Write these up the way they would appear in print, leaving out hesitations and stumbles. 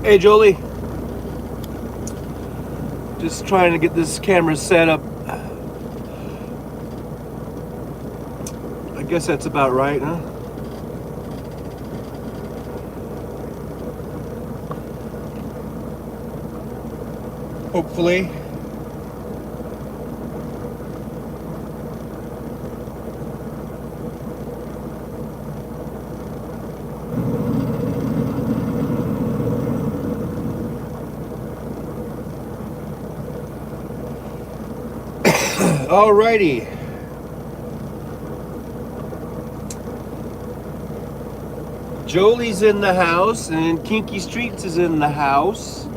Hey Jolie, just trying to get this camera set up. I guess that's about right, huh? Hopefully. Alrighty. Jolie's in the house, and Kinky Streets is in the house,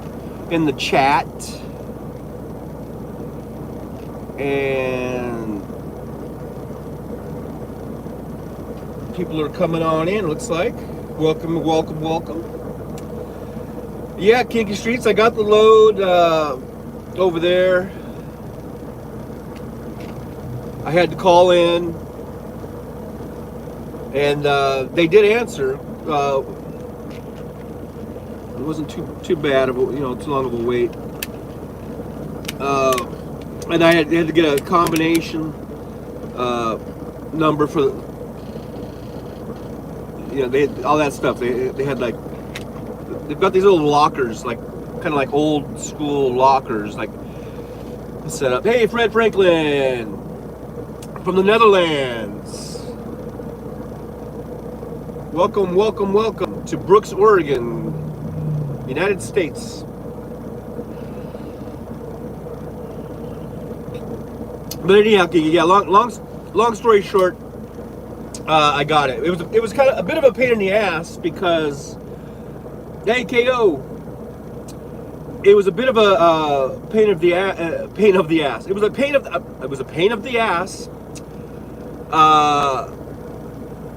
in the chat. And people are coming on in, looks like. Welcome, welcome, welcome. Yeah, Kinky Streets, I got the load over there. I had to call in, and they did answer. It wasn't too bad of too long of a wait. And I had to get a combination number for they had all that stuff. They had like they've got these little lockers, like kind of like old school lockers, like set up. Hey, Fred Franklin from the Netherlands. Welcome, welcome, welcome to Brooks, Oregon, United States. But anyhow, yeah, long story short, I got it. It was kind of a bit of a pain in the ass because, hey, KO, it was a bit of a pain of the ass. It was a pain of the ass.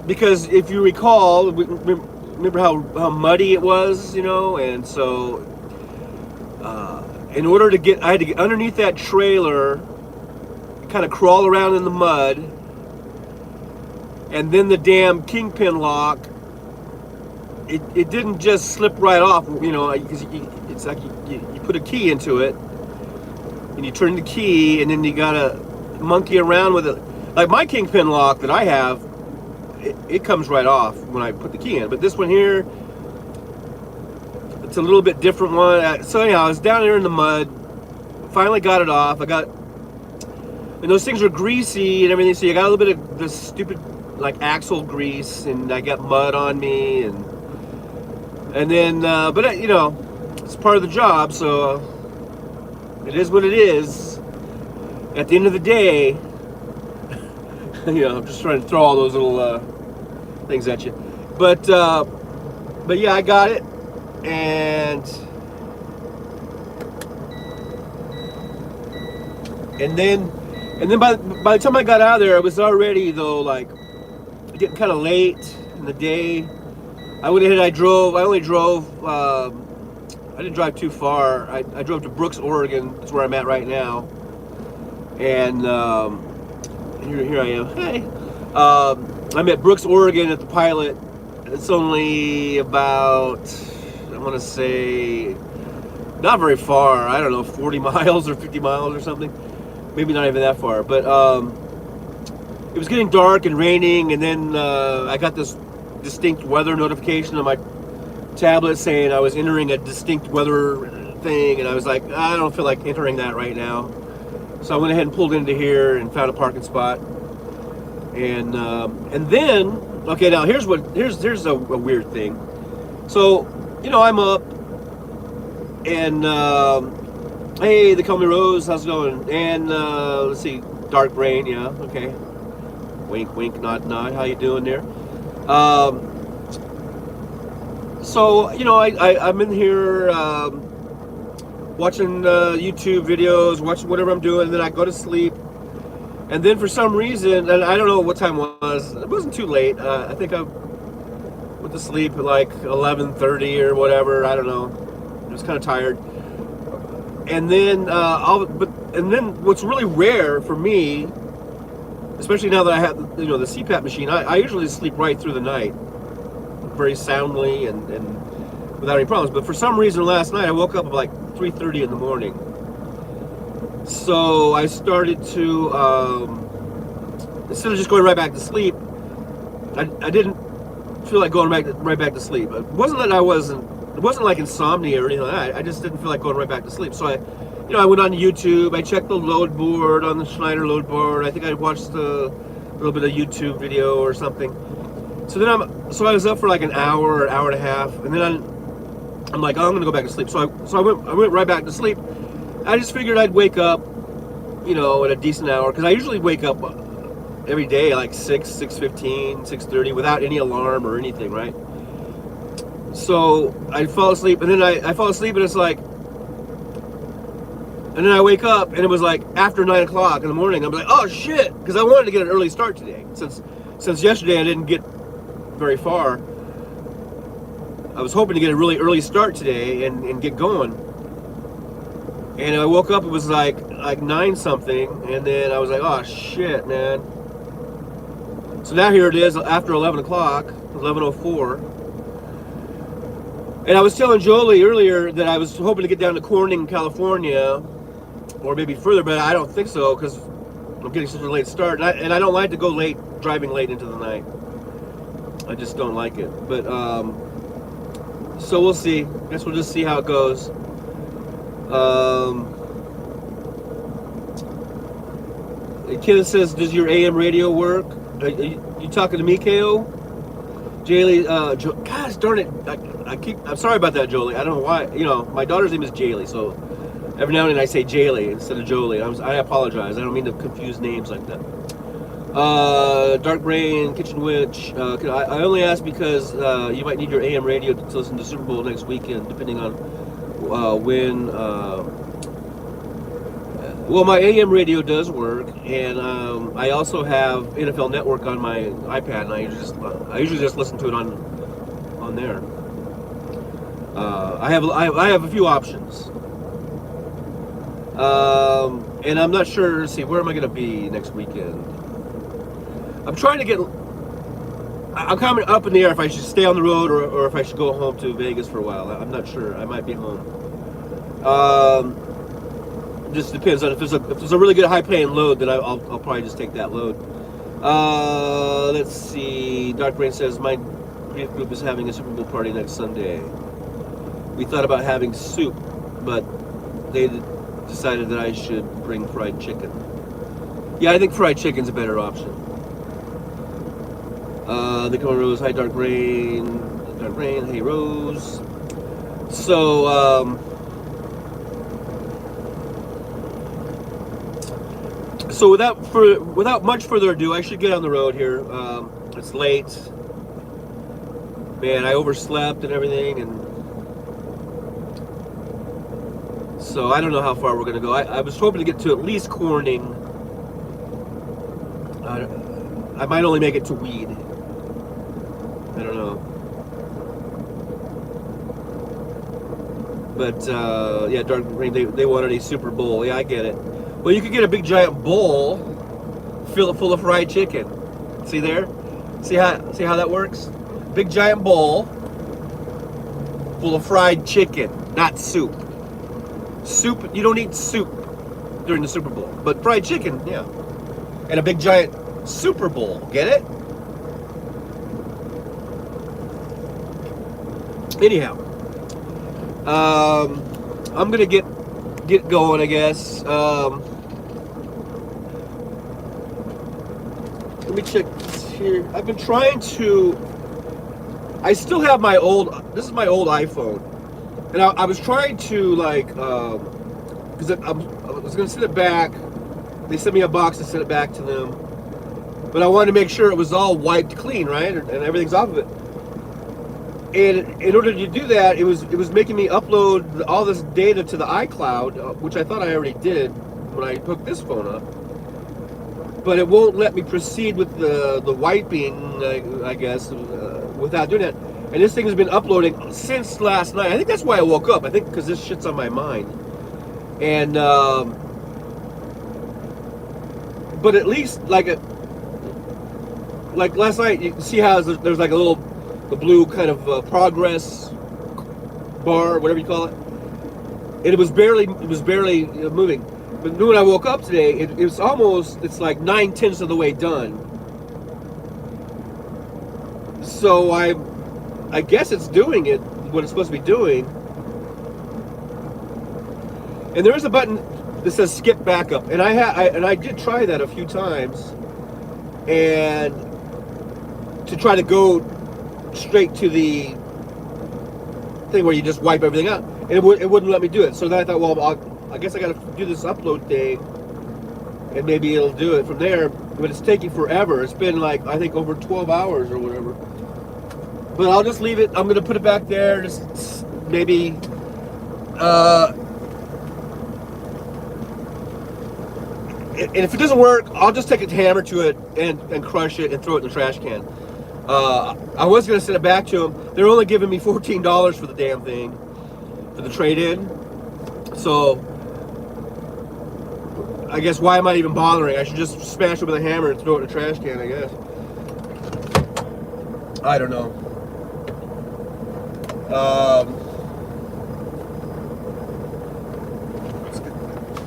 Because if you recall, remember how muddy it was, and so in order to I had to get underneath that trailer, kind of crawl around in the mud, and then the damn kingpin lock, it didn't just slip right off, because it's like you put a key into it, and you turn the key, and then you gotta monkey around with it. Like my kingpin lock that I have, it comes right off when I put the key in. But this one here, it's a little bit different one. So anyhow, I was down there in the mud. Finally got it off. And those things were greasy and everything. So you got a little bit of this stupid like axle grease, and I got mud on me, and then but it's part of the job. So it is what it is. At the end of the day. I'm just trying to throw all those little things at you, but yeah, I got it, and then by the time I got out of there, it was already like getting kind of late in the day. I went ahead. I only drove. I didn't drive too far. I drove to Brooks, Oregon. That's where I'm at right now, and. Here I am. Hey, I'm at Brooks, Oregon at the Pilot. It's only about, I want to say, not very far. I don't know, 40 miles or 50 miles or something. Maybe not even that far. But it was getting dark and raining, and then I got this distinct weather notification on my tablet saying I was entering a distinct weather thing, and I was like, I don't feel like entering that right now. So I went ahead and pulled into here and found a parking spot, and then okay, now here's a weird thing. So I'm up, and hey, they call me Rose. How's it going? And let's see, dark brain. Yeah, okay. Wink, wink, nod, nod. How you doing there? So I'm in here. Watching YouTube videos, watching whatever I'm doing, and then I go to sleep. And then for some reason, and I don't know what time it wasn't too late. I think I went to sleep at like 11:30 or whatever. I don't know. I was kind of tired. And then what's really rare for me, especially now that I have the CPAP machine, I usually sleep right through the night, very soundly, and without any problems. But for some reason last night I woke up at like 3:30 in the morning. So I started to, instead of just going right back to sleep, I didn't feel like going right back to sleep. It wasn't that it wasn't like insomnia or anything like that. I just didn't feel like going right back to sleep. So I went on YouTube. I checked the load board on the Schneider load board. I think I watched a little bit of YouTube video or something. So then I was up for like an hour and a half, and then I'm like, oh, I'm gonna go back to sleep. So I went right back to sleep. I just figured I'd wake up, at a decent hour, because I usually wake up every day like 6:15, 6:30 without any alarm or anything, right? So I fall asleep, and then I fall asleep, and it's like, and then I wake up, and it was like after 9 o'clock in the morning. I'm like, oh shit, because I wanted to get an early start today. Since yesterday I didn't get very far, I was hoping to get a really early start today and get going. And I woke up, it was like 9 something, and then I was like, oh shit, man. So now here it is after 11 o'clock, 11:04. And I was telling Jolie earlier that I was hoping to get down to Corning, California, or maybe further, but I don't think so, because I'm getting such a late start. And I don't like to go driving late into the night. I just don't like it. But, so we'll see. I guess we'll just see how it goes. Kenneth says, does your AM radio work? You talking to me, KO? Jaylee, gosh darn it, I'm sorry about that, Jolie. I don't know why, my daughter's name is Jaylee, so every now and then I say Jaylee instead of Jolie. I apologize, I don't mean to confuse names like that. Dark Brain, Kitchen Witch, I only ask because you might need your AM radio to listen to Super Bowl next weekend, depending on when, well, my AM radio does work, and I also have NFL Network on my iPad, and I usually just listen to it on there. I have a few options, and I'm not sure. Let's see, where am I going to be next weekend? I'm trying to get. I'm kind of up in the air if I should stay on the road or if I should go home to Vegas for a while. I'm not sure. I might be home. Just depends on if there's a really good high-paying load, then I'll probably just take that load. Let's see. Dark Brain says my grief group is having a Super Bowl party next Sunday. We thought about having soup, but they decided that I should bring fried chicken. Yeah, I think fried chicken's a better option. The Color Rose, hi Dark Rain, hey Rose. So, so without much further ado, I should get on the road here. It's late. Man, I overslept and everything, and so I don't know how far we're gonna go. I was hoping to get to at least Corning. I might only make it to Weed. I don't know. But yeah, Dark Rain, they wanted a Super Bowl. Yeah, I get it. Well, you could get a big giant bowl, fill it full of fried chicken. See there? See how that works? Big giant bowl full of fried chicken, not soup. Soup, you don't eat soup during the Super Bowl, but fried chicken, yeah. And a big giant Super Bowl, get it? Anyhow, I'm gonna get going, I guess. Let me check this here. I've been trying to. I still have my old. This is my old iPhone, and I was trying to because I was gonna send it back. They sent me a box to send it back to them, but I wanted to make sure it was all wiped clean, right, and everything's off of it. And in order to do that, it was making me upload all this data to the iCloud, which I thought I already did when I hooked this phone up. But it won't let me proceed with the wiping, I guess, without doing that. And this thing has been uploading since last night. I think that's why I woke up. I think because this shit's on my mind. And but at least like last night, you can see how there's like a little. The blue kind of progress bar, whatever you call it, and it was barely moving. But when I woke up today, it was almost, it's like 9/10 of the way done. So I guess it's doing it what it's supposed to be doing. And there is a button that says skip backup, and I did try that a few times, and to try to go straight to the thing where you just wipe everything out, and it wouldn't let me do it. So then I thought, well, I guess I got to do this upload thing, and maybe it'll do it from there. But it's taking forever. It's been like, I think, over 12 hours or whatever. But I'll just leave it. I'm gonna put it back there. Just maybe. And if it doesn't work, I'll just take a hammer to it and crush it and throw it in the trash can. I was going to send it back to them. They're only giving me $14 for the damn thing, for the trade-in. So, I guess why am I even bothering? I should just smash it with a hammer and throw it in the trash can, I guess. I don't know.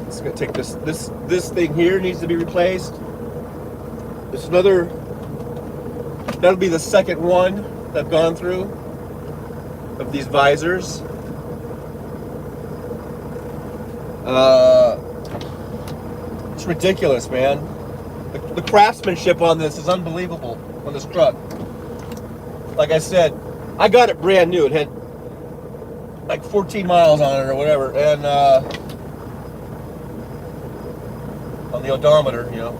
It's gonna take this thing here needs to be replaced. There's another. That'll be the second one that I've gone through of these visors. It's ridiculous, man. The craftsmanship on this is unbelievable on this truck. Like I said, I got it brand new. It had like 14 miles on it or whatever, and on the odometer, you know.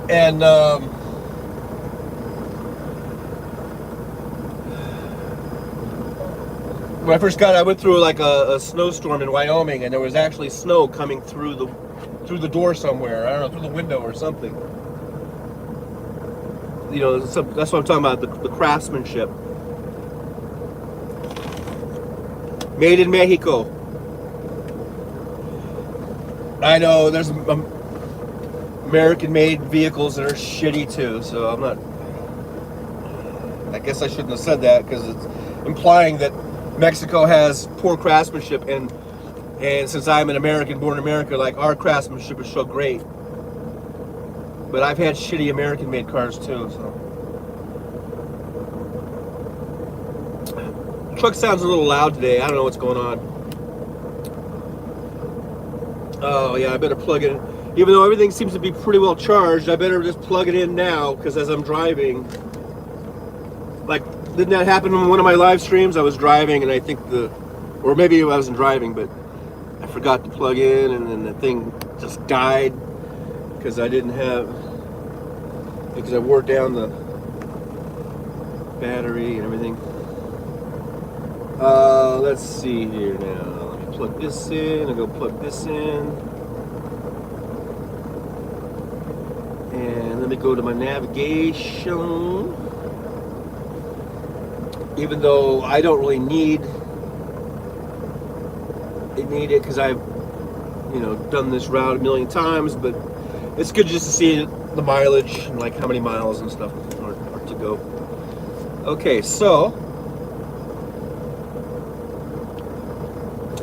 And when I first got it, I went through like a snowstorm in Wyoming, and there was actually snow coming through the door somewhere. I don't know, through the window or something. You know, that's what I'm talking about, the craftsmanship. Made in Mexico. I know there's American-made vehicles that are shitty too, so I'm not. I guess I shouldn't have said that because it's implying that Mexico has poor craftsmanship, and since I'm an American, born in America, like our craftsmanship is so great. But I've had shitty American-made cars too, so. The truck sounds a little loud today. I don't know what's going on. Oh yeah, I better plug it in. Even though everything seems to be pretty well charged, I better just plug it in now, because as I'm driving, like, didn't that happen on one of my live streams? I was driving, and I think or maybe I wasn't driving, but I forgot to plug in, and then the thing just died because I wore down the battery and everything. Let's see here now. Let me plug this in. I'll go plug this in. And let me go to my navigation. Even though I don't really need it because I've, done this route a million times, but it's good just to see the mileage and like how many miles and stuff are to go. Okay, so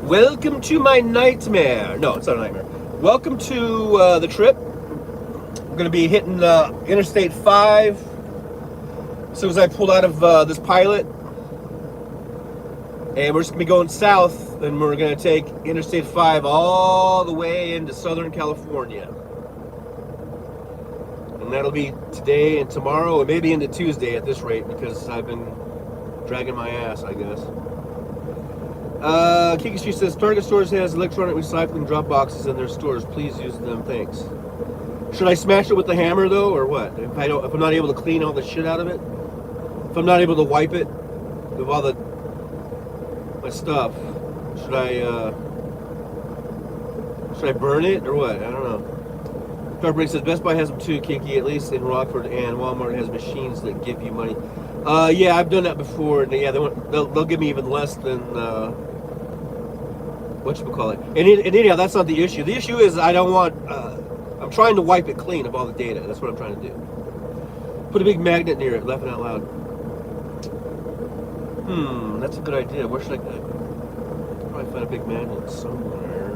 welcome to my nightmare. No, it's not a nightmare. Welcome to the trip. I'm going to be hitting Interstate 5 as soon as I pull out of this Pilot. And we're just going to be going south, and we're going to take Interstate 5 all the way into Southern California. And that'll be today and tomorrow, and maybe into Tuesday at this rate, because I've been dragging my ass, I guess. Kiki Street says, Target Stores has electronic recycling drop boxes in their stores. Please use them, thanks. Should I smash it with the hammer, though, or what? If I'm not able to clean all the shit out of it? If I'm not able to wipe it with all my stuff, should I burn it or what? I don't know. Carbrick says Best Buy has them too, Kinky, at least in Rockford, and Walmart has machines that give you money. Yeah, I've done that before, and yeah, they'll give me even less than whatchamacallit. And anyhow, that's not the issue. The issue is I don't want. I'm trying to wipe it clean of all the data. That's what I'm trying to do. Put a big magnet near it. Laughing out loud. That's a good idea. Where should I go? Probably find a big magnet somewhere.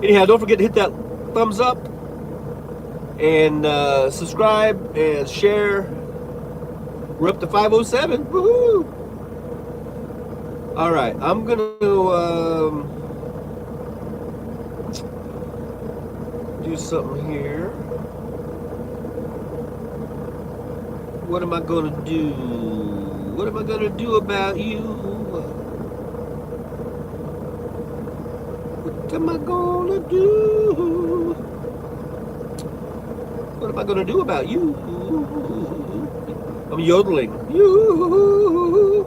Anyhow, don't forget to hit that thumbs up and subscribe and share. We're up to 507. Woohoo! All right, I'm gonna do something here. What am I gonna do? What am I gonna do about you? What am I gonna do? What am I gonna do about you? I'm yodeling. You.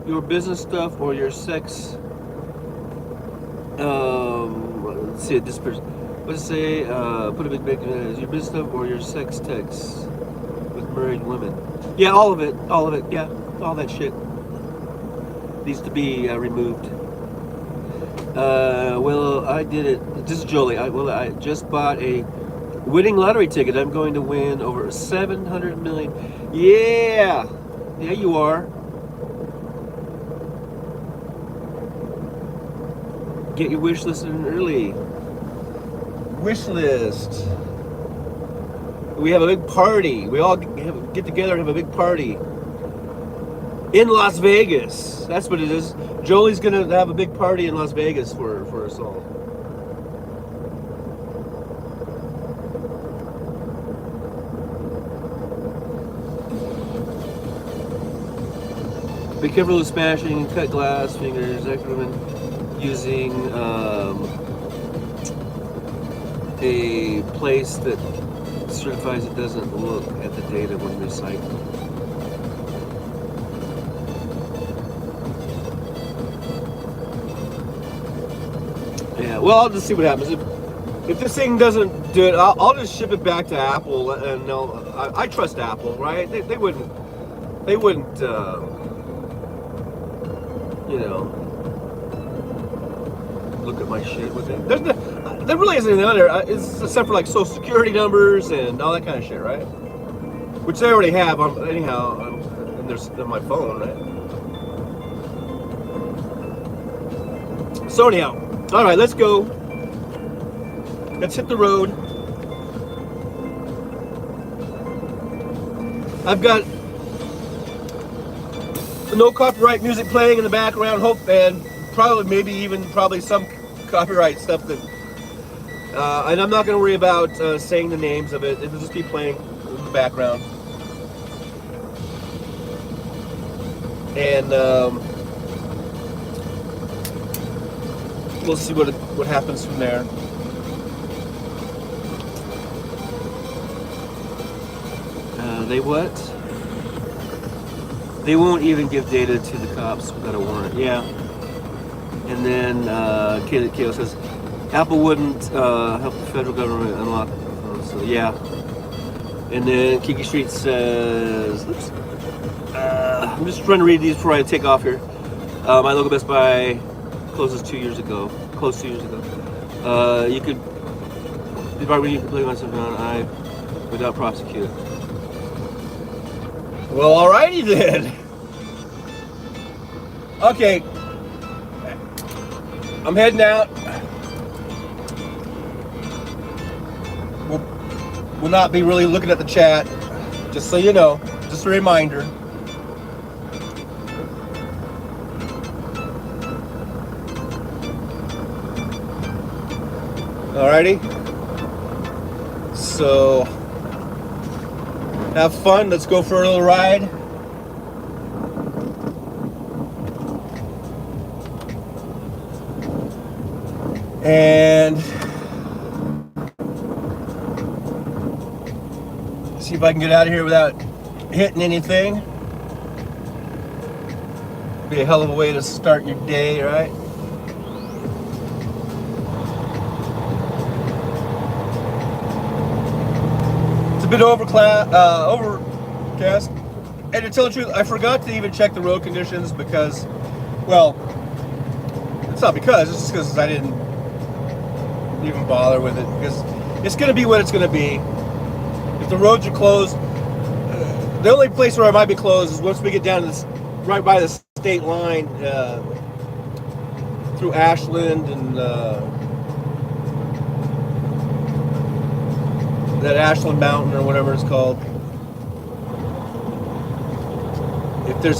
Your business stuff or your sex. Let's see this person. Let's say put a big is your business stuff or your sex text with married women. Yeah, all of it. Yeah, all that shit needs to be removed. Well, I did it. This is Jolie. I just bought a winning lottery ticket. I'm going to win over 700 million. Yeah, you are. Get your wish list in early. Wish list. We have a big party. We all get together and have a big party in Las Vegas. That's what it is. Jolie's gonna have a big party in Las Vegas for us all. Be careful with smashing cut glass, fingers, excrement, using a place that certifies it doesn't look at the data when recycling. Yeah, well, I'll just see what happens. If this thing doesn't do it, I'll just ship it back to Apple, and I trust Apple, right? They wouldn't, look at my shit with it. There really isn't anything on there, except for like social security numbers and all that kind of shit, right? Which they already have anyhow, and there's on my phone, right? So anyhow. All right, let's go. Let's hit the road. I've got no copyright music playing in the background. And probably some copyright stuff that. And I'm not going to worry about saying the names of it. It'll just be playing in the background. And we'll see what happens from there. They what? They won't even give data to the cops without a warrant. Yeah. And then Kayla says, Apple wouldn't help the federal government unlock. So yeah. And then Kiki Street says, oops. I'm just trying to read these before I take off here. My local Best Buy closed 2 years ago. You could department you could play on something I without prosecute. Well, alrighty then. Okay. I'm heading out. We'll not be really looking at the chat, just so you know. Just a reminder. Alrighty. So have fun. Let's go for a little ride. And see if I can get out of here without hitting anything. Be a hell of a way to start your day, right? A bit overcast, and to tell the truth, I forgot to even check the road conditions because, well, it's not because, it's just because I didn't even bother with it because it's going to be what it's going to be. If the roads are closed, the only place where I might be closed is once we get down to this, right by the state line through Ashland and that Ashland Mountain or whatever it's called. If there's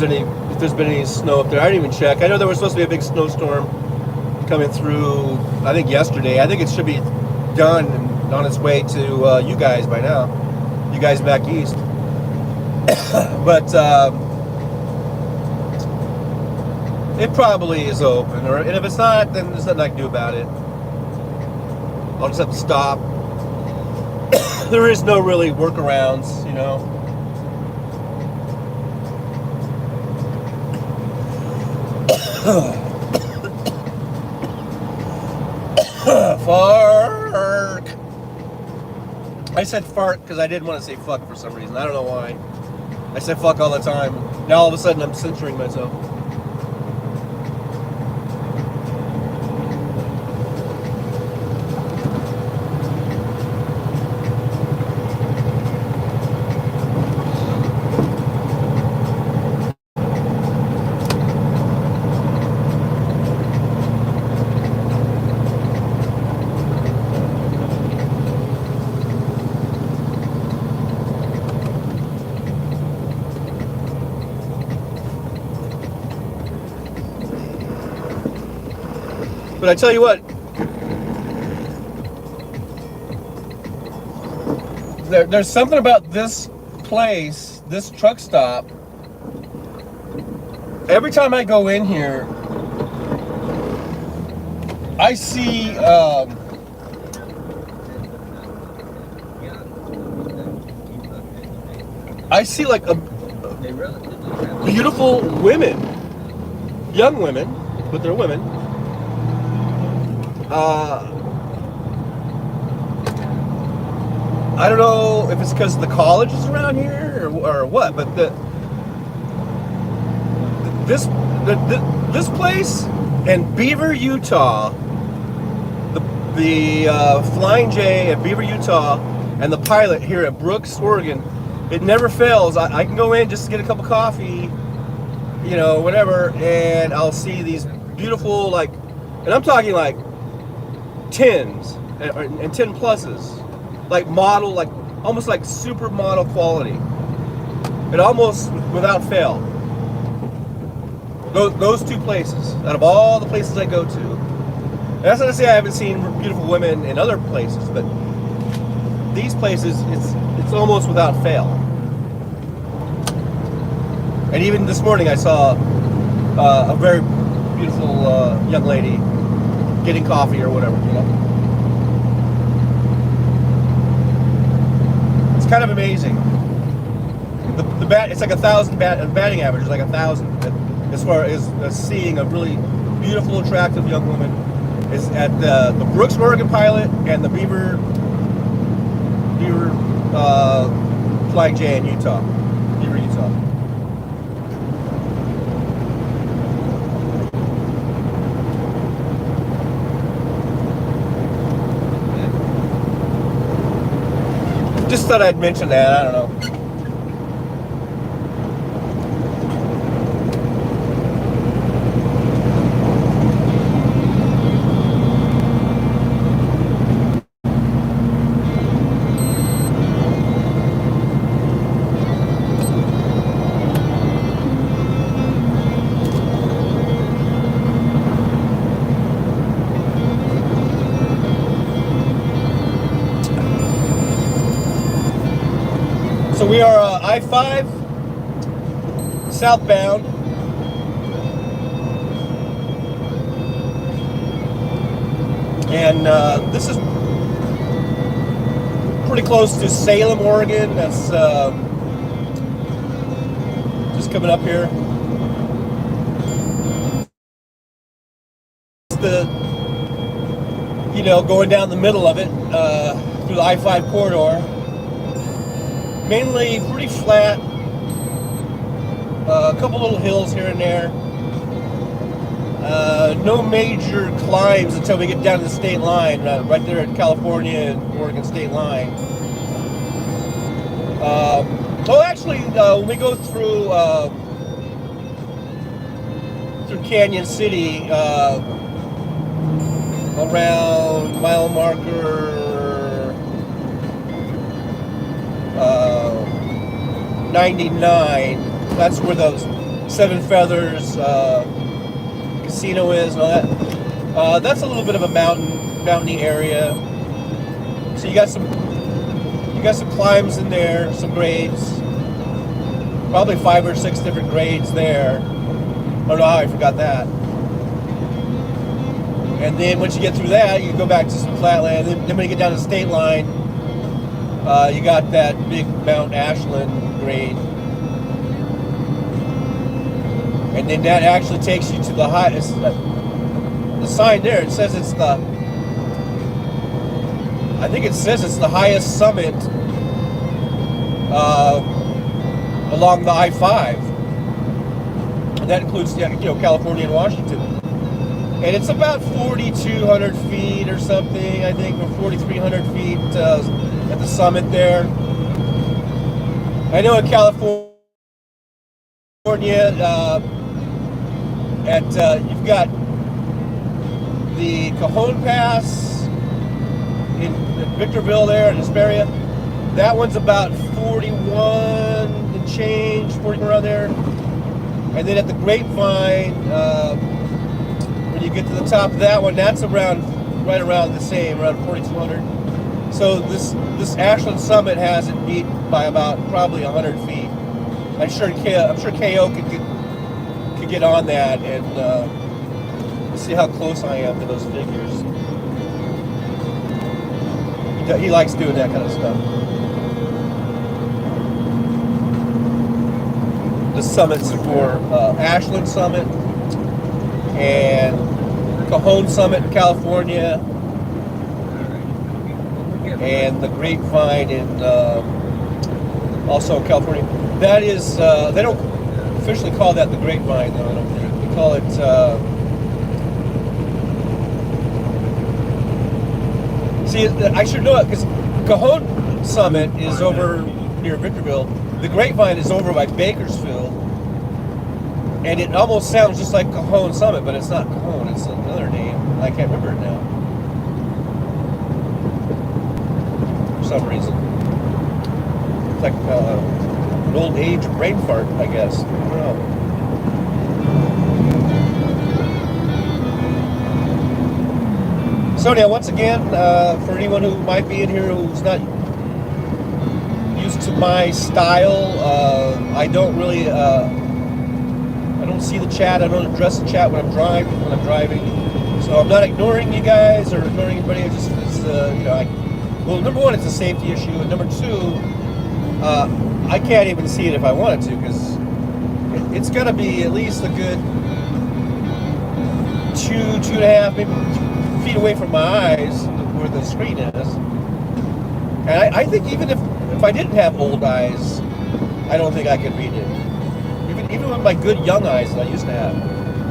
been any snow up there, I didn't even check. I know there was supposed to be a big snowstorm coming through, I think yesterday. I think it should be done and on its way to you guys by now. You guys back east. But it probably is open, and if it's not, then there's nothing I can do about it. I'll just have to stop. There is no really workarounds, you know. Fark. I said fart because I didn't want to say fuck for some reason. I don't know why. I say fuck all the time. Now all of a sudden I'm censoring myself. But I tell you what, there's something about this place, this truck stop. Every time I go in here, I see like a beautiful women, young women, but they're women. I don't know if it's because the college is around here or what, but this place in Beaver, Utah, the Flying J at Beaver, Utah, and the Pilot here at Brooks, Oregon, it never fails. I can go in just to get a cup of coffee, you know, whatever, and I'll see these beautiful, like, and I'm talking like 10s and 10 pluses, like model, like almost like supermodel quality. It almost without fail. Those two places, out of all the places I go to, and that's not to say I haven't seen beautiful women in other places, but these places, it's almost without fail. And even this morning I saw a very beautiful young lady getting coffee or whatever, you know. It's kind of amazing. It's like 1,000 batting average is like 1,000 as far as seeing a really beautiful, attractive young woman is at the Brooks, Oregon Pilot and the Beaver Flying J in Utah, Beaver, Utah. Just thought I'd mention that. I don't know. So we are I-5 southbound. And this is pretty close to Salem, Oregon. That's just coming up here. It's going down the middle of it through the I-5 corridor. Mainly pretty flat, a couple little hills here and there. No major climbs until we get down to the state line, right there at California and Oregon state line. Well, actually, when we go through Canyon City, around mile marker 99, that's where those Seven Feathers casino is and all that. That's a little bit of a mountainy area. So you got some climbs in there, some grades, probably 5 or 6 different grades there. I don't know how I forgot that. And then once you get through that, you go back to some flatland. Then when you get down to the state line, you got that big Mount Ashland grade. And then that actually takes you to the highest. The sign there, it says it's the, I think it says it's the highest summit along the I-5. And that includes, California and Washington. And it's about 4,200 feet or something, I think, or 4,300 feet at the summit there. I know in California, you've got the Cajon Pass in Victorville there in Hesperia. That one's about 41 and change, 40 around there. And then at the Grapevine, when you get to the top of that one, that's right around the same, around 4,200. So this Ashland summit has it beat by about probably 100 feet. I'm sure KO could get on that and see how close I am to those figures. He likes doing that kind of stuff. The summits for Ashland Summit and Cajon Summit in California, and the Grapevine in also California. That is, they don't officially call that the Grapevine though, I don't think. They call it, see, I should know it because Cajon Summit is over near Victorville. The Grapevine is over by Bakersfield. And it almost sounds just like Cajon Summit, but it's not Cajon, it's another name. I can't remember it now. For some reason. It's like an old age brain fart, I guess. I don't know. So anyhow, once again, for anyone who might be in here who's not used to my style, I don't really... I don't see the chat. I don't address the chat when I'm driving. So I'm not ignoring you guys or ignoring anybody. It's just, well, number one, it's a safety issue, and number two, I can't even see it if I wanted to because it's got to be at least a good 2.5, maybe feet away from my eyes where the screen is. And I think even if I didn't have old eyes, I don't think I could read it. Even with my good young eyes that I used to have,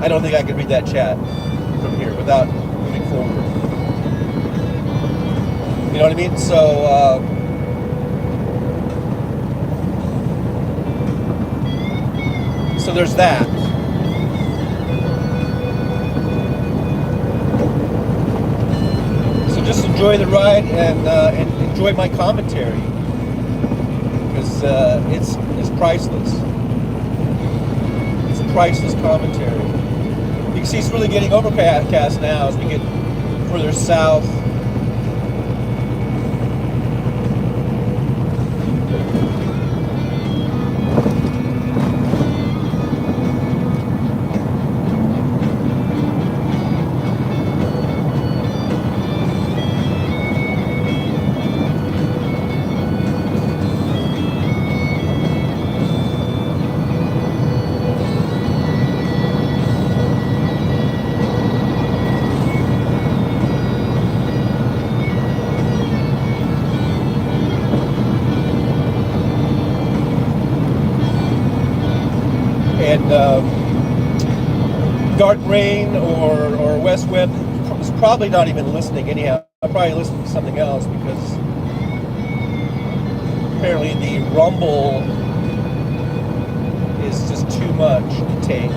I don't think I could read that chat from here without moving forward. You know what I mean? So, so there's that. So just enjoy the ride and enjoy my commentary because it's priceless. Priceless commentary. You can see it's really getting overcast now as we get further south. Dark Rain or West Web is probably not even listening anyhow. I'm probably listening to something else because apparently the rumble is just too much to take.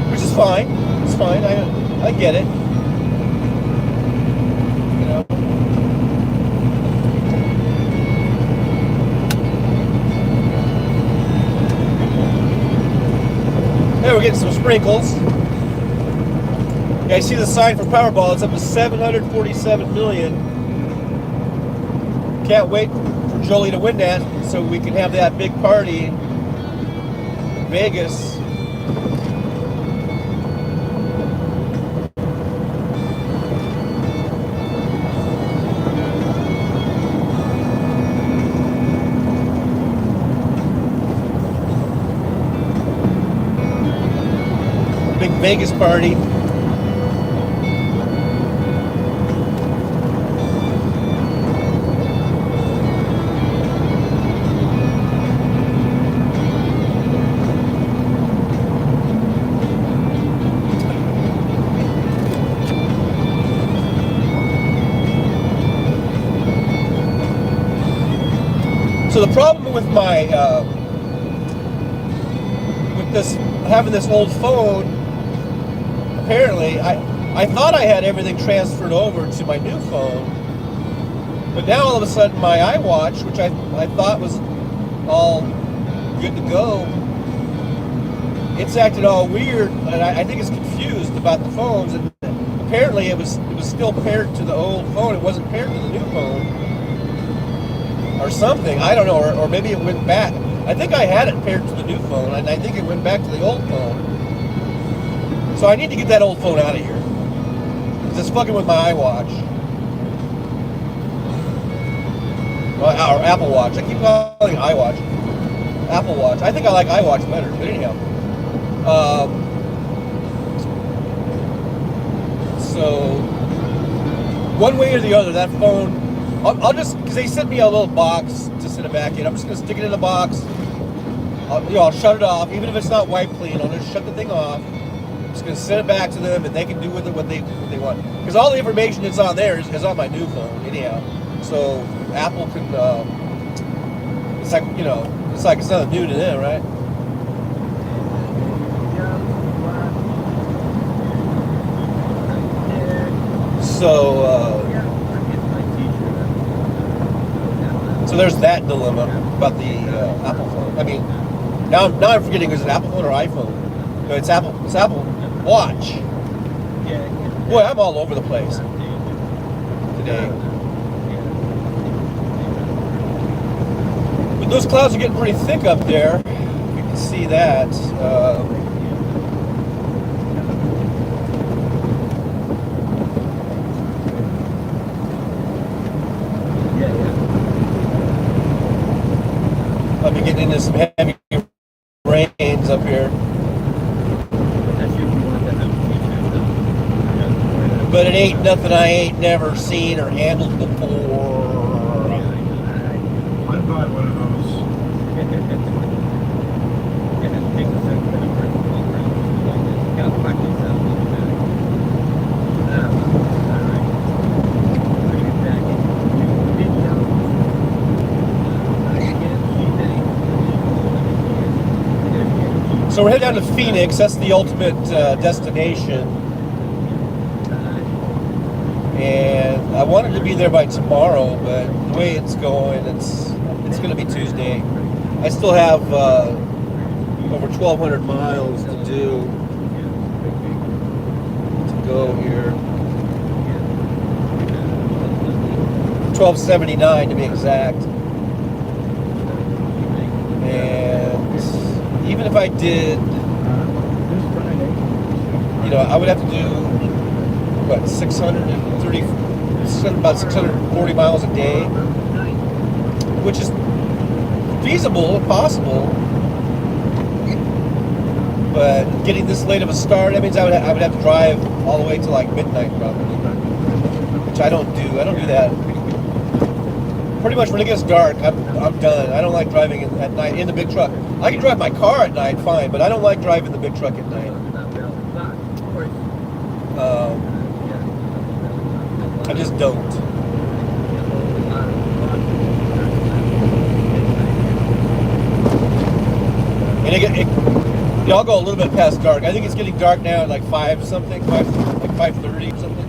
Which is fine. It's fine. I get it. You know. Hey, we're getting some sprinkles. Yeah, I see the sign for Powerball. It's up to 747 million. Can't wait for Jolie to win that so we can have that big party in Vegas. Big Vegas party. So the problem with my with this having this old phone, apparently I thought I had everything transferred over to my new phone, but now all of a sudden my iWatch, which I thought was all good to go, it's acted all weird, and I think it's confused about the phones. And apparently it was still paired to the old phone. It wasn't paired to the new phone. Or something, I don't know, or maybe it went back. I think I had it paired to the new phone, and I think it went back to the old phone. So I need to get that old phone out of here. Because it's fucking with my iWatch. Or Apple Watch. I keep calling it iWatch. Apple Watch. I think I like iWatch better, but anyhow. So, one way or the other, that phone... I'll just, because they sent me a little box to sit it back in. I'm just going to stick it in the box. I'll shut it off. Even if it's not wiped clean, I'll just shut the thing off. I'm just going to send it back to them, and they can do with it what they want. Because all the information that's on there is on my new phone, anyhow. So Apple can, it's like, you know, it's like it's nothing new to them, right? So there's that dilemma about the Apple phone. I mean, now I'm forgetting, is it Apple phone or iPhone? No, it's Apple Watch. Boy, I'm all over the place today. But those clouds are getting pretty thick up there. You can see that. I'll be getting into some heavy rains up here. But it ain't nothing I ain't never seen or handled before. I bought one of So we're heading down to Phoenix. That's the ultimate destination. And I wanted to be there by tomorrow, but the way it's going, it's going to be Tuesday. I still have over 1,200 miles to do to go here. 1,279 to be exact. And even if I did, you know, I would have to do what, 640 miles a day, which is feasible and possible. But getting this late of a start, that means I would have to drive all the way to like midnight probably, which I don't do. I don't do that. Pretty much when it gets dark, I'm done. I don't like driving at night in the big truck. I can drive my car at night fine, but I don't like driving the big truck at night. I just don't. And I'll go a little bit past dark. I think it's getting dark now at like 5 something, like 5:30 something.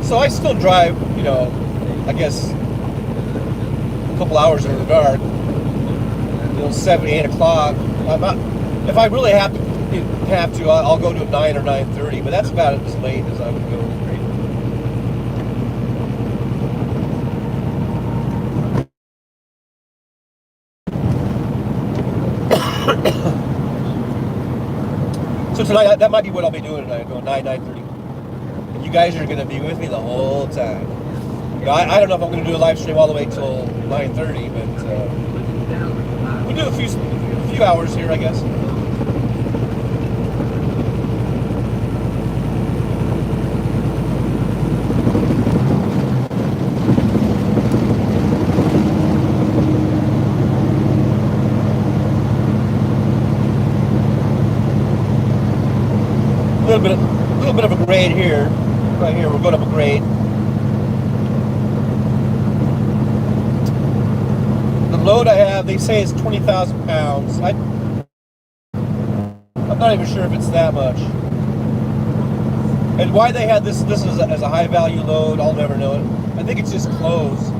So I still drive, I guess a couple hours in the dark, 7, 8 o'clock. If I really have to, I'll go to 9 or 9:30, but that's about as late as I would go. So tonight, that might be what I'll be doing tonight, going 9:30. And you guys are going to be with me the whole time. I don't know if I'm going to do a live stream all the way till 9:30, but we'll do a few hours here, I guess. A little bit of a grade here. Right here, we're going up a grade. The load I have, they say is 20,000 pounds. I'm not even sure if it's that much. And why they had this as a high value load, I'll never know it. I think it's just clothes.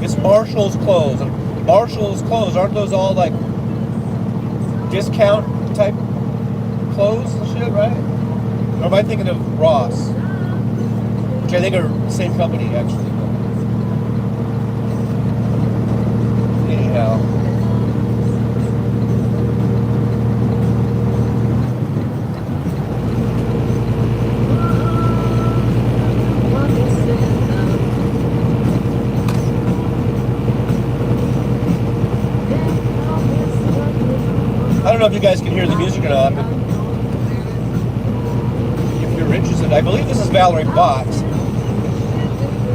It's Marshall's clothes. And Marshall's clothes, aren't those all like discount type clothes and shit, right? Or am I thinking of Ross? Which I think are the same company, actually. Anyhow. I don't know if you guys can hear the music or not, but if you're interested, I believe this is Valerie Bott.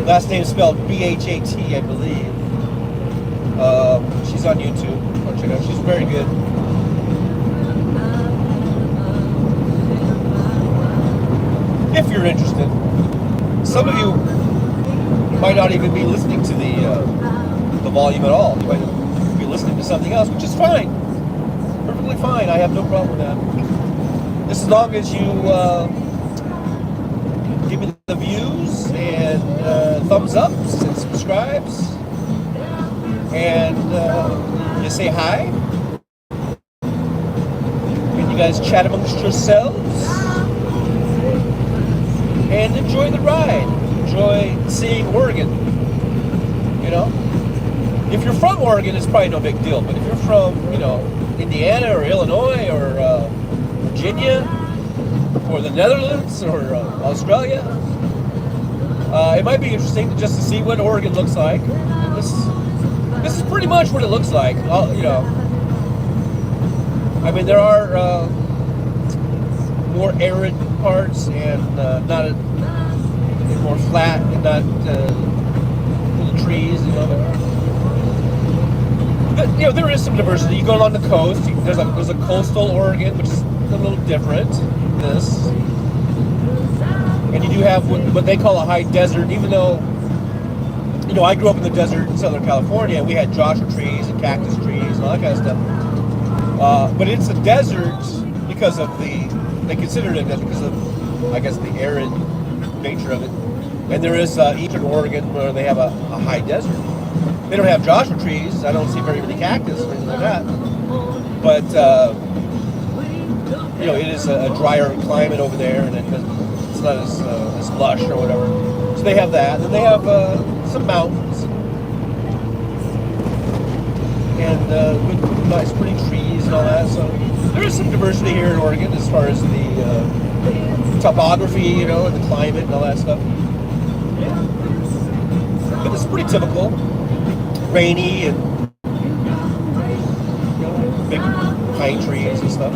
Last name spelled B-H-A-T, I believe. She's on YouTube. Go check her out. She's very good. If you're interested. Some of you might not even be listening to the volume at all. You might be listening to something else, which is fine. Perfectly fine. I have no problem with that. Just as long as you give me the views and thumbs ups and subscribes and you say hi and you guys chat amongst yourselves and enjoy the ride. Enjoy seeing Oregon. If you're from Oregon, it's probably no big deal. But if you're from, Indiana or Illinois or Virginia or the Netherlands or Australia, it might be interesting just to see what Oregon looks like. And this is pretty much what it looks like. I mean, there are more arid parts and not more flat and not full of trees, But there is some diversity. You go along the coast. There's a coastal Oregon, which is a little different than this, and you do have what they call a high desert. Even though, I grew up in the desert in Southern California, and we had Joshua trees and cactus trees and all that kind of stuff. But it's a desert because of they consider it a desert because of, I guess, the arid nature of it. And there is Eastern Oregon where they have a high desert. They don't have Joshua trees. I don't see very many cactus or anything like that. But it is a drier climate over there, and it's not as lush or whatever. So they have that. And they have some mountains and nice, pretty trees and all that. So there is some diversity here in Oregon as far as the topography, and the climate and all that stuff. But it's pretty typical. Rainy and big pine trees and stuff.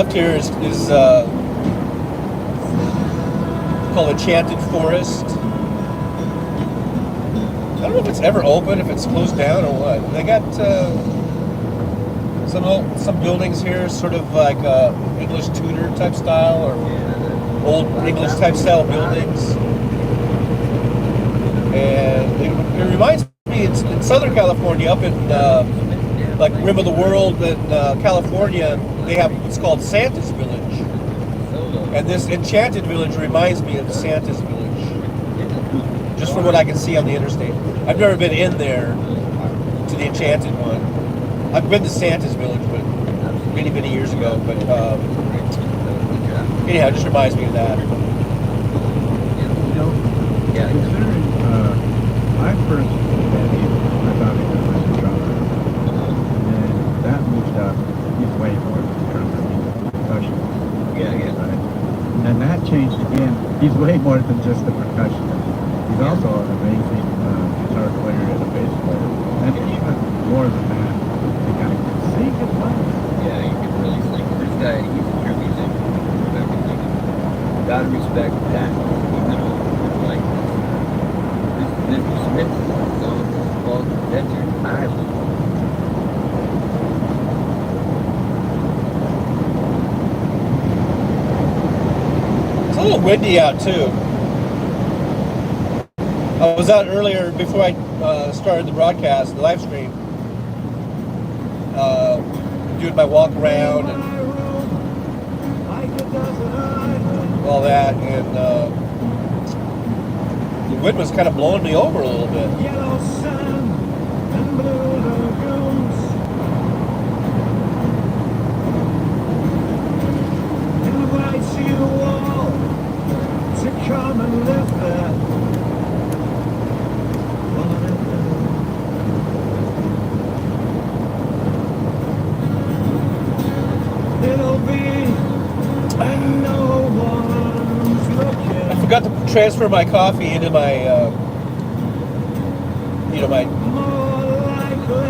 left here is called Enchanted Forest. I don't know if it's ever open, if it's closed down or what. They got some buildings here, sort of like English Tudor type style or old English type style buildings. And it reminds me, it's in Southern California, up in like Rim of the World in California, they have what's called Santa's Village. And this Enchanted Village reminds me of Santa's Village, just from what I can see on the interstate. I've never been in there to the Enchanted one. I've been to Santa's Village, but many, many years ago. But anyhow, it just reminds me of that. Considering I first met him, I thought he was like a drummer. And then that moved up, he's way more than a drummer, he's a percussionist. Right? And that changed again, he's way more than just a percussionist. He's also an amazing guitar player and a bass player. And even more than that, he kind of can sing as well. Yeah, you can really sing. This guy, he's a true musician. Everything. Gotta respect that. Even though, like, this Smith song is called Desert Island. It's a little windy out too. I was out earlier before I started the broadcast, the live stream, doing my walk around and all that, and the wind was kind of blowing me over a little bit. Yellow sand and blue lagoons. Invites you all to come and live there. It'll be and no one's looking. I forgot to transfer my coffee into my,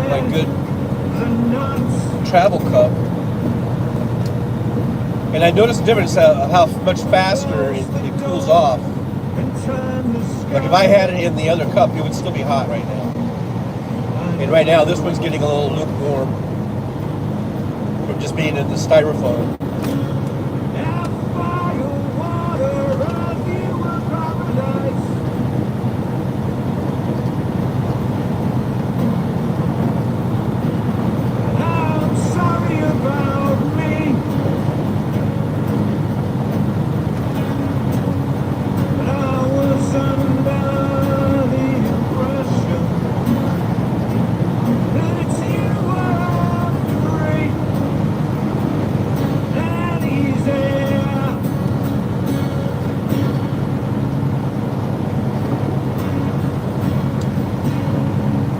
my good travel cup, and I noticed a difference how much faster it cools off. Like if I had it in the other cup, it would still be hot right now. And right now, this one's getting a little lukewarm from just being in the styrofoam.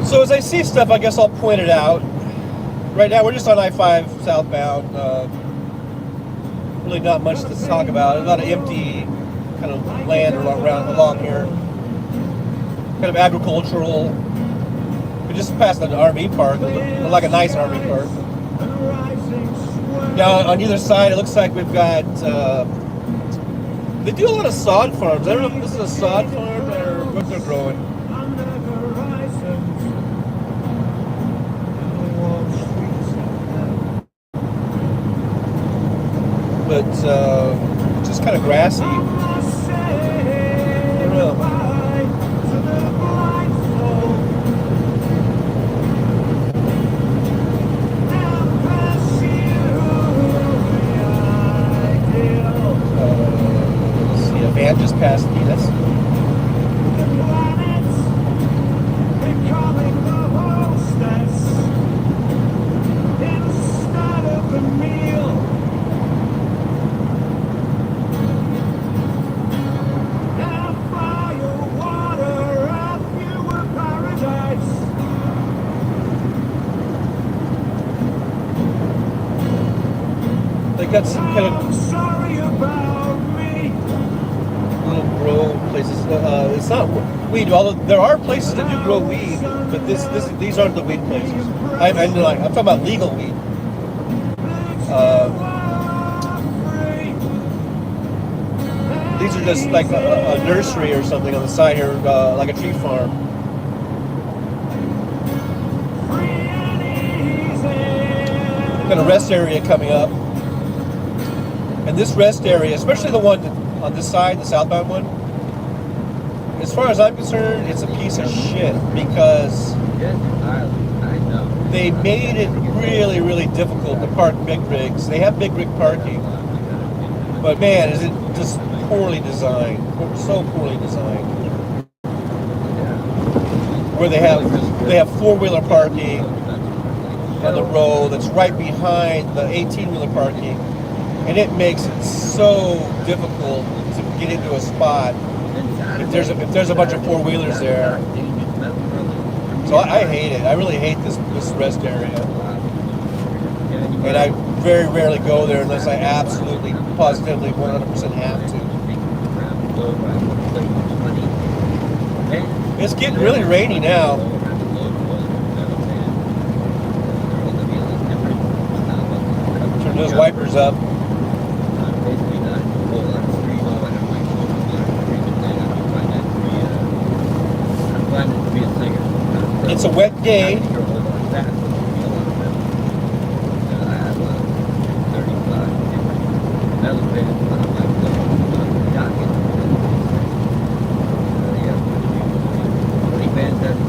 So as I see stuff, I guess I'll point it out. Right now, we're just on I-5 southbound. Really not much to talk about. A lot of empty kind of land along here. Kind of agricultural. We just passed an RV park, like a nice RV park. Now on either side, it looks like we've got. They do a lot of sod farms. I don't know if this is a sod farm or what they're growing. But just kind of grassy. I don't know. Let's see, a van just passed me. That's. They got some kind of little grow places. It's not weed, although there are places that do grow weed, but these aren't the weed places. I'm talking about legal weed. these are just like a nursery or something on the side here, like a tree farm. Got a rest area coming up. And this rest area, especially the one on this side, the southbound one, as far as I'm concerned, it's a piece of shit because Yes, I know. they made it really, really difficult to park big rigs. They have big rig parking, but man, is it just poorly designed, so poorly designed. Where they have four-wheeler parking on the road that's right behind the 18-wheeler parking, and it makes it so difficult to get into a spot if there's a bunch of four-wheelers there. So I hate it. I really hate this rest area. And I very rarely go there unless I absolutely, positively, 100% have to. It's getting really rainy now. Turn those wipers up. It's a wet day.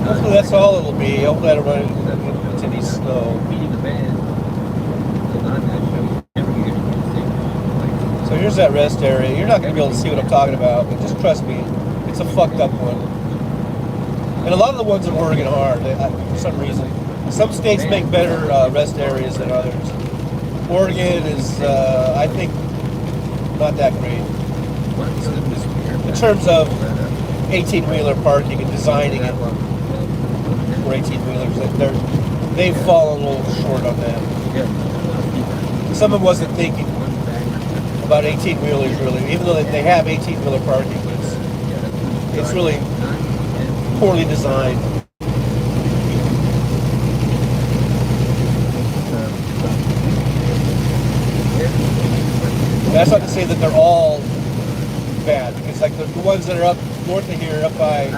Hopefully that's all it'll be. Hopefully I don't run into any snow. So here's that rest area. You're not going to be able to see what I'm talking about, but just trust me, it's a fucked up one. And a lot of the ones in Oregon are, for some reason. Some states make better rest areas than others. Oregon is, I think, not that great in terms of 18-wheeler parking and designing it for 18-wheelers. They've fallen a little short on that. Someone wasn't thinking about 18-wheelers really, even though they have 18-wheeler parking. It's really poorly designed. That's not to say that they're all bad, because like the ones that are up north of here, up by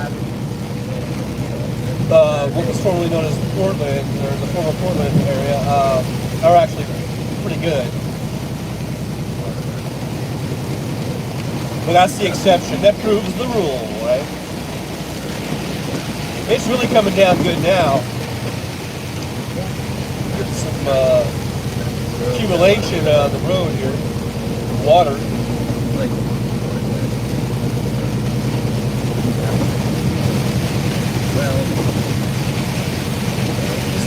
what was formerly known as Portland, or the former Portland area, are actually pretty good. But that's the exception. That proves the rule, right? It's really coming down good now. There's some accumulation on the road here. Water.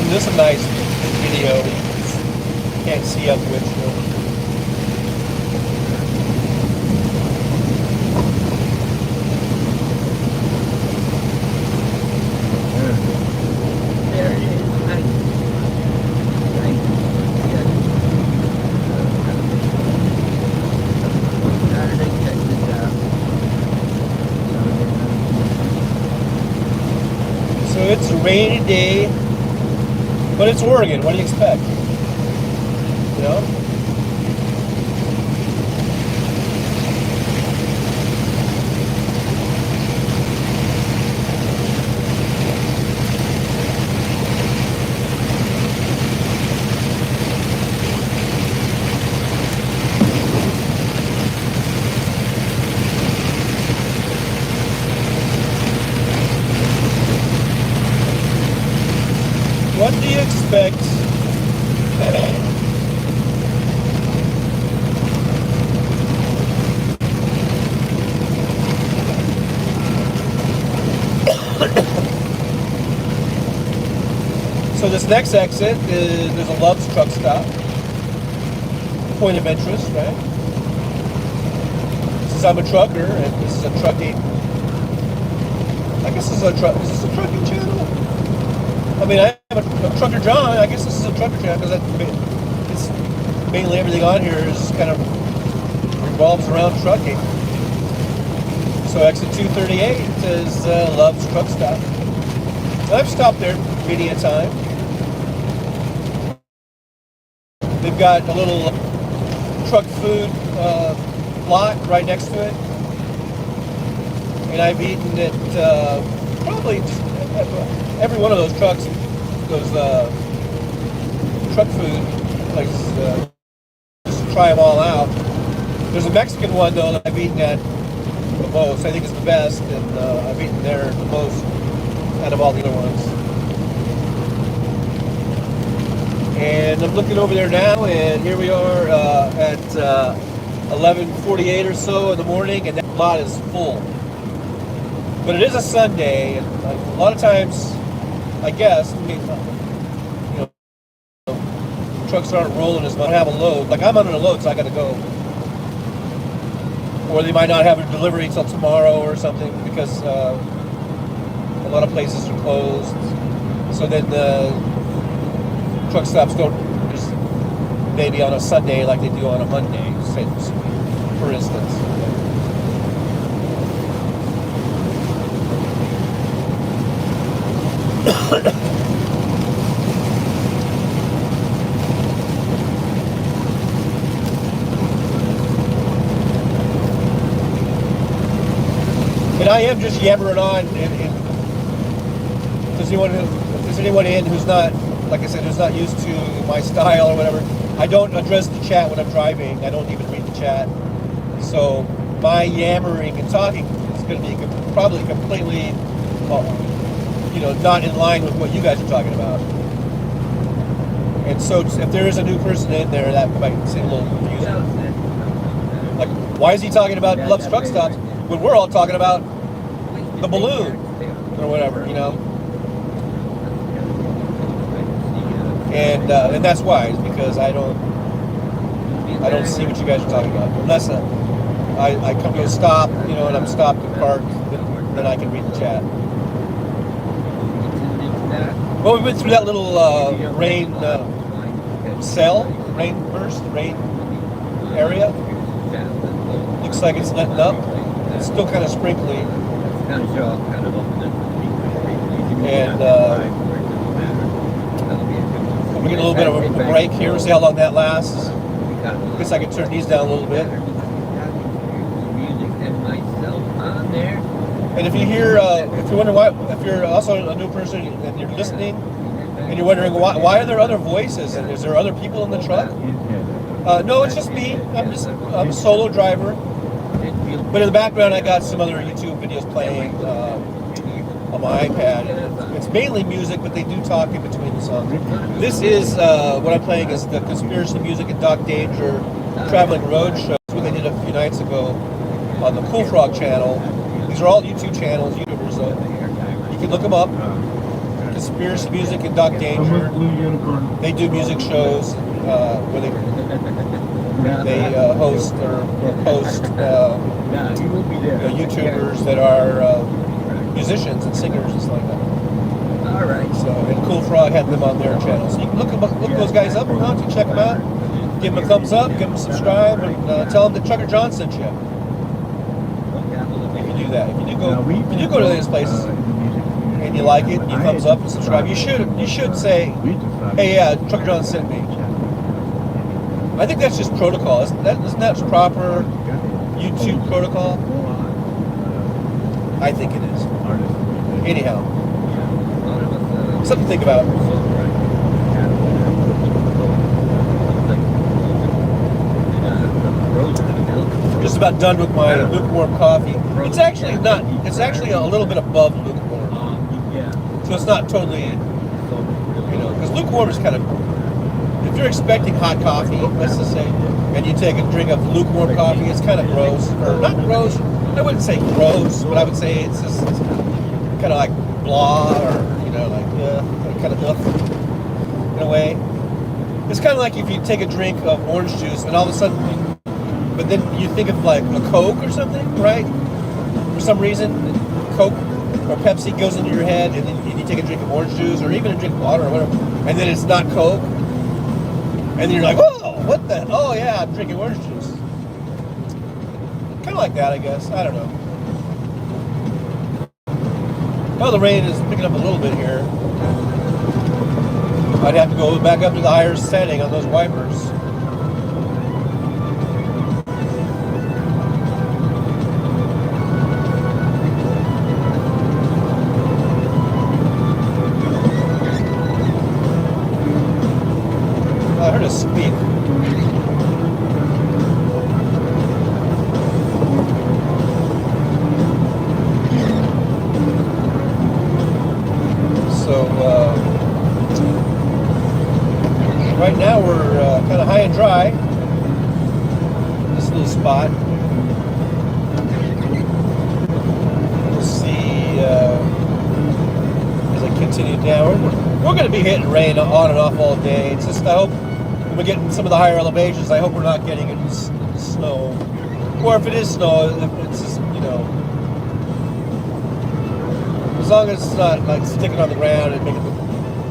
This is a nice video. Can't see up windshield. There it is. So it's a rainy day, but it's Oregon. What do you expect? You know? What do you expect? So this next exit is, there's a Love's truck stop. Point of interest, right? Since I'm a trucker and this is a trucking, I guess this is a trucking channel? I mean, I am a Trucker John. I guess this is a trucker channel because it's mainly everything on here is kind of revolves around trucking. So exit 238 is Love's Truck Stop. And I've stopped there many a time. They've got a little truck food lot right next to it. and I've eaten at probably just every one of those trucks, those truck food places. Just to try them all out. There's a Mexican one though that I've eaten at the most. I think it's the best, and I've eaten there the most out of all the other ones. And I'm looking over there now, and here we are at 11:48 or so in the morning, and that lot is full. But it is a Sunday, and a lot of times, I guess, trucks aren't rolling as much. I have a load. Like I'm under a load, so I got to go. Or they might not have a delivery till tomorrow or something because a lot of places are closed. So then the truck stops don't just maybe on a Sunday like they do on a Monday, say, for instance. And I am just yammering on. If there's anyone in who's not, like I said, who's not used to my style or whatever, I don't address the chat when I'm driving. I don't even read the chat. So my yammering and talking is going to be probably completely, not in line with what you guys are talking about. And so if there is a new person in there, that might seem a little confusing. Like, why is he talking about Love's Truck Stops when we're all talking about the balloon or whatever, And that's why, is because I don't see what you guys are talking about unless I come to a stop, and I'm stopped and parked, then I can read the chat. Well, we went through that little rain rain area. Looks like it's letting up. It's still kind of sprinkly. And we get a little bit of a break here. We'll see how long that lasts. I guess I can turn these down a little bit. And if you hear, if you're wondering why, if you're also a new person and you're listening, and you're wondering why are there other voices and is there other people in the truck? No, it's just me. I'm a solo driver. But in the background, I got some other YouTube videos playing on my iPad. It's mainly music, but they do talk in between the songs. This is what I'm playing is the Conspiracy Music and Doc Danger Traveling Road Show. That's what they did a few nights ago on the Cool Frog channel. These are all YouTube channels, YouTubers, so you can look them up. Conspiracy Music and Doc Danger. They do music shows where they host or post YouTubers that are musicians and singers and stuff like that. All right. So, and Cool Frog had them on their channel. So you can look those guys up if you want to, check them out. Give them a thumbs up, give them a subscribe, and tell them that Trucker John sent you. If you do that. If you do go to these places and you like it, and you thumbs up and subscribe, you should say, hey, yeah, Trucker John sent me. I think that's just protocol. Isn't that proper YouTube protocol? I think it is. Anyhow, something to think about. Just about done with my lukewarm coffee. It's actually not. It's actually a little bit above lukewarm. So it's not totally, because lukewarm is kind of. If you're expecting hot coffee, let's just say, and you take a drink of lukewarm coffee, it's kind of gross. Or not gross. I wouldn't say gross, but I would say it's just kind of like blah, or kind of ugh, in a way. It's kind of like if you take a drink of orange juice and all of a sudden, but then you think of like a Coke or something, right? For some reason, Coke or Pepsi goes into your head, and then you take a drink of orange juice or even a drink of water or whatever, and then it's not Coke, and then you're like, oh, what the? Oh yeah, I'm drinking orange juice. Kind of like that, I guess. I don't know. Well, the rain is picking up a little bit here. I'd have to go back up to the higher setting on those wipers. and dry. This little spot. We'll see as I continue down. We're going to be hitting rain on and off all day. It's just, I hope when we get in some of the higher elevations, I hope we're not getting into snow. Or if it is snow, it's just, you know, as long as it's not like sticking on the ground and making the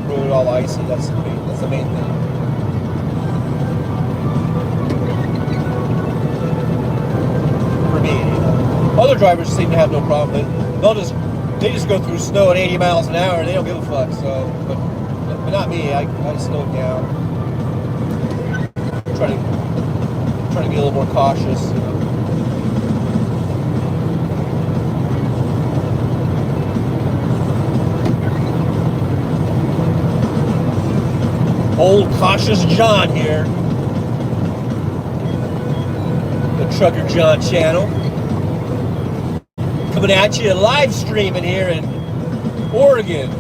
road all icy, that's the main thing. For me, you know. Other drivers seem to have no problem. They just go through snow at 80 miles an hour and they don't give a fuck. So, but not me. I slow it down. Try to be a little more cautious. You know. Old Cautious John here. The Trucker John channel. Coming at you live streaming here in Oregon,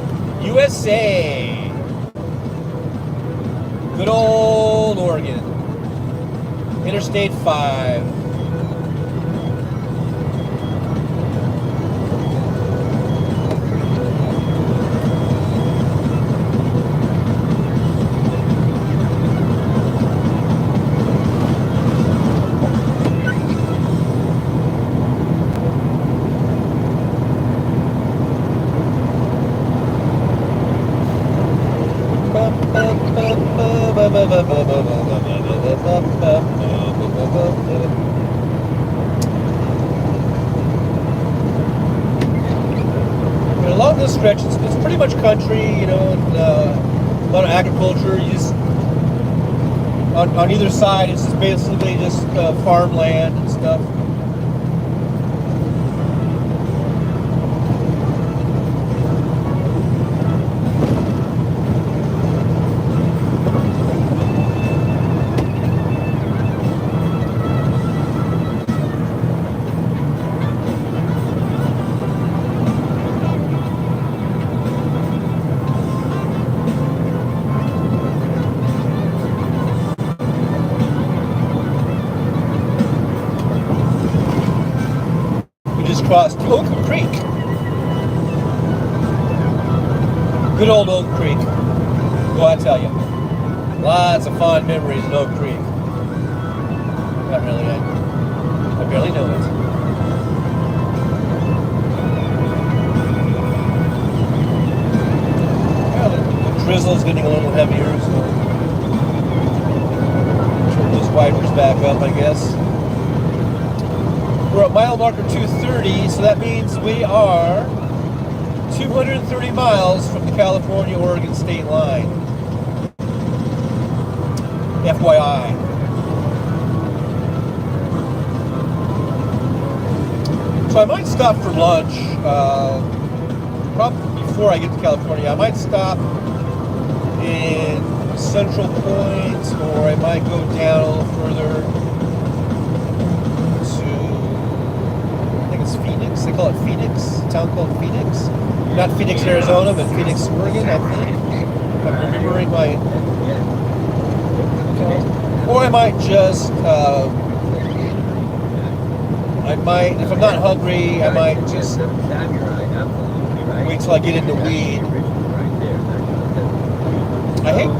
USA. Good old Oregon. Interstate 5. And along this stretch, it's pretty much country, you know, and a lot of agriculture. You just, on either side, it's just basically just farmland and stuff. Crossed Oak Creek. Good old Oak Creek. Well, I tell you, lots of fond memories in Oak Creek. Not really, I barely know it. Well, the drizzle's getting a little heavier, so turn those wipers back up, I guess. We're at mile marker 230, so that means we are 230 miles from the California-Oregon state line. FYI. So I might stop for lunch, probably before I get to California. I might stop in Central Point, or I might go down a little further. Phoenix, they call it Phoenix, a town called Phoenix. Not Phoenix, Arizona, but Phoenix, Oregon, I think. If I'm remembering my... Or I might just, if I'm not hungry, I might just wait till I get into weed. I hate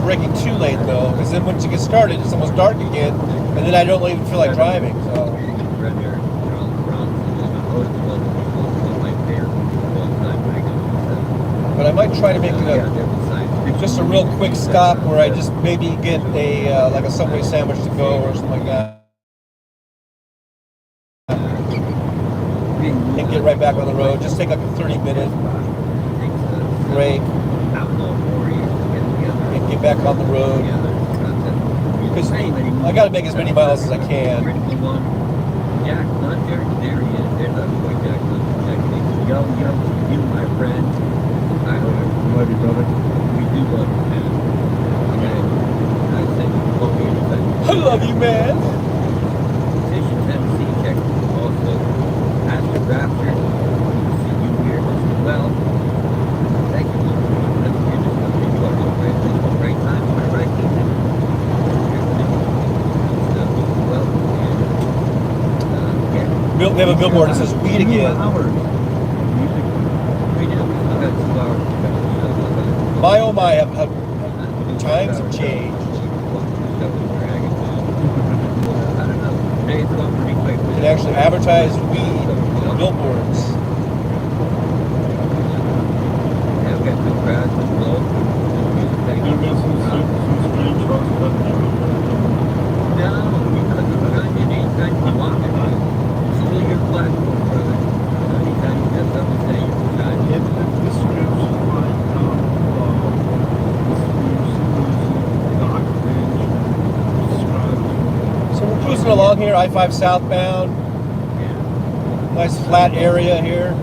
braking too late though, because then once you get started, it's almost dark again, and then I don't even feel like driving, so... But I might try to make it just a real quick stop where I just maybe get a like a Subway sandwich to go or something like that, and get right back on the road. Just take like a 30-minute break and get back on the road, because I got to make as many miles as I can. Jack Thunder, there he is. There's our boy Jack Thunder. Yo, you my friend. I Love you, brother. We do love you, man. Okay. I said, I love you, man. Petition Tennessee check also. Pastor Raptor, we see you here as well. Thank you. You're just a great time. Am I right? They have a billboard that says weed again. Hours. Music. We do. We still got 2 hours to go. My oh my, have times have changed. I don't know. Today it's going pretty quick. You can actually advertise weed on billboards. Yeah, we got good crowds, good flow. There been some strange folks that never No, because it's not anytime you want it. It's still your platform, brother. Anytime you have something to say, you can try If it. the scripts like So we're cruising along here, I-5 southbound. Yeah. Nice flat area here.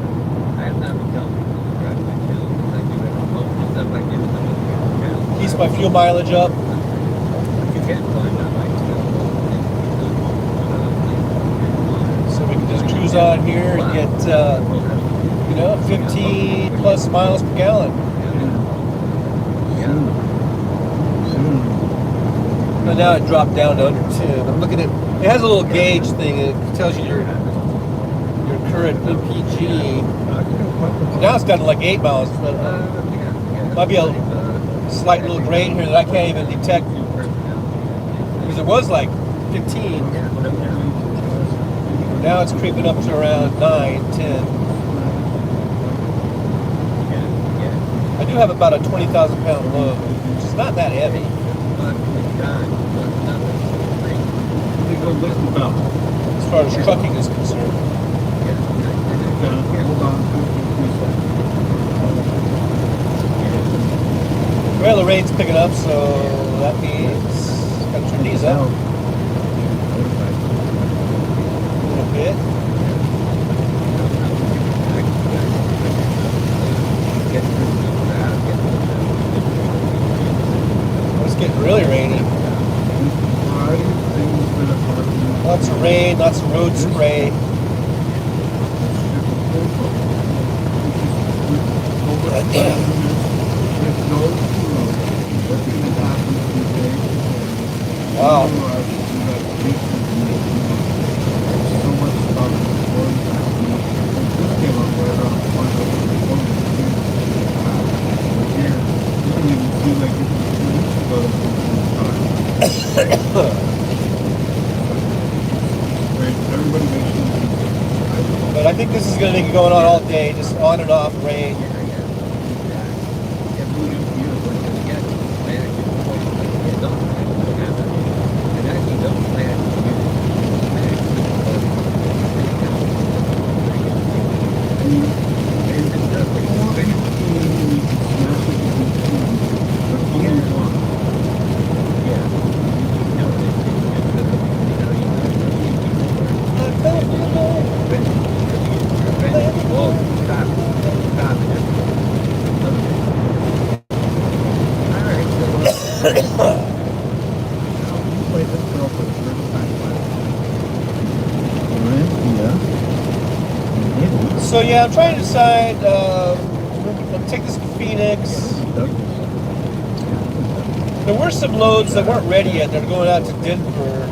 I have not been telling people to drive my channel because I do have a post and stuff like this on my channel. Keeps my fuel mileage up. You can find out my channel. So we can just cruise on here and get, 15 plus miles per gallon. But now it dropped down to under 10. I'm looking at, it has a little gauge thing. It tells you your current MPG. Now it's down to like 8 miles. But, might be a slight little grain here that I can't even detect because it was like 15. Now it's creeping up to around 9, 10. I do have about a 20,000 pound load, which is not that heavy as far as trucking is concerned. Well, the rain's picking up, so that means gotta turn these up a little bit. It's getting really rainy. Lots of rain, lots of road spray. Wow. But I think this is going to be going on all day, just on and off rain. So yeah, I'm trying to decide. I'll take this to Phoenix. There were some loads that weren't ready yet. They're going out to Denver.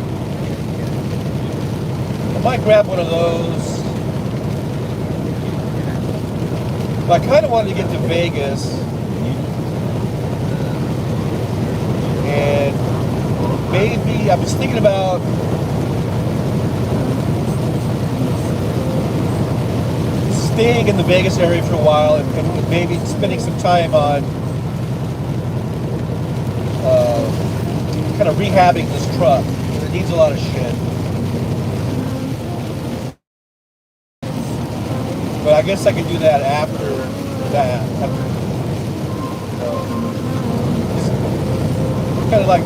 I might grab one of those. But I kind of wanted to get to Vegas. And maybe I was thinking about staying in the Vegas area for a while and maybe spending some time on kind of rehabbing this truck. It needs a lot of shit. But I guess I could do that after that. Kind of like,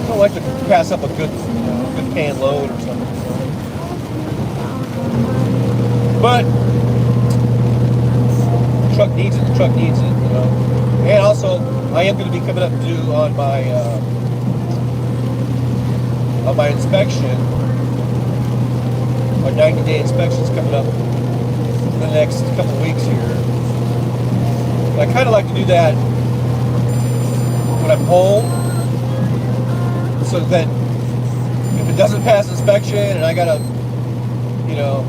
I don't like to pass up a good paying load or something. But the truck needs it. The truck needs it, you know. And also, I am going to be coming up due on my inspection. My 90-day inspection's coming up in the next couple of weeks here. And I kind of like to do that when I'm home, so that if it doesn't pass inspection and I gotta, you know,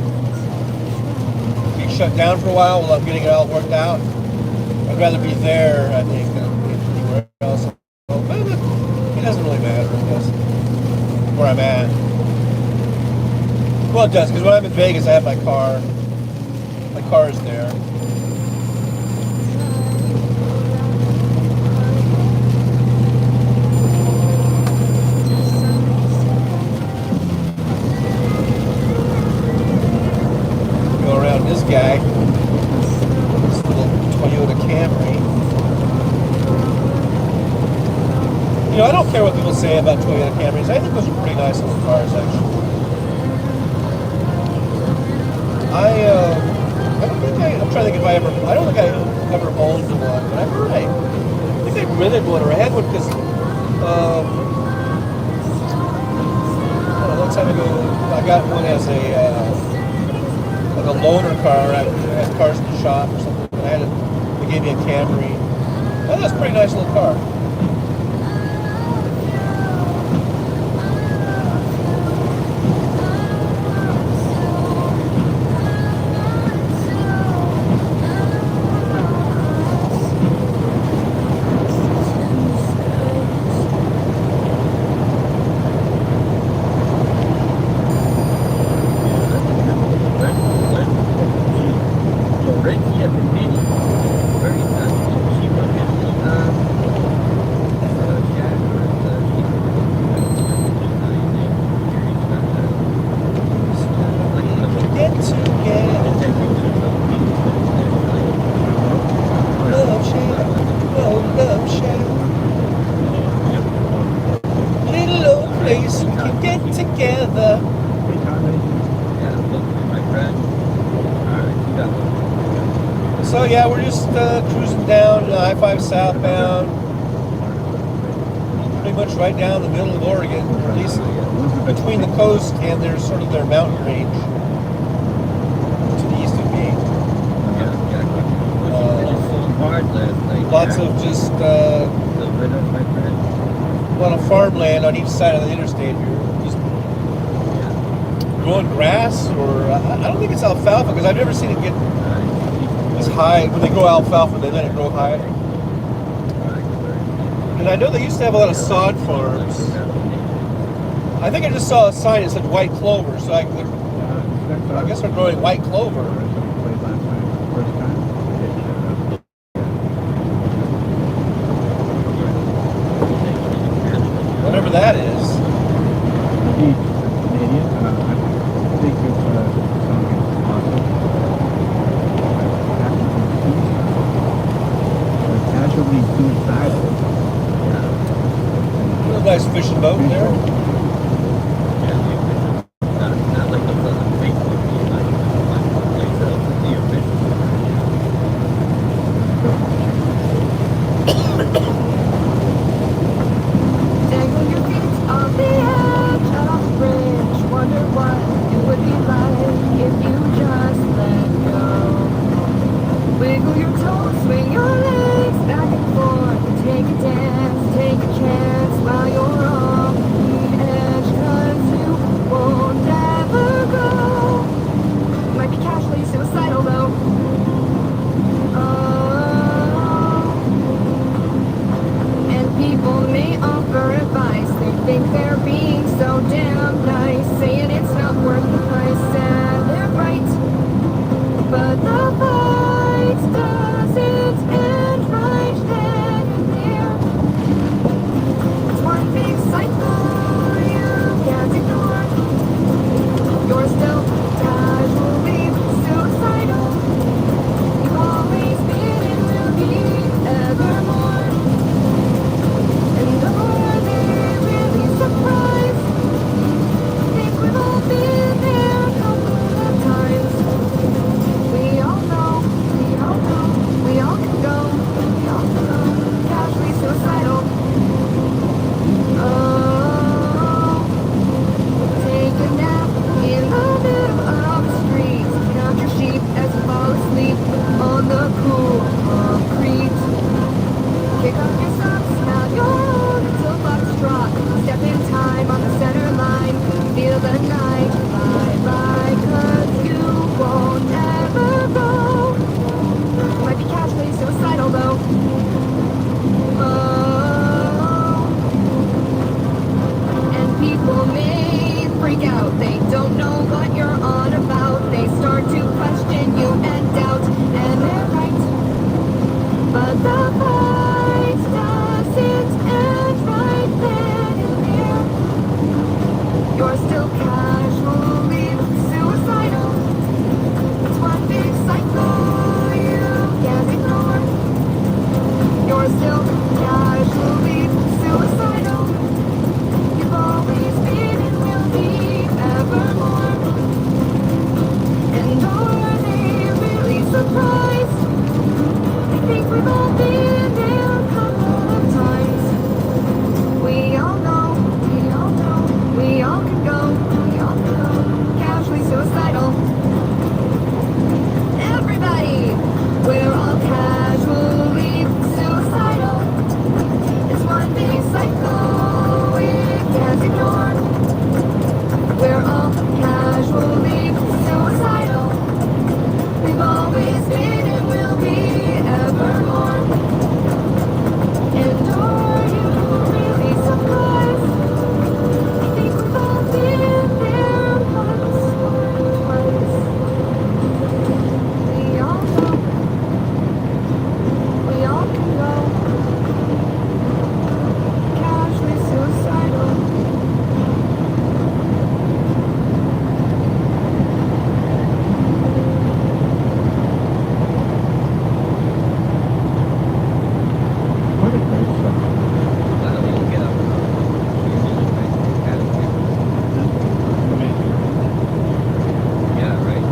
be shut down for a while while I'm getting it all worked out, I'd rather be there, I think, than anywhere else. But it doesn't really matter, I guess, where I'm at. Well, it does, because when I'm in Vegas, I have my car. My car is there. Go around this guy. This little Toyota Camry. You know, I don't care what people say about Toyota Camrys. I think those are pretty nice little cars, actually. I don't think I'm trying to think if I don't think I ever owned one, but I think I rented one, or I had one because, a long time ago, I got one as like a loaner car. I had cars in the shop or something. They gave me a Camry. Oh, that's a pretty nice little car. So yeah, we're just cruising down I-5 southbound, pretty much right down the middle of Oregon, or at least between the coast and their sort of their mountain range to the east of me. Lots of just a lot of farmland on each side of the interstate here. Just growing grass, or I don't think it's alfalfa because I've never seen it get as high. When they grow alfalfa, they let it grow high. And I know they used to have a lot of sod farms. I think I just saw a sign that said white clover, so I guess they're growing white clover. Whatever that is. Canadian. I think it's awesome. Casually suicidal. Real nice fishing boat there. Not like those other Facebook people, like the official. Dangle your feet on the edge of a bridge. Wonder what it would be like don't know what you're on about. They start to question you and doubt, and they're right. But the fight doesn't end right then and there. You're still casually suicidal. It's one big cycle you can't ignore. You're still casually suicidal. You've always been and will be evermore. And are they really surprised? I think we've all been there a couple of times. We all know, we all know, we all can go, casually suicidal. Everybody, we're all casually suicidal. It's one big cycle we can't ignore. We're all casually suicidal. We've always been and will be evermore. And are you really surprised? I think we've all been there once or twice. We all know, we all can go casually suicidal. What a great song. I don't even get up. Yeah, right.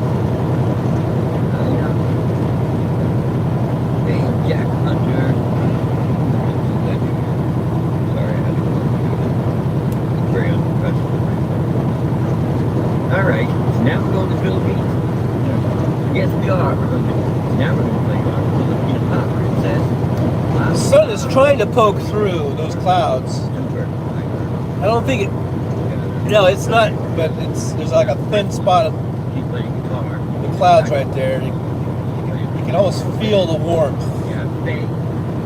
Yeah. Hey, Jack Hunter. Sorry, I had to go. Very unprofessional. All right, so now we're going to the Philippines. Yes, we are. Now we're going to play our Filipino pop princess. The sun is trying to poke through those clouds. Super. I don't think it. No, it's not. But there's like a thin spot of Keep playing guitar. the clouds right there. You can almost feel the warmth Yeah, they.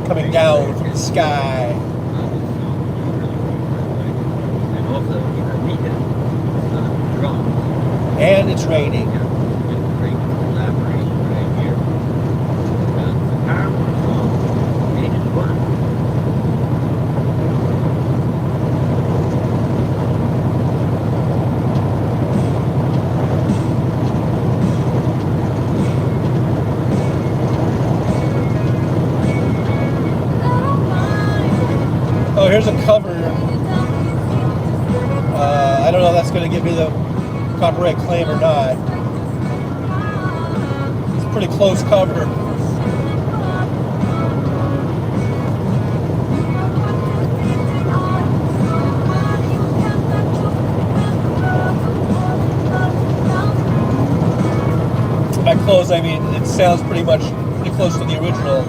coming down from the sky. And also, Mika, drums. And it's raining. Yeah, just great collaboration right here. Powerful song, and it's fun. Oh, here's a cover. I don't know if that's going to give me the copyright claim or not. It's a pretty close cover. By close, I mean it sounds pretty close to the original.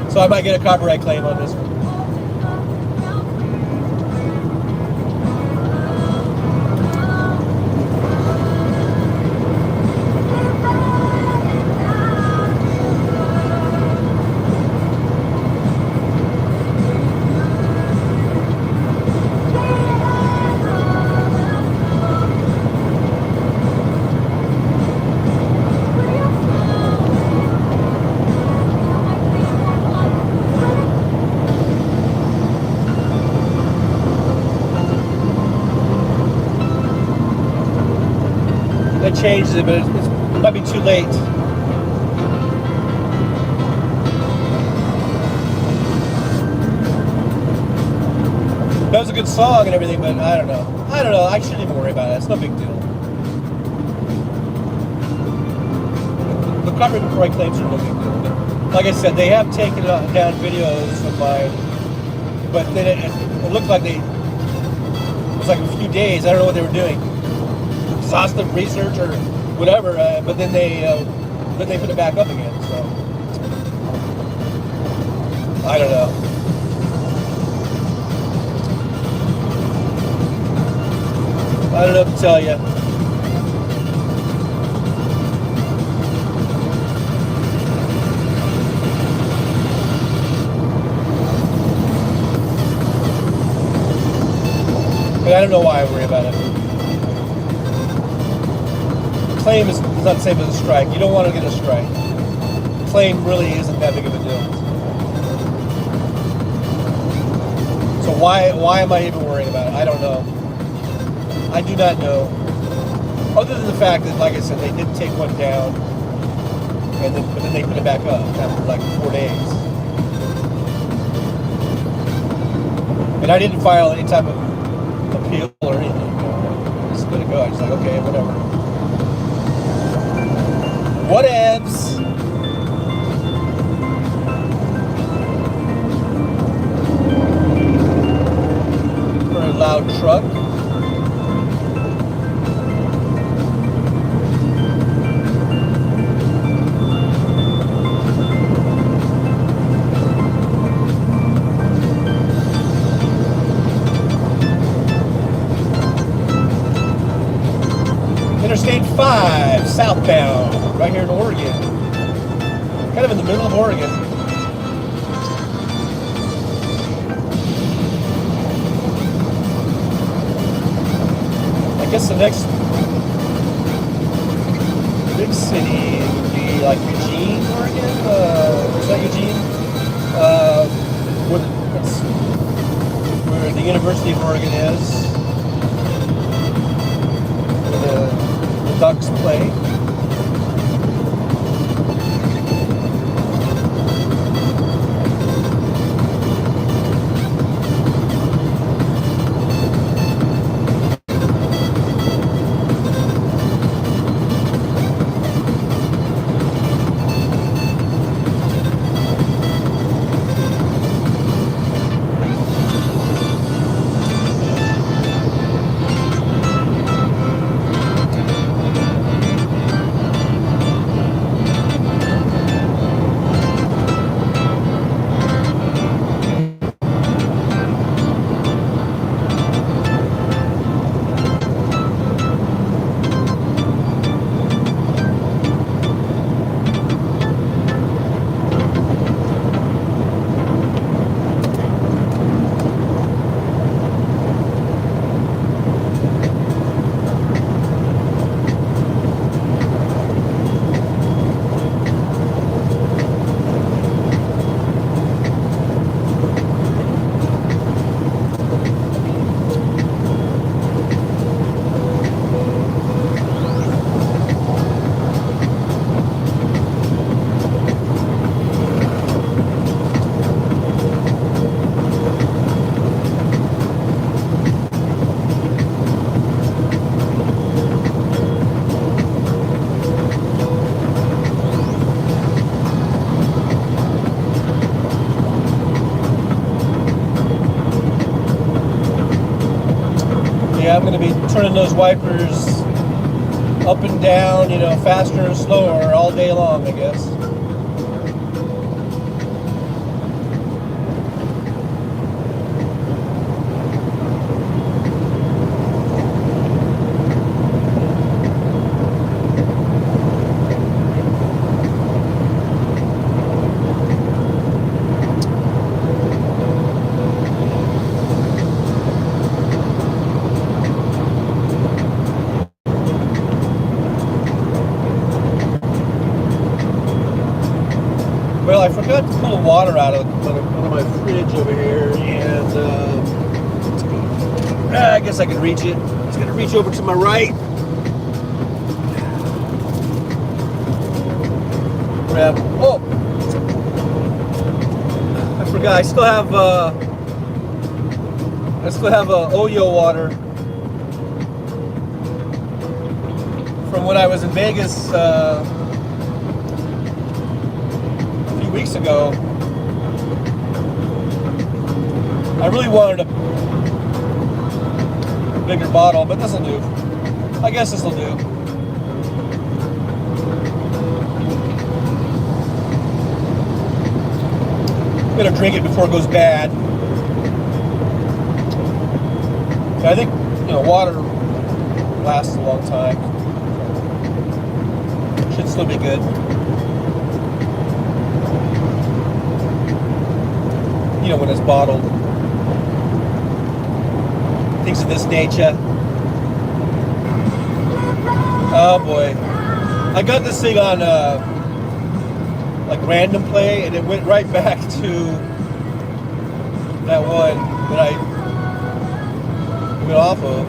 So I might get a copyright claim on this one. That changes it, but it might be too late. That was a good song and everything, but I don't know. I shouldn't even worry about it. It's no big deal. The copyright claims are no big deal. But like I said, they have taken down videos of mine, but then it looked like it was like a few days. I don't know what they were doing. Exhaustive research or whatever, but then they put it back up again. So I don't know. I don't know what to tell you. But I don't know why I worry about it. claim is not the same as a strike. You don't want to get a strike. Claim really isn't that big of a deal. So why am I even worrying about it? I don't know. I do not know. Other than the fact that, like I said, they did take one down, but then they put it back up after like 4 days. And I didn't file any type of appeal or anything. Just let it go. I was like, okay, whatever. Whatevs. Very loud truck. Interstate 5, southbound, right here in Oregon. Kind of in the middle of Oregon. I guess the next big city would be like Eugene, Oregon. Is that Eugene? Where the University of Oregon is. Where the Ducks play. I'm going to be turning those wipers up and down, you know, faster and slower all day long, I guess. Well, I forgot to pull water out of one of my fridge over here, and I guess I can reach it. It's going to reach over to my right. Grab. Oh, I forgot. I still have Oyo water from when I was in Vegas. Weeks ago. I really wanted a bigger bottle, but this'll do. I guess this'll do. I'm gonna drink it before it goes bad. I think, you know, water lasts a long time. Should still be good. You know, when it's bottled. Things of this nature. Oh boy. I got this thing on like random play, and it went right back to that one that I went off of.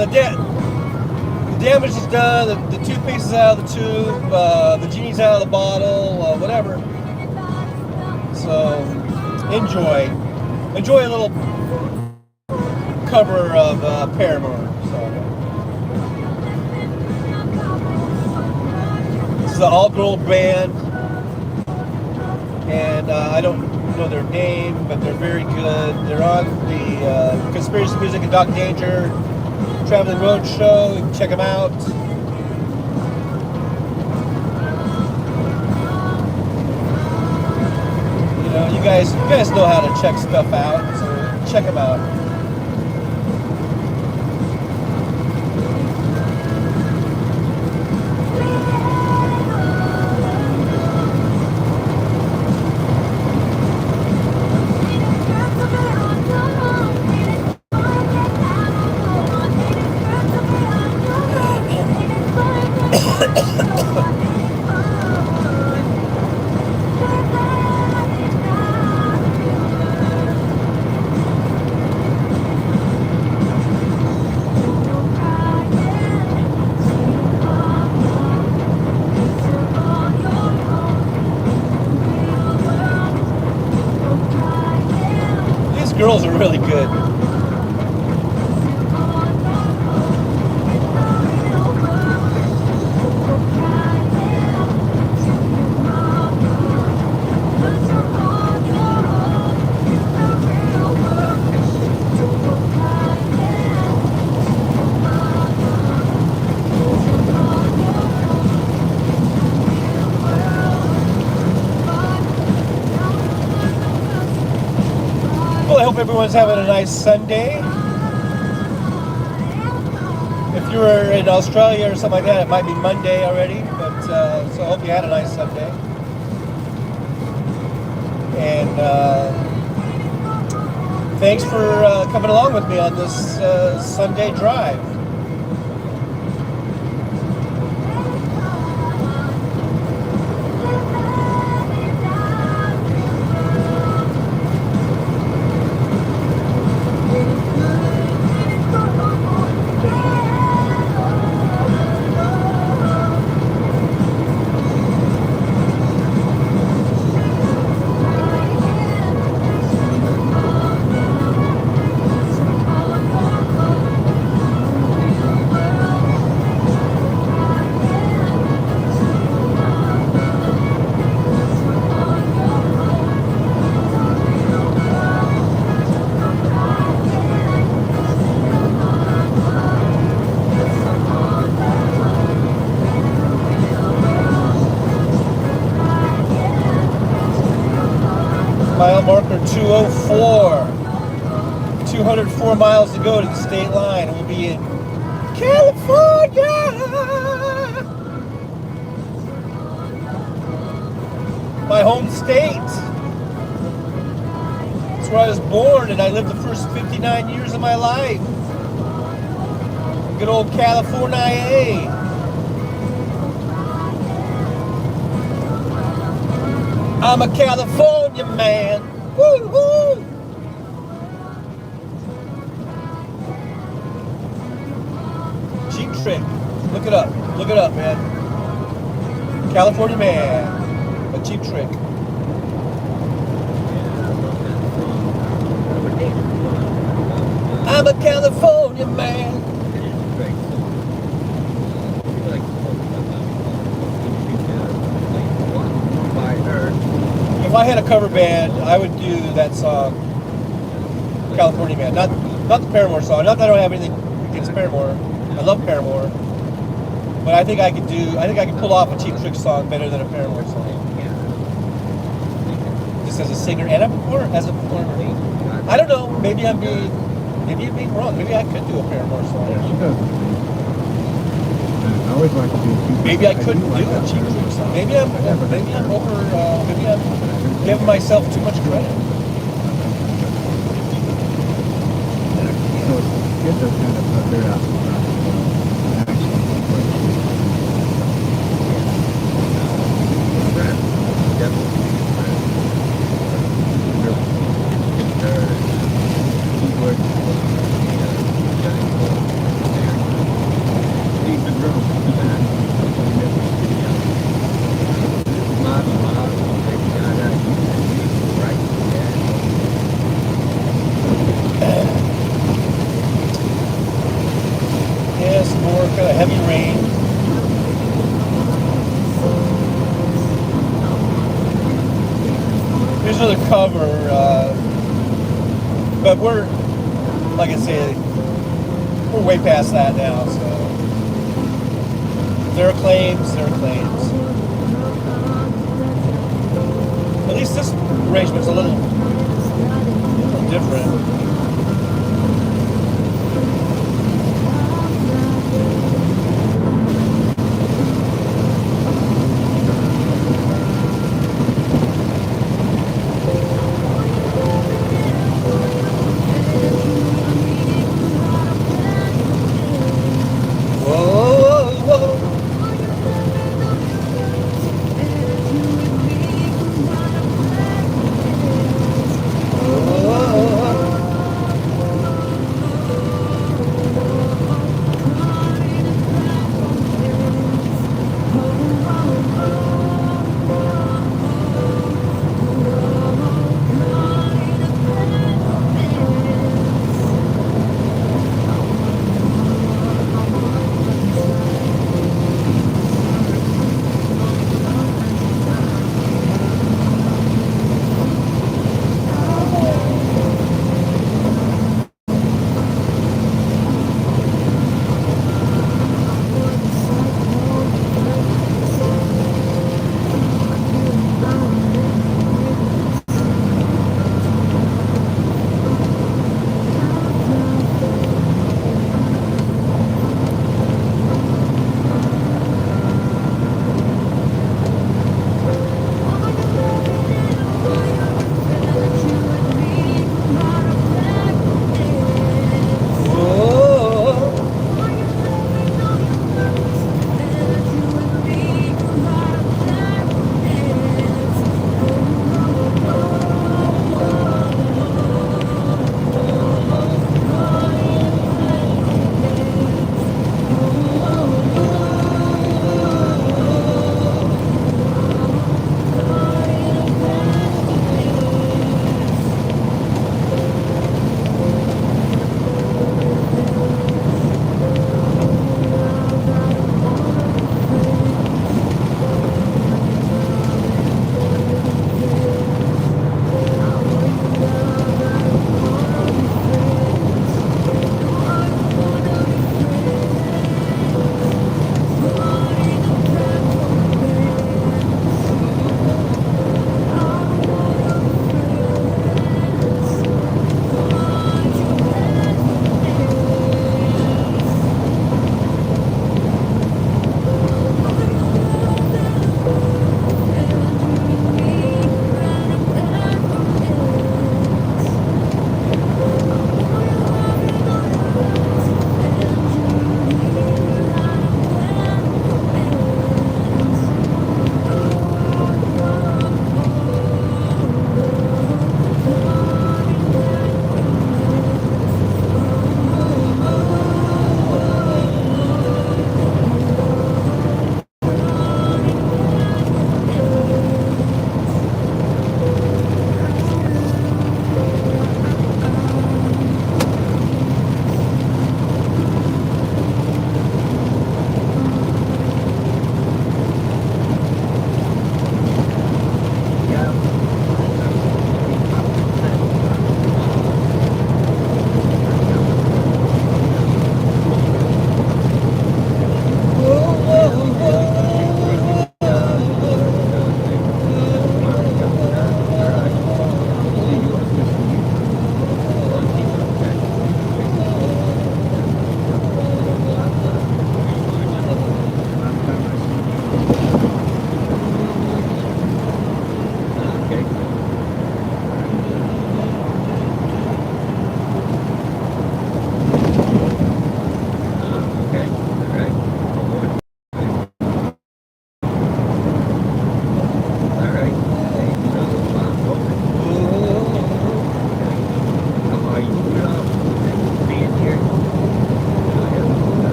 The damage is done. The toothpaste is out of the tube. The genie's out of the bottle. Whatever. So enjoy a little cover of Paramore. So this is an all-girl band, and I don't know their name, but they're very good. They're on the Conspiracy Music and Doc Danger Traveling Road show. You can check them out. You know, you guys know how to check stuff out, so check them out. Girls are really good. Well, I hope everyone's having a nice Sunday. If you were in Australia or something like that, it might be Monday already. But so I hope you had a nice Sunday. And thanks for coming along with me on this Sunday drive. Mile marker 204. 204 miles to go to the state line, and we'll be in California. My home state. It's where I was born, and I lived the first 59 years of my life. Good old California. I'm a California man. Woo-hoo! Cheap Trick. Look it up. Look it up, man. California man. A Cheap Trick. I'm a California man. If I had a cover band, I would do that song, California Man. Not the Paramore song. Not that I don't have anything against Paramore. I love Paramore. But I think I could pull off a Cheap Trick song better than a Paramore song. Just as a singer and as a performer. I don't know. Maybe I'm being wrong. Maybe I could do a Paramore song. Yeah, she does. I always like to do. Maybe I couldn't do a Cheap Trick song. Maybe I'm giving myself too much credit. So it's good to kind of figure out. more kind of heavy rain. Here's another cover, but we're, like I said, we're way past that now, so if there are claims, there are claims. At least this arrangement's a little different.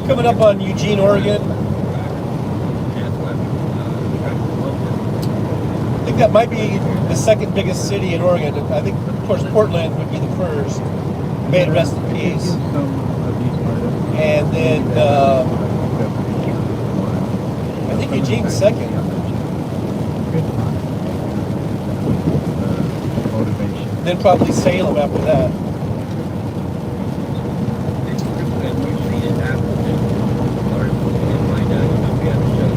we're coming up on Eugene, Oregon. That's why we tried to promote this. I think that might be the second biggest city in Oregon. I think, of course, Portland would be the first. May it rest in peace. Some of these artists. And then I think Eugene's second. Good time. Motivation. Then probably Salem after that. It's good when you see it happen. Artists can find out, we have a show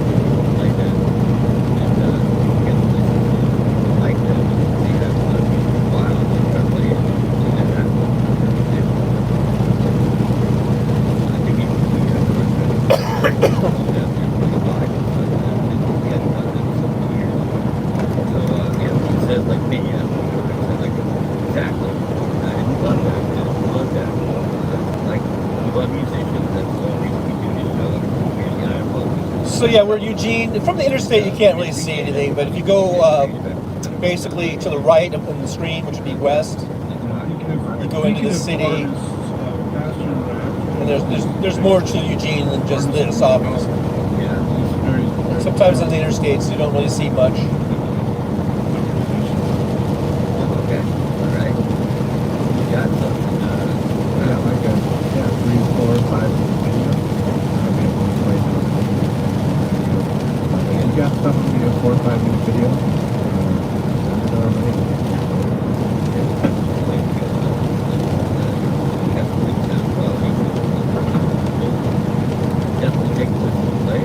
like that. And you get to listen to like that. They have a lot of music files and start playing. And that happens. I think even we have to we hadn't done that in so many years. So, he says like me, said like exactly. And we love that, man. We love that. Like, we love musicians. That's the only reason we do this show. We're United Focus. So yeah, we're Eugene. From the interstate, you can't really see anything, but if you go basically to the right up on the screen, which would be west, you go into the city, and there's more to Eugene than just this, obviously. Yeah. Sometimes on the interstates, you don't really see much. Okay. All right. You got something. Yeah, like a 3, 4, 5 video. I'll be able to play those. You got something to be a 4 or 5 minute video? Send it our way. Definitely take a listen to play.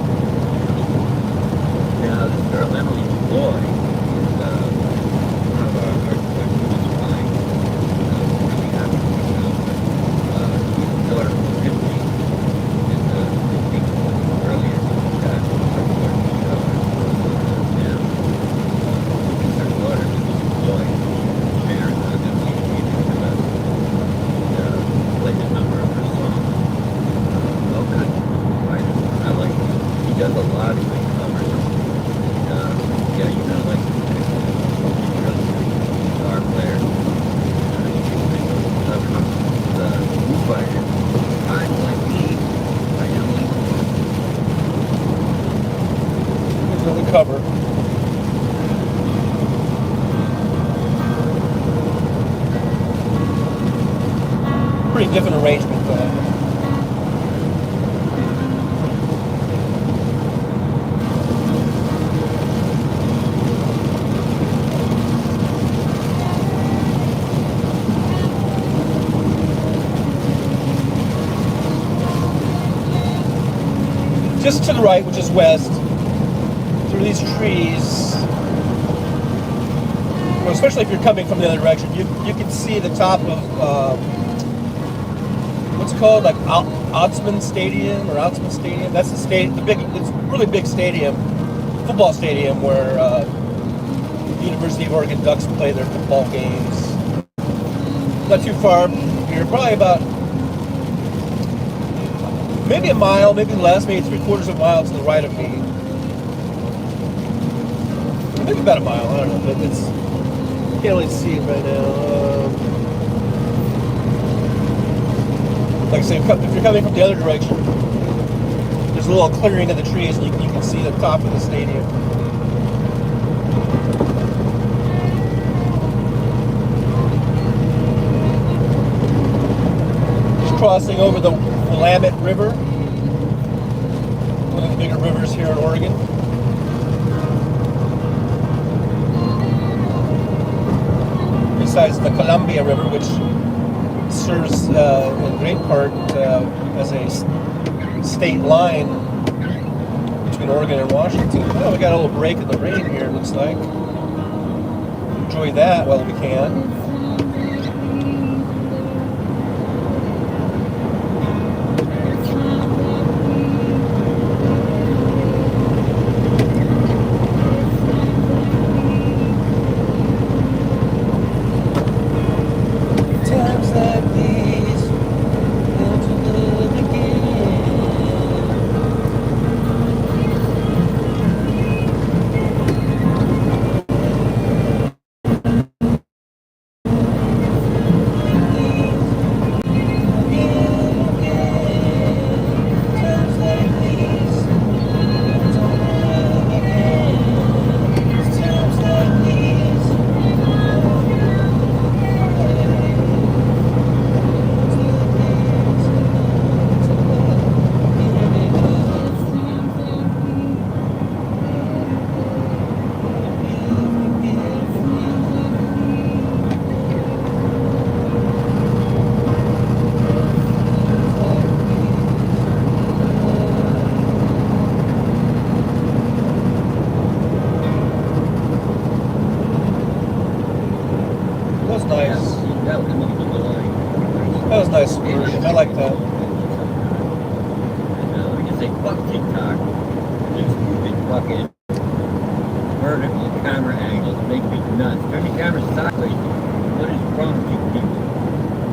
Now, this girl Emily Boy is one of our newest clients. We're really happy to meet her. She's the daughter of Tiffany, and I think earlier that her daughter now her daughter Boy shared Emily with us and played a number of her songs. All kinds of writers. I like him. He does a lot of good covers. Yeah, you know, like he's really good guitar player. Covers the Foo Fighters. Times Like Me by Emily. There's another cover. Pretty different arrangement, though. Just to the right, which is west, through these trees, well, especially if you're coming from the other direction, you can see the top of what's it called, like Otzman Stadium or Otzman Stadium. That's the it's a really big stadium, football stadium where the University of Oregon Ducks play their football games. Not too far here, probably about maybe a mile, maybe less, maybe 3/4 of a mile to the right of me. Maybe about a mile, I don't know, but it's, can't really see it right now. Like I say, if you're coming from the other direction, there's a little clearing of the trees and you can see the top of the stadium. Just crossing over the Willamette River, one of the bigger rivers here in Oregon. Besides the Columbia River, which serves in great part as a state line between Oregon and Washington. Well, we got a little break in the rain here, it looks like. Enjoy that while we can. Plus version. I like that. We just say fuck TikTok. Just stupid fucking vertical camera angles make me nuts. Turn the camera sideways. What is wrong with you people?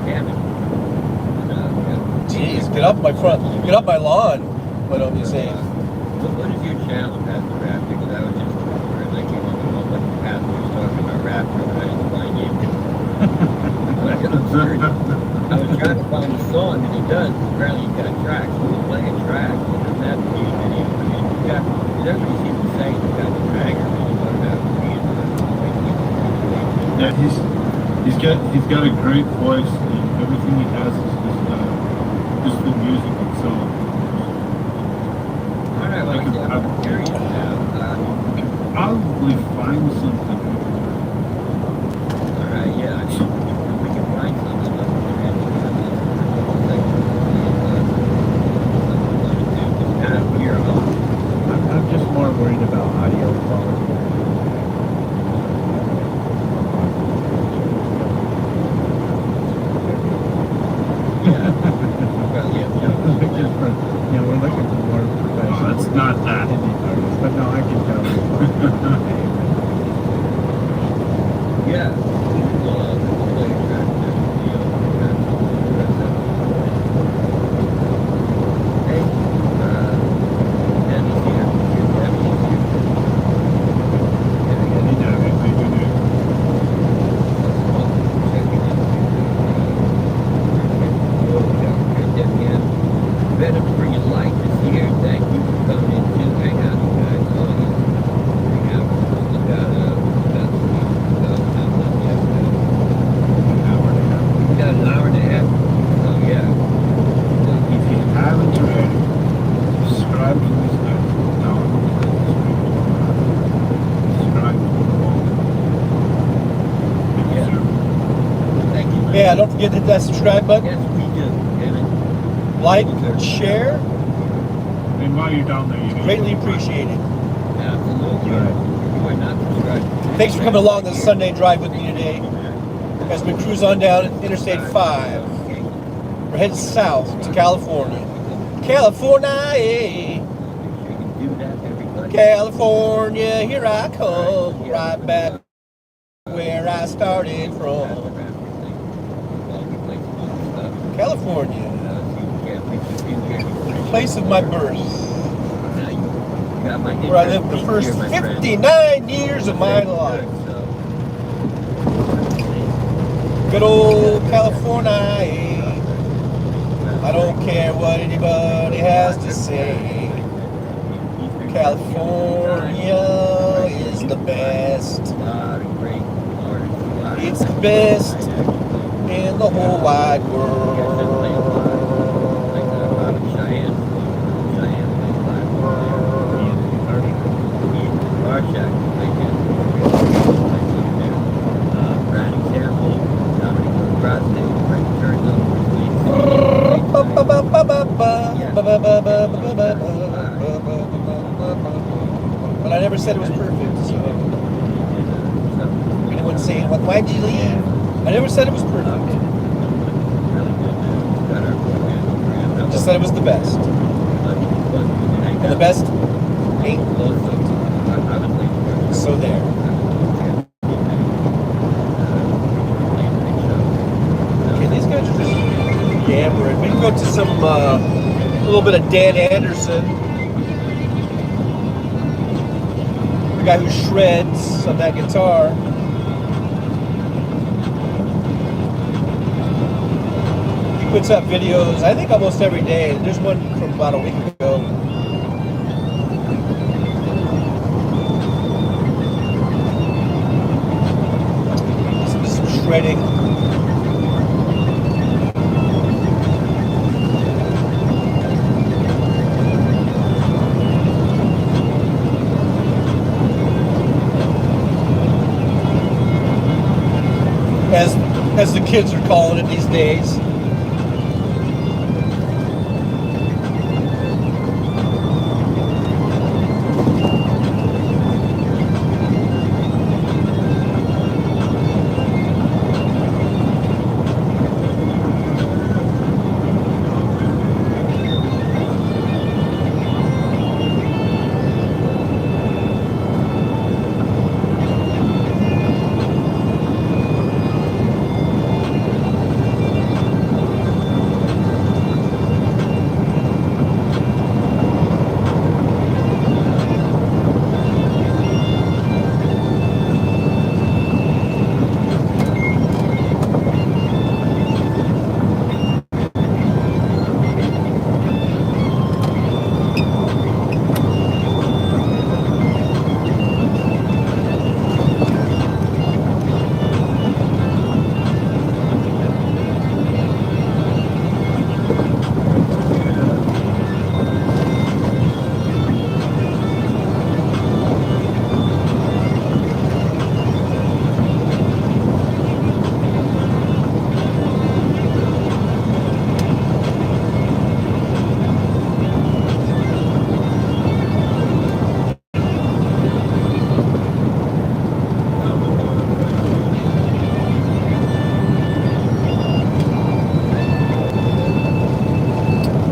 Damn it. Jeez, get off my front. Get off my lawn. Why don't you say? What is your channel, Pastor Raptor? Because I was just wondering, I came on the phone, but the pastor was talking about Raptor when I was flying in. I'm serious. I was trying to find a song that he does. Apparently he's got tracks. We'll play a track. It doesn't have to be a video. I mean, he's got, everybody seems to say he's got the dragger. What about Yeah, he's got a great voice, and everything he has is just the music itself. Alright, well, I'm curious now. Probably find something. Alright, yeah, I mean, we can find something. But it's kind of weird. I'm just more worried about audio quality. We're looking for more professional. It's not that. Indie artists, but no, I can tell you. Yeah. Hey, Debbie's here. Debbie is here. Better bring your light this year. Thank you for coming in too. Hang out, you guys. Oh, yeah. Hang out. We got an hour and a half. So, yeah. If you haven't already, subscribe to this guy. No, subscribe to the wall. Yeah. Thank you. man. Yeah, don't forget to hit that subscribe button. Yes, we do. Damn it. Like, share. And while you're down there, you can Greatly appreciated. Absolutely. Right. You are not subscribed. Thanks for coming along this Sunday drive with me today as we cruise on down Interstate 5. We're heading south to California. California, California, here I come, right back where I started from. California, place of my birth, where I lived the first 59 years of my life. Good old California. I don't care what anybody has to say. California is the best. It's the best in the whole wide world. But I never said it was perfect, so anyone's saying, why'd you leave? I never said it was perfect. I just said it was the best. And the best ain't so there. Okay, these guys are just yammering. We can go to some, a little bit of Dan Anderson. The guy who shreds on that guitar. He puts up videos, I think almost every day. There's one from about a week ago. Some shredding. As the kids are calling it these days.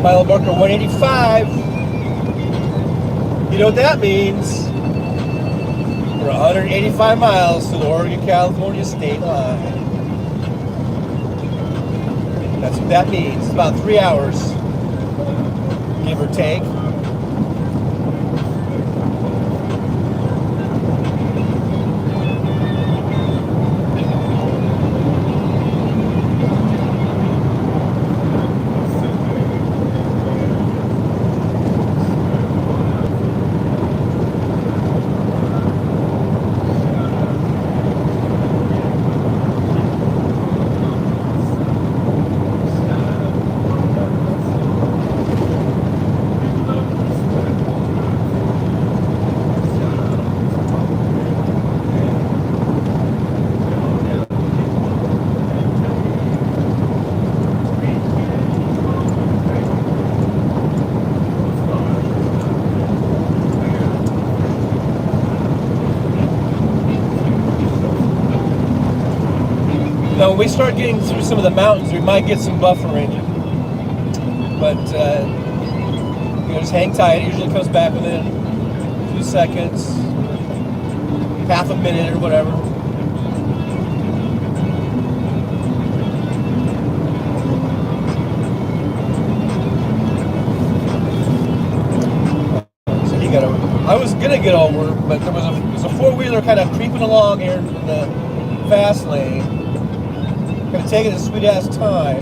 Mile marker 185. You know what that means? We're 185 miles to the Oregon-California state line. That's what that means. It's about 3 hours, give or take. Now, when we start getting through some of the mountains, we might get some buffering. But, just hang tight. It usually comes back within a few seconds, half a minute or whatever. So you gotta, I was gonna get over, but there was a four-wheeler kind of creeping along here in the fast lane. Kind of taking a sweet ass time,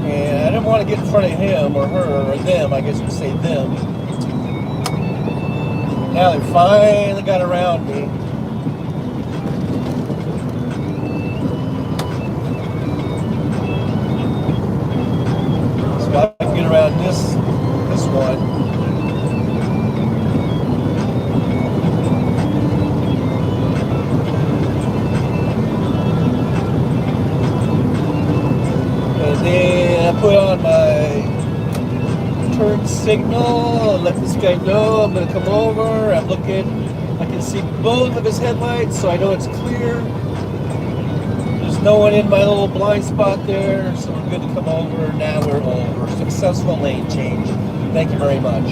and I didn't want to get in front of him or her or them. I guess you could say them. Now they finally got around me. So I can get around this one. Then I put on my turn signal, let this guy know I'm going to come over. I'm looking, I can see both of his headlights, so I know it's clear. There's no one in my little blind spot there, so we're good to come over. Now we're over. Successful lane change. Thank you very much.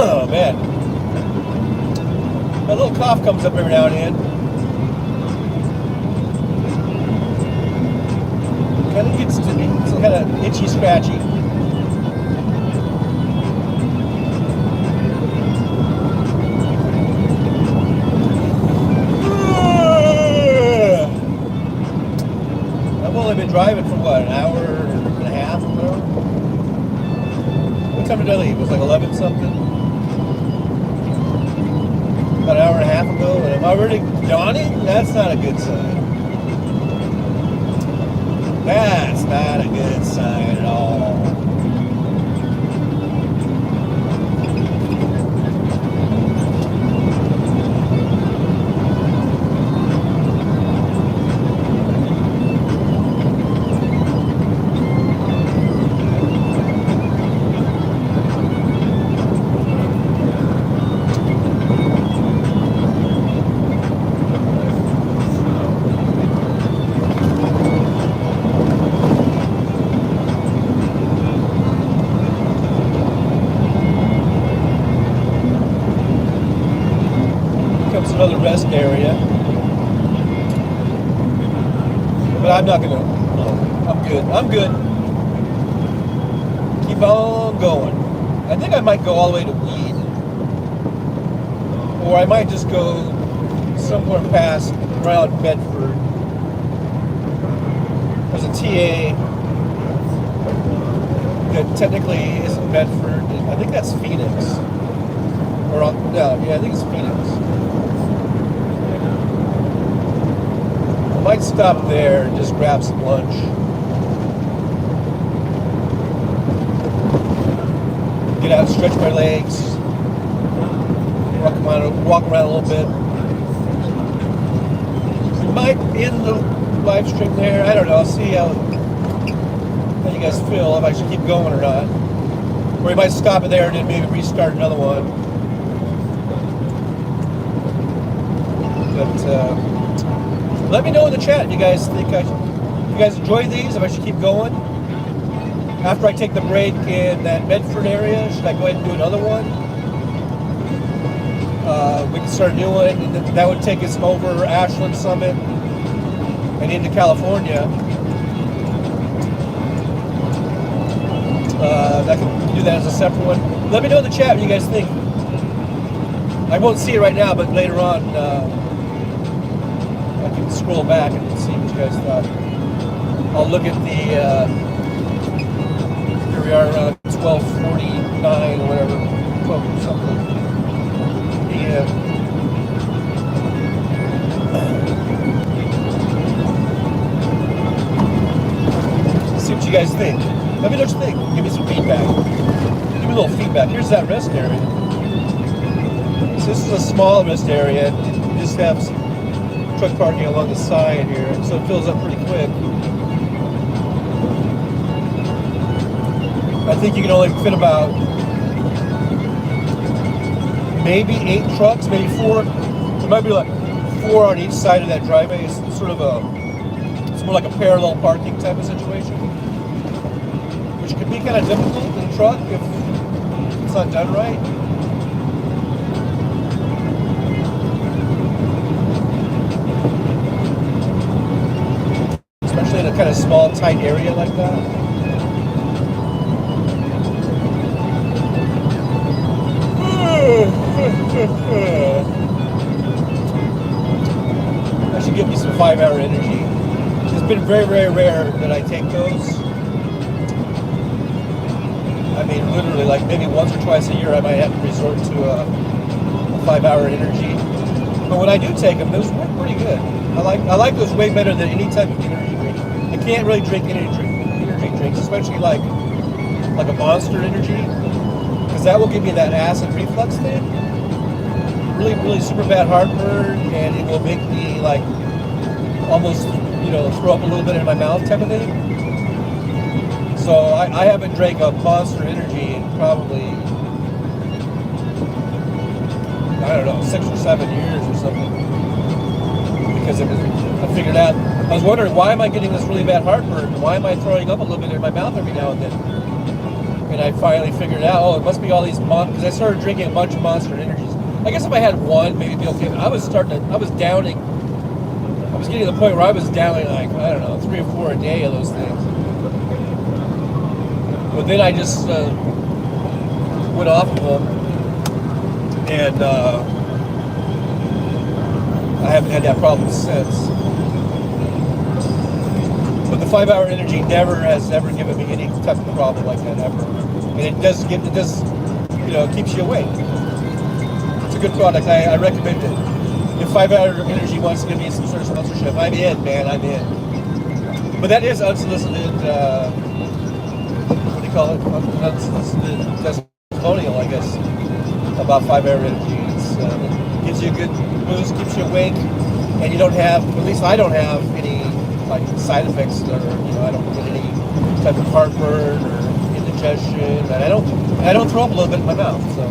Oh man, a little cough comes up every now and then. Kind of gets to me. It's kind of itchy, scratchy. I've only been driving for what, an hour and a half or whatever? What time did I leave? It was like 11 something? About an hour and a half ago, and am I already yawning? That's not a good sign. That's not a good sign at all. Another rest area, but I'm not gonna. I'm good. Keep on going. I think I might go all the way to Weed, or I might just go somewhere past around Bedford. There's a TA that technically isn't Medford. I think that's Phoenix. Or no, yeah, I think it's Phoenix. I might stop there and just grab some lunch. Get out, stretch my legs, walk around a little bit. We might end the live stream there. I don't know. I'll see how you guys feel, if I should keep going or not. Or we might stop it there and then maybe restart another one. But let me know in the chat if you guys think if you guys enjoy these, if I should keep going. After I take the break in that Medford area, should I go ahead and do another one? We can start a new one, and that would take us over Ashland Summit and into California. I can do that as a separate one. Let me know in the chat what you guys think. I won't see it right now, but later on, I can scroll back and see what you guys thought. I'll look at the. Here we are around 12:49 or whatever, 12 or something. Yeah. See what you guys think. Let me know what you think. Give me some feedback. Give me a little feedback. Here's that rest area. So this is a small rest area. You just have some truck parking along the side here, so it fills up pretty quick. I think you can only fit about maybe 8 trucks, maybe 4. There might be like 4 on each side of that driveway. It's sort of it's more like a parallel parking type of situation, which can be kind of difficult in a truck if it's not done right. Especially in a kind of small, tight area like that. That should give me some 5-hour energy. It's been very, very rare that I take those. I mean, literally, like maybe once or twice a year, I might have to resort to a 5-hour energy. But when I do take them, those work pretty good. I like those way better than any type of energy drink. I can't really drink energy drinks, especially like a Monster Energy, because that will give me that acid reflux thing. Really, really super bad heartburn, and it will make me like almost, throw up a little bit in my mouth type of thing. So I haven't drank a Monster Energy in probably, I don't know, 6 or 7 years or something. Because I figured out, I was wondering, why am I getting this really bad heartburn? Why am I throwing up a little bit in my mouth every now and then? And I finally figured out, it must be all these because I started drinking a bunch of Monster Energies. I guess if I had one, maybe it'd be okay, but I was downing. I was getting to the point where I was downing like, I don't know, 3 or 4 a day of those things. But then I just went off of them, and I haven't had that problem since. But the 5-hour energy has ever given me any type of problem like that ever. And it does keeps you awake. It's a good product. I recommend it. If 5-hour energy wants to give me some sort of sponsorship, I'm in, man. I'm in. But that is unsolicited. What do you call it? Unsolicited testimonial, I guess, about 5-hour energy. It gives you a good boost, keeps you awake, and you don't have, at least I don't have any like side effects, or I don't get any type of heartburn or indigestion, and I don't throw up a little bit in my mouth. So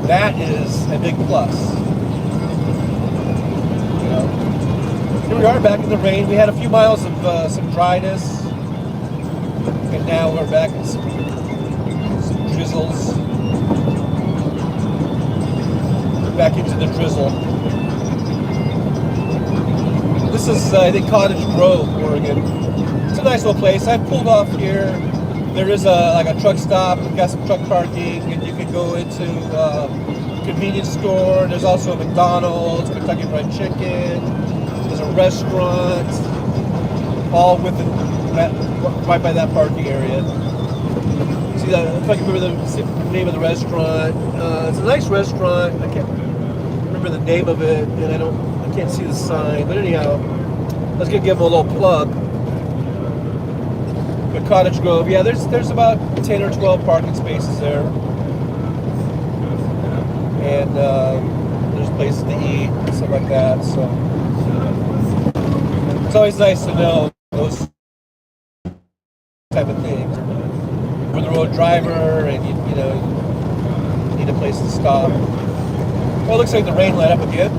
that is a big plus. Here we are back in the rain. We had a few miles of some dryness, and now we're back in some drizzles. We're back into the drizzle. This is, I think, Cottage Grove, Oregon. It's a nice little place. I pulled off here. There is a truck stop. We've got some truck parking, and you can go into a convenience store. There's also a McDonald's, Kentucky Fried Chicken. There's a restaurant, all within right by that parking area. See that? If I can remember the name of the restaurant. It's a nice restaurant. I can't remember the name of it, and I can't see the sign. But anyhow, let's give them a little plug. But Cottage Grove, yeah, there's about 10 or 12 parking spaces there, and there's places to eat and stuff like that. So it's always nice to know those type of things. You're the road driver, and you need a place to stop. Well, it looks like the rain let up again.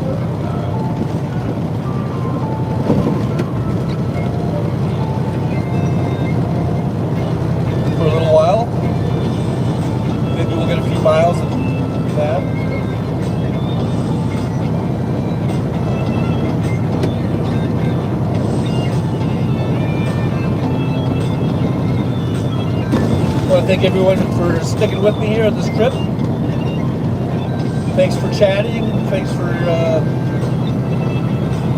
For a little while. Maybe we'll get a few miles of that. I want to thank everyone for sticking with me here on this trip. Thanks for chatting. Thanks for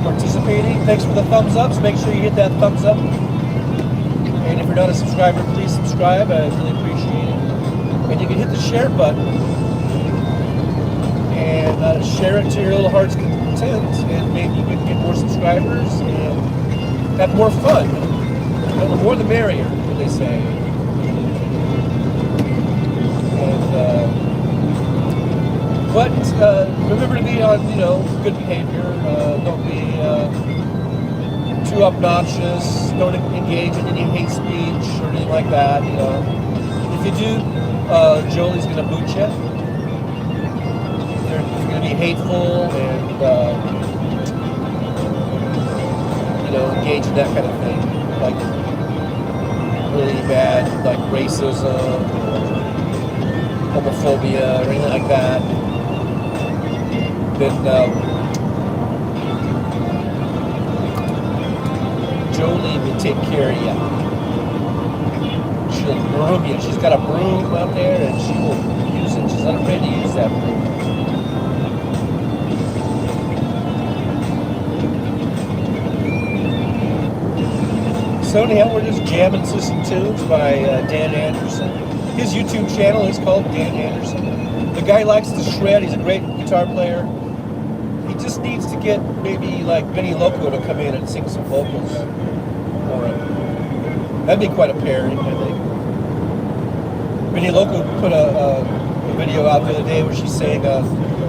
participating. Thanks for the thumbs ups. Make sure you hit that thumbs up. And if you're not a subscriber, please subscribe. I really appreciate it. And you can hit the share button and share it to your little heart's content. And maybe you can get more subscribers and have more fun. The more the merrier, what they say. But remember to be on, good behavior. Don't be too obnoxious. Don't engage in any hate speech or anything like that. If you do, Jolie's gonna boot you. They're gonna be hateful and engage in that kind of thing, like really bad, like racism, homophobia, or anything like that. Then Jolie will take care of you. She'll broom you. She's got a broom out there and she will use it. She's not afraid to use that broom. So anyhow, we're just jamming to some tunes by Dan Anderson. His YouTube channel is called Dan Anderson. The guy likes to shred. He's a great guitar player. He just needs to get maybe like Benny Loco to come in and sing some vocals for him. That'd be quite a pairing, I think. Benny Loco put a video out the other day where she sang a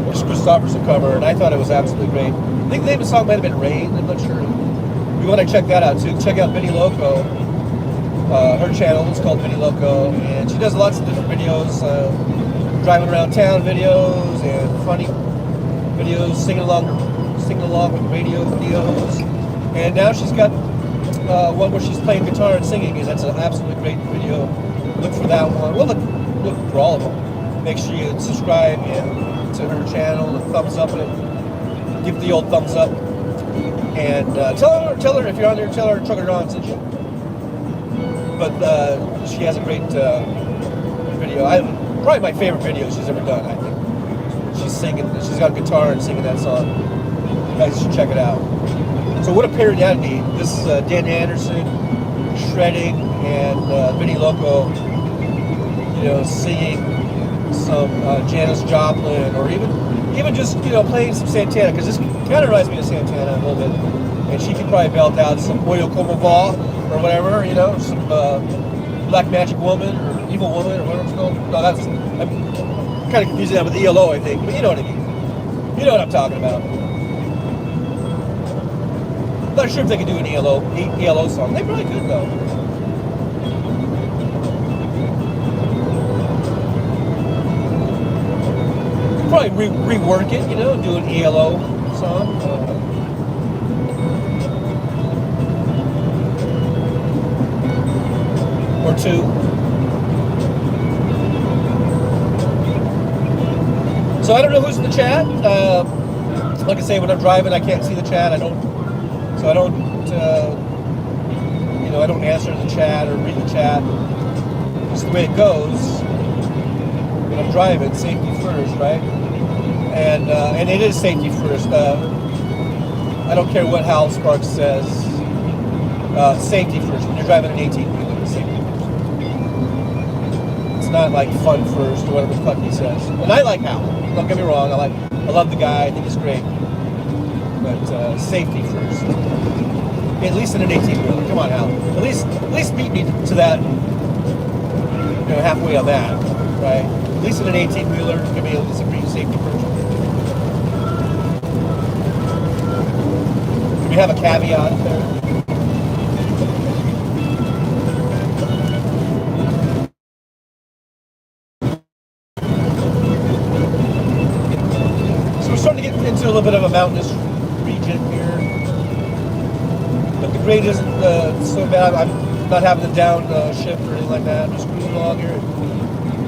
Chris Christopherson cover, and I thought it was absolutely great. I think the name of the song might have been Rain. I'm not sure. You want to check that out too. Check out Benny Loco. Her channel is called Benny Loco, and she does lots of different videos, driving around town videos and funny videos, singing along with radio videos. And now she's got one where she's playing guitar and singing, and that's an absolutely great video. Look for that one. Well, look for all of them. Make sure you subscribe to her channel, a thumbs up it. Give the old thumbs up. And tell her if you're on there, tell her Trucker Don sent you. But she has a great video. Probably my favorite video she's ever done, I think. She's singing, she's got a guitar and singing that song. You guys should check it out. So what a pairing that'd be. This is Dan Anderson shredding and Benny Loco, singing some Janis Joplin, or even just playing some Santana, because this kind of reminds me of Santana a little bit. And she could probably belt out some Oyo Como Va or whatever, some Black Magic Woman or Evil Woman or whatever it's called. No, I'm kind of confusing that with ELO, I think, but you know what I mean. You know what I'm talking about. I'm not sure if they could do an ELO song. They probably could, though. Probably rework it, do an ELO song. Or two. So I don't know who's in the chat. Like I say, when I'm driving, I can't see the chat. I don't answer the chat or read the chat. Just the way it goes. When I'm driving, safety first, right? And it is safety first. I don't care what Hal Sparks says. Safety first. When you're driving an 18-wheeler, it's safety first. It's not like fun first or whatever the fuck he says. And I like Hal. Don't get me wrong. I love the guy. I think he's great. But safety first. At least in an 18-wheeler. Come on, Hal. At least beat me to that. Halfway on that, right? At least in an 18-wheeler, give me at least a green safety first. Do we have a caveat there? So we're starting to get into a little bit of a mountainous region here, but the grade isn't so bad. I'm not having to downshift or anything like that. I'm just cruising along here at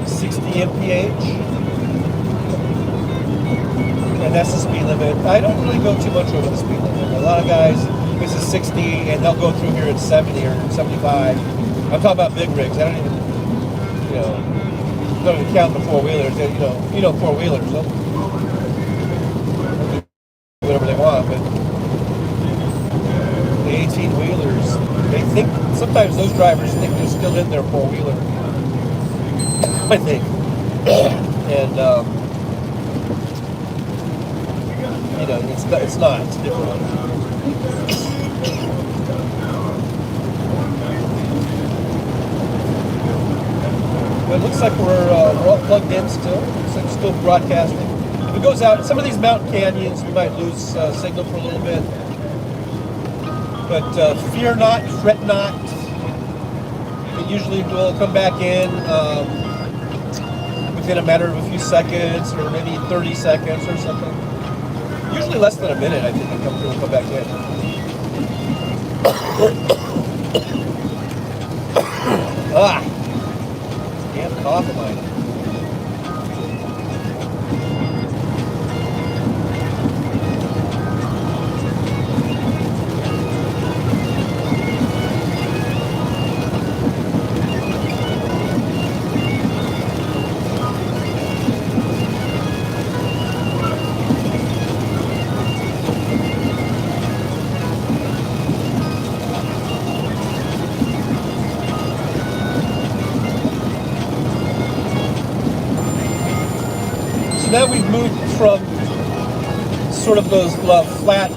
60 mph. And that's the speed limit. I don't really go too much over the speed limit. A lot of guys, this is 60 and they'll go through here at 70 or 75. I'm talking about big rigs. I don't even, don't even count the four-wheelers. Four-wheelers. They'll do whatever they want, but the 18-wheelers, they think, sometimes those drivers think they're still in their four-wheeler. I think. And, it's not. It's different. But it looks like we're all plugged in still. Looks like we're still broadcasting. If it goes out, some of these mountain canyons, we might lose signal for a little bit. But fear not, fret not. It usually will come back in within a matter of a few seconds, or maybe 30 seconds or something. Usually less than a minute, I think, it'll come back in. Damn cough of mine. Now we've moved from sort of those flat,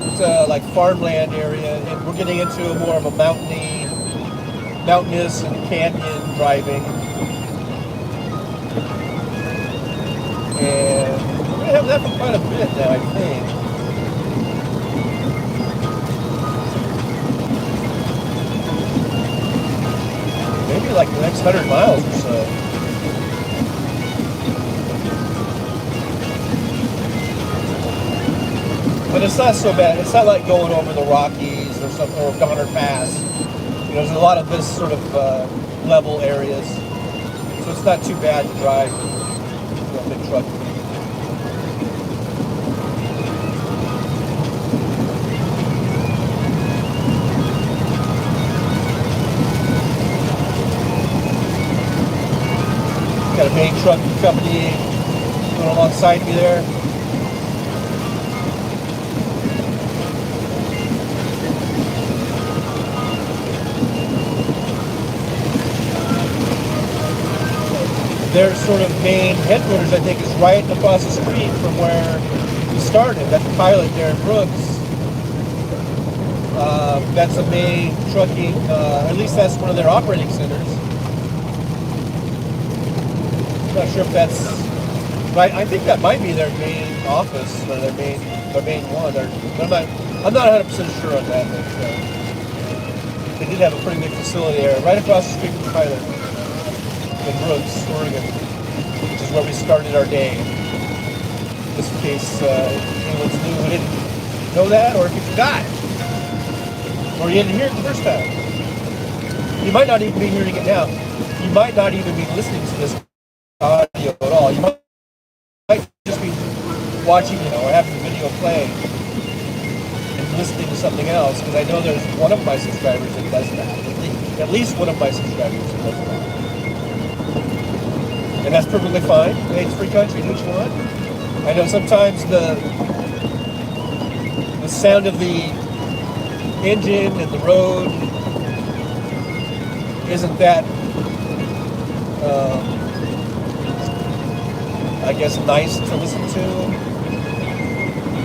like farmland area, and we're getting into more of a mountainous and canyon driving. And we're going to have that for quite a bit now, I think. Maybe like the next 100 miles or so. But it's not so bad. It's not like going over the Rockies or something, or Donner Pass. There's a lot of this sort of level areas, so it's not too bad to drive a big truck. Got a main truck company going alongside me there. Their sort of main headquarters, I think, is right across the street from where we started. That's the pilot there in Brooks. That's a main trucking, at least that's one of their operating centers. I'm not sure if that's, I think that might be their main office, or their main one. I'm not 100% sure on that, but they did have a pretty big facility there, right across the street from the pilot. In Brooks, Oregon, which is where we started our day. Just in case anyone's new who didn't know that, or if you forgot, or you didn't hear it the first time. You might not even be hearing it now. You might not even be listening to this audio at all. You might just be watching, or having the video play and listening to something else, because I know there's one of my subscribers that does that. At least one of my subscribers that does that. And that's perfectly fine. Hey, it's free country, do what you want. I know sometimes the sound of the engine and the road isn't that I guess, nice to listen to.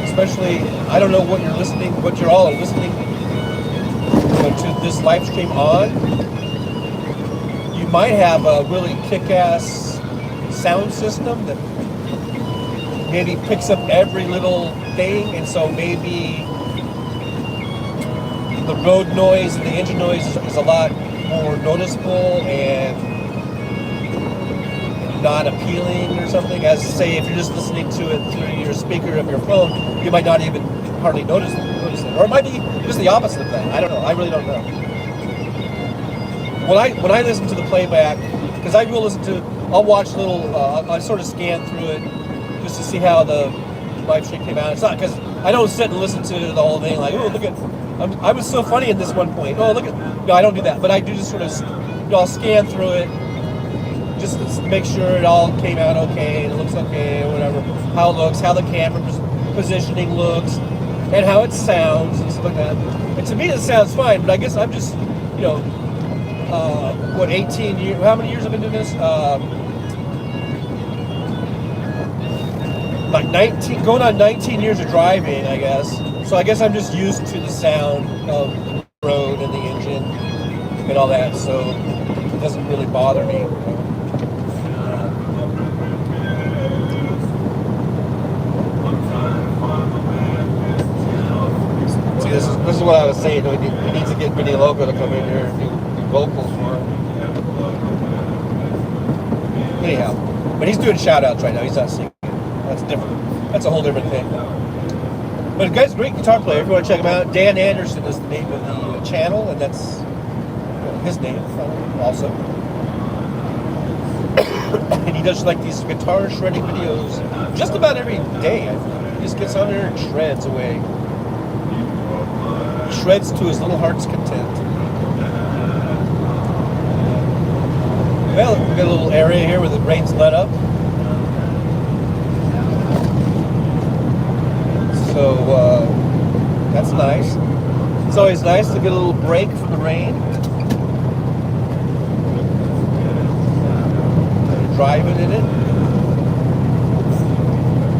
Especially, I don't know what you're all listening to this live stream on. You might have a really kick-ass sound system that maybe picks up every little thing, and so maybe the road noise and the engine noise is a lot more noticeable and not appealing or something, as say if you're just listening to it through your speaker of your phone, you might not even hardly notice it. Or it might be just the opposite of that. I don't know. I really don't know. When I listen to the playback, because I will listen to, I'll watch little, I sort of scan through it just to see how the live stream came out. It's not because I don't sit and listen to the whole thing like, oh, look at, I was so funny in this one point. Oh, look at, no, I don't do that. But I do just sort of, I'll scan through it just to make sure it all came out okay, and it looks okay, or whatever. How it looks, how the camera positioning looks, and how it sounds, and stuff like that. And to me, it sounds fine, but I guess I'm just, 18 years, how many years have I been doing this? Like 19, going on 19 years of driving, I guess. So I guess I'm just used to the sound of the road and the engine and all that, so it doesn't really bother me. See, this is what I was saying. We need to get Vinny Loco to come in here and do vocals for him. Anyhow, but he's doing shout-outs right now. He's not singing. That's different. That's a whole different thing. But the guy's a great guitar player. If you want to check him out, Dan Anderson is the name of the channel, and that's his name also. And he does like these guitar shredding videos just about every day. He just gets on there and shreds away. He shreds to his little heart's content. Well, we've got a little area here where the rain's let up. So that's nice. It's always nice to get a little break from the rain. Driving in it,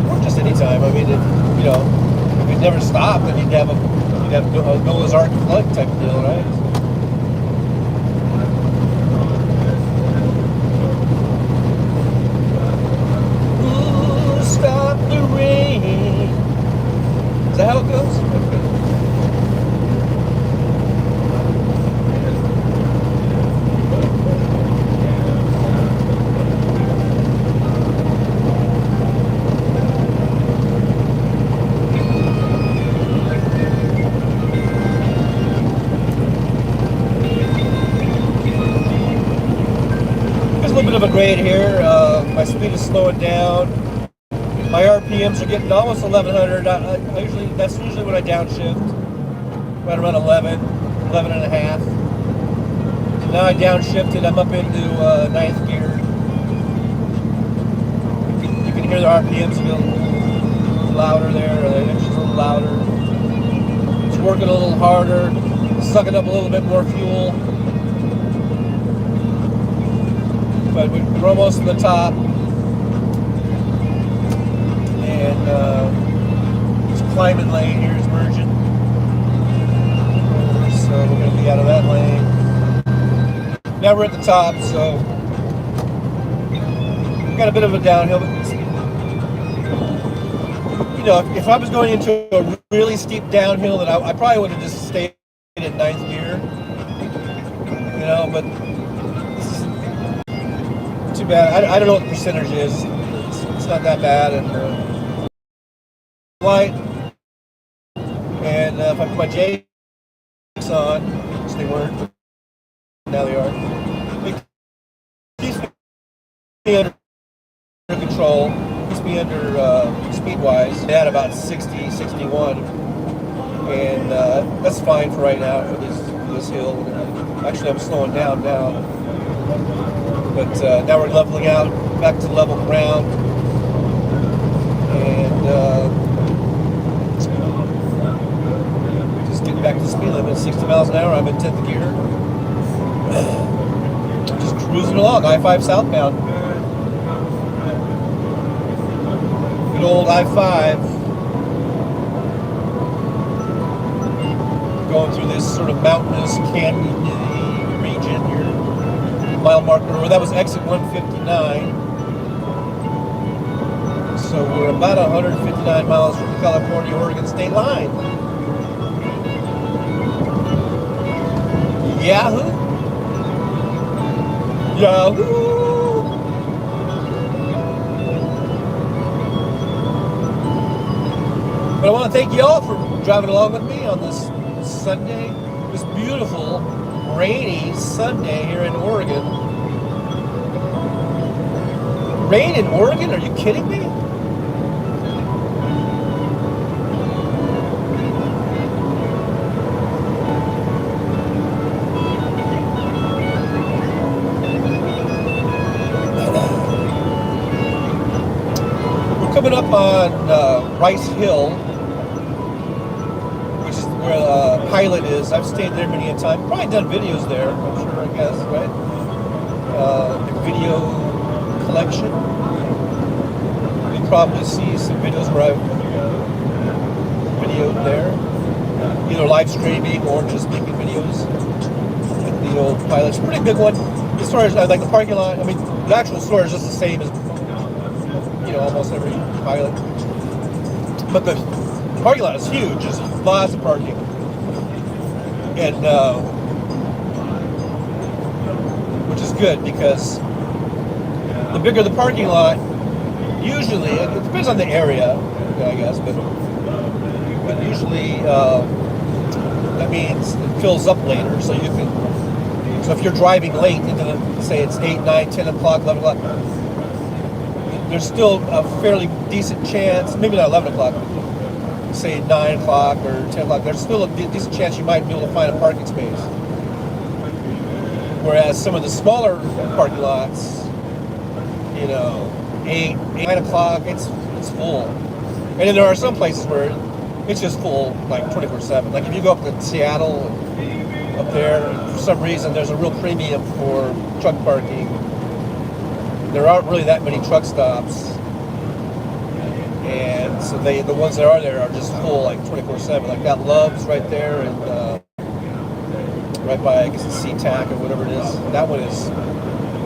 or just any time. I mean, if it never stopped, then you'd have a Noah's Ark flood type of deal, right? Ooh, stop the rain. Is that how it goes? Of a grade here. My speed is slowing down. My RPMs are getting almost 1100. That's usually when I downshift. Right around 11 and a half. Now I downshifted. I'm up into 9th gear. You can hear the RPMs a little louder there. The engine's a little louder. It's working a little harder. Sucking up a little bit more fuel. But we're almost to the top, and this climbing lane here is merging, so we're going to be out of that lane. Now we're at the top, so we've got a bit of a downhill, but if I was going into a really steep downhill, then I probably would have just stayed in 9th gear, but too bad. I don't know what the percentage is. It's not that bad. And light. And if I put my Jakes on, which they weren't, now they are. It keeps me under control. Keeps me under speed-wise. They had about 60, 61, and that's fine for right now for this hill. Actually, I'm slowing down now. But now we're leveling out back to level ground, and just getting back to the speed limit, 60 miles an hour. I'm in 10th gear, just cruising along, I-5 southbound. good old I-5. Going through this sort of mountainous canyon region here. Mile marker, or that was exit 159. So we're about 159 miles from the California-Oregon state line. Yahoo! Yahoo! But I want to thank you all for driving along with me on this Sunday, this beautiful, rainy Sunday here in Oregon. Rain in Oregon? Are you kidding me? We're coming up on Rice Hill, which is where Pilot is. I've stayed there many a time. Probably done videos there, I'm sure, I guess, right? Video collection. You probably see some videos where I've videoed there. Either live streaming or just making videos. At the old Pilot's a pretty big one. As far as like the parking lot, I mean, the actual store is just the same as, you know, almost every Pilot. But the parking lot is huge. There's lots of parking. And which is good because the bigger the parking lot, usually, it depends on the area, I guess, but usually that means it fills up later. So you can, so if you're driving late into the, say it's 8, 9, 10 o'clock, 11 o'clock, there's still a fairly decent chance, maybe not 11 o'clock, say 9 o'clock or 10 o'clock, there's still a decent chance you might be able to find a parking space. Whereas some of the smaller parking lots, you know, 8, 9 o'clock, it's full. And then there are some places where it's just full, like 24/7. Like if you go up to Seattle, up there, for some reason there's a real premium for truck parking. There aren't really that many truck stops. And so the ones that are there are just full, like 24/7. Like that Love's right there, and right by, I guess it's SeaTac or whatever it is. That one is,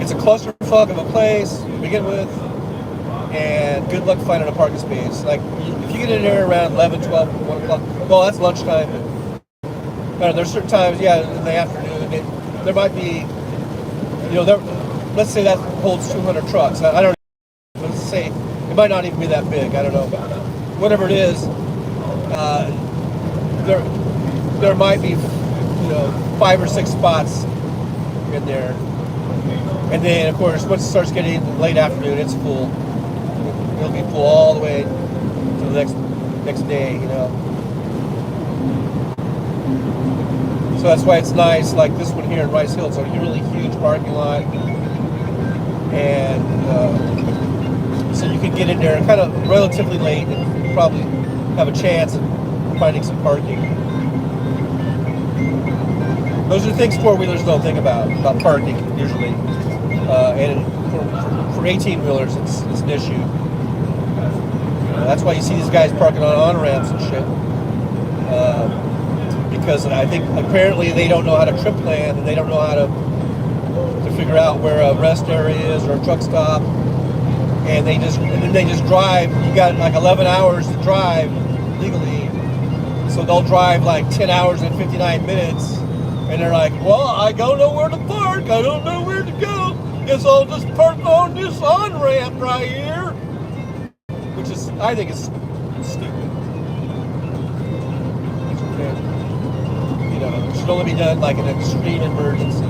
it's a clusterfuck of a place to begin with, and good luck finding a parking space. Like if you get in there around 11, 12, 1 o'clock, well, that's lunchtime. But there's certain times, yeah, in the afternoon, there might be, you know, let's say that holds 200 trucks. I don't know, let's say it might not even be that big. I don't know, but whatever it is, there might be, you know, 5 or 6 spots in there. And then, of course, once it starts getting late afternoon, it's full. It'll be full all the way to the next day, you know. So that's why it's nice, like this one here in Rice Hill. It's a really huge parking lot. And so you can get in there kind of relatively late and probably have a chance of finding some parking. Those are things four-wheelers don't think about parking usually. And for 18-wheelers, it's an issue. That's why you see these guys parking on on-ramps and shit. Because I think apparently they don't know how to trip plan, and they don't know how to figure out where a rest area is or a truck stop. And then they just drive. You got like 11 hours to drive legally. So they'll drive like 10 hours and 59 minutes. And they're like, well, I don't know where to park. I don't know where to go. Guess I'll just park on this on-ramp right here. Which is, I think it's stupid. You know, it should only be done like an extreme emergency.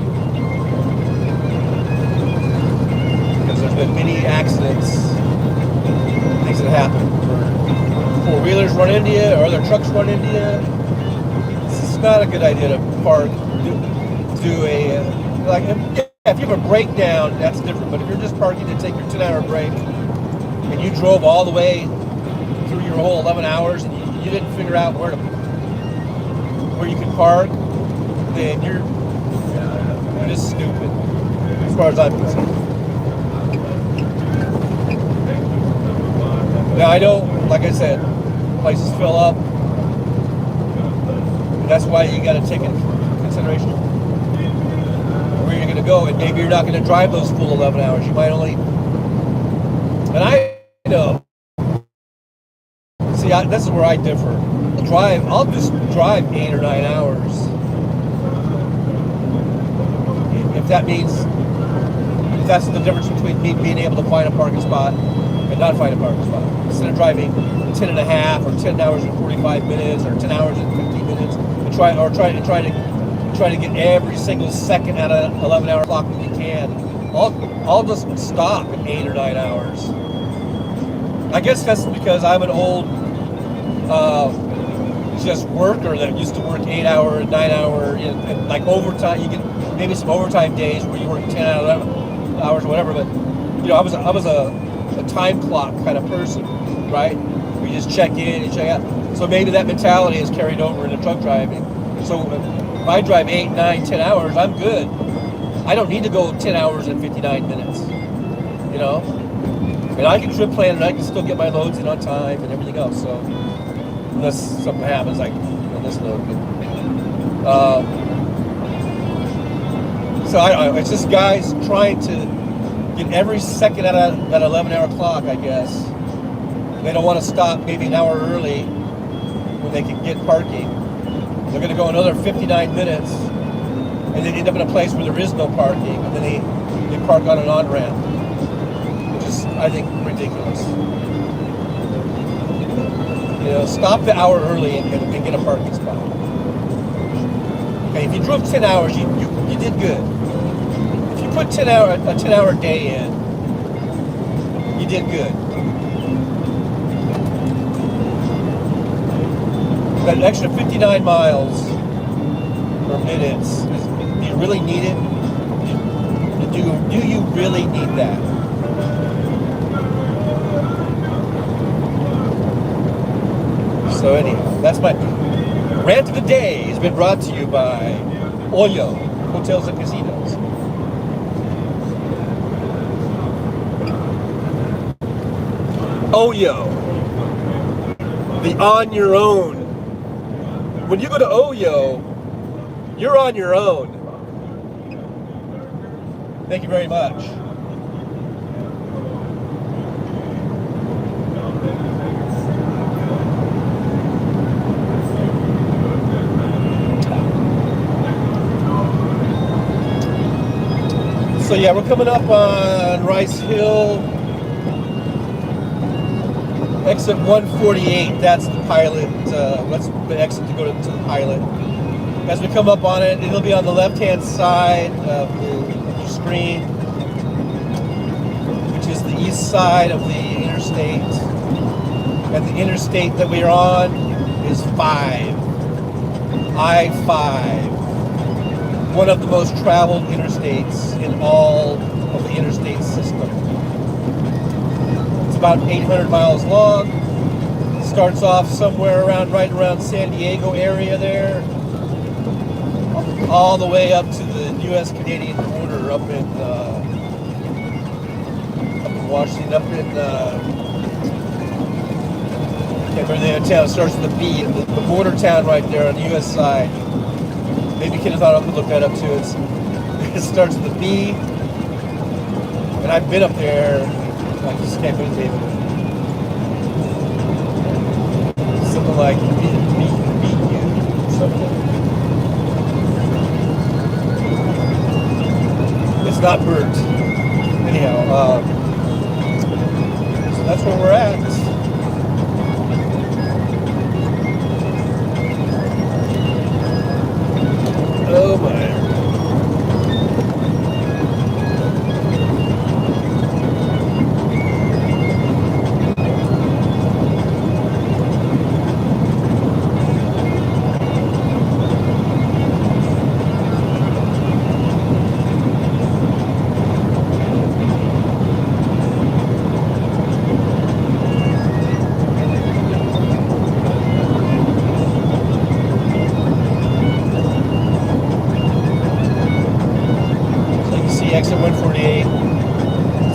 Because there's been many accidents, things that happen where four-wheelers run into you or other trucks run into you. It's not a good idea to park, do a, like, if you have a breakdown, that's different. But if you're just parking to take your 10-hour break and you drove all the way through your whole 11 hours and you didn't figure out where you can park, then you're just stupid, as far as I'm concerned. Now I know, like I said, places fill up. And that's why you got to take into consideration where you're going to go, and maybe you're not going to drive those full 11 hours. You might only. And I know. See, this is where I differ. I'll just drive 8 or 9 hours. If that means, if that's the difference between me being able to find a parking spot and not find a parking spot. Instead of driving 10 and a half or 10 hours and 45 minutes or 10 hours and 15 minutes and try to get every single second out of 11-hour clock that you can. I'll just stop at 8 or 9 hours. I guess that's because I'm an old just worker that used to work 8 hour, 9 hour, and like overtime. You get maybe some overtime days where you work 10 hours or whatever. But I was a time clock kind of person, right? We just check in and check out. So maybe that mentality is carried over into truck driving. So if I drive 8, 9, 10 hours, I'm good. I don't need to go 10 hours and 59 minutes. And I can trip plan and I can still get my loads in on time and everything else. So unless something happens like this load. So it's just guys trying to get every second out of that 11-hour clock, I guess. They don't want to stop maybe an hour early when they can get parking. They're going to go another 59 minutes and then end up in a place where there is no parking, and then they park on an on-ramp, which is, I think, ridiculous. Stop the hour early and get a parking spot. Okay, if you drove 10 hours, you did good. If you put a 10-hour day in, you did good. That extra 59 miles per minute, do you really need it? Do you really need that? So anyhow, that's my rant of the day. Has been brought to you by Oyo Hotels and Casinos. Oyo, the on your own. When you go to Oyo, you're on your own. Thank you very much. So yeah, we're coming up on Rice Hill, exit 148. That's the pilot. That's the exit to go to the pilot. As we come up on it, it'll be on the left-hand side of the screen, which is the east side of the interstate. And the interstate that we're on is I-5. One of the most traveled interstates in all of the interstate system. It's about 800 miles long. Starts off somewhere right around San Diego area there, all the way up to the U.S.-Canadian border, up in Washington, up in can't remember the name of the town. It starts with a B. The border town right there on the U.S. side. Maybe Kenneth ought to look that up too. It starts with a B, and I've been up there. I just can't believe it. Something like BU, something. It's not burnt. Anyhow, so that's where we're at. Oh my. Exit 148.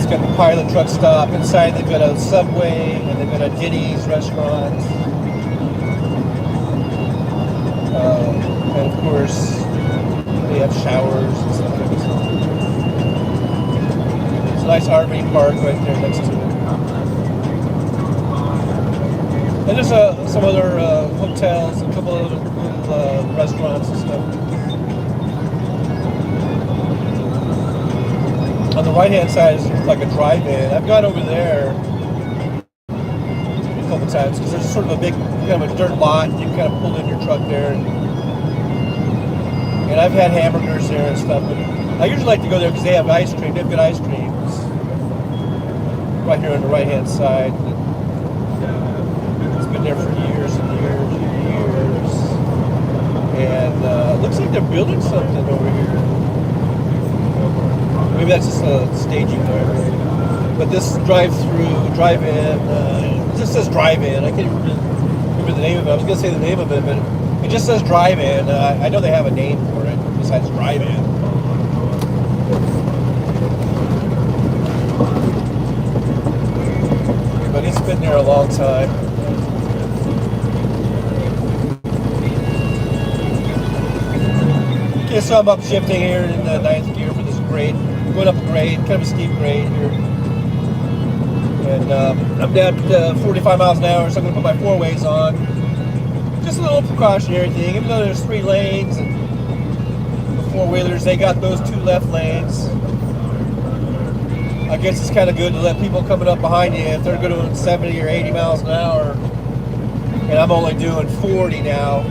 It's got the Pilot truck stop. Inside they've got a Subway and they've got a Denny's restaurant. And of course, they have showers and stuff like that. It's a nice RV park right there next to it. And there's some other hotels, a couple of little restaurants and stuff. On the right-hand side is like a drive-in. I've gone over there a couple times because there's sort of a big, kind of a dirt lot. You can kind of pull in your truck there. And I've had hamburgers there and stuff. But I usually like to go there because they have ice cream. They've got ice creams right here on the right-hand side. It's been there for years and years and years. And it looks like they're building something over here. Maybe that's just a staging there. But this drive-in, it just says drive-in. I can't remember the name of it. I was going to say the name of it, but it just says drive-in. I know they have a name for it besides drive-in. But it's been there a long time. Okay, so I'm upshifting here in the 9th gear for this grade. Going up a grade, kind of a steep grade here. And I'm down to 45 miles an hour, so I'm going to put my 4-ways on. Just a little precautionary thing, even though there's 3 lanes and the 4-wheelers, they got those 2 left lanes. I guess it's kind of good to let people coming up behind you, if they're doing 70 or 80 miles an hour, and I'm only doing 40 now.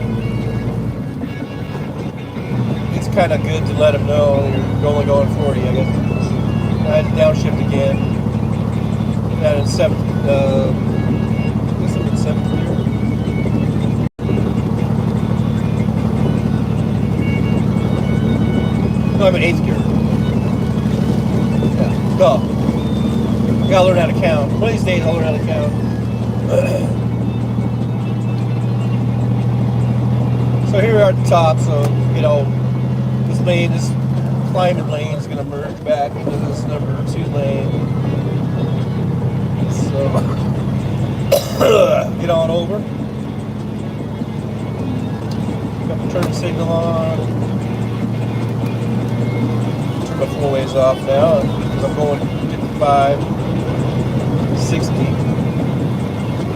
It's kind of good to let them know you're only going 40, I guess. I had to downshift again. Down in 7th, I guess I'm in 7th gear. No, I'm in 8th gear. Yeah, duh. I gotta learn how to count. One of these days I'll learn how to count. So here we are at the top, so, you know, this climbing lane is going to merge back into this number 2 lane. So, get on over. Got the turn signal on. Turn my 4-ways off now because I'm going 55, 60.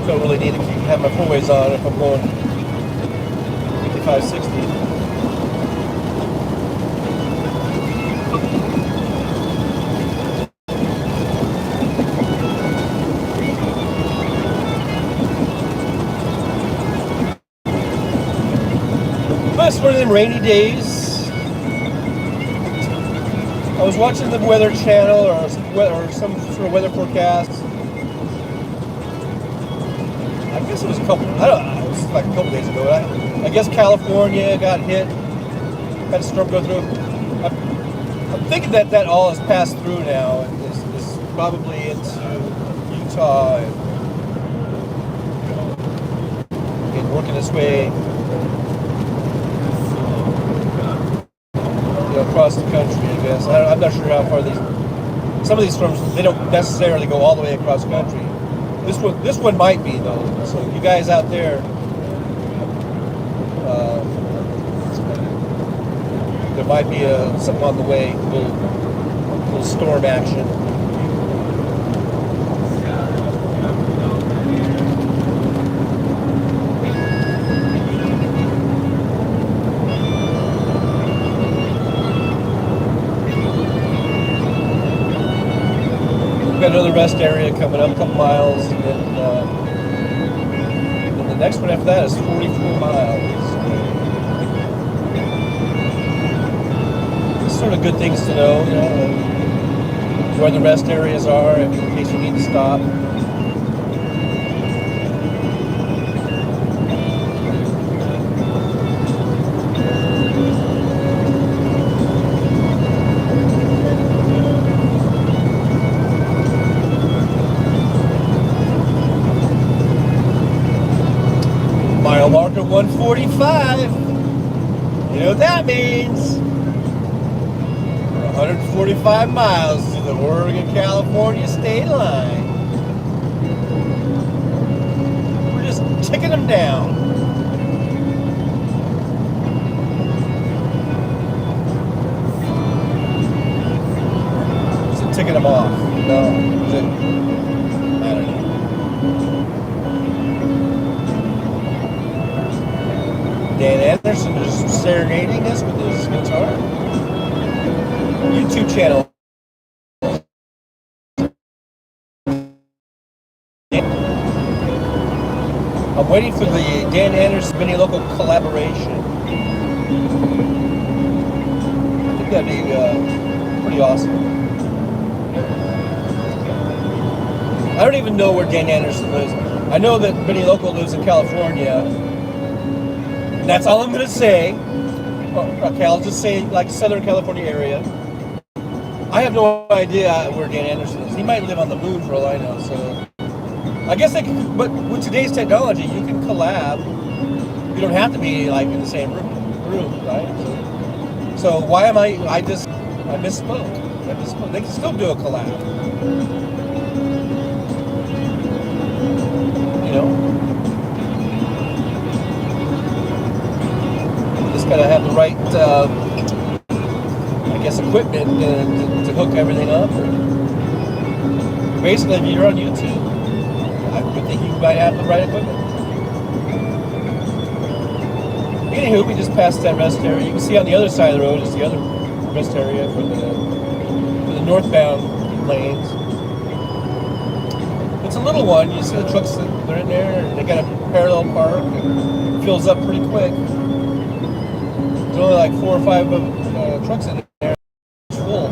Don't really need to have my 4-ways on if I'm going 55, 60. It's one of them rainy days. I was watching the Weather Channel or some sort of weather forecast. I guess it was it was like a couple days ago. I guess California got hit, had a storm go through. I'm thinking that all has passed through now and is probably into Utah and working its way across the country, I guess. I'm not sure how far some of these storms, they don't necessarily go all the way across the country. This one might be, though. So you guys out there, there might be something on the way, a little storm action. We've got another rest area coming up, a couple miles, and then the next one after that is 44 miles. It's sort of good things to know, you know, where the rest areas are in case you need to stop. Mile marker 145. You know what that means. 145 miles to the Oregon-California state line. We're just ticking them down. Is it ticking them off? No. Is it? I don't know. Dan Anderson is serenading us with his guitar. YouTube channel. I'm waiting for the Dan Anderson Mini Local collaboration. I think that'd be pretty awesome. I don't even know where Dan Anderson lives. I know that Mini Local lives in California. That's all I'm going to say. Okay, I'll just say like Southern California area. I have no idea where Dan Anderson is. He might live on the moon for all I know. So I guess they can, but with today's technology, you can collab. You don't have to be like in the same room, right? So why am I misspoke. They can still do a collab. You know? Just gotta have the right, I guess, equipment to hook everything up. Basically, if you're on YouTube, I would think you might have the right equipment. Anywho, we just passed that rest area. You can see on the other side of the road is the other rest area for the northbound lanes. It's a little one. You see the trucks that are in there. They got a parallel park and it fills up pretty quick. There's only like 4 or 5 trucks in there. It's full.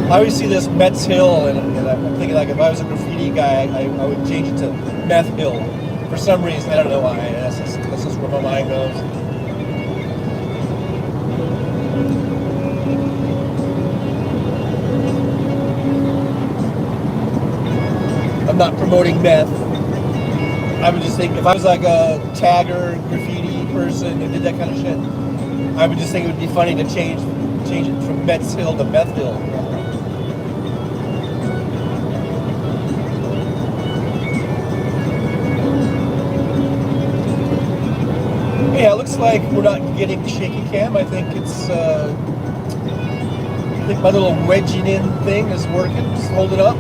I always see this Metz Hill, and I'm thinking like if I was a graffiti guy, I would change it to Meth Hill. For some reason, I don't know why. That's just where my mind goes. I'm not promoting meth. I would just think if I was like a tagger, graffiti person who did that kind of shit, I would just think it would be funny to change it from Metz Hill to Meth Hill. Yeah, it looks like we're not getting shaky cam. I think it's, I think my little wedging in thing is working. Just hold it up.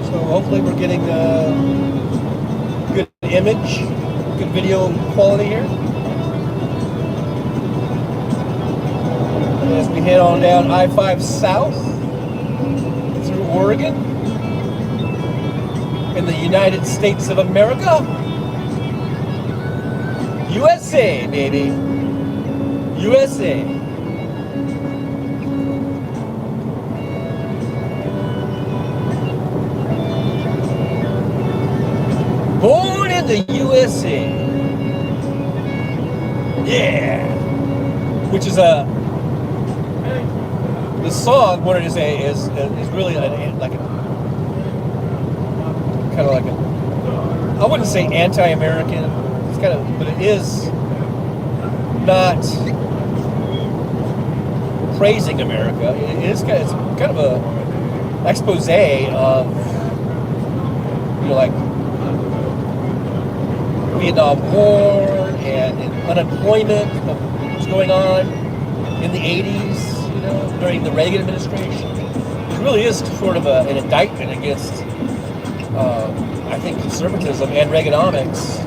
So hopefully we're getting good image, good video quality here. As we head on down I-5 South through Oregon in the United States of America. USA, baby. USA. Born in the USA. Yeah. Which is the song, what it is really like a kind of like a, I wouldn't say anti-American. Kind of, but it is not praising America. It's kind of a expose of, you know, like Vietnam War and unemployment that was going on in the 80s, you know, during the Reagan administration. It really is sort of an indictment against, I think, conservatism and Reaganomics.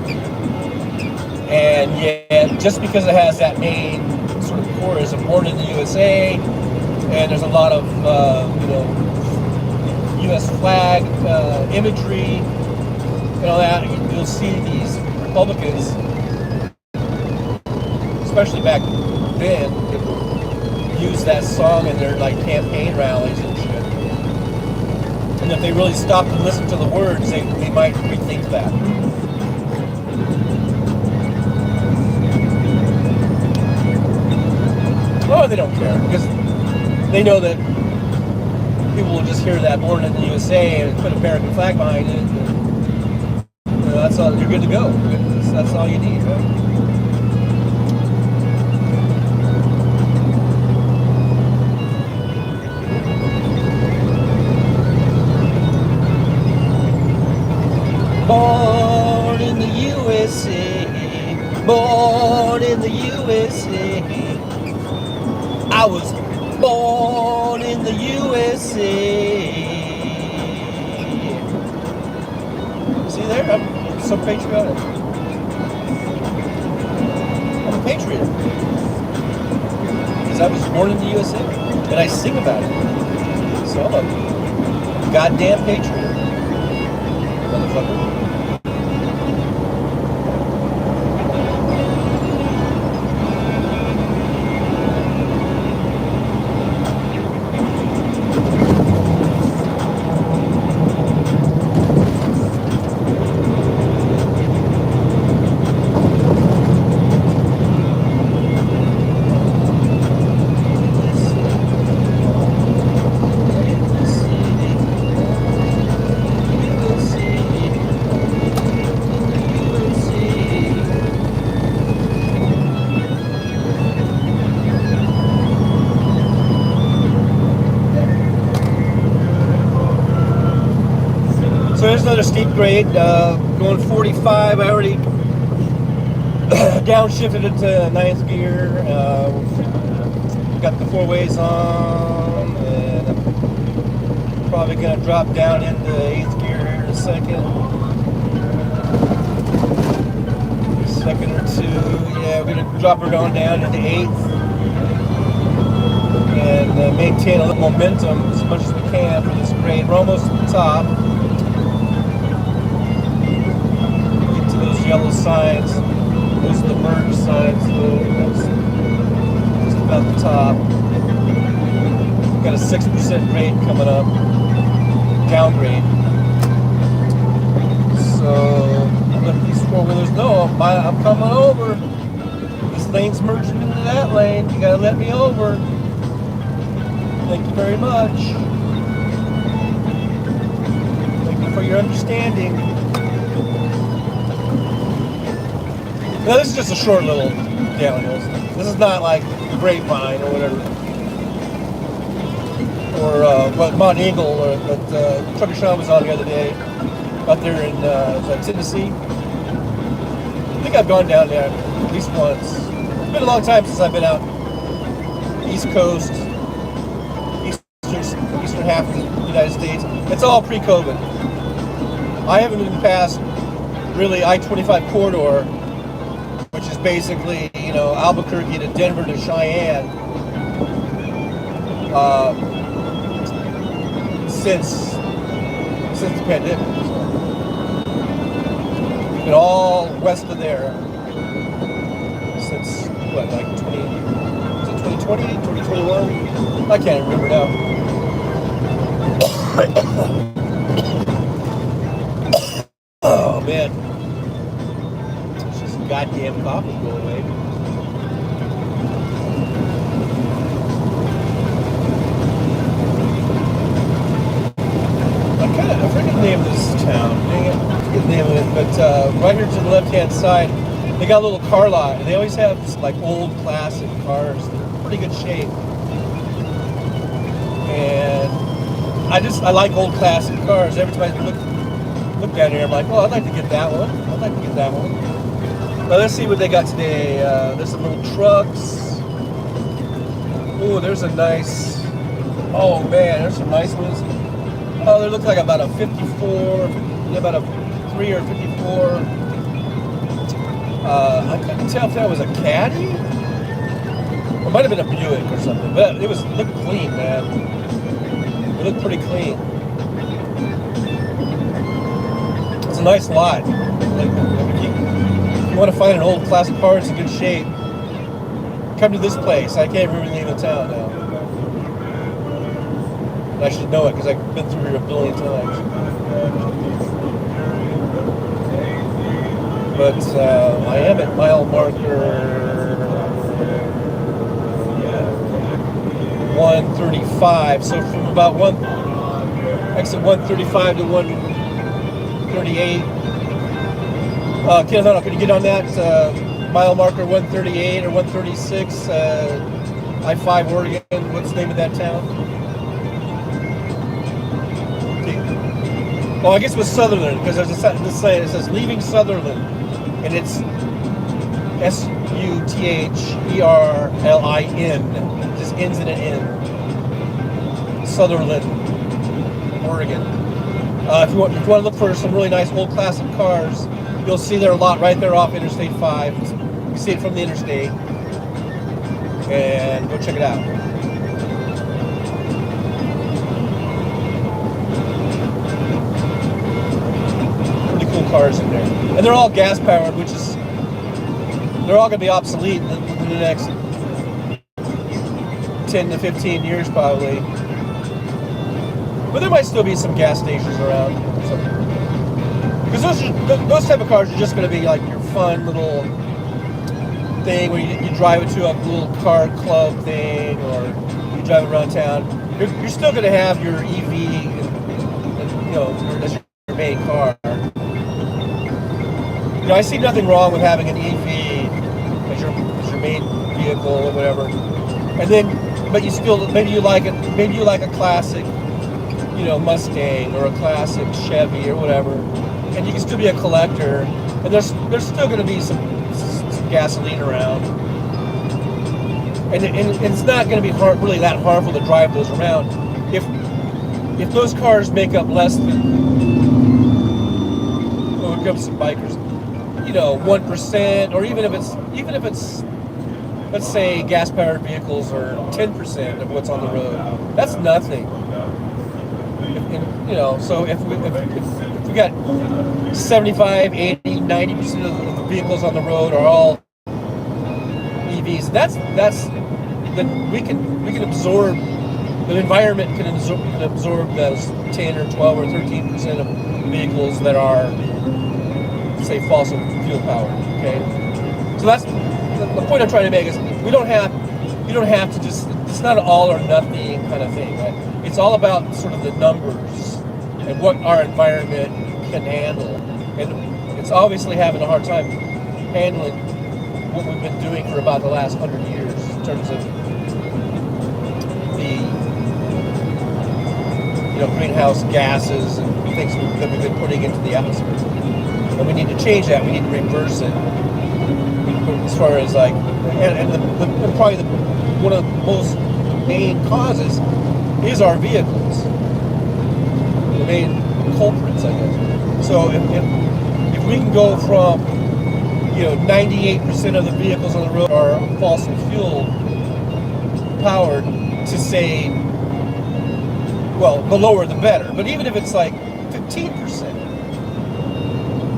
And yet, just because it has that main sort of chorus of "Born in the USA," and there's a lot of you know, U.S. flag imagery and all that, you'll see these Republicans, especially back then, use that song in their like campaign rallies and shit. And if they really stopped and listened to the words, they might rethink that. Oh, they don't care because they know that people will just hear that born in the USA and put an American flag behind it. And, that's all. You're good to go. That's all you need, right? Born in the USA, born in the USA. I was born in the USA. See there? I'm so patriotic. I'm a patriot. Because I was born in the USA. And I sing about it. So I'm a goddamn patriot. Motherfucker. So there's another steep grade, going 45. I already downshifted it to ninth gear. Got the four ways on, and I'm probably going to drop down into eighth gear here in a second. Second or two. Yeah, we're going to drop her on down into eighth and maintain a little momentum as much as we can for this grade. We're almost at the top. Those yellow signs, those are the merge signs, that's just about the top. Got a 6% grade coming up, downgrade. So I'm letting these four-wheelers know I'm coming over. This lane's merging into that lane. You gotta let me over. Thank you very much. Thank you for your understanding. Now this is just a short little downhill. This is not like the Grapevine or whatever, or what Mont Eagle or what Trucker Sean was on the other day, out there in Tennessee. I think I've gone down there at least once. It's been a long time since I've been out East Coast, eastern half of the United States. It's all pre-COVID. I haven't been past really I-25 corridor, which is basically, Albuquerque to Denver to Cheyenne, since the pandemic. So. Been all west of there since, what, like 2020, 2021? I can't remember now. Oh, man. Goddamn coffee go away. I forget the name of this town. Dang it. I forget the name of it. But right here to the left-hand side, they got a little car lot, and they always have like old classic cars. They're in pretty good shape. And I like old classic cars. Every time I look down here, I'm like, well, I'd like to get that one. I'd like to get that one. Well, let's see what they got today. There's some little trucks. Oh, there's a nice. Oh man, there's some nice ones. Oh, they look like about a 54, about a 3 or 54. I couldn't tell if that was a Caddy. It might have been a Buick or something, but it looked clean, man. It looked pretty clean. It's a nice lot. If you want to find an old classic car that's in good shape, come to this place. I can't remember the name of the town now. I should know it because I've been through here a billion times. But I am at mile marker 135. So from about exit 135 to 138. Kenneth, I don't know, can you get on that mile marker 138 or 136? I-5 Oregon. What's the name of that town? Oh, I guess it was Sutherland, because there's a sign. It says leaving Sutherland, and it's Sutherlin. It just ends in an N. Sutherland, Oregon. If you want to look for some really nice old classic cars, you'll see there a lot right there off Interstate 5. You can see it from the interstate, and go check it out. Cool cars in there, and they're all gas powered, which is they're all going to be obsolete in the next 10 to 15 years probably, but there might still be some gas stations around, because those type of cars are just going to be like your fun little thing where you drive it to a little car club thing, or you drive around town. You're still going to have your EV as your main car. I see nothing wrong with having an EV as your main vehicle or whatever, and then, but you still maybe you like a classic, Mustang or a classic Chevy or whatever, and you can still be a collector, and there's still going to be some gasoline around, and it's not going to be really that harmful to drive those around if those cars make up less than, oh, here comes some bikers. 1%, or even if it's, let's say, gas-powered vehicles are 10% of what's on the road. That's nothing. So if we got 75, 80, 90% of the vehicles on the road are all EVs, then we can absorb, the environment can absorb those 10 or 12 or 13% of vehicles that are, say, fossil fuel powered. Okay, so that's the point I'm trying to make is you don't have to just, it's not an all or nothing kind of thing, right? It's all about sort of the numbers and what our environment can handle, and it's obviously having a hard time handling what we've been doing for about the last 100 years in terms of the greenhouse gases and things that we've been putting into the atmosphere. And we need to change that. We need to reverse it. As far as like, and probably one of the most main causes is our vehicles. The main culprits, I guess. So if we can go from 98% of the vehicles on the road are fossil fuel powered to, say, well, the lower the better. But even if it's like 15%.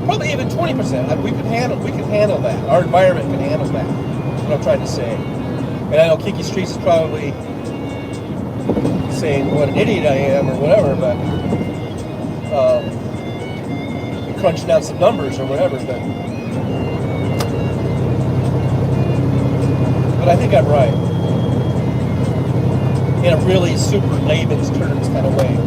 Probably even 20%. We can handle that. Our environment can handle that. That's what I'm trying to say. And I know Kiki Streets is probably saying what an idiot I am or whatever, but crunching out some numbers or whatever. But I think I'm right. In a really super layman's terms kind of way.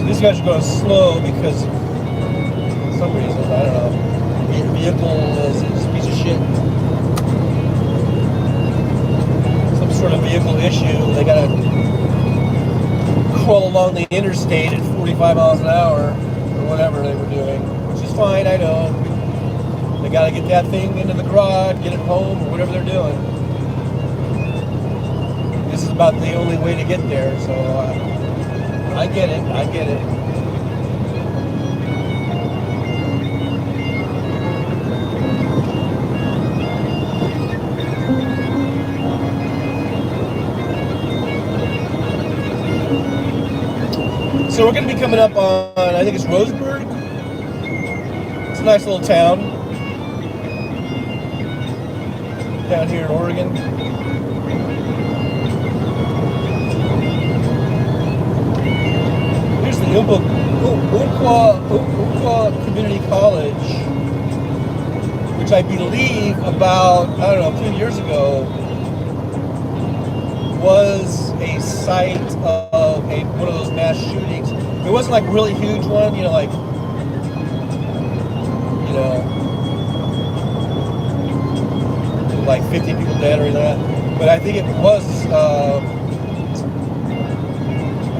These guys are going slow because of some reason, I don't know. The vehicle is a piece of shit. Some sort of vehicle issue. They gotta crawl along the interstate at 45 miles an hour or whatever they were doing, which is fine, I know. They gotta get that thing into the garage, get it home, or whatever they're doing. This is about the only way to get there, so I get it. So we're going to be coming up on, I think it's Roseburg. It's a nice little town down here in Oregon. Here's the Umpqua Community College, which I believe about, I don't know, a few years ago, was a site of one of those mass shootings. It wasn't like a really huge one, like, like 50 people dead or anything like that. But I think it was a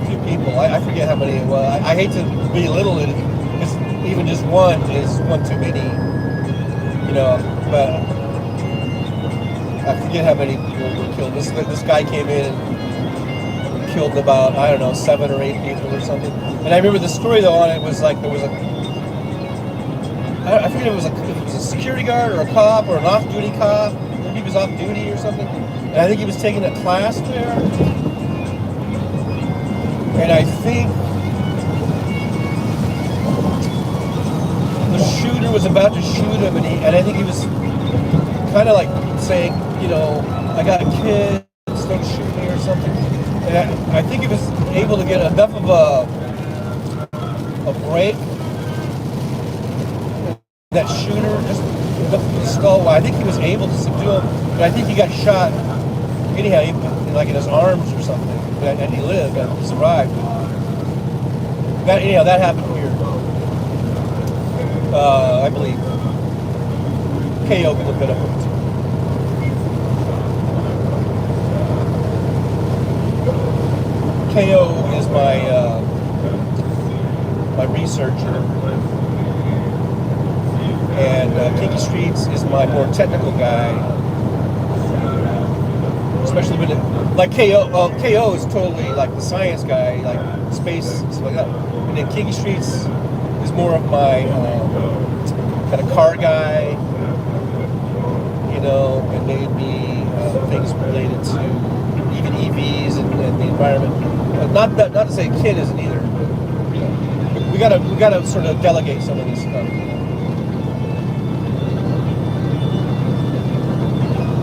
few people. I forget how many it was. I hate to belittle it, because even just one is one too many, but I forget how many people were killed. This guy came in and killed about, I don't know, 7 or 8 people or something. And I remember the story though on it was like there was I forget if it was a security guard or a cop or an off-duty cop. Maybe he was off duty or something. And I think he was taking a class there. And I think the shooter was about to shoot him, and I think he was kind of like saying, I got kids, don't shoot me or something. And I think he was able to get enough of a break. That shooter just enough of the skull. I think he was able to subdue him, but I think he got shot anyhow, like in his arms or something. And he lived, and he survived. That happened here. I believe. KO can look it up. KO is my researcher, and Kinky Streets is my more technical guy. Especially when like KO is totally like the science guy, like space, stuff like that. And then Kinky Streets is more of my kind of car guy, and maybe things related to even EVs and the environment. Not to say Kid isn't either. We gotta sort of delegate some of this stuff.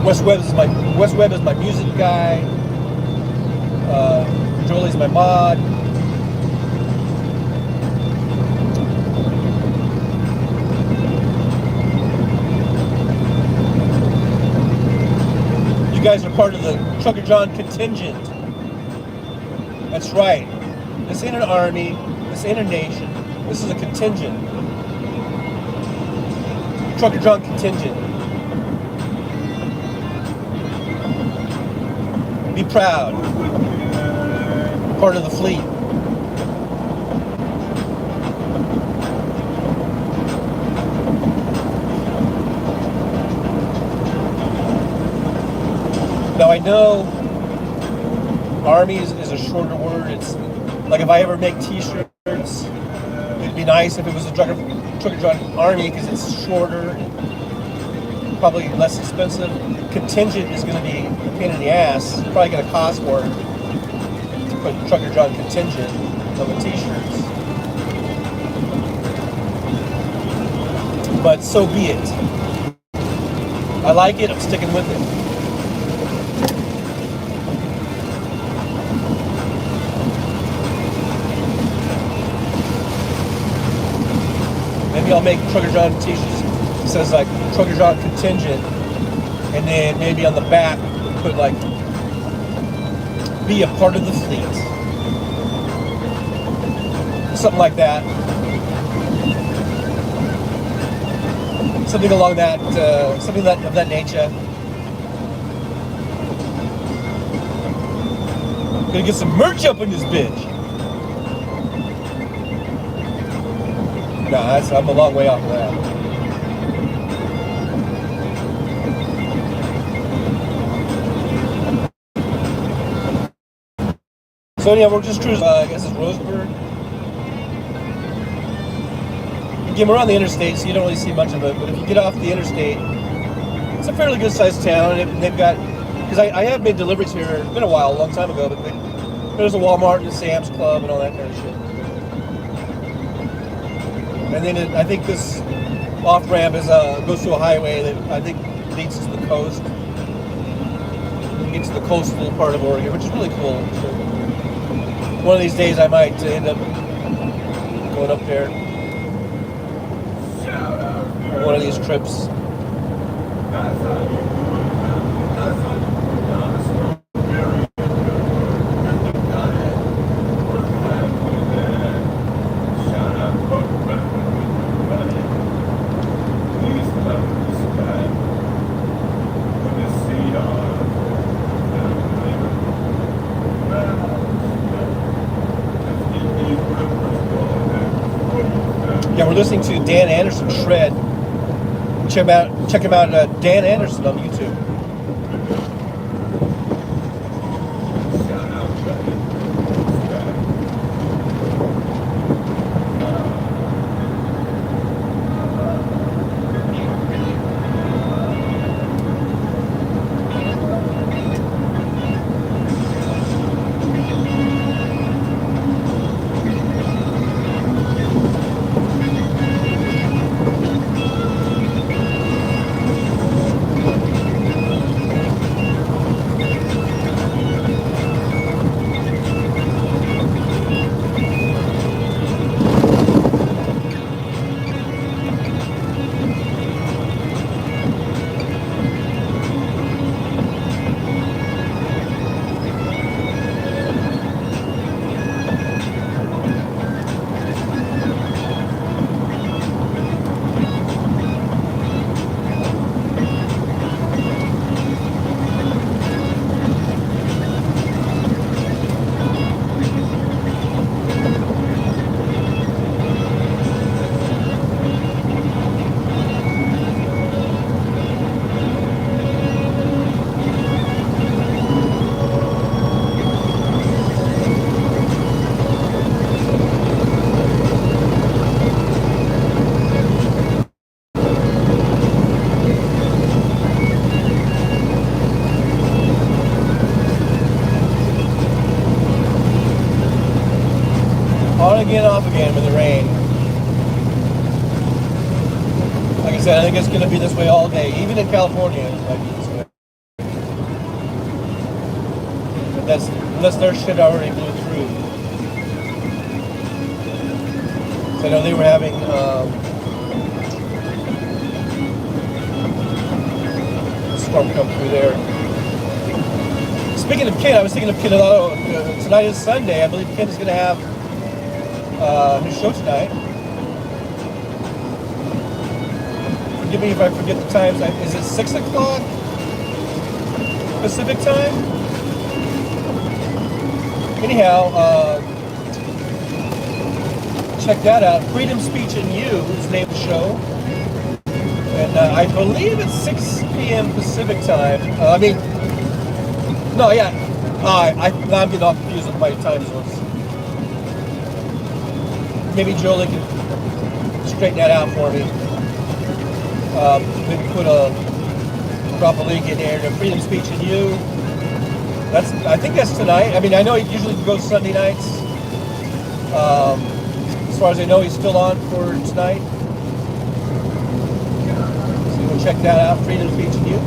Wes Webb is my music guy. Jolie's my mod. You guys are part of the Trucker John contingent. That's right. This ain't an army. This ain't a nation. This is a contingent. Trucker John contingent. Be proud. Part of the fleet. Now I know Army is a shorter word. It's like if I ever make t-shirts, it'd be nice if it was a Trucker John Army, because it's shorter, probably less expensive. Contingent is going to be a pain in the ass. It's probably going to cost more to put Trucker John contingent on the t-shirts. But so be it. I like it. I'm sticking with it. Maybe I'll make Trucker John t-shirts. It says like Trucker John contingent, and then maybe on the back put like, be a part of the fleet. Something like that. Something along that, something of that nature. Gonna get some merch up in this bitch. Nah, I'm a long way off of that. So anyhow, we're just cruising, I guess it's Roseburg. Again, we're on the interstate, so you don't really see much of it, but if you get off the interstate, it's a fairly good sized town, and they've got, because I have made deliveries here, it's been a while, a long time ago, but there's a Walmart and a Sam's Club and all that kind of shit. And then I think this off-ramp goes to a highway that I think leads to the coast. It's the coastal part of Oregon, which is really cool. So one of these days I might end up going up there. One of these trips. Yeah, we're listening to Dan Anderson Shred. Check him out, Dan Anderson on YouTube. On again, off again with the rain. Like I said, I think it's going to be this way all day. Even in California, it might be this way. But that's unless their shit already blew through. So I know they were having a storm come through there. Speaking of Ken, I was thinking of Ken. Tonight is Sunday. I believe Ken is going to have his show tonight. Forgive me if I forget the times. Is it 6 o'clock Pacific time? Anyhow, check that out. Freedom Speech and You is the name of the show. And I believe it's 6 p.m. Pacific time. I'm getting all confused with my time zones. Maybe Jolie can straighten that out for me. Maybe drop a link in there to Freedom Speech and You. I think that's tonight. I mean, I know he usually goes Sunday nights. As far as I know, he's still on for tonight. So you can check that out, Freedom Speech and You.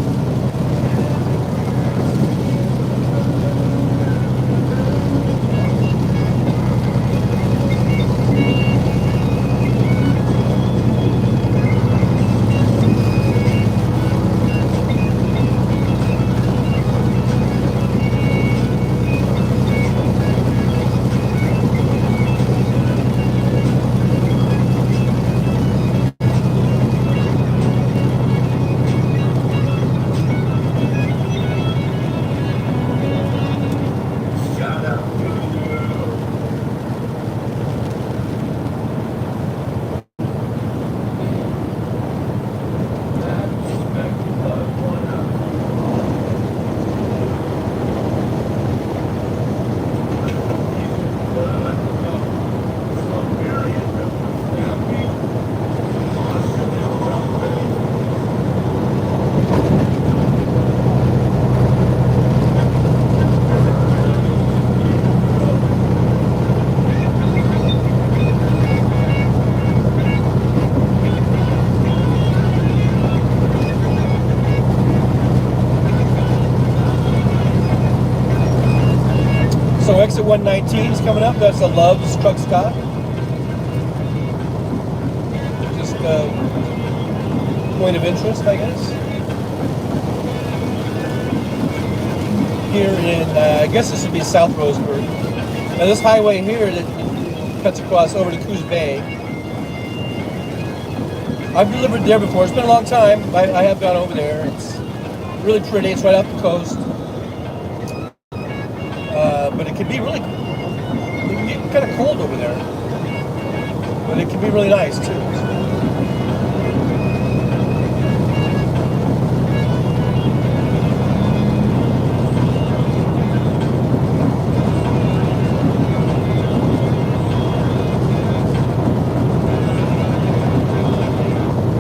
So exit 119 is coming up. That's the Love's truck stop. Just a point of interest, I guess. here in, I guess this would be South Roseburg. Now this highway here that cuts across over to Coos Bay. I've delivered there before. It's been a long time. I have gone over there. It's really pretty. It's right off the coast. But it can be really, it can get kind of cold over there. But it can be really nice too.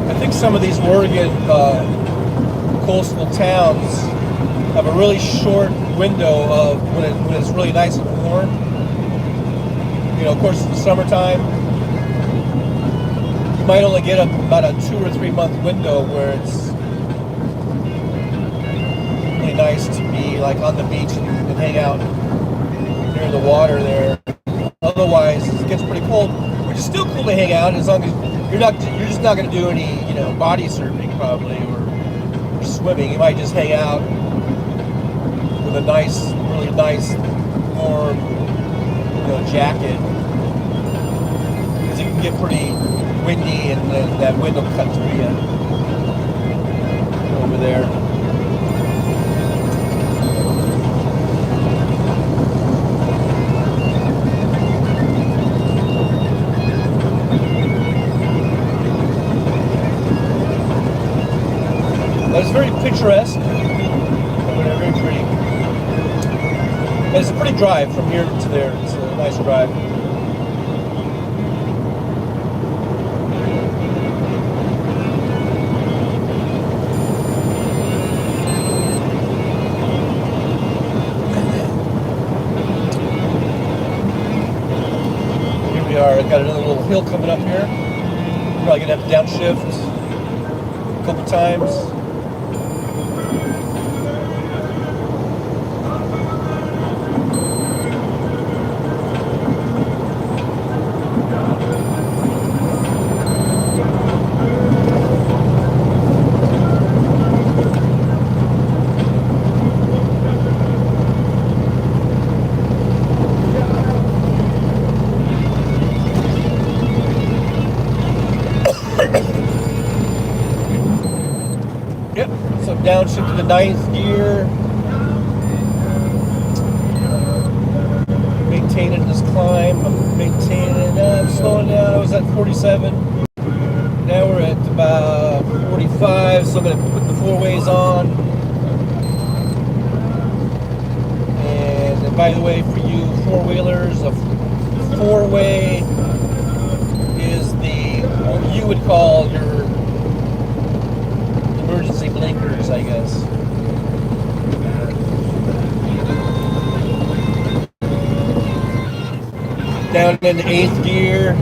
I think some of these Oregon coastal towns have a really short window of when it's really nice and warm. You know, of course, in the summertime, you might only get about a 2 or 3 month window where it's really nice to be like on the beach and hang out near the water there. Otherwise, it gets pretty cold, which is still cool to hang out as long as you're just not going to do any, you know, body surfing probably or swimming. You might just hang out with a nice, really nice, warm, you know, jacket, because it can get pretty windy and that wind will cut through you over there. But it's very picturesque. Very pretty. And it's a pretty drive from here to there. It's a nice drive. Here we are. I've got another little hill coming up here. Probably gonna have to downshift a couple times. Yep, so I'm downshift to the 9th gear. Maintaining this climb. I'm maintaining, I'm slowing down. I was at 47. Now we're at about 45, so I'm going to put the 4-ways on. And by the way, for you 4-wheelers, a 4-way is what you would call your emergency blinkers, I guess. Down into 8th gear.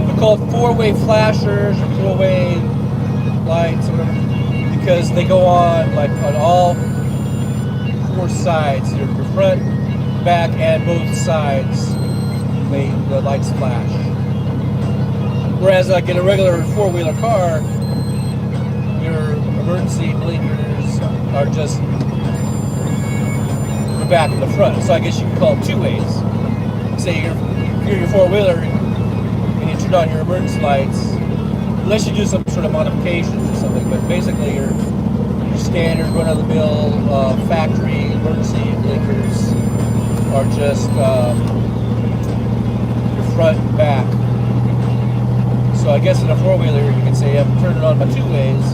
They're called 4-way flashers or 4-way lights, or whatever, because they go on like on all 4 sides, your front, back, and both sides. The lights flash. Whereas like in a regular 4-wheeler car, your emergency blinkers are just the back and the front. So I guess you could call them 2-ways. Say you're your 4-wheeler and you turn on your emergency lights, unless you do some sort of modifications or something, but basically your standard run-of-the-mill factory emergency blinkers are just front and back. So I guess in a 4-wheeler you can say I'm turning on my 2-ways.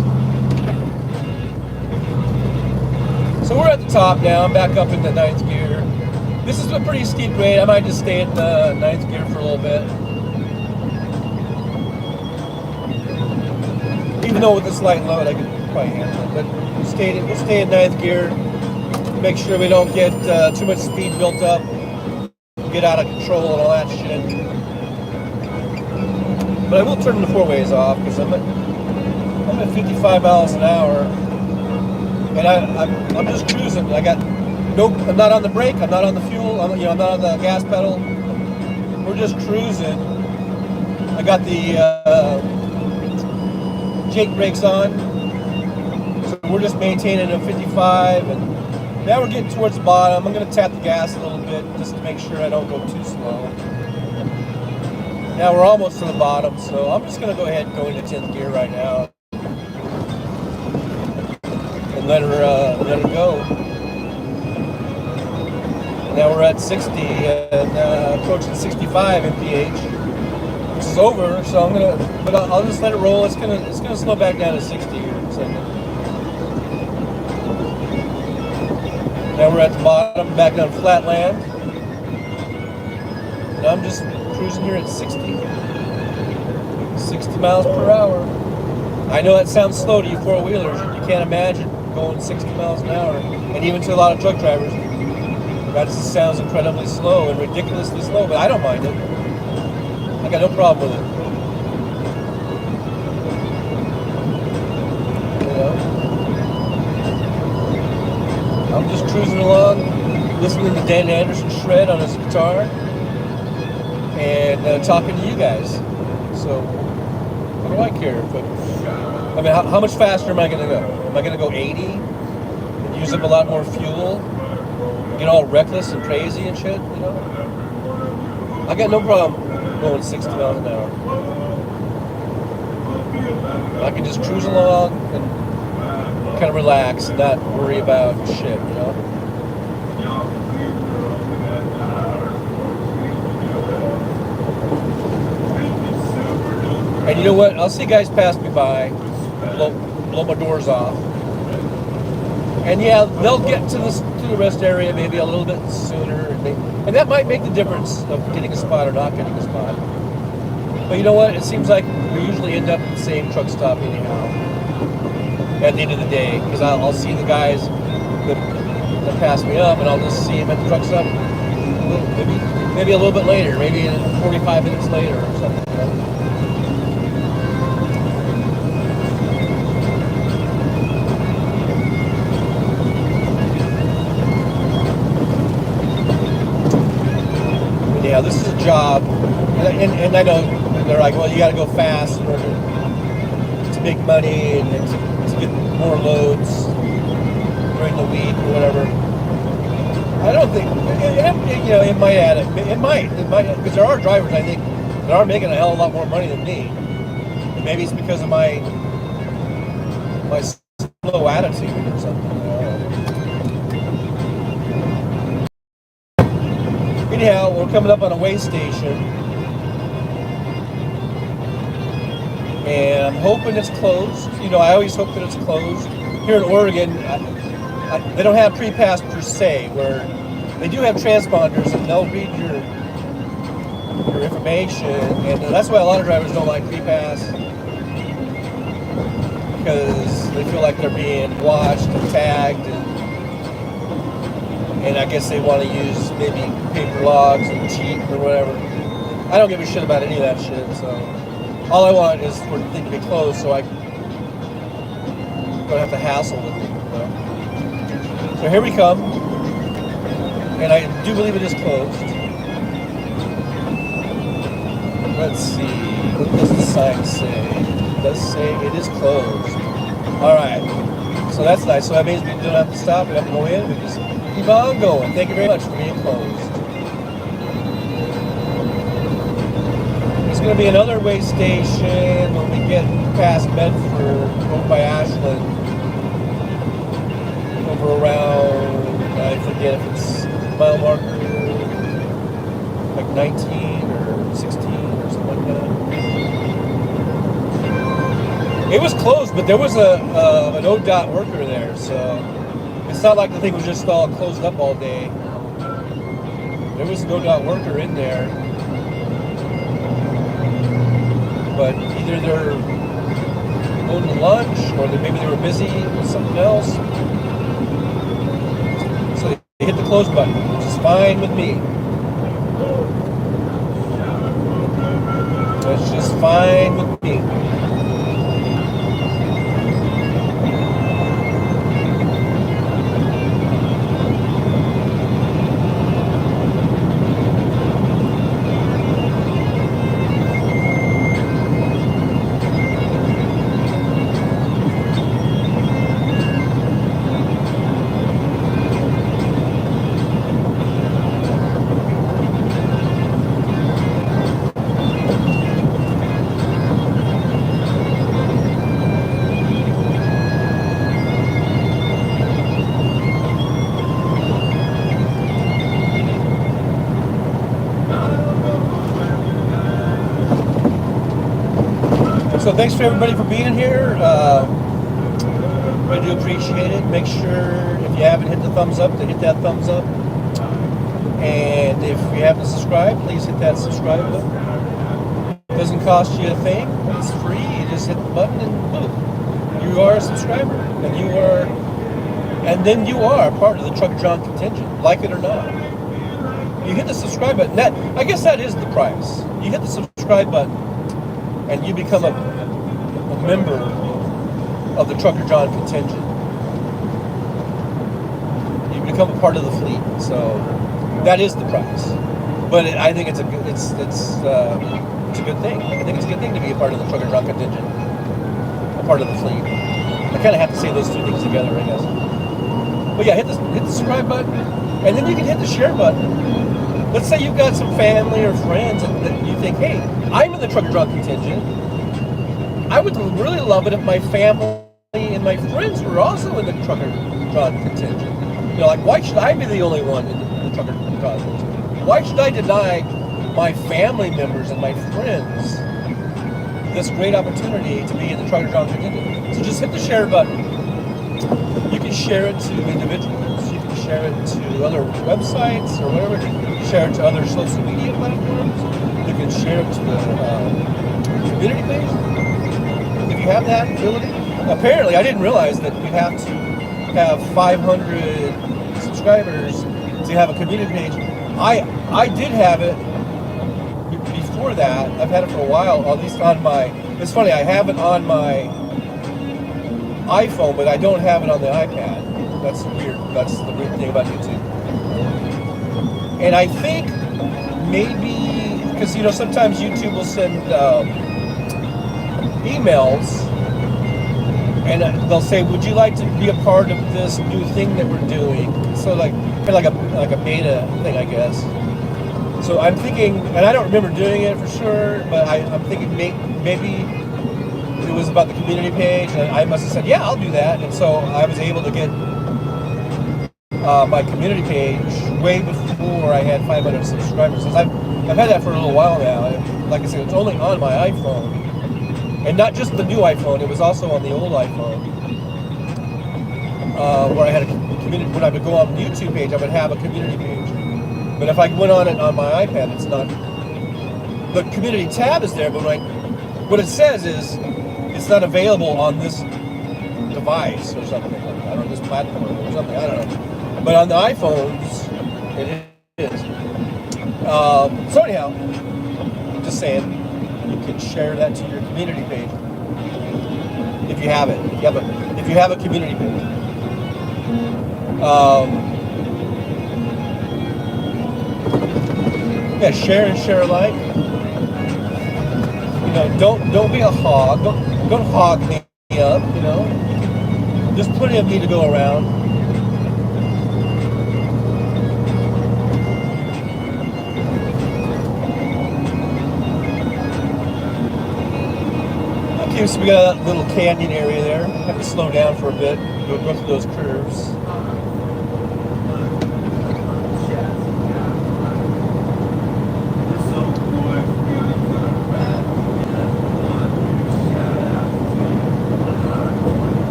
So we're at the top now. I'm back up in the 9th gear. This is a pretty steep grade. I might just stay at the 9th gear for a little bit. Even though with this light load I could probably handle it. But we'll stay in 9th gear. Make sure we don't get too much speed built up. Get out of control and all that shit. But I will turn the 4-ways off because I'm at 55 miles an hour, and I'm just cruising. I'm not on the brake. I'm not on the fuel. I'm not on the gas pedal. We're just cruising. I got the Jake brakes on. So we're just maintaining a 55, and now we're getting towards the bottom. I'm going to tap the gas a little bit just to make sure I don't go too slow. Now we're almost to the bottom, so I'm just going to go ahead and go into 10th gear right now and let her go. Now we're at 60 and approaching 65 mph, which is over. So I'll just let it roll. It's gonna slow back down to 60 here in a second. Now we're at the bottom, back on flat land. And I'm just cruising here at 60 miles per hour. I know that sounds slow to you four-wheelers. You can't imagine going 60 miles an hour, and even to a lot of truck drivers. That just sounds incredibly slow and ridiculously slow, but I don't mind it. I got no problem with it. You know? I'm just cruising along, listening to Dan Anderson shred on his guitar, and talking to you guys. So, what do I care? But I mean, how much faster am I going to go? Am I going to go 80 and use up a lot more fuel? Get all reckless and crazy and shit, you know? I got no problem going 60 miles an hour. I can just cruise along and kind of relax and not worry about shit, you know? And you know what? I'll see guys pass me by, blow my doors off. And yeah, they'll get to the rest area maybe a little bit sooner, and that might make the difference of getting a spot or not getting a spot. But you know what? It seems like we usually end up at the same truck stop anyhow at the end of the day, because I'll see the guys that pass me up, and I'll just see them at the truck stop maybe a little bit later, maybe 45 minutes later or something. You know? Yeah, this is a job, and I know they're like, well, you got to go fast in order to make money and to get more loads during the week or whatever. I don't think, you know, it might add it. It might, because there are drivers, I think, that are making a hell of a lot more money than me. And maybe it's because of my slow attitude or something. Anyhow, we're coming up on a way station, and I'm hoping it's closed. You know, I always hope that it's closed. Here in Oregon, they don't have pre-pass per se, where they do have transponders, and they'll read your information, and that's why a lot of drivers don't like pre-pass, because they feel like they're being watched and tagged, and I guess they want to use maybe paper logs and cheat or whatever. I don't give a shit about any of that shit, so all I want is for the thing to be closed so I don't have to hassle with it. You know? So here we come, and I do believe it is closed. Let's see, what does the sign say? It does say it is closed. Alright, so that's nice. So that means we don't have to stop, we have to go in, we just keep on going. Thank you very much for being closed. There's going to be another way station when we get past Medford, over by Ashland, over around, I forget if it's mile marker like 19 or 16 or something like that. It was closed, but there was an ODOT worker there, so it's not like the thing was just all closed up all day. There was an ODOT worker in there, but either they're going to lunch or maybe they were busy with something else. So they hit the close button, which is fine with me. That's just fine with me. So thanks for everybody for being here. I do appreciate it. Make sure if you haven't hit the thumbs up to hit that thumbs up. And if you haven't subscribed, please hit that subscribe button. It doesn't cost you a thing. It's free. You just hit the button and boom. You are a subscriber. And then you are part of the Trucker John contingent, like it or not. You hit the subscribe button. I guess that is the price. You hit the subscribe button and you become a member of the Trucker John contingent. You become a part of the fleet. So that is the price. But I think it's a good thing. I think it's a good thing to be a part of the Trucker John contingent, a part of the fleet. I kind of have to say those two things together, I guess. But yeah, hit the subscribe button, and then you can hit the share button. Let's say you've got some family or friends that you think, hey, I'm in the Trucker John contingent. I would really love it if my family and my friends were also in the Trucker John contingent. You know, like, why should I be the only one in the Trucker John contingent? Why should I deny my family members and my friends this great opportunity to be in the Trucker John contingent? So just hit the share button. You can share it to individuals. You can share it to other websites or whatever. You can share it to other social media platforms. You can share it to the community page. If you have that ability. Apparently, I didn't realize that you have to have 500 subscribers to have a community page. I did have it before that. I've had it for a while, at least on my... It's funny, I have it on my iPhone, but I don't have it on the iPad. That's weird. That's the weird thing about YouTube. And I think maybe, because, you know, sometimes YouTube will send emails, and they'll say, would you like to be a part of this new thing that we're doing? So like, kind of like a beta thing, I guess. So I'm thinking, and I don't remember doing it for sure, but I'm thinking maybe it was about the community page, and I must have said, yeah, I'll do that. And so I was able to get my community page way before I had 500 subscribers. Since I've had that for a little while now. And like I said, it's only on my iPhone. And not just the new iPhone, it was also on the old iPhone. Where I had a community, when I would go on the YouTube page, I would have a community page. But if I went on it on my iPad, it's not. The community tab is there, but what it says is it's not available on this device or something. I don't know, this platform or something. I don't know. But on the iPhones, it is. So anyhow, just saying, you can share that to your community page if you have it. If you have a community page. Yeah, share and share alike. You know, don't be a hog. Don't hog me up. You know, there's plenty of me to go around. Okay, so we got that little canyon area there. Have to slow down for a bit. Go through those curves.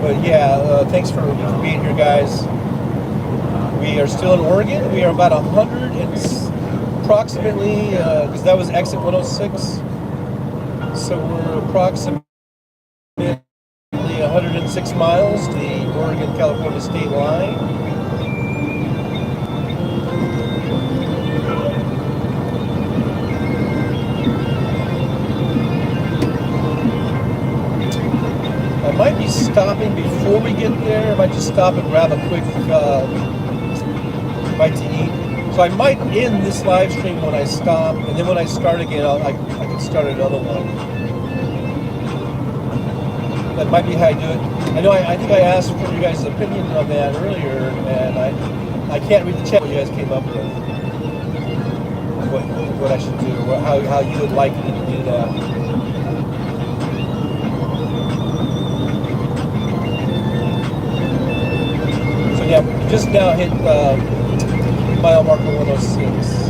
But yeah, thanks for being here, guys. We are still in Oregon. We are about 100 and approximately, because that was exit 106. So we're approximately 106 miles to the Oregon-California state line. I might be stopping before we get there. I might just stop and grab a quick bite to eat. So I might end this live stream when I stop, and then when I start again, I can start another one. That might be how I do it. I know. I think I asked for you guys' opinion on that earlier, and I can't read the chat. What you guys came up with, what I should do, or how you would like me to do that. So yeah, just now hit mile marker 106.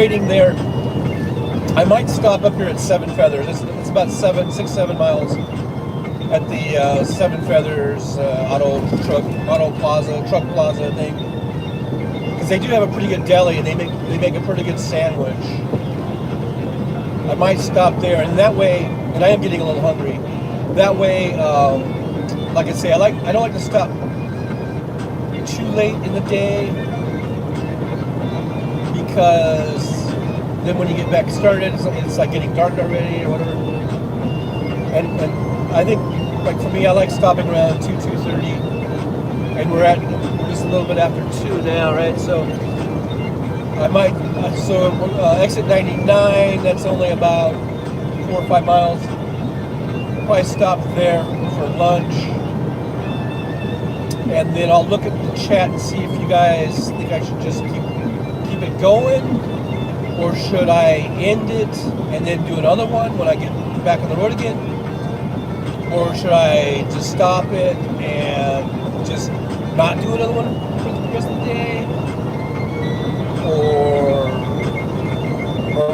waiting there, I might stop up here at Seven Feathers. It's about 6-7 miles at the Seven Feathers auto truck plaza thing, because they do have a pretty good deli and they make a pretty good sandwich. I might stop there, and that way, and I am getting a little hungry. That way, like I say, I don't like to stop too late in the day, because then when you get back started, it's like getting dark already or whatever. And I think, like for me, I like stopping around 2:30, and we're just a little bit after 2 now, right? So I might, exit 99, that's only about 4 or 5 miles. Probably stop there for lunch, and then I'll look at the chat and see if you guys think I should just keep it going, or should I end it and then do another one when I get back on the road again, or should I just stop it and just not do another one for the rest of the day, or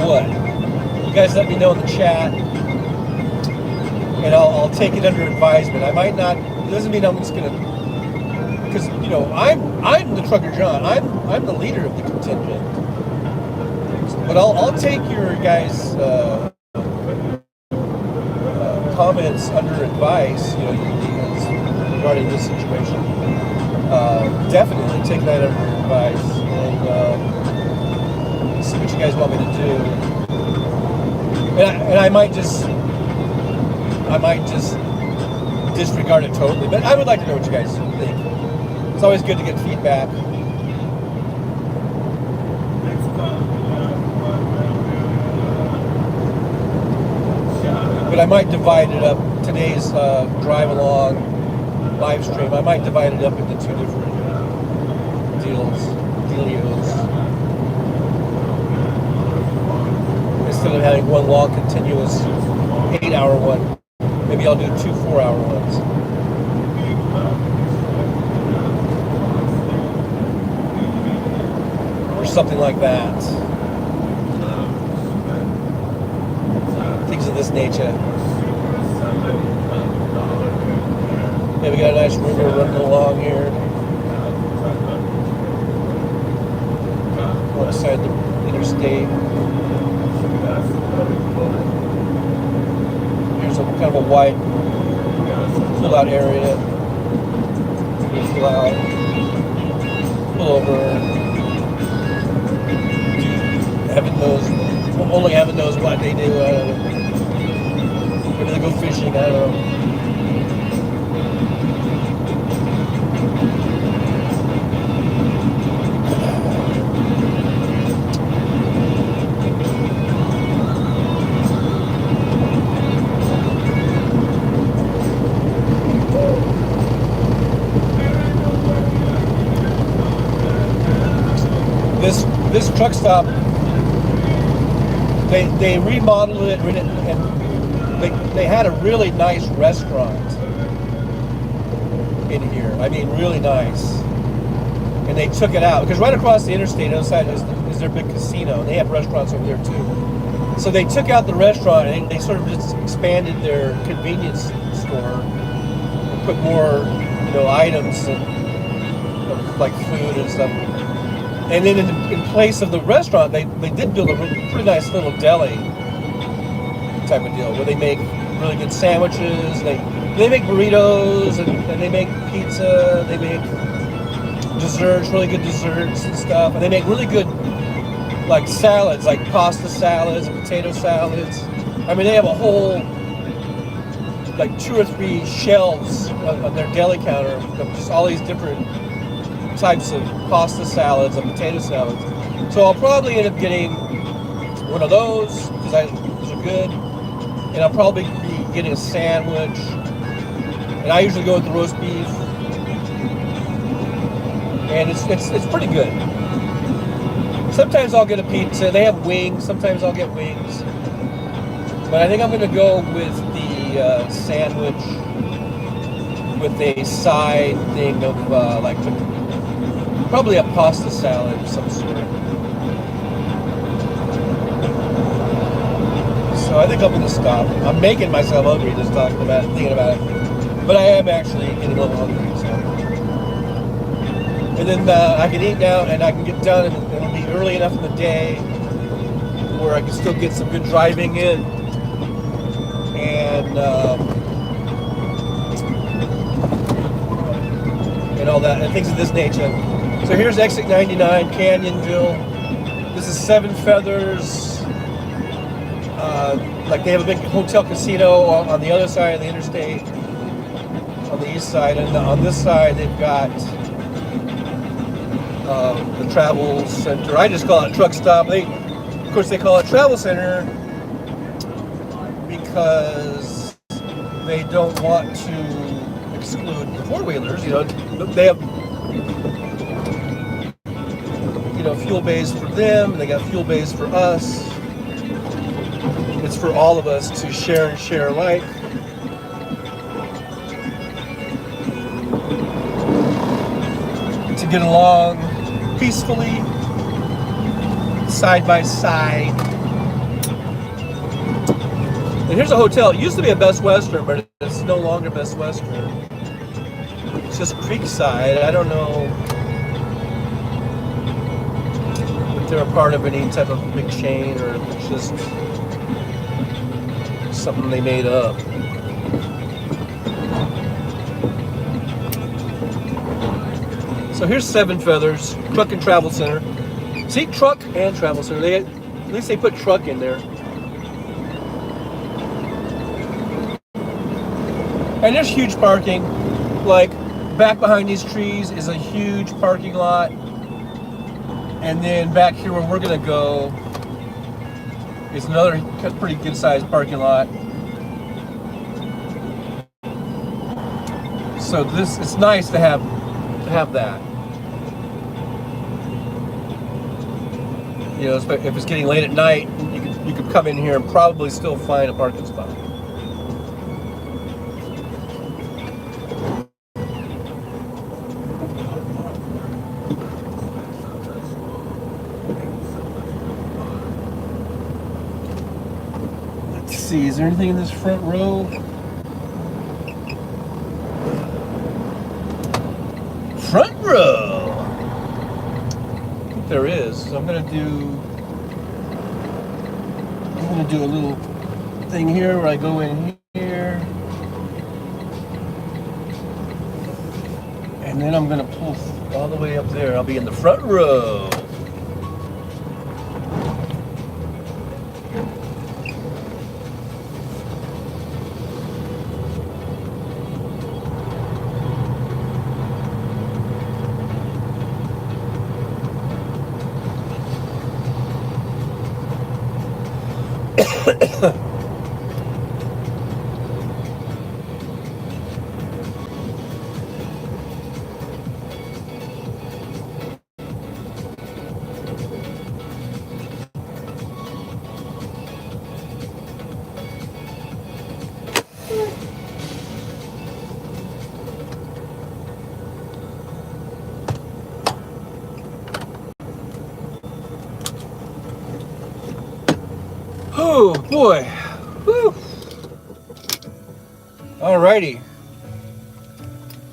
what? You guys let me know in the chat, and I'll take it under advisement. I might not. It doesn't mean I'm just gonna, because you know I'm the Trucker John. I'm the leader of the contingent. But I'll take your guys' comments under advice. You know, regarding this situation. Definitely take that under advice and see what you guys want me to do. And I might just disregard it totally. But I would like to know what you guys think. It's always good to get feedback. But I might divide it up. Today's drive along live stream, I might divide it up into 2 different dealios. Instead of having one long, continuous 8-hour one, maybe I'll do 2 4-hour ones. Or something like that. Things of this nature. Yeah, we got a nice river running along here. Alongside the interstate. Here's a kind of a wide pull-out area. Pull out. Pull over. Heaven knows. Only heaven knows what they do. I don't know. Maybe they go fishing. I don't know. This truck stop, they remodeled it, and they had a really nice restaurant in here. I mean, really nice. And they took it out because right across the interstate, outside is their big casino, and they have restaurants over there too. So they took out the restaurant and they sort of just expanded their convenience store, and put more, items and like food and stuff. And then in place of the restaurant, they did build a pretty nice little deli type of deal where they make really good sandwiches. They make burritos and they make pizza. They make desserts, really good desserts and stuff. And they make really good like salads, like pasta salads and potato salads. I mean, they have a whole like 2 or 3 shelves on their deli counter of just all these different types of pasta salads and potato salads. So I'll probably end up getting one of those because those are good, and I'll probably be getting a sandwich. And I usually go with the roast beef, and it's pretty good. Sometimes I'll get a pizza. They have wings. Sometimes I'll get wings, but I think I'm going to go with the sandwich with a side thing of probably a pasta salad of some sort. think I'm gonna stop. I'm making myself hungry just talking about it, thinking about it. But I am actually getting a little hungry. So, and then I can eat now, and I can get done, and it'll be early enough in the day where I can still get some good driving in, and all that, and things of this nature. So here's exit 99, Canyonville. This is Seven Feathers. Like they have a big hotel casino on the other side of the interstate, on the east side, and on this side they've got the travel center. I just call it truck stop. Of course, they call it travel center because they don't want to exclude the four-wheelers. You know, they have fuel bays for them. They got fuel bays for us. It's for all of us to share and share alike. To get along peacefully, side by side. And here's a hotel. It used to be a Best Western, but it's no longer Best Western. It's just Creekside. I don't know if they're a part of any type of big chain or if it's just something they made up. So here's Seven Feathers, Truck and Travel Center. See, Truck and Travel Center. At least they put truck in there. And there's huge parking. Like, back behind these trees is a huge parking lot. And then back here where we're gonna go is another pretty good sized parking lot. So it's nice to have that. You know, if it's getting late at night, you could come in here and probably still find a parking spot. Let's see, is there anything in this front row? Front row! I think there is. So I'm gonna do a little thing here where I go in here. And then I'm gonna pull all the way up there. I'll be in the front row. Oh boy. Whew. Alrighty.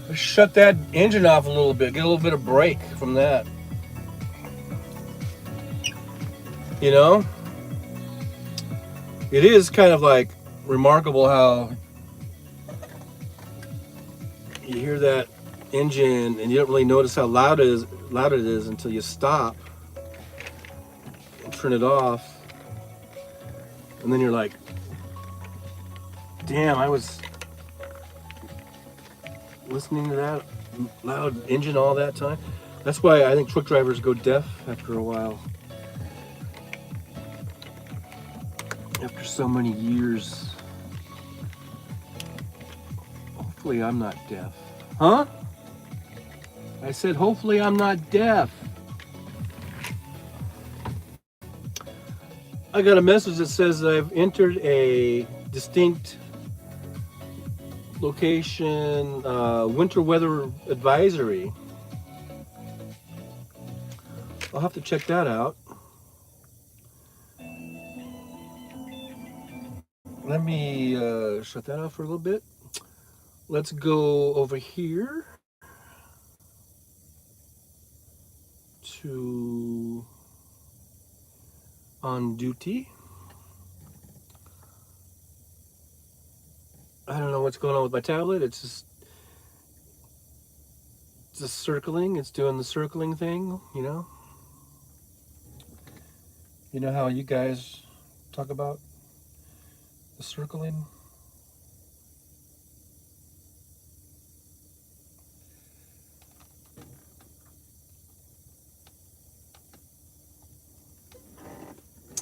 Let's shut that engine off a little bit, get a little bit of break from that. You know? It is kind of like remarkable how you hear that engine and you don't really notice how loud it is until you stop and turn it off. And then you're like, damn, I was listening to that loud engine all that time. That's why I think truck drivers go deaf after a while. After so many years. Hopefully I'm not deaf. Huh? I said, hopefully I'm not deaf. I got a message that says I've entered a distinct location, winter weather advisory. I'll have to check that out. let me shut that off for a little bit. Let's go over here to on duty. I don't know what's going on with my tablet. It's just circling. It's doing the circling thing, you know. You know how you guys talk about the circling?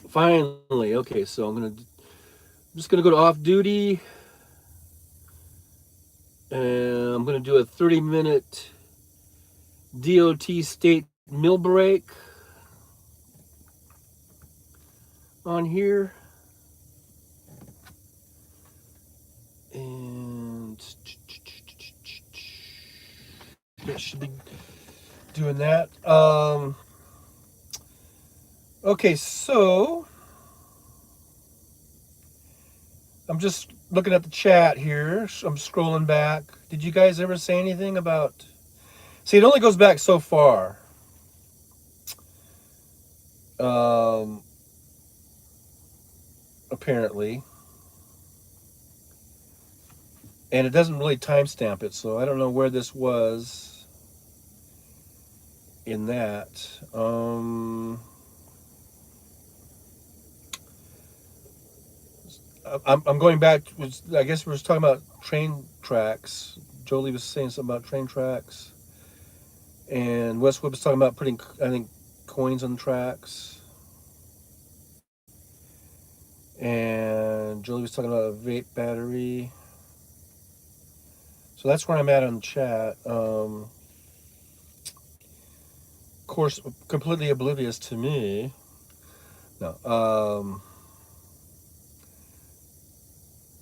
Finally, okay, so I'm just gonna go to off duty, and I'm gonna do a 30-minute DOT state meal break on here, and that should be doing that. Okay, so I'm just looking at the chat here. I'm scrolling back. Did you guys ever say anything about? See, it only goes back so far. Apparently, and it doesn't really timestamp it, so I don't know where this was in that. I'm going back. I guess we were talking about train tracks. Jolie was saying something about train tracks, and Westwood was talking about putting, I think, coins on tracks. And Jolie was talking about a vape battery. So that's where I'm at on the chat. Of course, completely oblivious to me. No.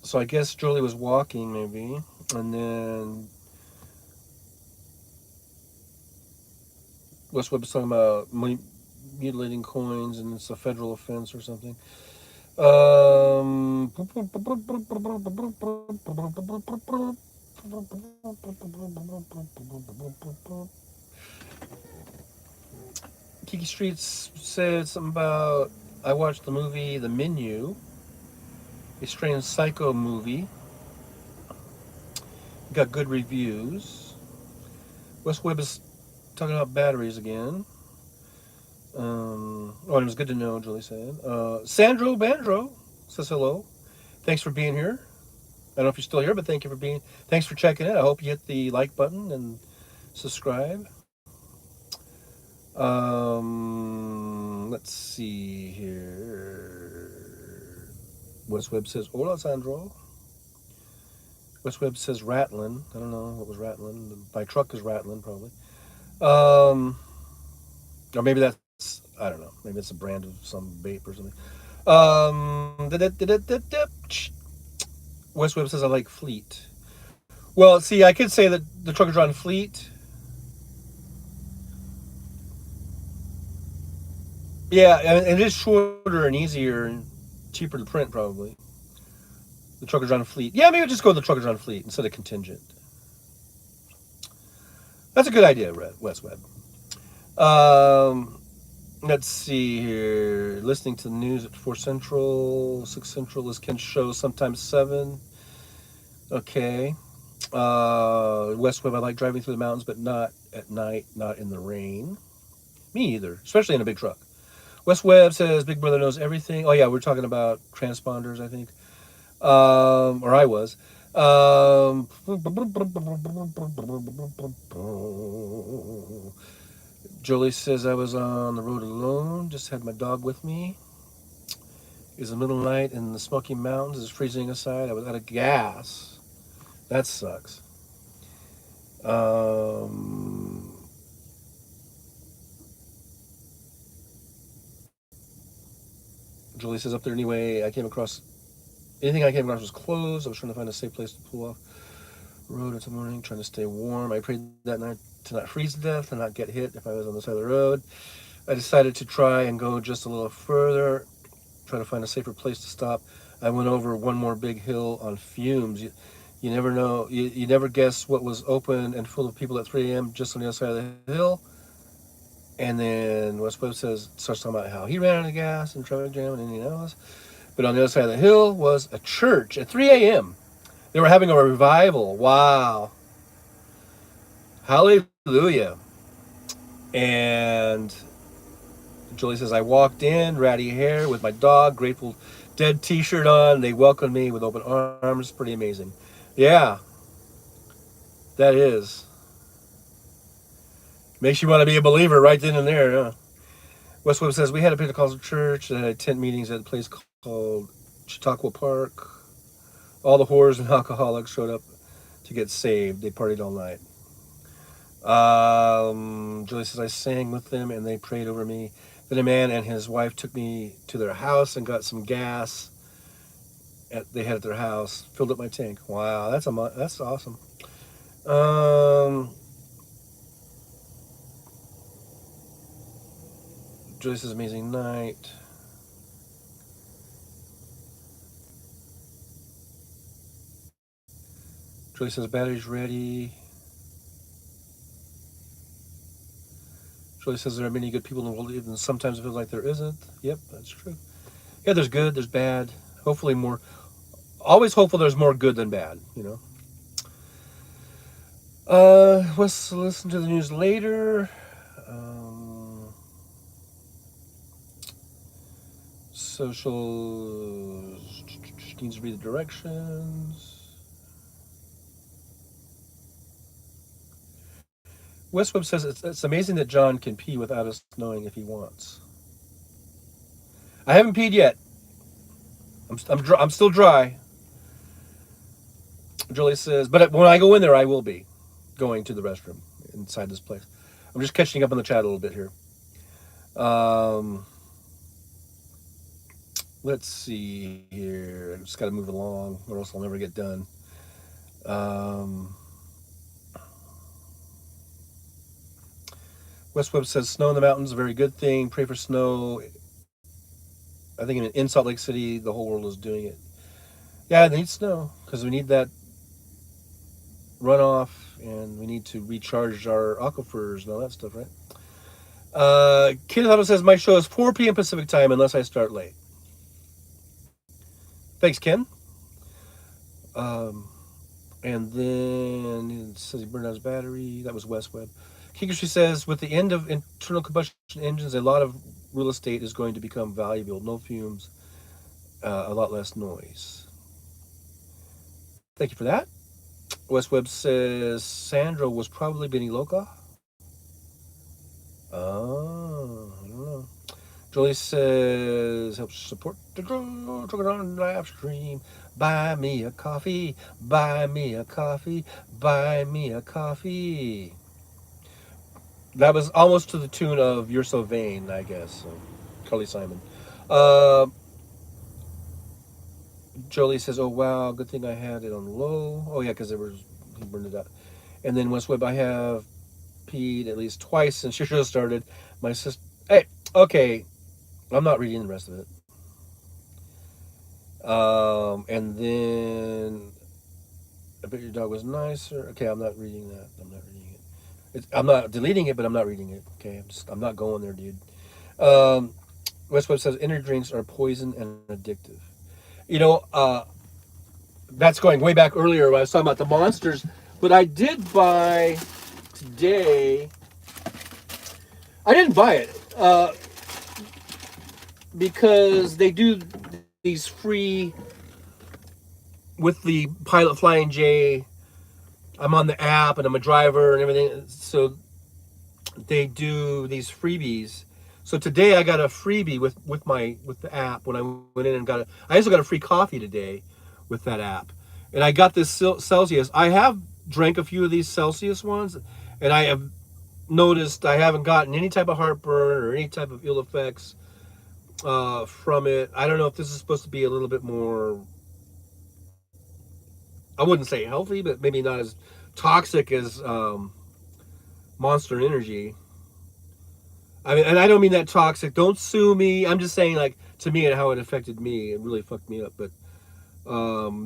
So I guess Jolie was walking, maybe, and then Westwood was talking about mutilating coins, and it's a federal offense or something. Kiki Streets said something about, I watched the movie The Menu, a strange psycho movie. Got good reviews. West Webb is talking about batteries again. Oh, and it was good to know, Julie said. Sandro Bandro says hello. Thanks for being here. I don't know if you're still here, but thanks for checking it. I hope you hit the like button and subscribe. Let's see here. West Webb says, hola, Sandro. West Webb says rattling. I don't know what was rattling. My truck is rattling, probably. Or maybe that's, I don't know. Maybe it's a brand of some vape or something. West Webb says, I like Fleet. Well, see, I could say that the truck is on Fleet. Yeah, and it is shorter and easier and cheaper to print, probably. The Truckers on Fleet. Yeah, maybe just go with the Truckers on Fleet instead of Contingent. That's a good idea, West Webb. Let's see here. Listening to the news at 4 Central, 6 Central is Ken's show, sometimes 7. Okay. West Webb, I like driving through the mountains, but not at night, not in the rain. Me either, especially in a big truck. West Webb says Big Brother knows everything. Oh yeah, we're talking about transponders, I think. Or I was. Jolie says I was on the road alone, just had my dog with me. It was the middle of the night in the Smoky Mountains. It's freezing outside. I was out of gas. That sucks. Julie says up there anyway. Anything I came across was closed. I was trying to find a safe place to pull off road until morning, trying to stay warm. I prayed that night to not freeze to death and not get hit if I was on the side of the road. I decided to try and go just a little further. try to find a safer place to stop. I went over one more big hill on fumes. You never know. You never guess what was open and full of people at 3 a.m. just on the other side of the hill. And then West Webb starts talking about how he ran out of gas and traffic jam in Indianapolis. But on the other side of the hill was a church at 3 a.m. They were having a revival. Wow. Hallelujah. And Julie says, I walked in, ratty hair, with my dog, Grateful Dead t-shirt on. They welcomed me with open arms. Pretty amazing. Yeah, that is. Makes you want to be a believer right then and there, huh? West Webb says, we had a Pentecostal church that had tent meetings at a place called Chautauqua Park. All the whores and alcoholics showed up to get saved. They partied all night. Julie says, I sang with them and they prayed over me. Then a man and his wife took me to their house and got some gas they had at their house, filled up my tank. Wow, that's awesome. Julie says, amazing night. Julie says, battery's ready. Julie says, there are many good people in the world, even sometimes it feels like there isn't. Yep, that's true. Yeah, there's good, there's bad. Hopefully more. Always hopeful there's more good than bad, you know. Let's listen to the news later. Social needs to read the directions. West Webb says it's amazing that John can pee without us knowing if he wants. I haven't peed yet. I'm still dry. Julie says, but when I go in there, I will be going to the restroom inside this place. I'm just catching up on the chat a little bit here. Let's see here. I just got to move along, or else I'll never get done. West Webb says, snow in the mountains, a very good thing. Pray for snow. I think in Salt Lake City, the whole world is doing it. Yeah, they need snow because we need that runoff and we need to recharge our aquifers and all that stuff, right? Kid Huddle says, my show is 4 p.m. Pacific time unless I start late. Thanks, Ken. And then it says he burned out his battery. That was West Webb. Kingfisher says, with the end of internal combustion engines, a lot of real estate is going to become valuable. No fumes, a lot less noise. Thank you for that. West Webb says, Sandro was probably Benny Loca. Oh, I don't know. Jolie says, help support the crew, talking on live stream. Buy me a coffee, buy me a coffee, buy me a coffee. That was almost to the tune of You're So Vain, I guess. So, Carly Simon. Jolie says, oh, wow, good thing I had it on low. Oh, yeah, because he burned it out. And then West Webb, I have peed at least twice since your show started. My sister, hey, okay, I'm not reading the rest of it. And then, I bet your dog was nicer. Okay, I'm not reading that. I'm not reading it. I'm not deleting it, but I'm not reading it. Okay, I'm not going there, dude. West Webb says energy drinks are poison and addictive. You know, that's going way back earlier when I was talking about the Monsters. But I did buy today. I didn't buy it because they do these free with the Pilot Flying J. I'm on the app and I'm a driver and everything. So they do these freebies. So today I got a freebie with the app when I went in and I also got a free coffee today with that app. And I got this Celsius. I have drank a few of these Celsius ones and I have noticed I haven't gotten any type of heartburn or any type of ill effects from it. I don't know if this is supposed to be a little bit more, I wouldn't say healthy, but maybe not as toxic as Monster Energy. I mean, and I don't mean that toxic. Don't sue me. I'm just saying, like, to me and how it affected me. It really fucked me up. But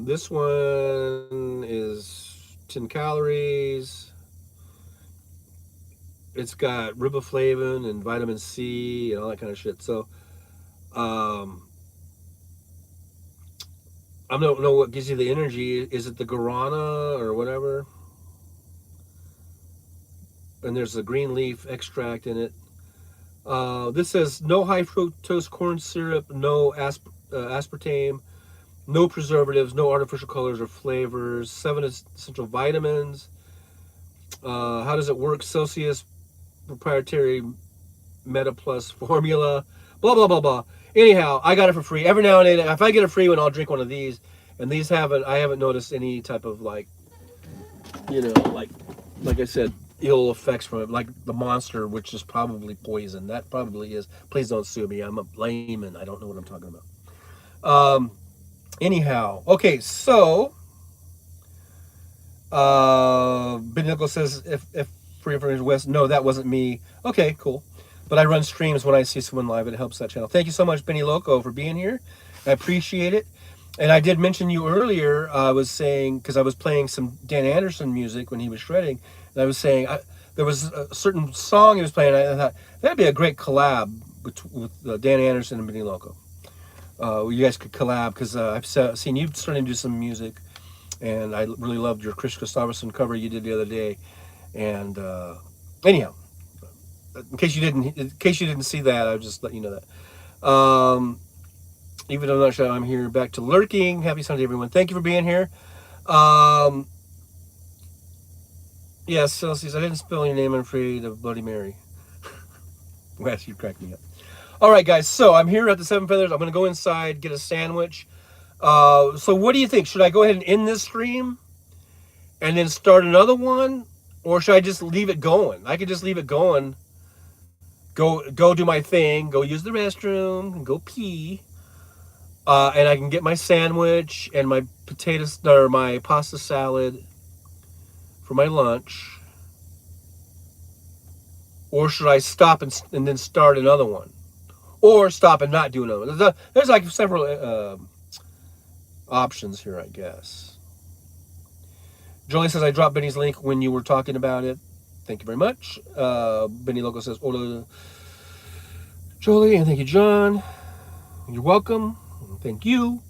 this one is 10 calories. It's got riboflavin and vitamin C and all that kind of shit. So, I don't know what gives you the energy. Is it the guarana or whatever? And there's a green leaf extract in it. This says no high fructose corn syrup, no aspartame, no preservatives, no artificial colors or flavors, 7 essential vitamins. How does it work? Celsius proprietary Meta Plus formula, blah, blah, blah, blah. Anyhow, I got it for free. Every now and then, if I get a free one, I'll drink one of these. And these I haven't noticed any type of like I said, ill effects from it, like the Monster, which is probably poison. That probably is. Please don't sue me. I'm a layman. I don't know what I'm talking about. Anyhow, okay, so Ben Nichols says if free information West, no, that wasn't me. Okay, cool. But I run streams when I see someone live. It helps that channel. Thank you so much, Benny Loco, for being here. I appreciate it. And I did mention you earlier. I was saying, because I was playing some Dan Anderson music when he was shredding, and I was saying there was a certain song he was playing. I thought that'd be a great collab with Dan Anderson and Benny Loco. You guys could collab, because I've seen you starting to do some music, and I really loved your Chris Christopherson cover you did the other day. And anyhow, in case you didn't see that, I'll just let you know that. Even though I'm not sure, I'm here back to lurking. Happy Sunday, everyone. Thank you for being here. Yes, Celsius, I didn't spell your name. I'm afraid of Bloody Mary. Wes, you cracked me up. All right, guys. So I'm here at the Seven Feathers. I'm going to go inside, get a sandwich. So what do you think? Should I go ahead and end this stream and then start another one? Or should I just leave it going? I could just leave it going. Go do my thing. Go use the restroom. And go pee. And I can get my sandwich and my my pasta salad for my lunch. Or should I stop and then start another one? Or stop and not do another one? There's like several options here, I guess. Jolie says, I dropped Benny's link when you were talking about it. Thank you very much. Benny Loco says, hola, Jolie, and thank you, John. You're welcome. Thank you.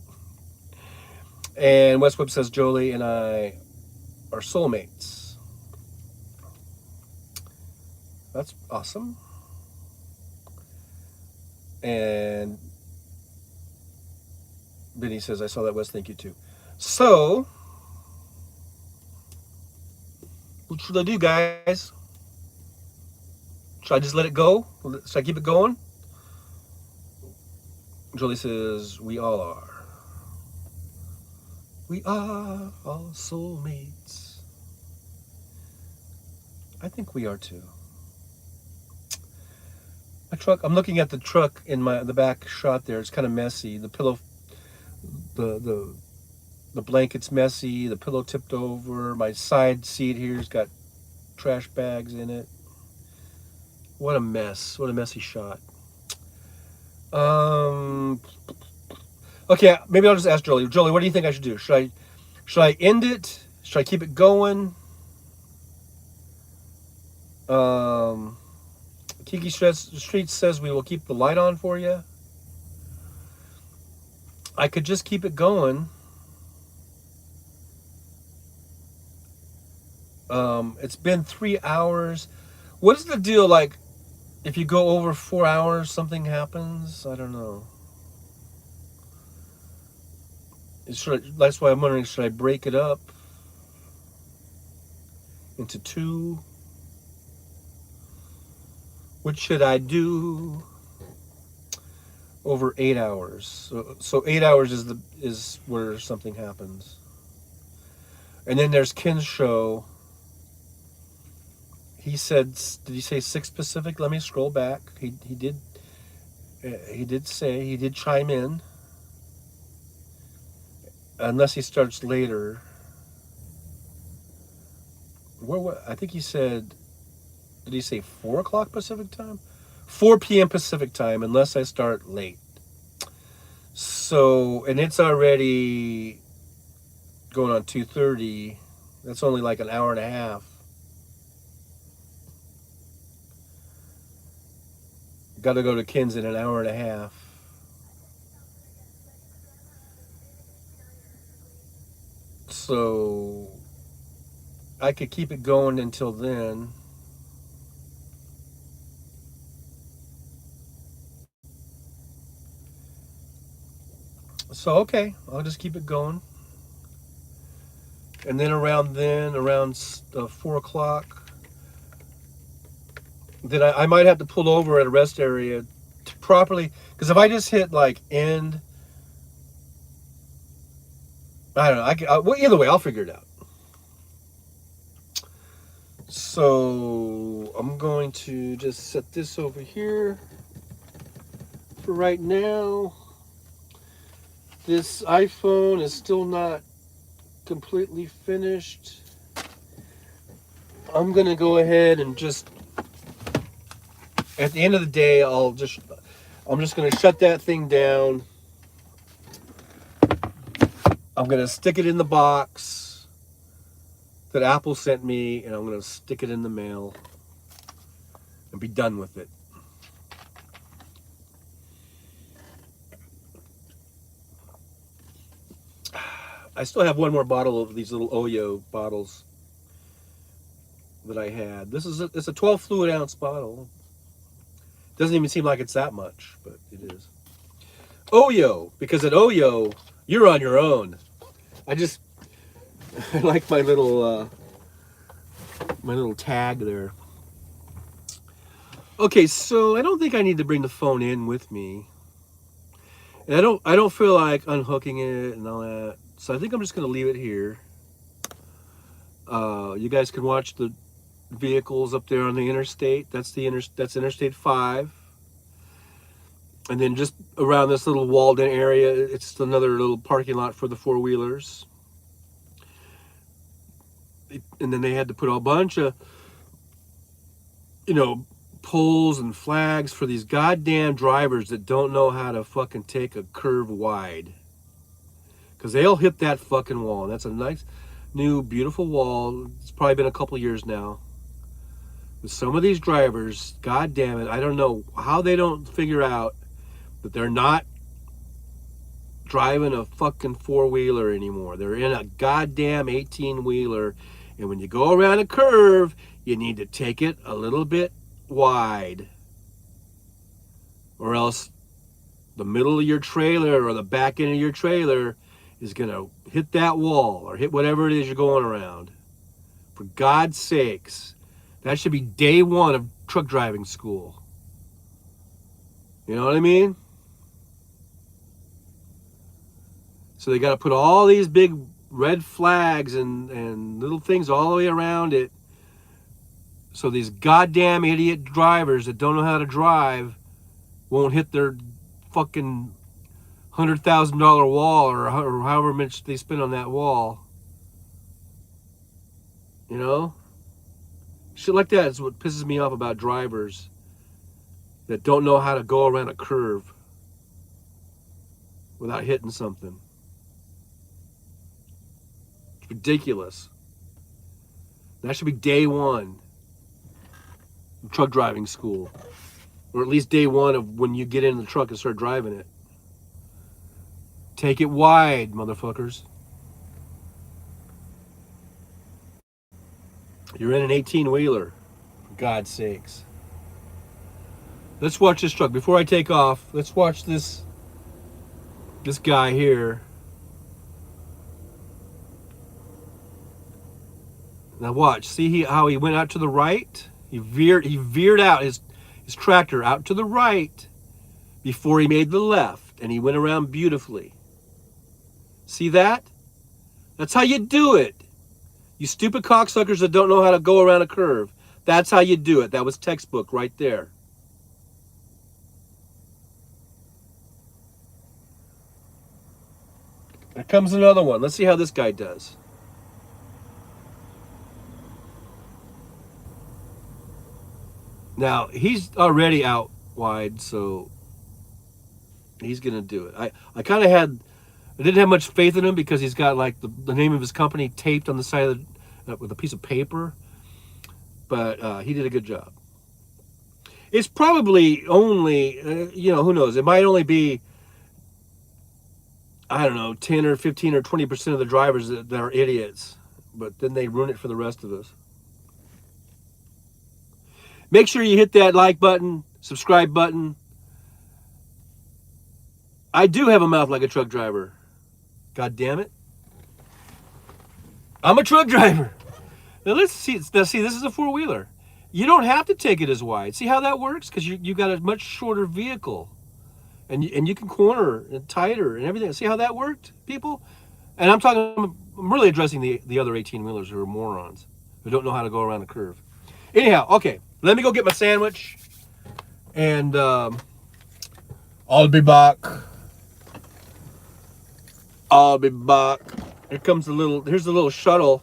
And West Whip says, Jolie and I are soulmates. That's awesome. And Benny says, I saw that, West. Thank you, too. So, what should I do, guys? Should I just let it go? Should I keep it going? Jolie says, we all are. We are all soulmates. I think we are too. My truck, I'm looking at the truck in the back shot there. It's kind of messy. The pillow, the blanket's messy. The pillow tipped over. My side seat here's got trash bags in it. What a mess. What a messy shot. Okay, maybe I'll just ask Jolie. Jolie, what do you think I should do? Should I end it? Should I keep it going? Kiki Street says we will keep the light on for you. I could just keep it going. It's been 3 hours. What is the deal, like, if you go over 4 hours, something happens? I don't know. That's why I'm wondering, should I break it up into 2? What should I do over 8 hours? So 8 hours is where something happens. And then there's Ken's show. He said, did he say 6 Pacific? Let me scroll back. He did chime in. Unless he starts later. I think he said, did he say 4 o'clock Pacific time? 4 p.m. Pacific time, unless I start late. So, and it's already going on 2:30. That's only like an hour and a half. Got to go to Ken's in an hour and a half. So I could keep it going until then. So okay, I'll just keep it going. And then around 4 o'clock, then I might have to pull over at a rest area to properly, because if I just hit like end, I don't know. Well, either way, I'll figure it out. So I'm going to just set this over here for right now. This iPhone is still not completely finished. I'm gonna go ahead and just, at the end of the day, I'm just gonna shut that thing down. I'm gonna stick it in the box that Apple sent me, and I'm gonna stick it in the mail and be done with it. I still have one more bottle of these little Oyo bottles that I had. It's a 12 fluid ounce bottle. Doesn't even seem like it's that much, but it is. Oyo, because at Oyo, you're on your own. I like my little tag there. Okay, so I don't think I need to bring the phone in with me. And I don't feel like unhooking it and all that. So I think I'm just going to leave it here. You guys can watch the vehicles up there on the interstate. That's Interstate 5. And then just around this little walled-in area, it's another little parking lot for the four-wheelers. And then they had to put a bunch of, poles and flags for these goddamn drivers that don't know how to fucking take a curve wide. Because they'll hit that fucking wall. And that's a nice, new, beautiful wall. It's probably been a couple years now. But some of these drivers, god damn it, I don't know how they don't figure out that they're not driving a fucking four-wheeler anymore. They're in a goddamn 18-wheeler. And when you go around a curve, you need to take it a little bit wide. Or else the middle of your trailer or the back end of your trailer is going to hit that wall or hit whatever it is you're going around. For God's sakes. That should be day one of truck driving school. You know what I mean? So they got to put all these big red flags and little things all the way around it. So these goddamn idiot drivers that don't know how to drive won't hit their fucking $100,000 wall or however much they spend on that wall. You know? Shit like that is what pisses me off about drivers that don't know how to go around a curve without hitting something. It's ridiculous. That should be day one of truck driving school. Or at least day one of when you get in the truck and start driving it. Take it wide, motherfuckers. You're in an 18-wheeler, for God's sakes. Let's watch this truck. Before I take off, let's watch this guy here. Now watch. See how he went out to the right? He veered out his tractor out to the right before he made the left, and he went around beautifully. See that? That's how you do it. You stupid cocksuckers that don't know how to go around a curve. That's how you do it. That was textbook right there. There comes another one. Let's see how this guy does. Now, he's already out wide, so he's gonna do it. I kind of had, I didn't have much faith in him because he's got like the name of his company taped on the side of with a piece of paper, but he did a good job. It's probably only, who knows? It might only be, I don't know, 10 or 15 or 20% of the drivers that are idiots, but then they ruin it for the rest of us. Make sure you hit that like button, subscribe button. I do have a mouth like a truck driver. God damn it. I'm a truck driver. Now let's see. Now see, this is a four-wheeler. You don't have to take it as wide. See how that works? Because you got a much shorter vehicle, and you can corner and tighter and everything. See how that worked, people? And I'm really addressing the other 18-wheelers who are morons who don't know how to go around a curve. Anyhow, okay, let me go get my sandwich, and I'll be back. I'll be back. Here's the little shuttle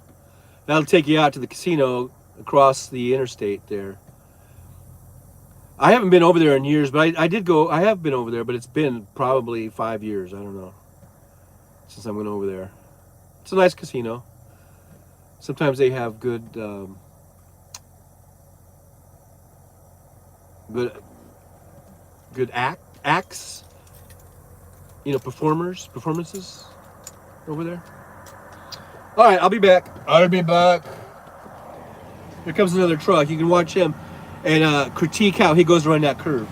that'll take you out to the casino across the interstate there. I haven't been over there in years, but I did go. I have been over there, but it's been probably 5 years. I don't know since I went over there. It's a nice casino. Sometimes they have good acts. Performances over there. All right, I'll be back. I'll be back. Here comes another truck. You can watch him and critique how he goes around that curve.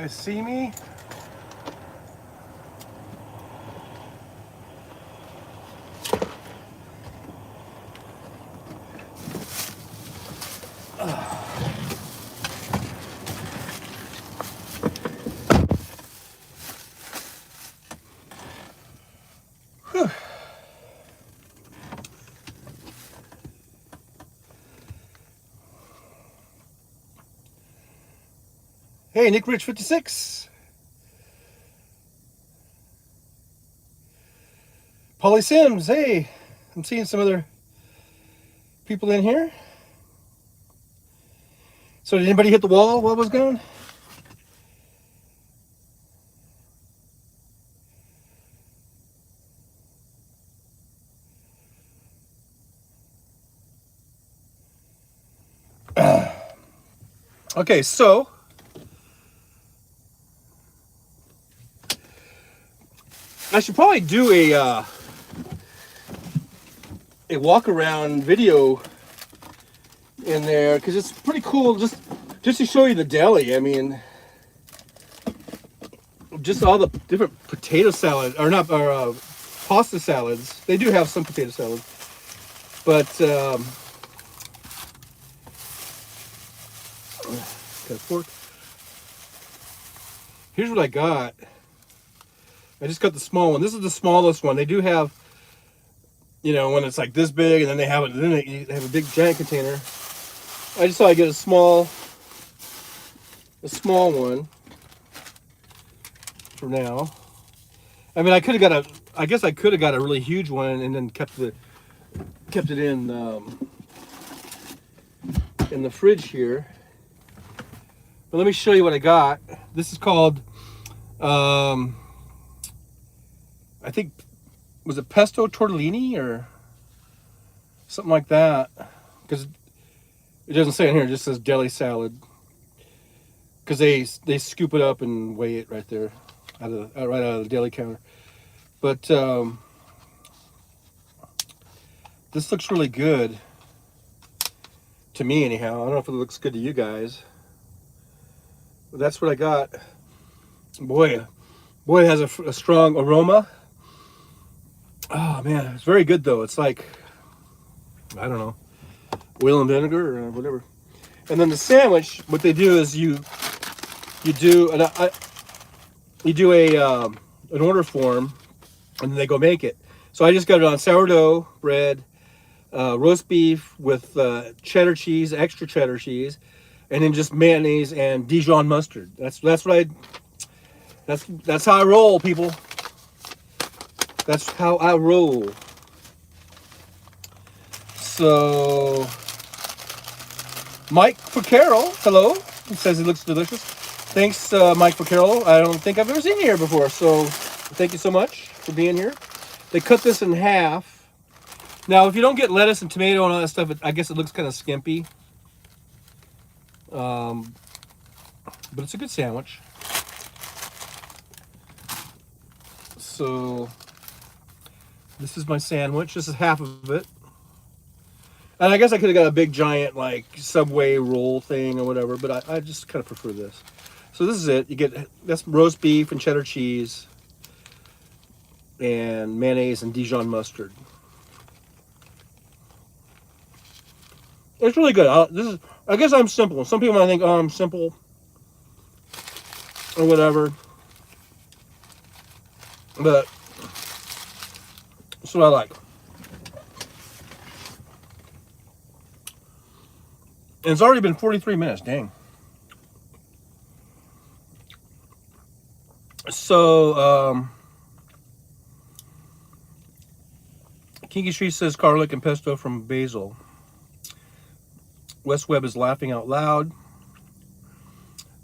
guys see me? Whew. Hey, Nick Rich 56. Polly Sims, hey. I'm seeing some other people in here. So did anybody hit the wall while I was gone? Okay, so I should probably do a walk around video in there because it's pretty cool just to show you the deli. I mean, just all the different potato salad or not or pasta salads. They do have some potato salad, but got a fork. Here's what I got. I just got the small one. This is the smallest one. They do have, you know, when it's like this big, and then they have it. Then they have a big giant container. I just thought I'd get a small one for now. I mean, I could have got a. I guess I could have got a really huge one and then kept it in the fridge here. But let me show you what I got. This is called. I think, was it pesto tortellini or something like that? Because it doesn't say in here, it just says deli salad. Because they scoop it up and weigh it right there, right out of the deli counter. But this looks really good to me, anyhow. I don't know if it looks good to you guys, but that's what I got. Boy, it has a strong aroma. Oh man, it's very good though. It's like, I don't know, oil and vinegar or whatever. And then the sandwich, what they do is you do an order form, and then they go make it. So I just got it on sourdough bread, roast beef with cheddar cheese, extra cheddar cheese, and then just mayonnaise and Dijon mustard. That's how I roll, people. That's how I roll. So, Mike for Carol, hello. He says it looks delicious. Thanks, Mike for Carol. I don't think I've ever seen you here before, so thank you so much for being here. They cut this in half. Now, if you don't get lettuce and tomato and all that stuff, I guess it looks kind of skimpy. But it's a good sandwich. So, this is my sandwich. This is half of it. And I guess I could have got a big giant like Subway roll thing or whatever, but I just kind of prefer this. So this is it. You get, that's roast beef and cheddar cheese and mayonnaise and Dijon mustard. It's really good. I guess I'm simple. Some people might think, oh, I'm simple or whatever. But that's what I like. And it's already been 43 minutes, dang. So, Kinky Street says garlic and pesto from basil. West Webb is laughing out loud.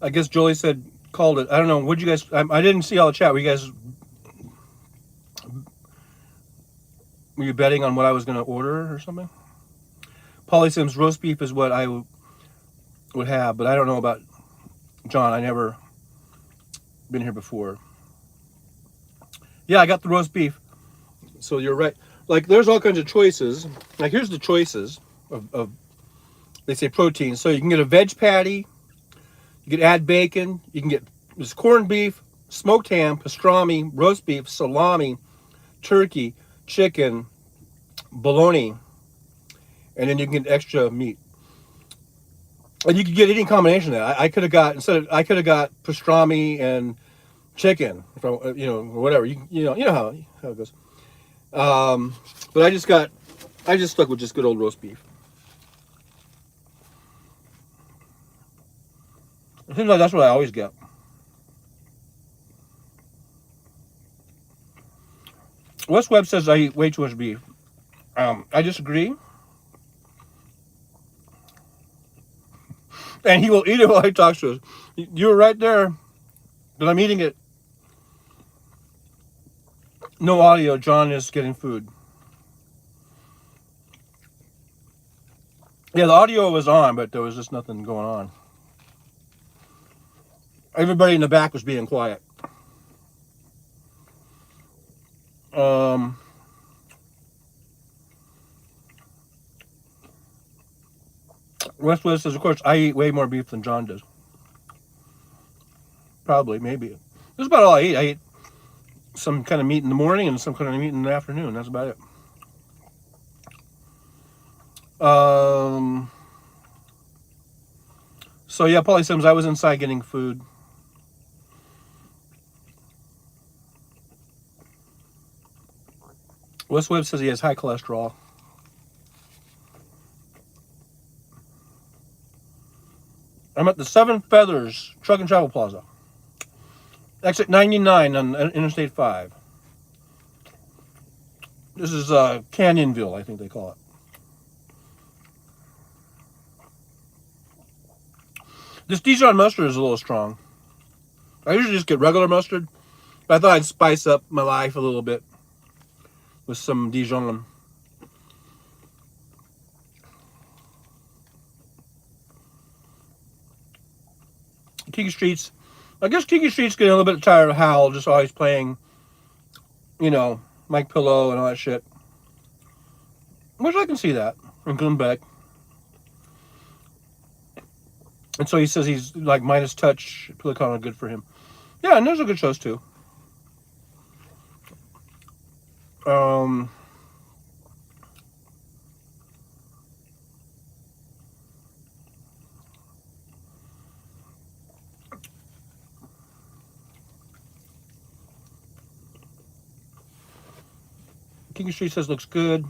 I guess Jolie said, called it. I don't know. What'd you guys, I didn't see all the chat. Were you betting on what I was going to order or something? Polly Sims, roast beef is what I would have, but I don't know about John. I never been here before. Yeah, I got the roast beef. So you're right. Like, there's all kinds of choices. Like, here's the choices of they say protein. So you can get a veg patty. You can add bacon. You can get There's corned beef, smoked ham, pastrami, roast beef, salami, turkey, chicken, bologna, and then you can get extra meat. And you could get any combination of that. I could have got pastrami and chicken, from or whatever. You know how it goes. But I just stuck with just good old roast beef. It seems like that's what I always get. Wes Webb says I eat way too much beef. I disagree. And he will eat it while he talks to us. You were right there, but I'm eating it. No audio. John is getting food. Yeah, the audio was on, but there was just nothing going on. Everybody in the back was being quiet. Westwood says, of course, I eat way more beef than John does. Probably, maybe. That's about all I eat. I eat some kind of meat in the morning and some kind of meat in the afternoon. That's about it. So yeah, Paulie Sims, I was inside getting food. Wes Webb says he has high cholesterol. I'm at the Seven Feathers Truck and Travel Plaza. Exit 99 on Interstate 5. This is Canyonville, I think they call it. This Dijon mustard is a little strong. I usually just get regular mustard, but I thought I'd spice up my life a little bit with some Dijon. Kiki Streets. I guess Kiki Street's getting a little bit tired of Hal just always playing, Mike Pillow and all that shit. Which I can see that. And Glenn Beck. And so he says he's like Midas Touch, Pelicano are good for him. Yeah, and those are good shows too. King Street says looks good.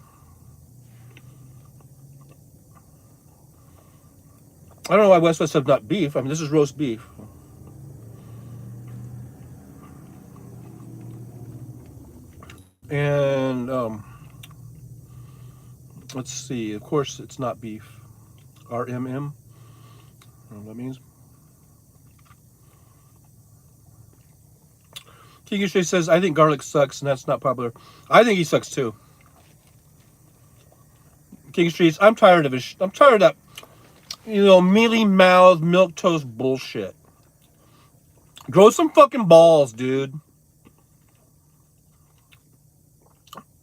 I don't know why West said not beef. I mean, this is roast beef. And let's see. Of course, it's not beef. RMM. I don't know what that means. King Street says, I think garlic sucks, and that's not popular. I think he sucks too. King Streets, I'm tired of it. I'm tired of that, mealy mouthed milquetoast bullshit. Grow some fucking balls, dude.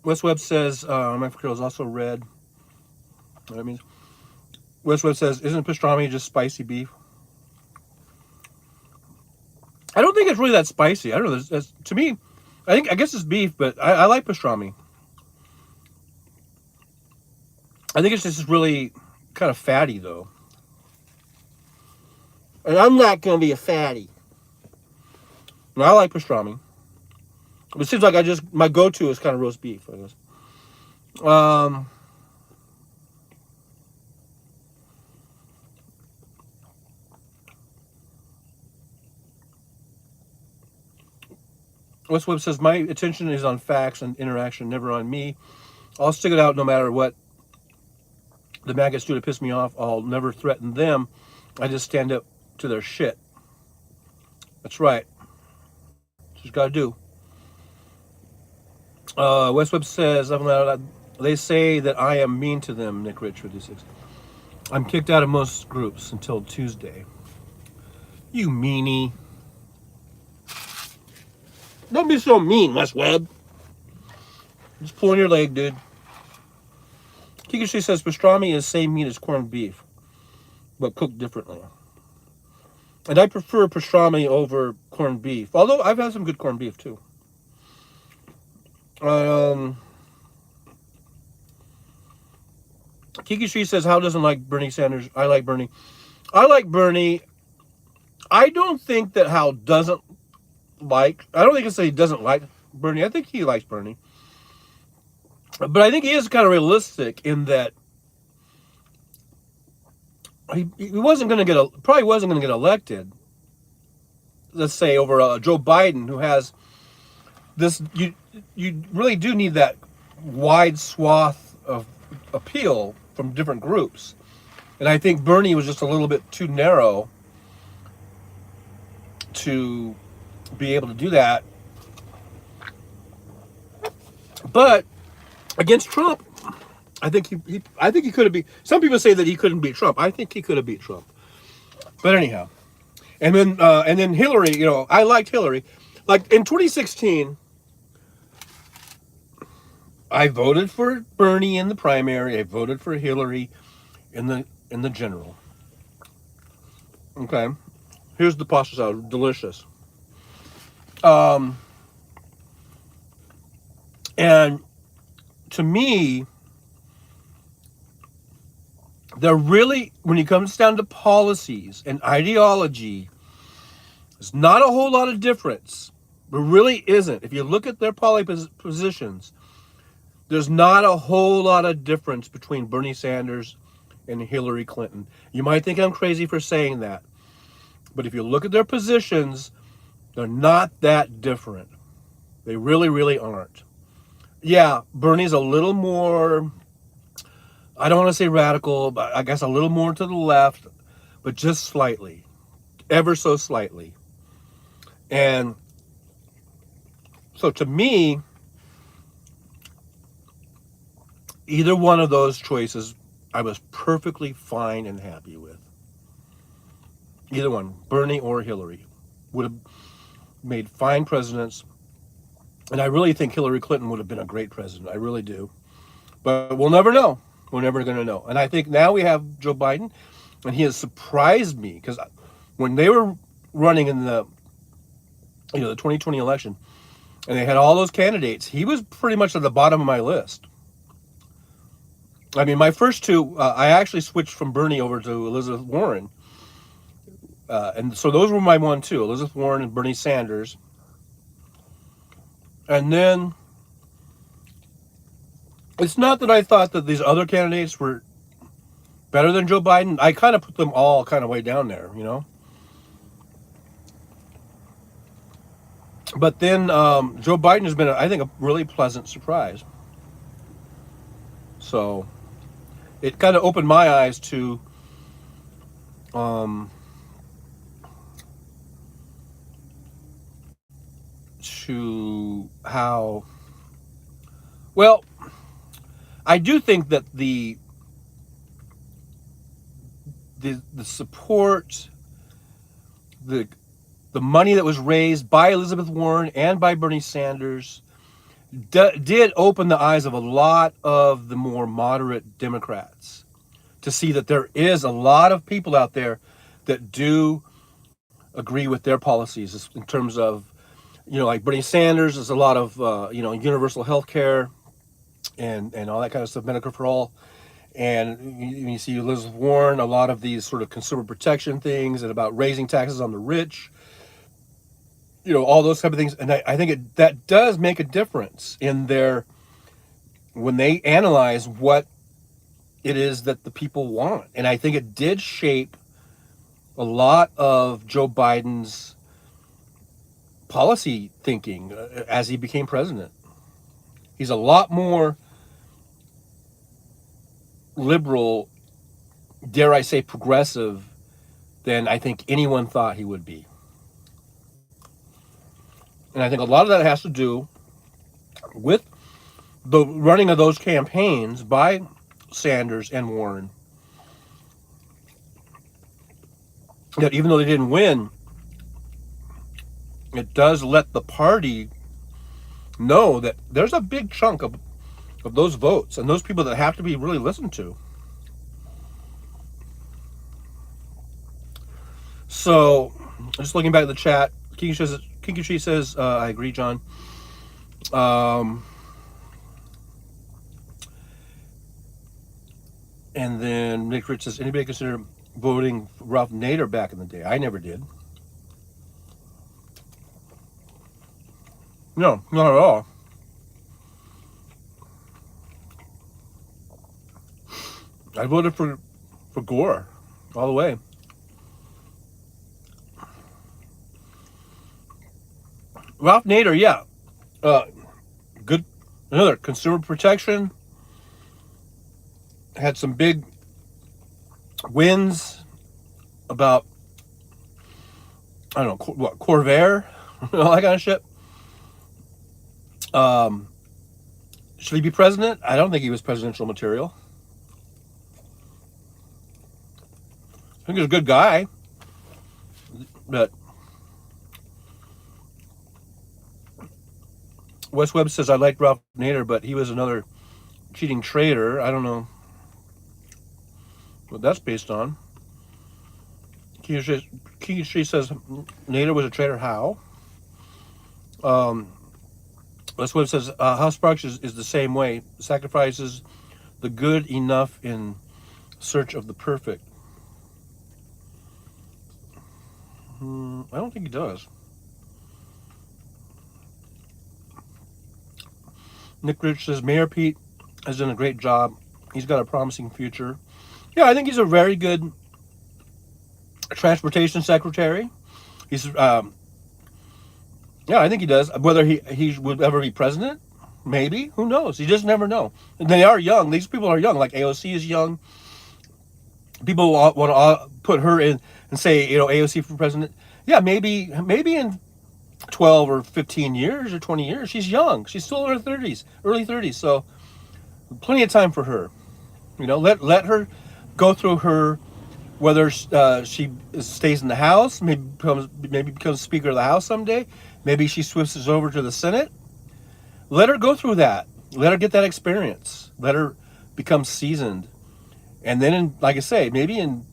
Wes Webb says, my girl is also red. What that means? Wes Webb says, isn't pastrami just spicy beef? I don't think it's really that spicy. I don't know. That's, to me, I guess it's beef, but I like pastrami. I think it's just really kind of fatty, though. And I'm not going to be a fatty. And I like pastrami. But it seems like my go-to is kind of roast beef, I guess. Wes Webb says, my attention is on facts and interaction, never on me. I'll stick it out no matter what the maggots do to piss me off. I'll never threaten them. I just stand up to their shit. That's right. That's what you gotta do. Wes Webb says, they say that I am mean to them, Nick Rich 56. I'm kicked out of most groups until Tuesday. You meanie. Don't be so mean, Wes Webb. Just pulling your leg, dude. Kikuchi says pastrami is same meat as corned beef, but cooked differently. And I prefer pastrami over corned beef. Although I've had some good corned beef too. Kiki Street says, "How doesn't like Bernie Sanders? I like Bernie. I like Bernie. I don't think that Hal doesn't like. I don't think it's that he doesn't like Bernie. I think he likes Bernie. But I think he is kind of realistic in that he wasn't going to probably wasn't going to get elected. Let's say over Joe Biden, who has this. You really do need that wide swath of appeal from different groups, and I think Bernie was just a little bit too narrow to be able to do that. But against Trump, I think he could have beat. Some people say that he couldn't beat Trump. I think he could have beat Trump. But anyhow, and then Hillary. You know, I liked Hillary. Like in 2016, I voted for Bernie in the primary. I voted for Hillary in the general. Okay, here's the pasta salad, delicious. And to me, they're really, when it comes down to policies and ideology, there's not a whole lot of difference. There really isn't. If you look at their positions, there's not a whole lot of difference between Bernie Sanders and Hillary Clinton. You might think I'm crazy for saying that, but if you look at their positions, they're not that different. They really, really aren't. Yeah, Bernie's a little more, I don't want to say radical, but I guess a little more to the left, but just slightly, ever so slightly. And so to me, either one of those choices, I was perfectly fine and happy with. Either one, Bernie or Hillary, would have made fine presidents. And I really think Hillary Clinton would have been a great president. I really do. But we'll never know. We're never going to know. And I think now we have Joe Biden, and he has surprised me, because when they were running in the 2020 election, and they had all those candidates, he was pretty much at the bottom of my list. I mean, my first two, I actually switched from Bernie over to Elizabeth Warren. And so those were my 1-2, Elizabeth Warren and Bernie Sanders. And then, it's not that I thought that these other candidates were better than Joe Biden. I kind of put them all kind of way down there, you know. But then Joe Biden has been, I think, a really pleasant surprise. So it kind of opened my eyes to how, well, I do think that the support, the money that was raised by Elizabeth Warren and by Bernie Sanders did open the eyes of a lot of the more moderate Democrats to see that there is a lot of people out there that do agree with their policies in terms of, like Bernie Sanders. There's a lot of, universal health care and all that kind of stuff, Medicare for all. And you see Elizabeth Warren, a lot of these sort of consumer protection things and about raising taxes on the rich, all those type of things. And I think that does make a difference in when they analyze what it is that the people want. And I think it did shape a lot of Joe Biden's policy thinking as he became president. He's a lot more liberal, dare I say progressive, than I think anyone thought he would be. And I think a lot of that has to do with the running of those campaigns by Sanders and Warren. That even though they didn't win, it does let the party know that there's a big chunk of those votes and those people that have to be really listened to. So Just looking back at the chat, Kinky says, I agree, John. And then Nick Rich says, anybody consider voting for Ralph Nader back in the day? I never did. No, not at all. I voted for Gore all the way. Ralph Nader, yeah. Good. Another consumer protection. Had some big wins about, I don't know, what, Corvair, all that kind of shit. Should he be president? I don't think he was presidential material. I think he's a good guy, but Wes Webb says, I liked Ralph Nader, but he was another cheating traitor. I don't know what that's based on. King Street says, Nader was a traitor. How? Wes Webb says, House Sparks is the same way. Sacrifices the good enough in search of the perfect. I don't think he does. Nick Rich says, Mayor Pete has done a great job. He's got a promising future. Yeah, I think he's a very good transportation secretary. He's, yeah, I think he does. Whether he would ever be president, maybe. Who knows? You just never know. And they are young. These people are young. Like AOC is young. People want to put her in and say, you know, AOC for president. Yeah, maybe in 12 or 15 years or 20 years. She's young. She's still in her 30s, early 30s. So plenty of time for her. You know, let her go through her, whether she stays in the House, maybe becomes Speaker of the House someday. Maybe she switches over to the Senate. Let her go through that. Let her get that experience. Let her become seasoned. And then, like I say, maybe in,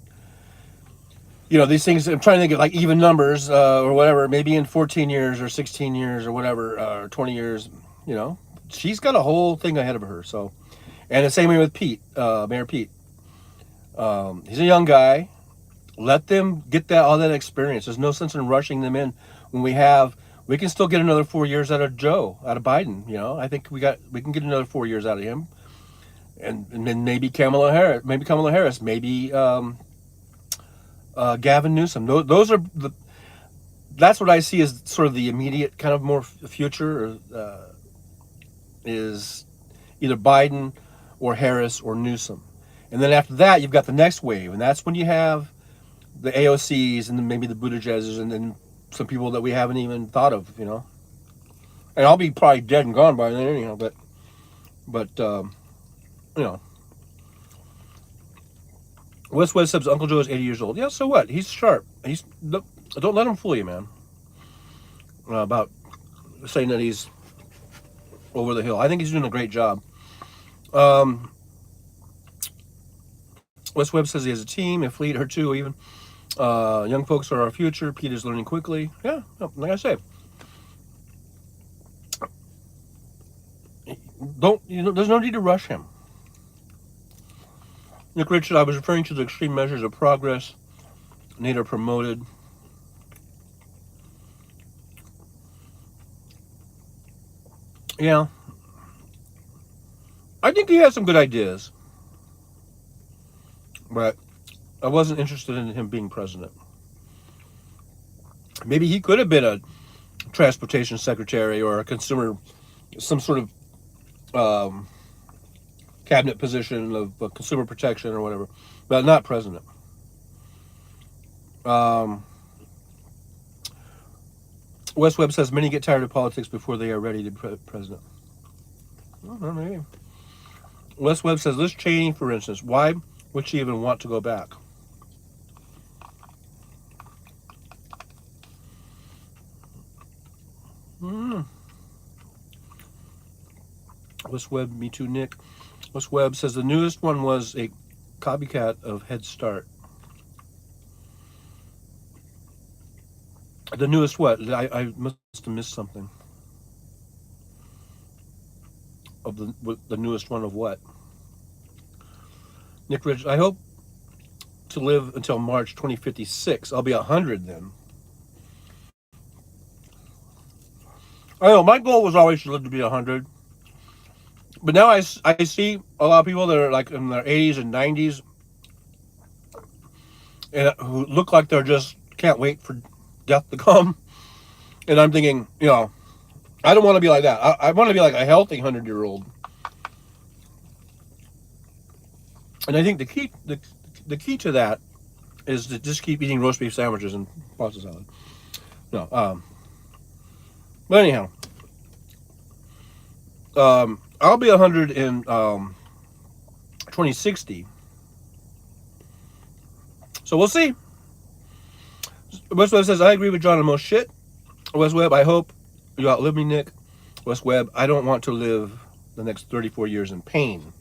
you know, these things, I'm trying to think of like even numbers or whatever, maybe in 14 years or 16 years or whatever, or 20 years, you know, she's got a whole thing ahead of her. So, and the same way with Pete, Mayor Pete. He's a young guy. Let them get all that experience. There's no sense in rushing them in when we can still get another 4 years out of Biden. You know, I think we can get another 4 years out of him. And then maybe Kamala Harris, maybe Gavin Newsom. Those are that's what I see as sort of the immediate kind of more future is either Biden or Harris or Newsom. And then after that, you've got the next wave, and that's when you have the AOCs and then maybe the Buttigieg's and then some people that we haven't even thought of, you know. And I'll be probably dead and gone by then anyhow, but you know. West says Uncle Joe is 80 years old. Yeah, so what? He's sharp. Don't let him fool you, man. About saying that he's over the hill. I think he's doing a great job. West Webb says he has a team, a fleet or two even. Young folks are our future. Pete is learning quickly. Yeah, like I say. There's no need to rush him. Nick Richard, I was referring to the extreme measures of progress Nader promoted. Yeah. I think he has some good ideas. But I wasn't interested in him being president. Maybe he could have been a transportation secretary or a consumer, some sort of cabinet position of consumer protection or whatever, but not president. Wes Webb says many get tired of politics before they are ready to be president. Well, maybe. Wes Webb says Liz Cheney, for instance, why would she even want to go back? Wes Webb, me too, Nick. Wes Webb says the newest one was a copycat of Head Start. The newest what? I must have missed something. Of the newest one of what? Nick Ridge. I hope to live until March 2056. I'll be 100 then. I know my goal was always to live to be 100, but now I see a lot of people that are like in their 80s and 90s, and who look like they're just can't wait for death to come. And I'm thinking, you know, I don't want to be like that. I want to be like a healthy 100-year-old. And I think the key to that is to just keep eating roast beef sandwiches and pasta salad. No, but anyhow, I'll be 100 in 2060. So we'll see. West Webb says, I agree with John on most shit. West Webb, I hope you outlive me, Nick. West Webb, I don't want to live the next 34 years in pain.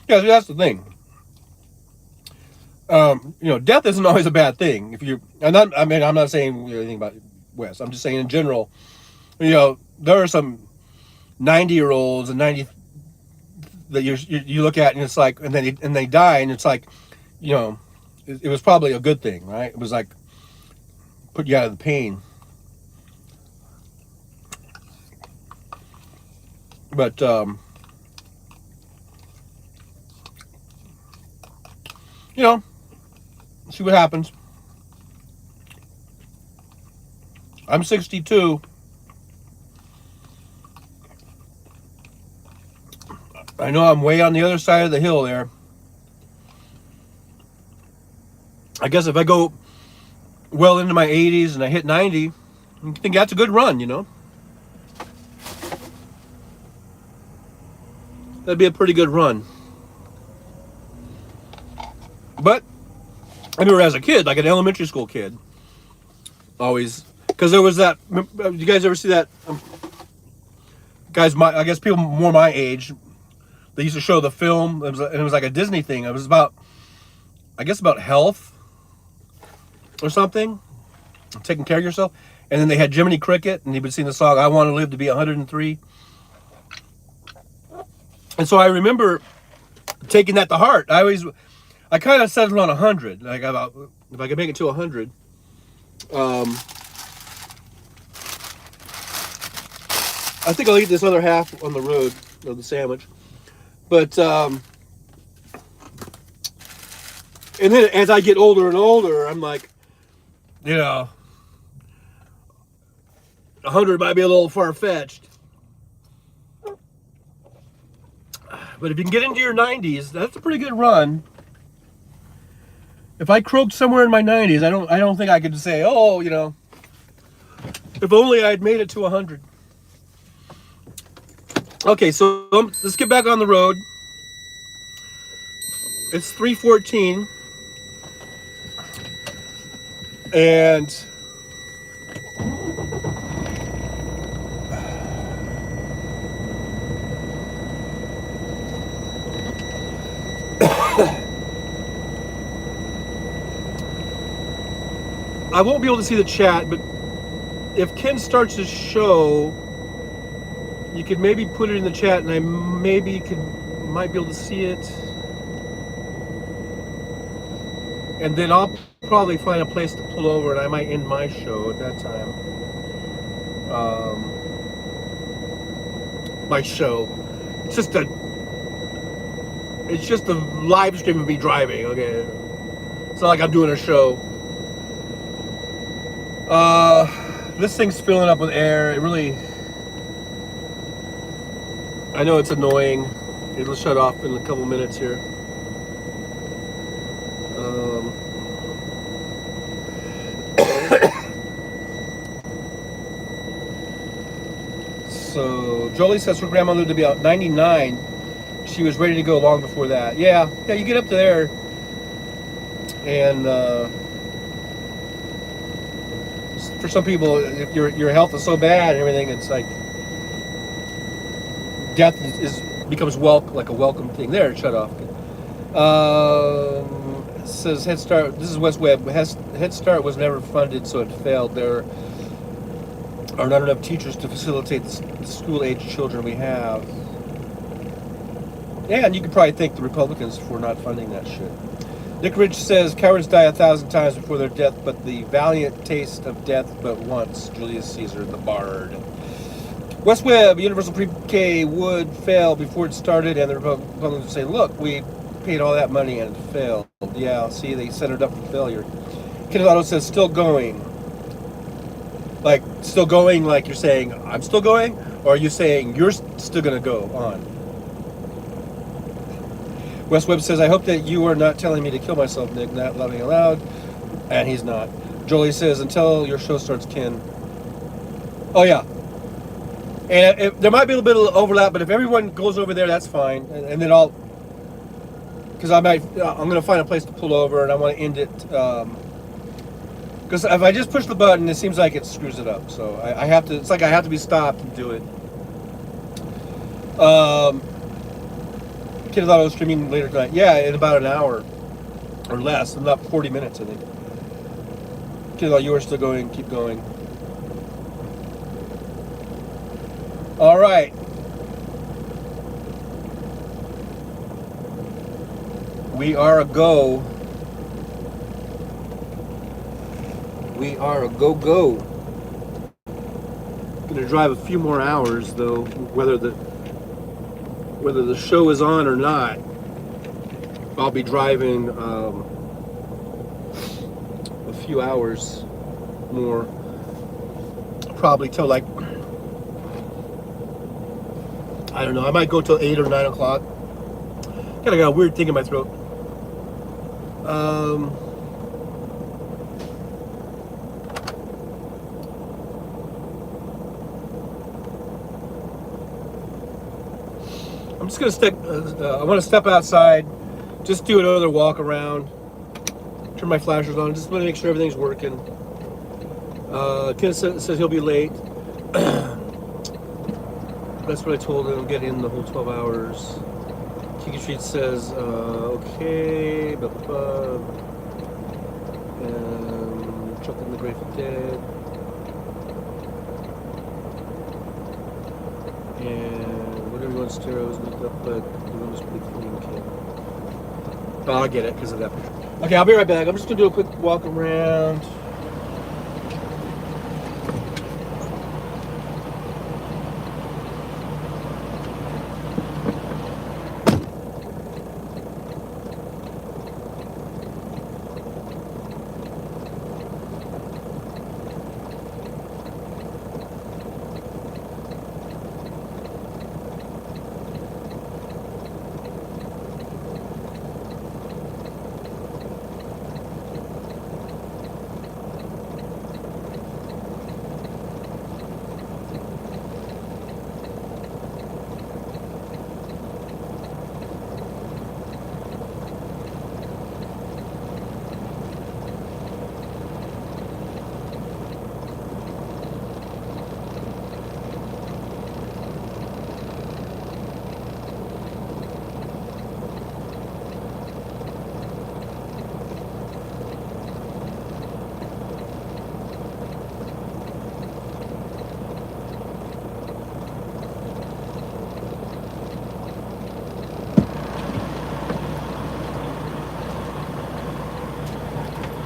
Yeah, see, that's the thing. You know, death isn't always a bad thing. If you, I'm not saying anything about West. I'm just saying in general, you know, there are some 90-year-olds and 90 that you look at and it's like, and then they die and it's like, you know, it was probably a good thing, right? It was like put you out of the pain. But you know, see what happens. I'm 62. I know I'm way on the other side of the hill there. I guess if I go well into my 80s and I hit 90, I think that's a good run, you know? That'd be a pretty good run. But I remember as a kid, like an elementary school kid, always, because there was that, you guys ever see that, guys, I guess people more my age, they used to show the film, and it was like a Disney thing. It was about, I guess about health or something, taking care of yourself. And then they had Jiminy Cricket, and he would sing the song, I Want to Live to Be 103. And so I remember taking that to heart. I kind of settled on 100. Like about, if I could make it to 100. I think I'll eat this other half on the road of the sandwich. But and then as I get older and older, I'm like, you know, 100 might be a little far-fetched. But if you can get into your 90s, that's a pretty good run. If I croaked somewhere in my 90s, I don't think I could say, oh, you know, if only I'd made it to 100. Okay, so let's get back on the road. It's 3:14. And I won't be able to see the chat, but if Ken starts his show, you could maybe put it in the chat, and I might be able to see it. And then I'll probably find a place to pull over, and I might end my show at that time. My show. It's just a live stream of me driving. Okay, it's not like I'm doing a show. This thing's filling up with air. It really. I know it's annoying. It'll shut off in a couple minutes here. So Jolie says her grandma lived to be about 99. She was ready to go long before that. Yeah, you get up to there, and for some people, if your health is so bad and everything, it's like death becomes like a welcome thing. There, it shut off. It says Head Start. This is West Webb. Head Start was never funded, so it failed. There or not enough teachers to facilitate the school-age children we have. Yeah, and you could probably thank the Republicans for not funding that shit. Nick Rich says, cowards die 1,000 times before their death, but the valiant taste of death but once. Julius Caesar, the Bard. West Webb, Universal Pre-K would fail before it started, and the Republicans would say, look, we paid all that money and it failed. Yeah, see, they set it up for failure. Kenneth Otto says, still going. Like, still going, like you're saying, I'm still going? Or are you saying you're still going to go on? West Webb says, I hope that you are not telling me to kill myself, Nick, not laughing aloud. And he's not. Jolie says, until your show starts, Ken. Oh, yeah. And there might be a little bit of overlap, but if everyone goes over there, that's fine. And then I'll, because I'm going to find a place to pull over, and I want to end it. Because if I just push the button, it seems like it screws it up. So I have to. It's like I have to be stopped and do it. Kid thought I was streaming later tonight. Yeah, in about an hour or less, about 40 minutes, I think. Kid thought you were still going. Keep going. All right. We are a go. We are a go-go. Gonna drive a few more hours though, whether the show is on or not. I'll be driving a few hours more, probably till like, I don't know, I might go till 8 or 9 o'clock. Got a weird thing in my throat. I'm just gonna step. I want to step outside, just do another walk around, turn my flashers on, just want to make sure everything's working. Ken says he'll be late. That's what I told him. Get in the whole 12 hours. Kiki Street says okay. Chuck in the Grateful Dead. And whatever you want, stereos looked up, but the room is pretty clean, Ken. Oh, I get it because of that. Okay, I'll be right back. I'm just gonna do a quick walk around.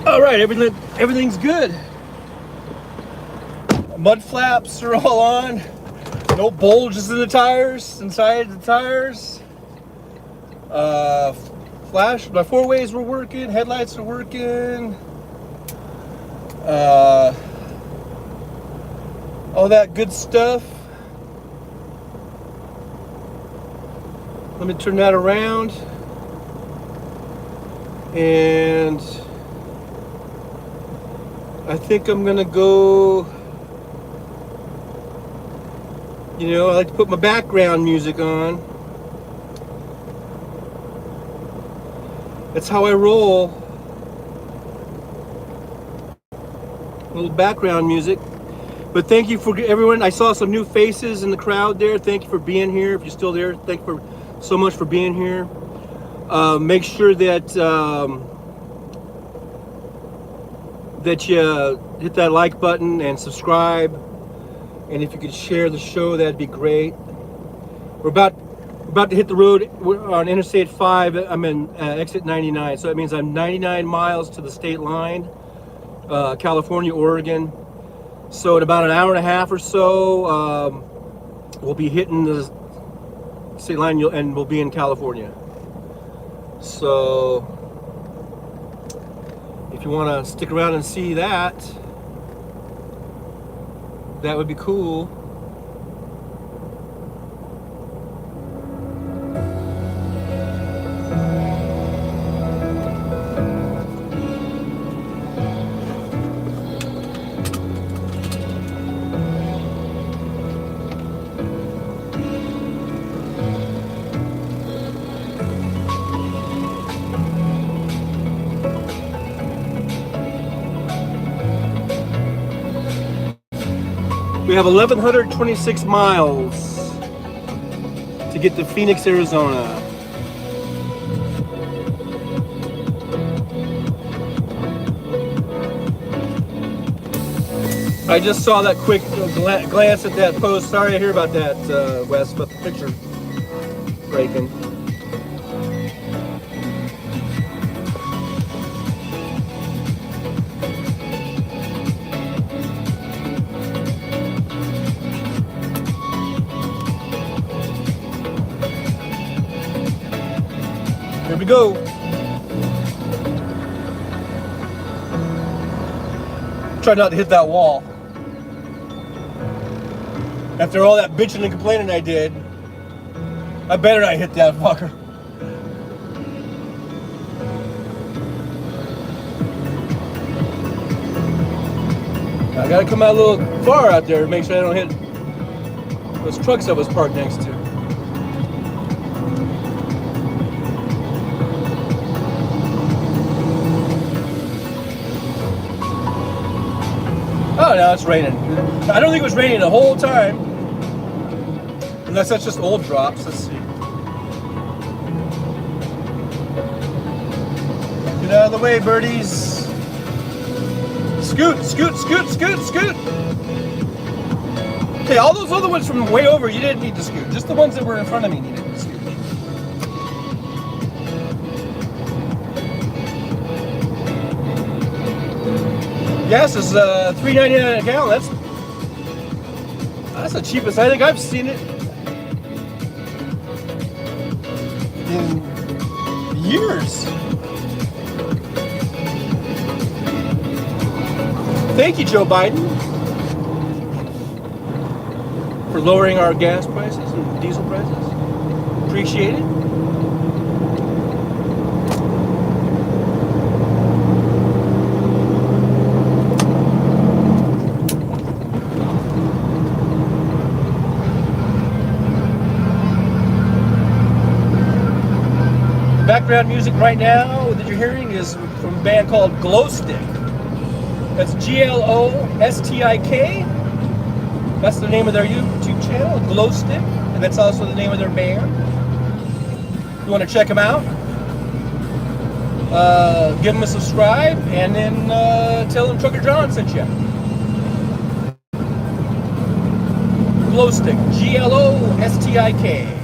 All right, everything's good. Mud flaps are all on. No bulges in the tires, inside the tires. My four-ways were working. Headlights are working. All that good stuff. Let me turn that around. And I think I'm gonna go, I like to put my background music on. That's how I roll. A little background music. But thank you for everyone. I saw some new faces in the crowd there. Thank you for being here. If you're still there, thank you so much for being here. Make sure that that you hit that like button and subscribe. And if you could share the show, that'd be great. We're about to hit the road. We're on Interstate 5. I'm in exit 99, so that means I'm 99 miles to the state line, California, Oregon. So in about an hour and a half or so, we'll be hitting the state line and we'll be in California. So if you want to stick around and see that, that would be cool. We have 1,126 miles to get to Phoenix, Arizona. I just saw that quick glance at that post. Sorry to hear about that, Wes, but the picture breaking. Here we go. Try not to hit that wall. After all that bitching and complaining I did, I better not hit that fucker. I gotta come out a little far out there to make sure I don't hit those trucks I was parked next to. Oh, now it's raining. I don't think it was raining the whole time. Unless that's just old drops. Let's see. Get out of the way, birdies. Scoot, scoot, scoot, scoot, scoot. Okay, all those other ones from way over, you didn't need to scoot. Just the ones that were in front of me needed to scoot. Gas is $3.99 a gallon. That's the cheapest I think I've seen it in years. Thank you, Joe Biden, for lowering our gas prices and diesel prices. Appreciate it. Background music right now that you're hearing is from a band called Glowstick. That's Glostik. That's the name of their YouTube channel, Glowstick, and that's also the name of their band. If you want to check them out, give them a subscribe, and then tell them Trucker John sent you. Glowstick, Glostik.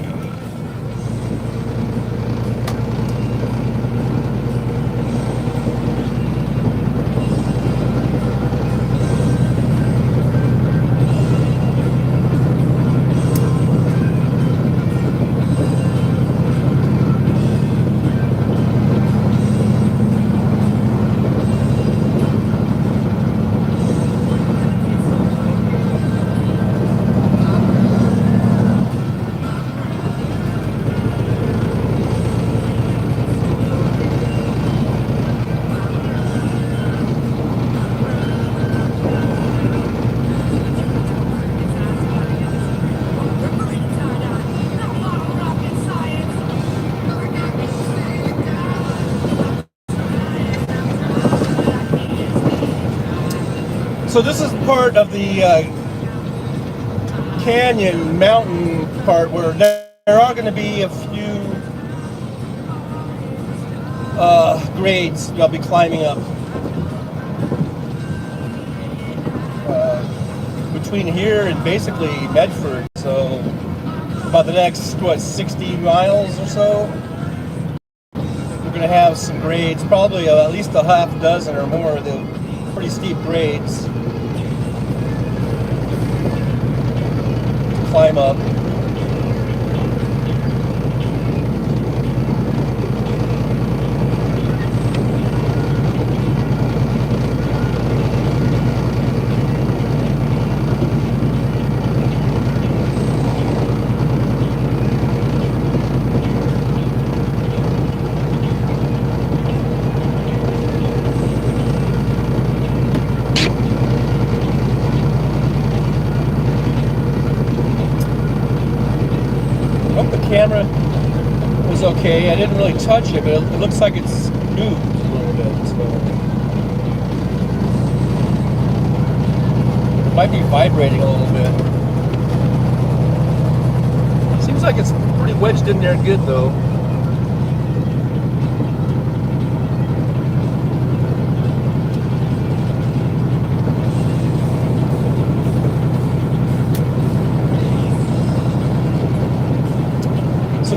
So this is part of the canyon mountain part where there are going to be a few grades I'll be climbing up between here and basically Medford. So about the next 60 miles or so, we're gonna have some grades, probably at least a half dozen or more of the pretty steep grades to climb up. Camera was okay. I didn't really touch it, but it looks like it's moved a little bit. So it might be vibrating a little bit. Seems like it's pretty wedged in there good though.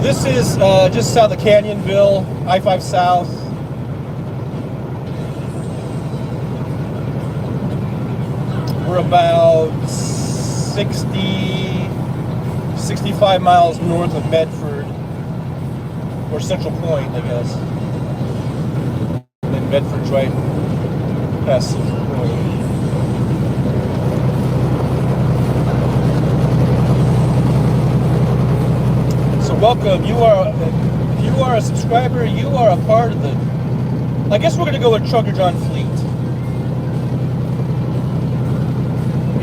This is just south of Canyonville, I-5 South. We're about 65 miles north of Medford, or Central Point, I guess. And then Medford's right past Central Point. Welcome. If you are a subscriber, you are a part of the. I guess we're gonna go with Trucker John Fleet.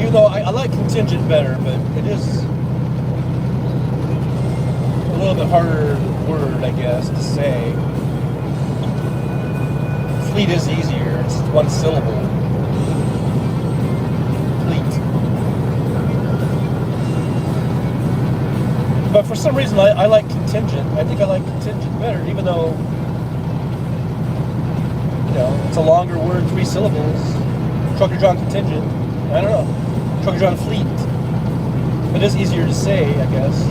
Even though I like contingent better, but it is a little bit harder word, I guess, to say. Fleet is easier. It's one syllable. But for some reason, I like contingent. I think I like contingent better, even though, you know, it's a longer word, 3 syllables. Trucker John Contingent. I don't know. Trucker John Fleet. It is easier to say, I guess.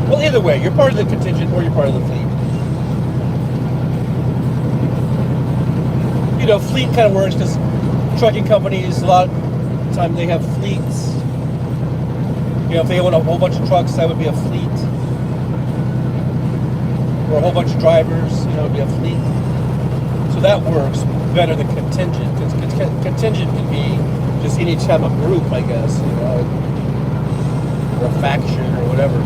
Well, either way, you're part of the contingent or you're part of the fleet. You know, fleet kind of works because trucking companies, a lot of the time they have fleets. You know, if they own a whole bunch of trucks, that would be a fleet. Or a whole bunch of drivers, you know, it would be a fleet. So that works better than contingent, because contingent can be just any type of group, I guess, you know, or a faction or whatever.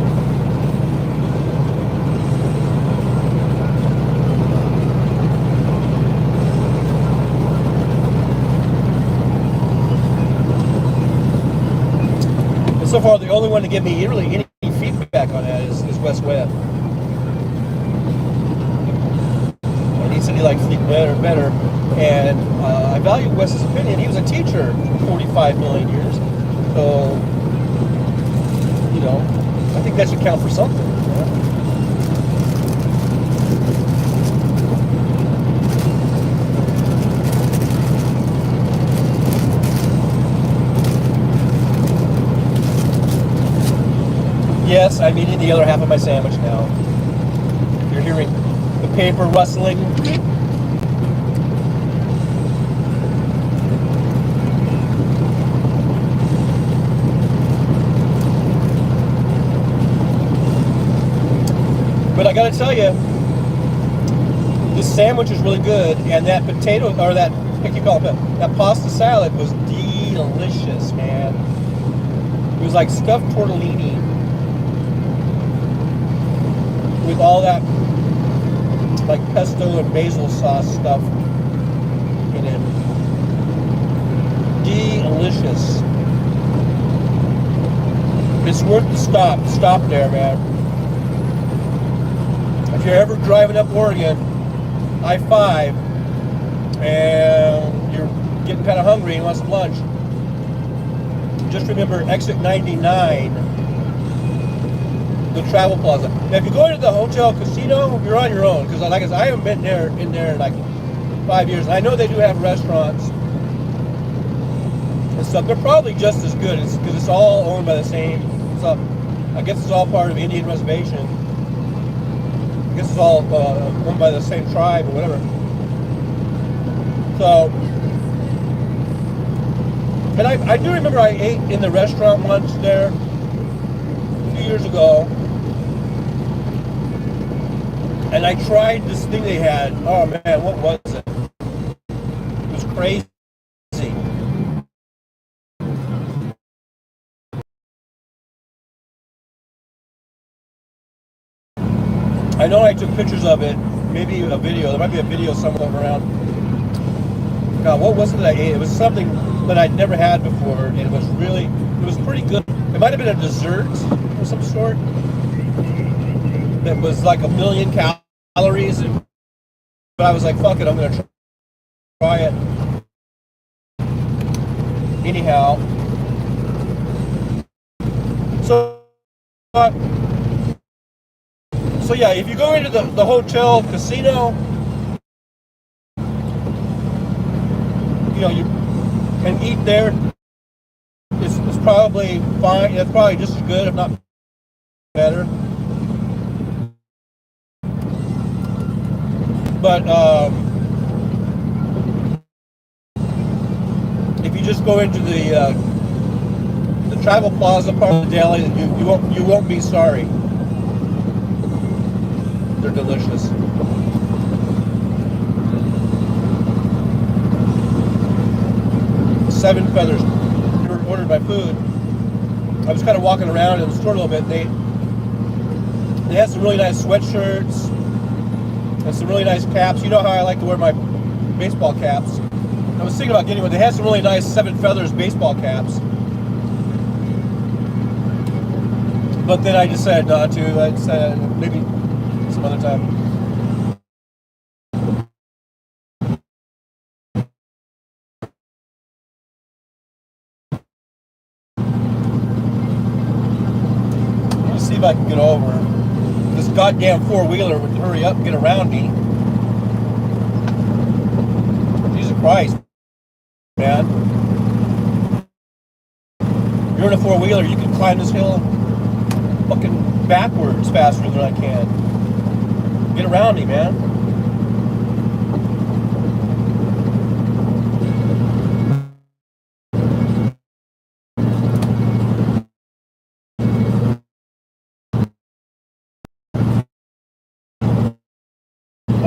So far, the only one to give me really any feedback on that is Wes Webb. And he said he liked Fleet better. And I value Wes's opinion. He was a teacher for 45 million years. So, you know, I think that should count for something. You know? Yes, I'm eating the other half of my sandwich now. You're hearing the paper rustling. But I gotta tell you, this sandwich is really good, and that potato, or that, what do you call it, that pasta salad was delicious, man. It was like stuffed tortellini with all that like pesto and basil sauce stuff in it. Delicious. It's worth the stop. Stop there, man. If you're ever driving up Oregon, I-5, and you're getting kind of hungry and want some lunch, just remember exit 99, the Travel Plaza. Now, if you go into the hotel casino, you're on your own, because like I said, I haven't been in there in like 5 years. I know they do have restaurants and stuff. They're probably just as good. It's because it's all owned by the same. So I guess it's all part of Indian reservation. I guess it's all owned by the same tribe or whatever. So, and I do remember I ate in the restaurant once there a few years ago, and I tried this thing they had. Oh man, what was it? It was crazy. I know I took pictures of it, maybe a video. There might be a video somewhere around. God, what was it that I ate? It was something that I'd never had before, and it was pretty good. It might have been a dessert of some sort that was like 1,000,000 calories, but I was like, fuck it, I'm gonna try it. Anyhow, so yeah, if you go into the hotel casino, you know, you can eat there. It's probably fine. It's probably just as good, if not better. But if you just go into the Travel Plaza part of Delhi, you won't be sorry. They're delicious. Seven Feathers. Ordered my food. I was kind of walking around in the store a little bit. They had some really nice sweatshirts and some really nice caps. You know how I like to wear my baseball caps. I was thinking about getting one. They had some really nice Seven Feathers baseball caps. But then I decided not to. I said maybe some other time. See if I can get over. This goddamn four-wheeler would hurry up and get around me. Jesus Christ, man. You're in a four-wheeler, you can climb this hill fucking backwards faster than I can. Get around me, man.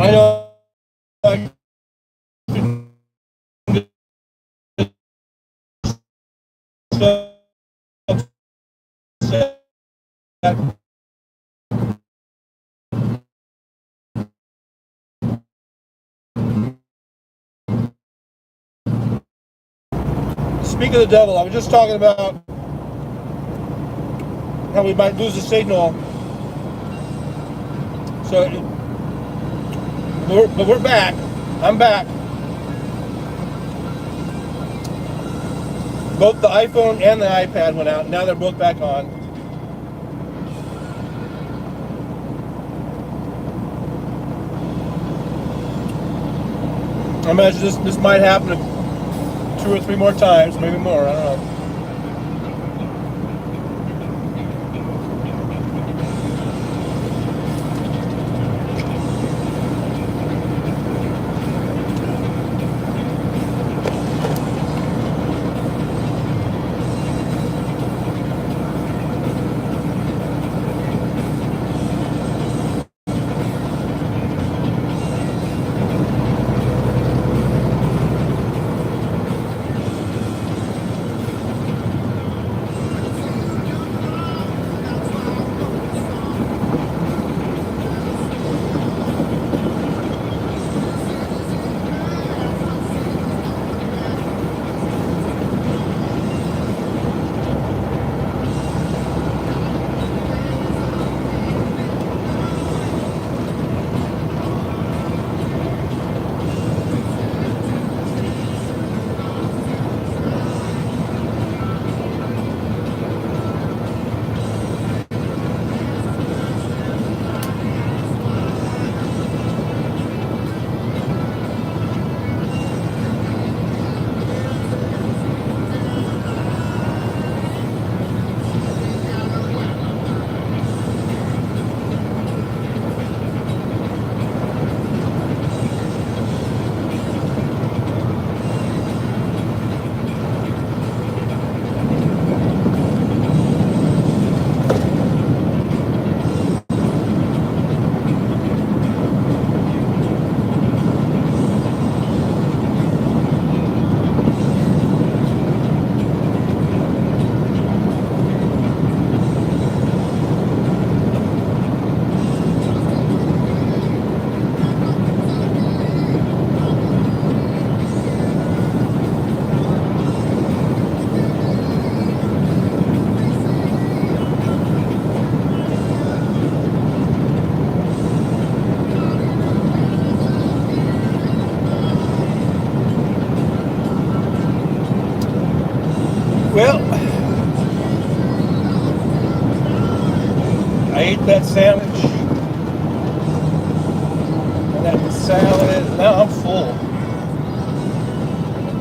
I know. Speak of the devil, I was just talking about how we might lose the signal. So, but we're back. I'm back. Both the iPhone and the iPad went out. Now they're both back on. I imagine this might happen 2 or 3 more times, maybe more. I don't know. I ate that sandwich and that salad. Now I'm full.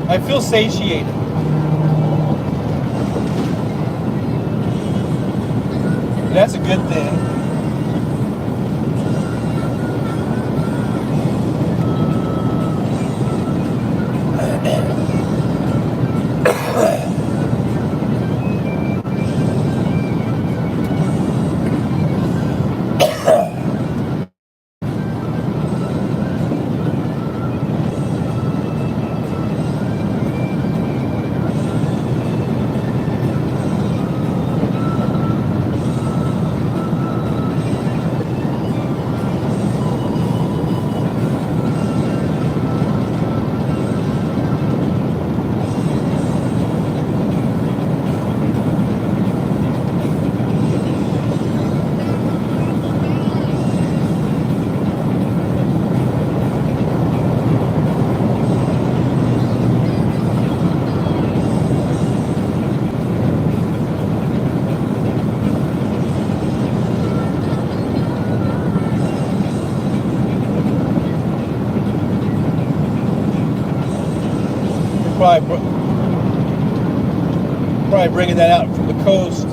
I feel satiated. And that's a good thing. Probably bringing that out from the coast.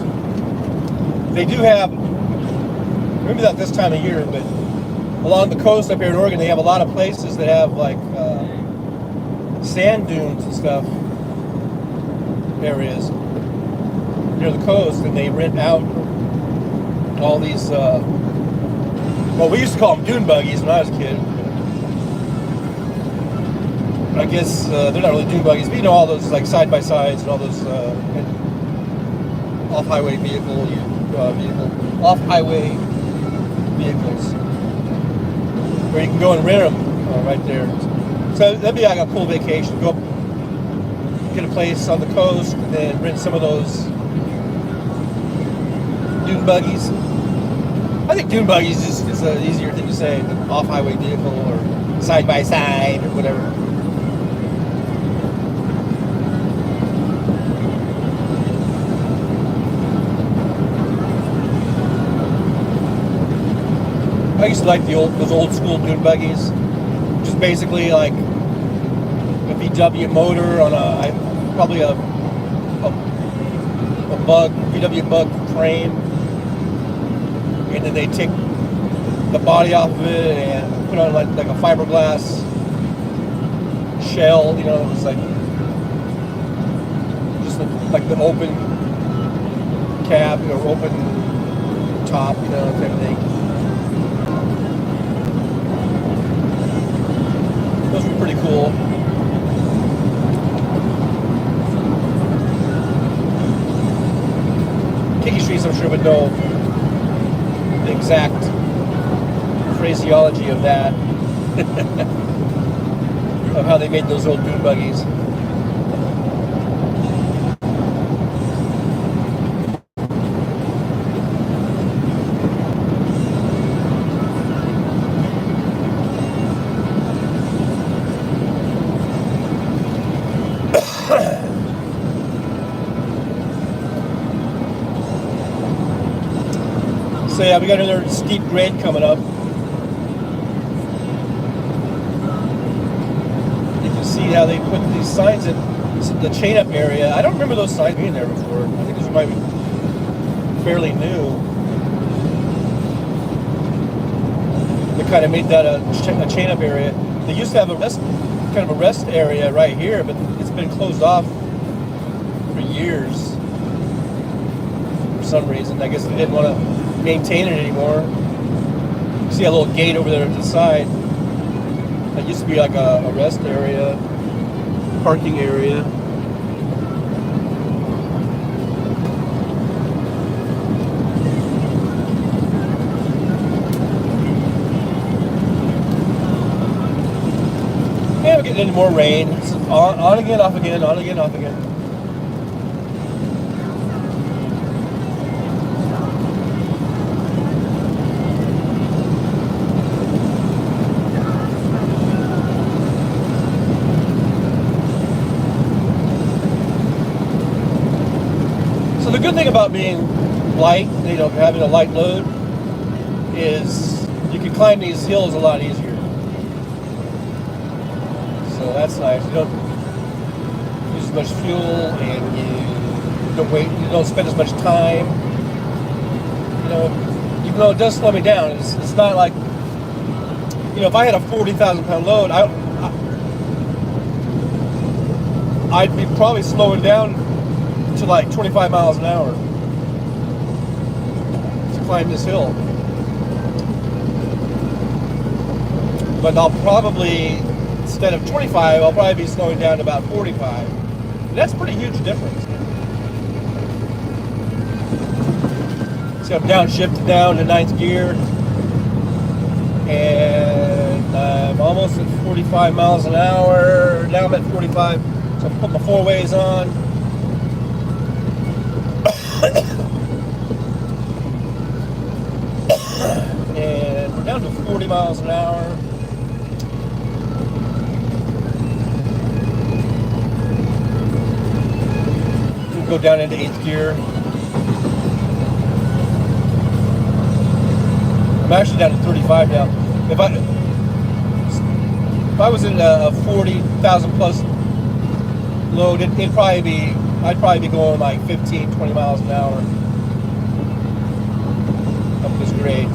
They do have, maybe not this time of year, but along the coast up here in Oregon, they have a lot of places that have like sand dunes and stuff areas near the coast, and they rent out all these. Well, we used to call them dune buggies when I was a kid. I guess they're not really dune buggies, but you know, all those like side by sides and all those off-highway off-highway vehicles, where you can go and rent them right there. So that'd be like a cool vacation. Go get a place on the coast and then rent some of those dune buggies. I think dune buggies is an easier thing to say than off-highway vehicle or side by side or whatever. I used to like those old school dune buggies. Just basically like a VW motor on probably a VW Bug frame, and then they take the body off of it and put on like a fiberglass shell. You know, it was like just like the open cab, you know, open top, you know, type of thing. Those were pretty cool. Kiki Streets, I'm sure, would know the exact phraseology of that, of how they made those old dune buggies. So yeah, we got another steep grade coming up. You can see how they put these signs in the chain up area. I don't remember those signs being there before. I think those might be fairly new. They kind of made that a chain up area. They used to have a rest area right here, but it's been closed off for years for some reason. I guess they didn't want to maintain it anymore. You see a little gate over there to the side. That used to be like a rest area, parking area. And we're getting into more rain. It's on again, off again, on again, off again. The good thing about being light, you know, having a light load, is you can climb these hills a lot easier. So that's nice. You don't use as much fuel, and you don't spend as much time. You know, even though it does slow me down, it's not like, you know, if I had a 40,000 pound load, I'd be probably slowing down to like 25 miles an hour to climb this hill. But I'll probably, instead of 25, I'll probably be slowing down to about 45. And that's a pretty huge difference. See, I'm downshifted down to 9th gear. And I'm almost at 45 miles an hour. Now I'm at 45. So I put my 4-ways on. And we're down to 40 miles an hour. We'll go down into 8th gear. I'm actually down to 35 now. If I was in a 40,000 plus load, I'd probably be going like 15, 20 miles an hour up this grade.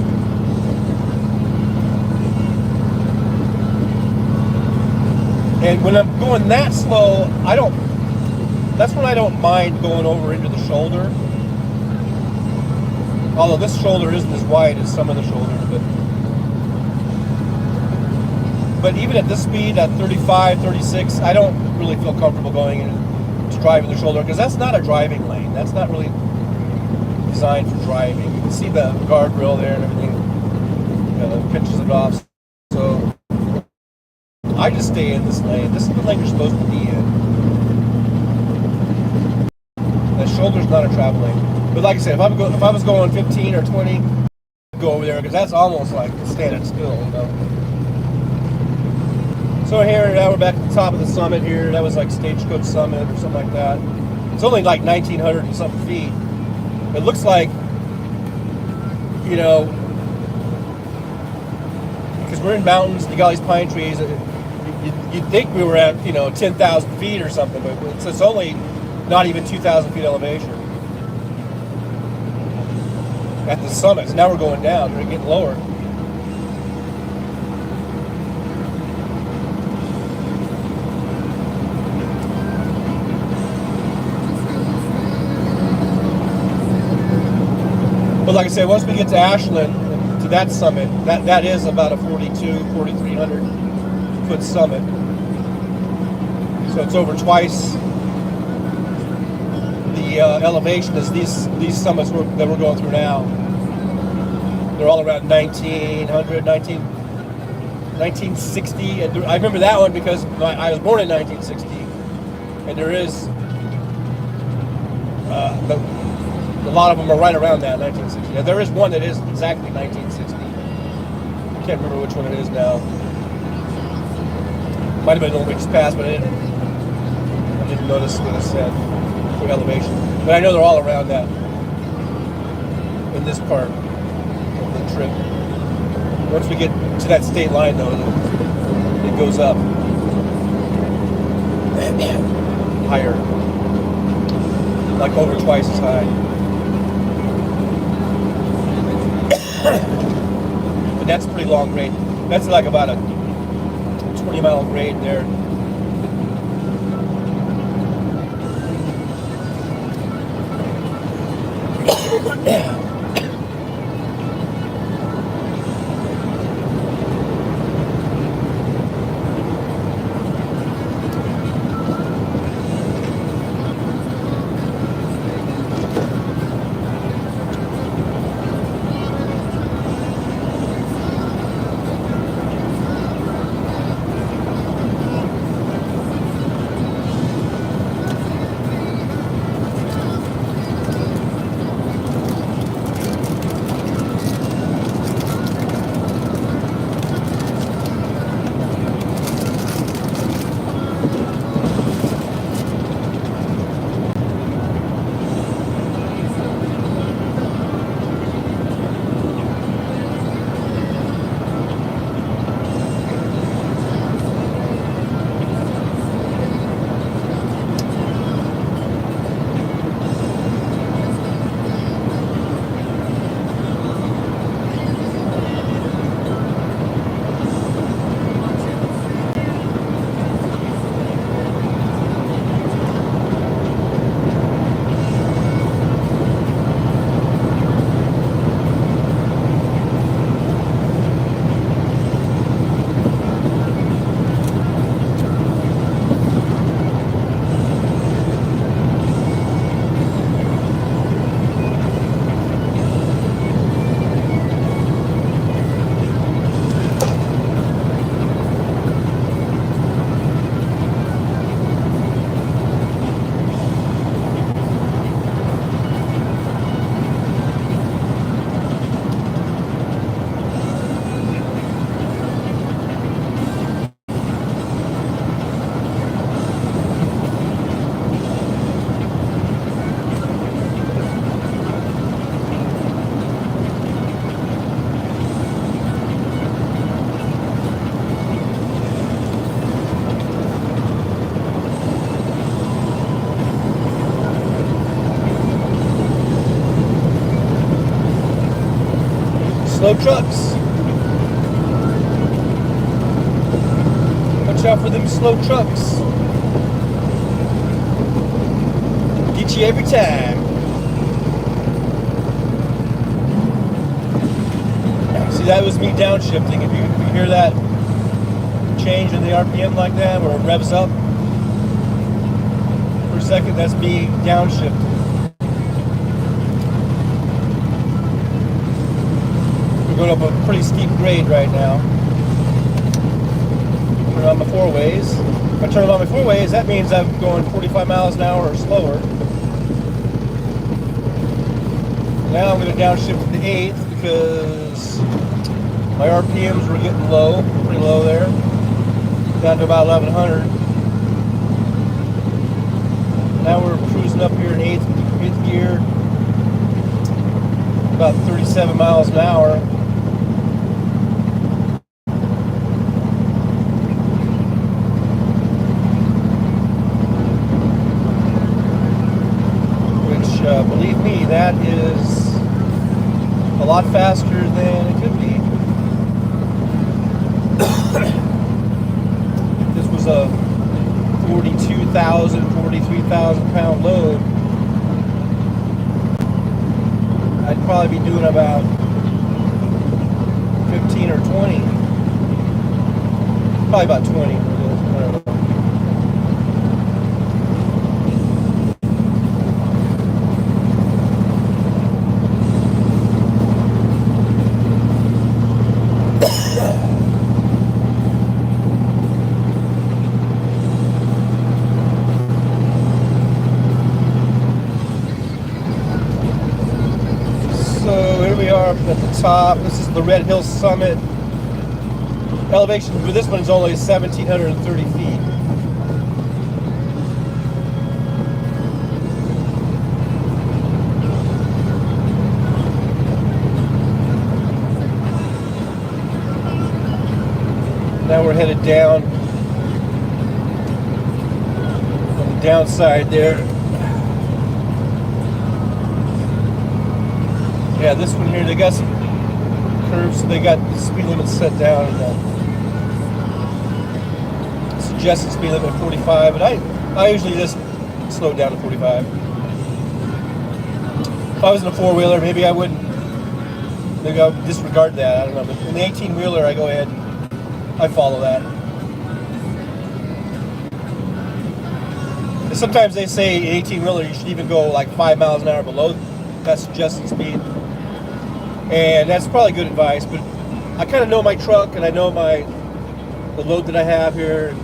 And when I'm going that slow, that's when I don't mind going over into the shoulder. Although this shoulder isn't as wide as some of the shoulders, but even at this speed, at 35, 36, I don't really feel comfortable going into driving the shoulder, because that's not a driving lane. That's not really designed for driving. You can see the guardrail there and everything, pinches it off. So I just stay in this lane. This is the lane you're supposed to be in. The shoulder's not a travel lane. But like I said, if I was going 15 or 20, I'd go over there, because that's almost like standing still, you know. So here, now we're back at the top of the summit here. That was like Stagecoach Summit or something like that. It's only like 1,900 and something feet. It looks like, you know, because we're in mountains, you got these pine trees. You'd think we were at, 10,000 feet or something, but it's only not even 2,000 feet elevation at the summit. So now we're going down. We're getting lower. But like I said, once we get to Ashland, to that summit, that is about a 4,300 foot summit. So it's over twice the elevation as these summits that we're going through now. They're all around 1960. And I remember that one because I was born in 1960, and there is a lot of them are right around that 1960. Now, there is one that is exactly 1960. I can't remember which one it is now. Might have been the one we just passed, but I didn't notice what it said for elevation. But I know they're all around that in this part of the trip. Once we get to that state line, though, it goes up higher, like over twice as high. But that's a pretty long grade. That's like about a 20-mile grade there. slow trucks. Watch out for them slow trucks. Get you every time. See, that was me downshifting. If you hear that change in the RPM like that, where it revs up for a second, that's me downshifting. We're going up a pretty steep grade right now. Turn on my four ways. If I turn on my four ways, that means I'm going 45 miles an hour or slower. Now I'm going to downshift to the 8th because my RPMs were getting low, pretty low there. Down to about 1100. Now we're cruising up here in 8th gear. About 37 miles an hour. Believe me, that is a lot faster than it could be. This was a 42,000, 43,000 pound load. I'd probably be doing about 15 or 20. Probably about 20. I don't know. At the top, this is the Red Hill Summit. Elevation for this one is only 1,730 feet. Now we're headed down on the downside there. Yeah, this one here, they got some curves, so they got the speed limit set down. And, suggested speed limit 45, but I usually just slow it down to 45. If I was in a four-wheeler, maybe I wouldn't. Maybe I would disregard that, I don't know. But in the 18-wheeler, I go ahead, I follow that. And sometimes they say 18-wheeler, you should even go like 5 miles an hour below that suggested speed. And that's probably good advice, but I kind of know my truck and I know the load that I have here.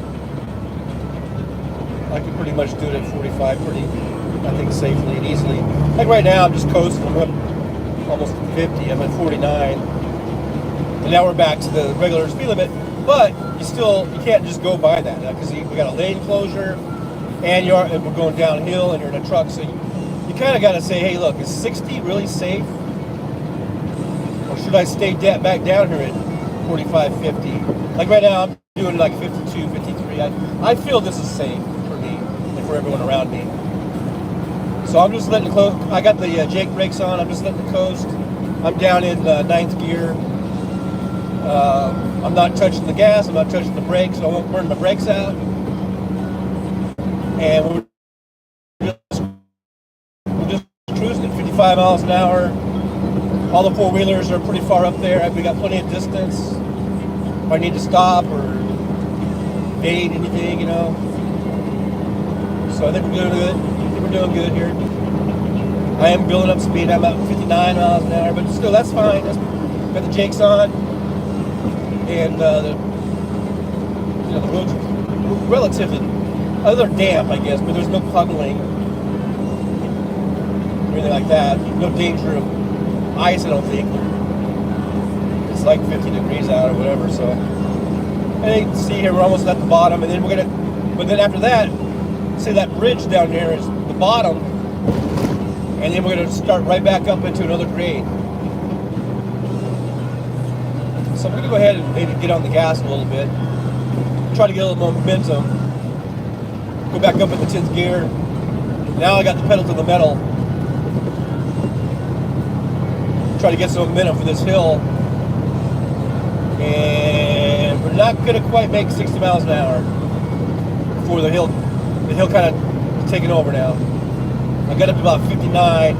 And I can pretty much do it at 45 pretty, I think, safely and easily. Like right now, I'm just coasting. I'm up almost 50. I'm at 49. And now we're back to the regular speed limit. But you can't just go by that because we got a lane closure and we're going downhill and you're in a truck. So you kind of got to say, hey, look, is 60 really safe? Should I stay back down here at 45, 50? Like right now, I'm doing like 52, 53. I feel this is safe for me and for everyone around me. So I'm just letting it coast. I got the Jake brakes on. I'm just letting it coast. I'm down in 9th gear. I'm not touching the gas. I'm not touching the brakes, so I won't burn my brakes out. And we're just cruising at 55 miles an hour. All the four-wheelers are pretty far up there. We got plenty of distance. If I need to stop or evade anything, So I think we're doing good. I think we're doing good here. I am building up speed. I'm about 59 miles an hour, but still, that's fine. Got the Jakes on. And the road's relatively, other damp, I guess, but there's no puddling or anything like that. No danger of ice, I don't think. It's like 50 degrees out or whatever, so. And you can see here, we're almost at the bottom, and then but then after that, see that bridge down there is the bottom, and then we're gonna start right back up into another grade. So I'm gonna go ahead and maybe get on the gas a little bit, try to get a little momentum, go back up into 10th gear. Now I got the pedal to the metal. Try to get some momentum for this hill. and we're not gonna quite make 60 miles an hour before the hill kind of taking over now. I got up to about 59.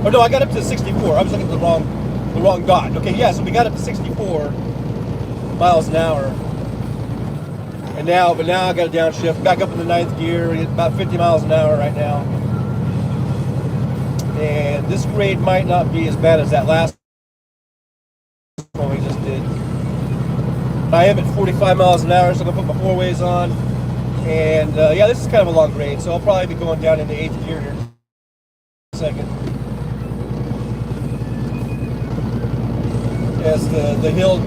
Oh no, I got up to 64. I was looking at the wrong dot. Okay, yeah, so we got up to 64 miles an hour. And now I got to downshift, back up in the 9th gear, about 50 miles an hour right now. And this grade might not be as bad as that last one we just did. I am at 45 miles an hour, so I'm gonna put my 4-ways on. And yeah, this is kind of a long grade, so I'll probably be going down into 8th gear here in a second. As the hill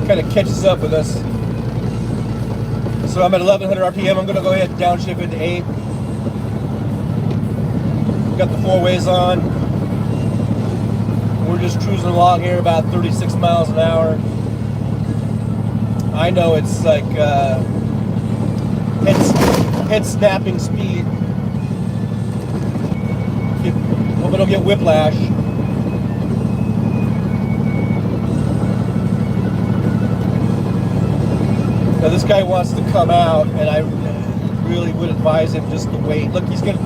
kind of catches up with us. So I'm at 1100 RPM. I'm going to go ahead and downshift into 8. Got the 4-ways on. We're just cruising along here about 36 miles an hour. I know it's like head snapping speed. Hope I don't get whiplash. Now this guy wants to come out, and I really would advise him just to wait. Look, he should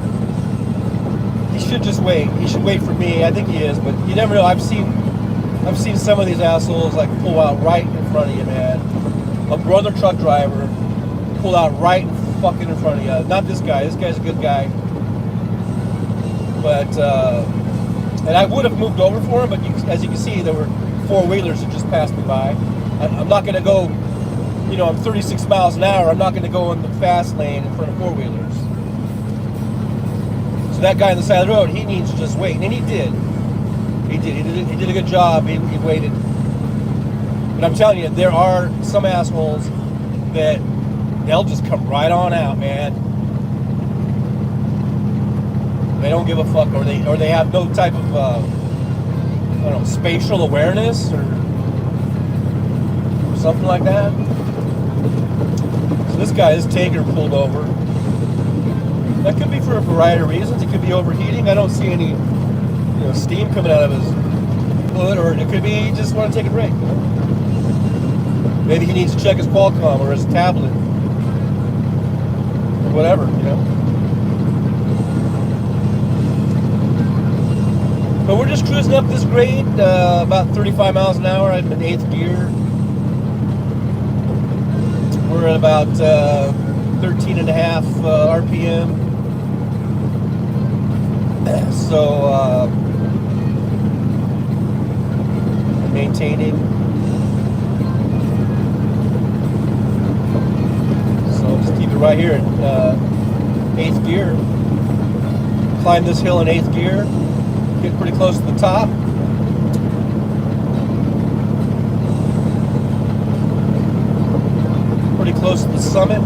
just wait. He should wait for me. I think he is, but you never know. I've seen some of these assholes like pull out right in front of you, man. A brother truck driver pull out right fucking in front of you. Not this guy. This guy's a good guy. But and I would have moved over for him, but as you can see, there were 4-wheelers that just passed me by. I'm not going to go. You know, I'm 36 miles an hour. I'm not going to go in the fast lane in front of 4-wheelers. So that guy on the side of the road, he needs to just wait, and he did. He did a good job. He waited. But I'm telling you, there are some assholes that they'll just come right on out, man. They don't give a fuck, or they have no type of I don't know, spatial awareness or something like that. So this guy, his tanker pulled over. That could be for a variety of reasons. It could be overheating. I don't see any steam coming out of his hood, or it could be he just want to take a break. Maybe he needs to check his Qualcomm or his tablet or whatever, But we're just cruising up this grade, about 35 miles an hour. I'm in 8th gear. We're at about 13.5 RPM. So maintaining. So I'll just keep it right here at 8th gear. Climb this hill in 8th gear. Get pretty close to the top. Pretty close to the summit.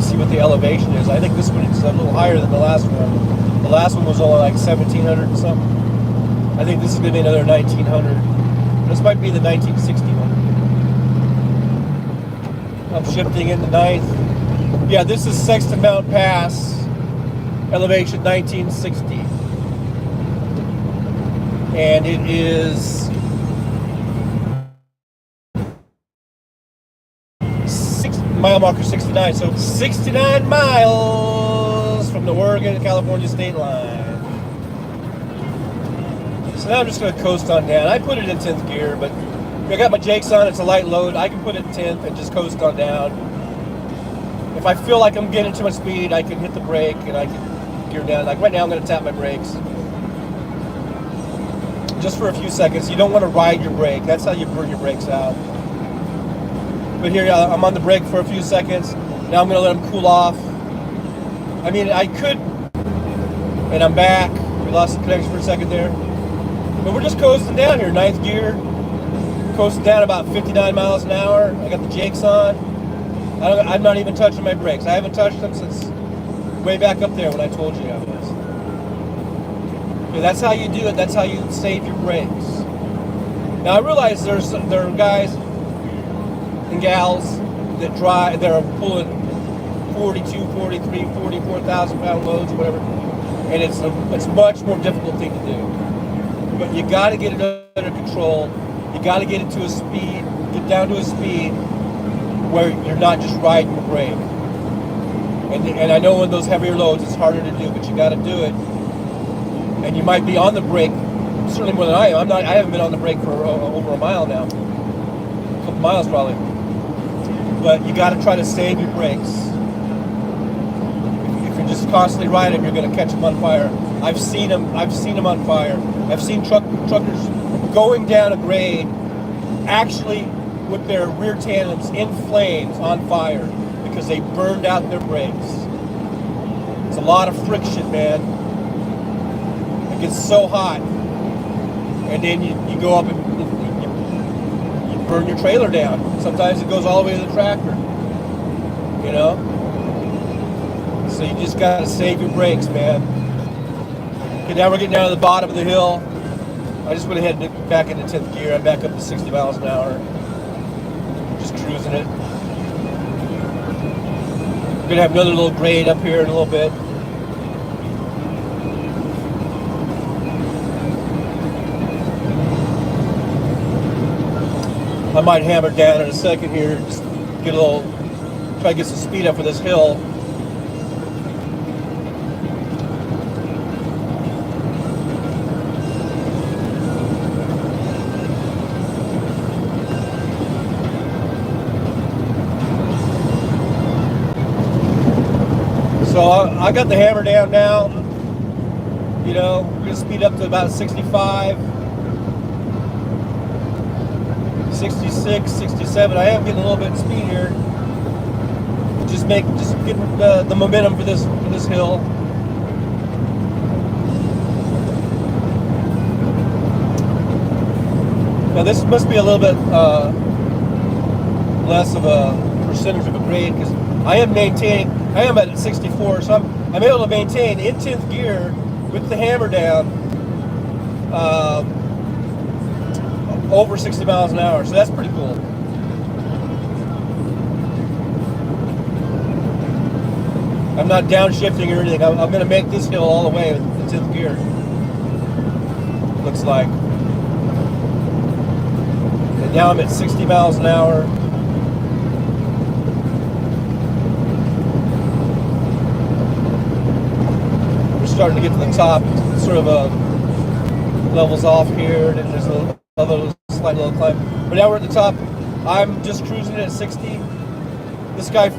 See what the elevation is. I think this one is a little higher than the last one. The last one was only like 1,700 and something. I think this is going to be another 1,900. This might be the 1960 one. I'm shifting into 9th. Yeah, this is Sexton Mountain Pass, elevation 1960. And it is mile marker 69. So 69 miles from the Oregon-California state line. So now I'm just going to coast on down. I put it in 10th gear, but I got my Jakes on. It's a light load. I can put it in 10th and just coast on down. If I feel like I'm getting too much speed, I can hit the brake and I can gear down. Like right now, I'm going to tap my brakes. Just for a few seconds. You don't want to ride your brake. That's how you burn your brakes out. But here, I'm on the brake for a few seconds. Now I'm going to let them cool off. I mean, I could, and I'm back. We lost the connection for a second there. But we're just coasting down here, 9th gear. Coasting down about 59 miles an hour. I got the Jakes on. I'm not even touching my brakes. I haven't touched them since way back up there when I told you I was. Okay, that's how you do it. That's how you save your brakes. Now I realize there are guys and gals that are pulling 42, 43, 44,000 pound loads or whatever. And it's a much more difficult thing to do. But you got to get it under control. You got to get it to a speed, get down to a speed where you're not just riding the brake. And I know in those heavier loads it's harder to do, but you got to do it. And you might be on the brake, certainly more than I am. I haven't been on the brake for over a mile now, a couple miles probably. But you got to try to save your brakes. If you're just constantly riding, you're going to catch them on fire. I've seen them on fire. I've seen truckers going down a grade, actually with their rear tandems in flames on fire because they burned out their brakes. It's a lot of friction, man. It gets so hot, and then you go up and you burn your trailer down. Sometimes it goes all the way to the tractor, you know? So you just gotta save your brakes, man. Okay, now we're getting down to the bottom of the hill. I just went ahead and back into 10th gear. I'm back up to 60 miles an hour. Just cruising it. We're gonna have another little grade up here in a little bit. I might hammer down in a second here, just get a little, try to get some speed up for this hill. So I got the hammer down now. You know, we're gonna speed up to about 65. 66, 67. I am getting a little bit of speed here. Just getting the momentum for this hill. Now this must be a little bit less of a percentage of a grade because I am at 64, so I'm able to maintain in 10th gear with the hammer down. Over 60 miles an hour, so that's pretty cool. I'm not downshifting or anything. I'm going to make this hill all the way with the 10th gear. Looks like. And now I'm at 60 miles an hour. We're starting to get to the top. It's sort of levels off here, and then there's a slight little climb. But now we're at the top. I'm just cruising at 60. This guy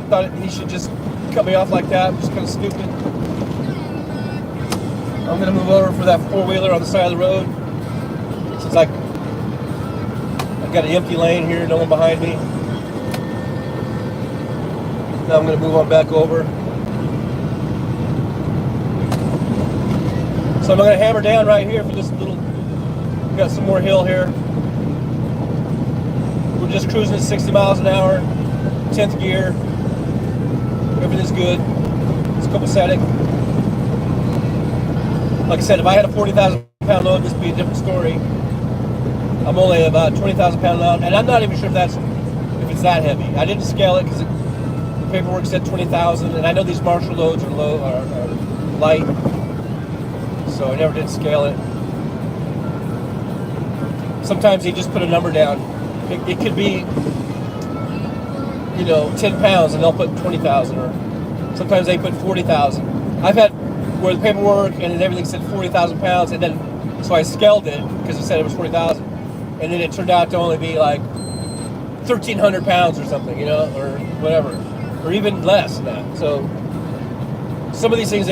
thought he should just cut me off like that. I'm just kind of stupid. I'm going to move over for that four-wheeler on the side of the road. Since I've got an empty lane here, no one behind me. Now I'm going to move on back over. So I'm going to hammer down right here for this little. Got some more hill here. We're just cruising at 60 miles an hour, 10th gear. Everything's good. It's copacetic. Like I said, if I had a 40,000 pound load, this would be a different story. I'm only about 20,000 pound load, and I'm not even sure if it's that heavy. I didn't scale it because the paperwork said 20,000, and I know these Marshall loads are light, so I never did scale it. Sometimes they just put a number down. It could be, 10 pounds and they'll put 20,000, or sometimes they put 40,000. I've had where the paperwork and everything said 40,000 pounds, and then, so I scaled it because it said it was 40,000, and then it turned out to only be like 1,300 pounds or something, or whatever, or even less than that. So some of these things,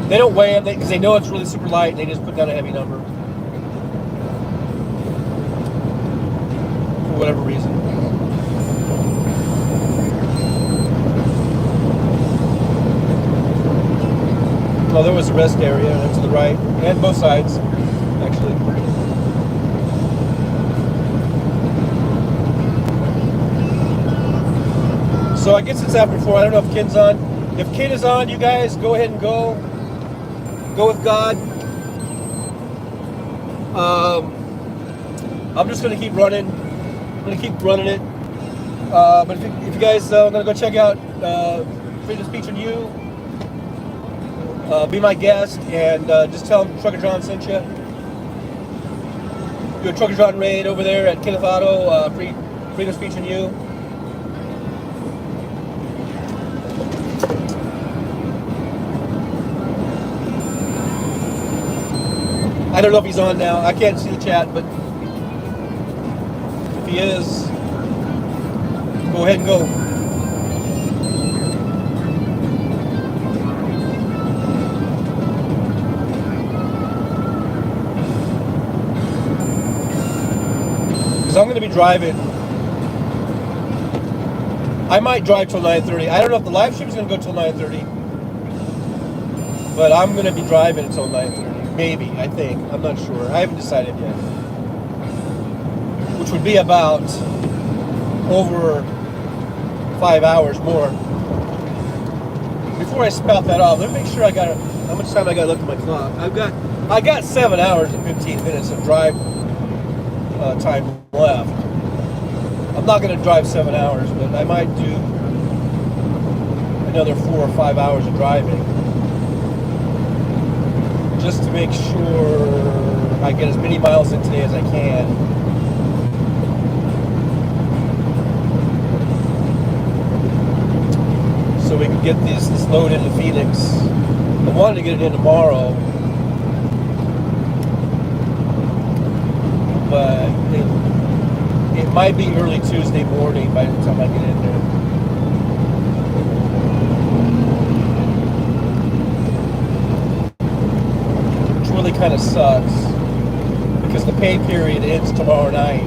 they don't weigh them because they know it's really super light, and they just put down a heavy number. For whatever reason. Well, there was a rest area to the right, and both sides, actually. So I guess it's after 4. I don't know if Ken's on. If Ken is on, you guys go ahead and go. Go with God. I'm just going to keep running. I'm going to keep running it. But if you guys want to go check out Freedom Speech and You, be my guest and just tell them Trucker John sent you. Do a Trucker John raid over there at Kenneth Auto, Freedom Speech and You. I don't know if he's on now. I can't see the chat, but if he is, go ahead and go. Because I'm going to be driving. I might drive till 9:30. I don't know if the live stream is going to go till 9:30, but I'm going to be driving until 9:30. Maybe, I think. I'm not sure. I haven't decided yet. Which would be about over 5 hours more. Before I spout that off, let me make sure I got how much time I got left on my clock. I got 7 hours and 15 minutes of drive time left. I'm not going to drive 7 hours, but I might do another 4 or 5 hours of driving. Just to make sure I get as many miles in today as I can. So we can get this load into Phoenix. I wanted to get it in tomorrow, but it might be early Tuesday morning by the time I get in there. Really kind of sucks because the pay period ends tomorrow night,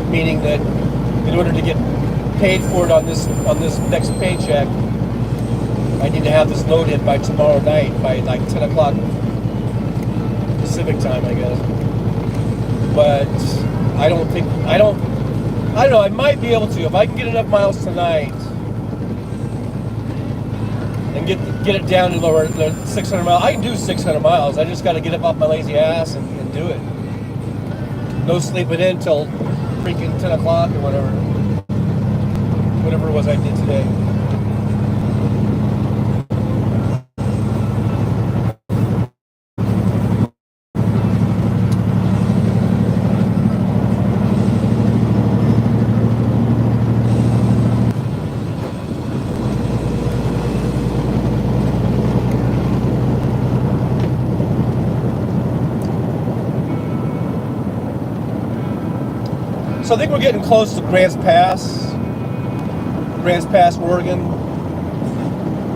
meaning that in order to get paid for it on this next paycheck, I need to have this load in by tomorrow night by like 10 o'clock Pacific time, I guess. But I don't know, I might be able to if I can get enough miles tonight and get it down to lower 600 miles. I can do 600 miles. I just got to get up off my lazy ass and do it. No sleeping in till freaking 10 o'clock or whatever it was I did today. So I think we're getting close to Grants Pass, Oregon.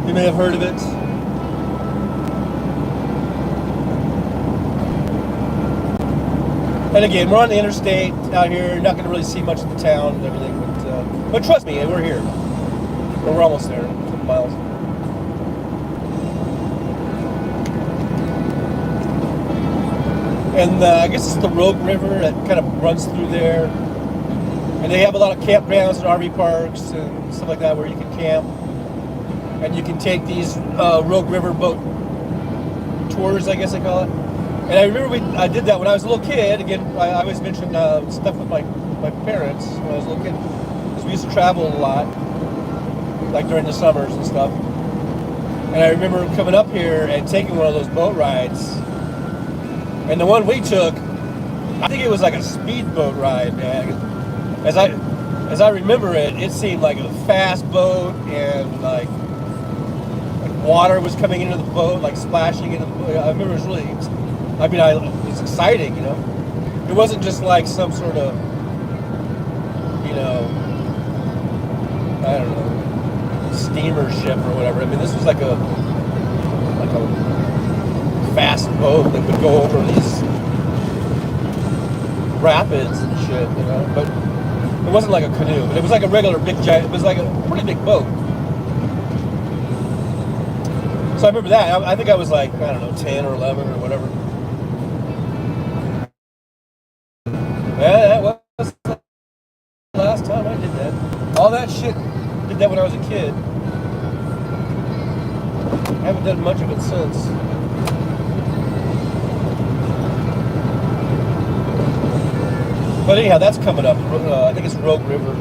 You may have heard of it. And again, we're on the interstate out here. You're not going to really see much of the town and everything, but trust me, we're here. We're almost there, 2 miles. And I guess it's the Rogue River that kind of runs through there. And they have a lot of campgrounds and RV parks and stuff like that where you can camp. And you can take these Rogue River boat tours, I guess they call it. And I remember I did that when I was a little kid. Again, I always mention stuff with my parents when I was a little kid. Because we used to travel a lot, like during the summers and stuff. And I remember coming up here and taking one of those boat rides. And the one we took, I think it was like a speedboat ride, man. As I remember it, it seemed like a fast boat, and like water was coming into the boat, like splashing into the boat. I remember it was really, it was exciting, you know. It wasn't just like some sort of, you know, I don't know, steamer ship or whatever. I mean, this was like a fast boat that would go over these rapids and shit, you know. But it wasn't like a canoe, but it was like a regular big giant. It was like a pretty big boat. So I remember that. I think I was like, I don't know, 10 or 11 or whatever. Yeah, that was the last time I did that. All that shit, did that when I was a kid. I haven't done much of it since. But anyhow, that's coming up. I think it's Rogue River.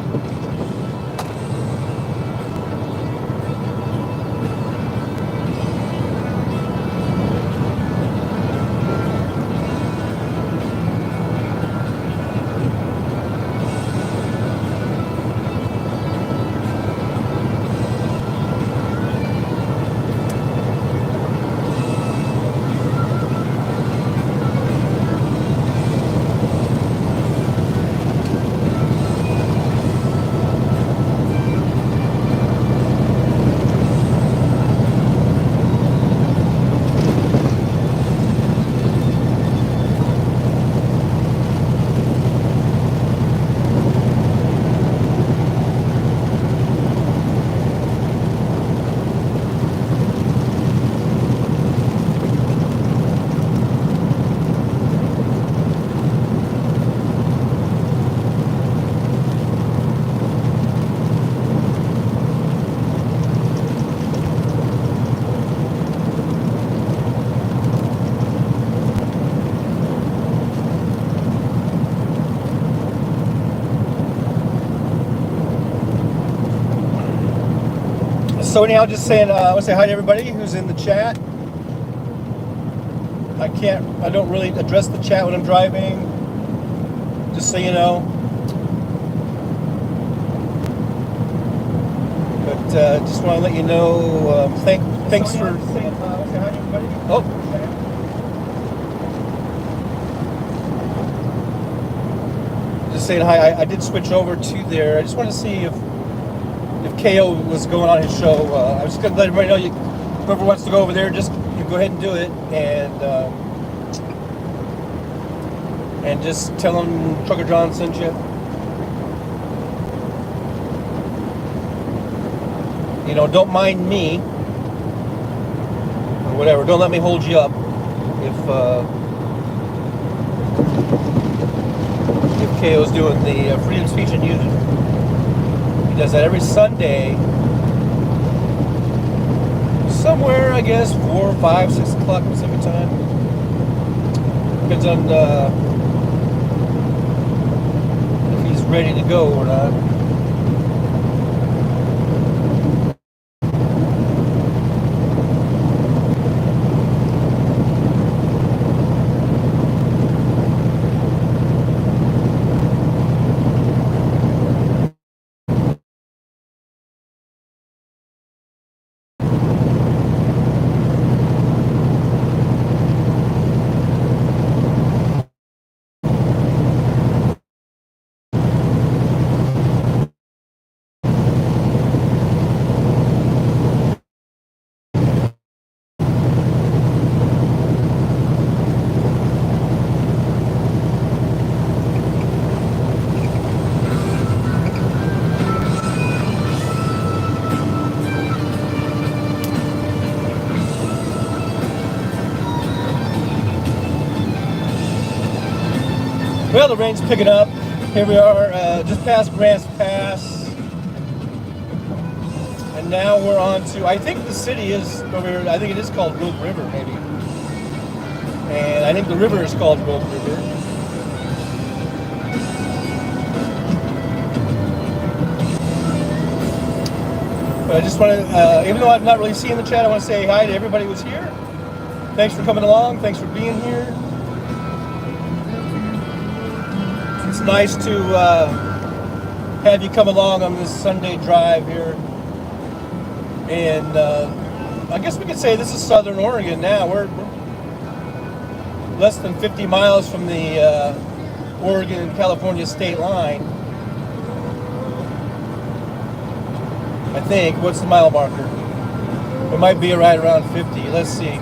So anyhow, just saying, I want to say hi to everybody who's in the chat. I don't really address the chat when I'm driving, just so you know. But just want to let you know, thanks for saying, I want to say hi to everybody. Oh. Just saying hi. I did switch over to there. I just want to see if KO was going on his show. I was just going to let everybody know, whoever wants to go over there, just go ahead and do it, and just tell him Trucker John sent you. You know, don't mind me or whatever. Don't let me hold you up if KO's doing the freedom of speech and unity. He does that every Sunday. Somewhere, I guess, 4, 5, 6 o'clock Pacific time. Depends on if he's ready to go or not. Well, the rain's picking up. Here we are, just past Grants Pass. And now we're on to, I think the city is over here, I think it is called Rogue River, maybe. And I think the river is called Rogue River. But I just want to, even though I'm not really seeing the chat, I want to say hi to everybody who's here. Thanks for coming along. Thanks for being here. It's nice to have you come along on this Sunday drive here. And I guess we could say this is Southern Oregon now. We're less than 50 miles from the Oregon and California state line. I think. What's the mile marker? It might be right around 50. Let's see.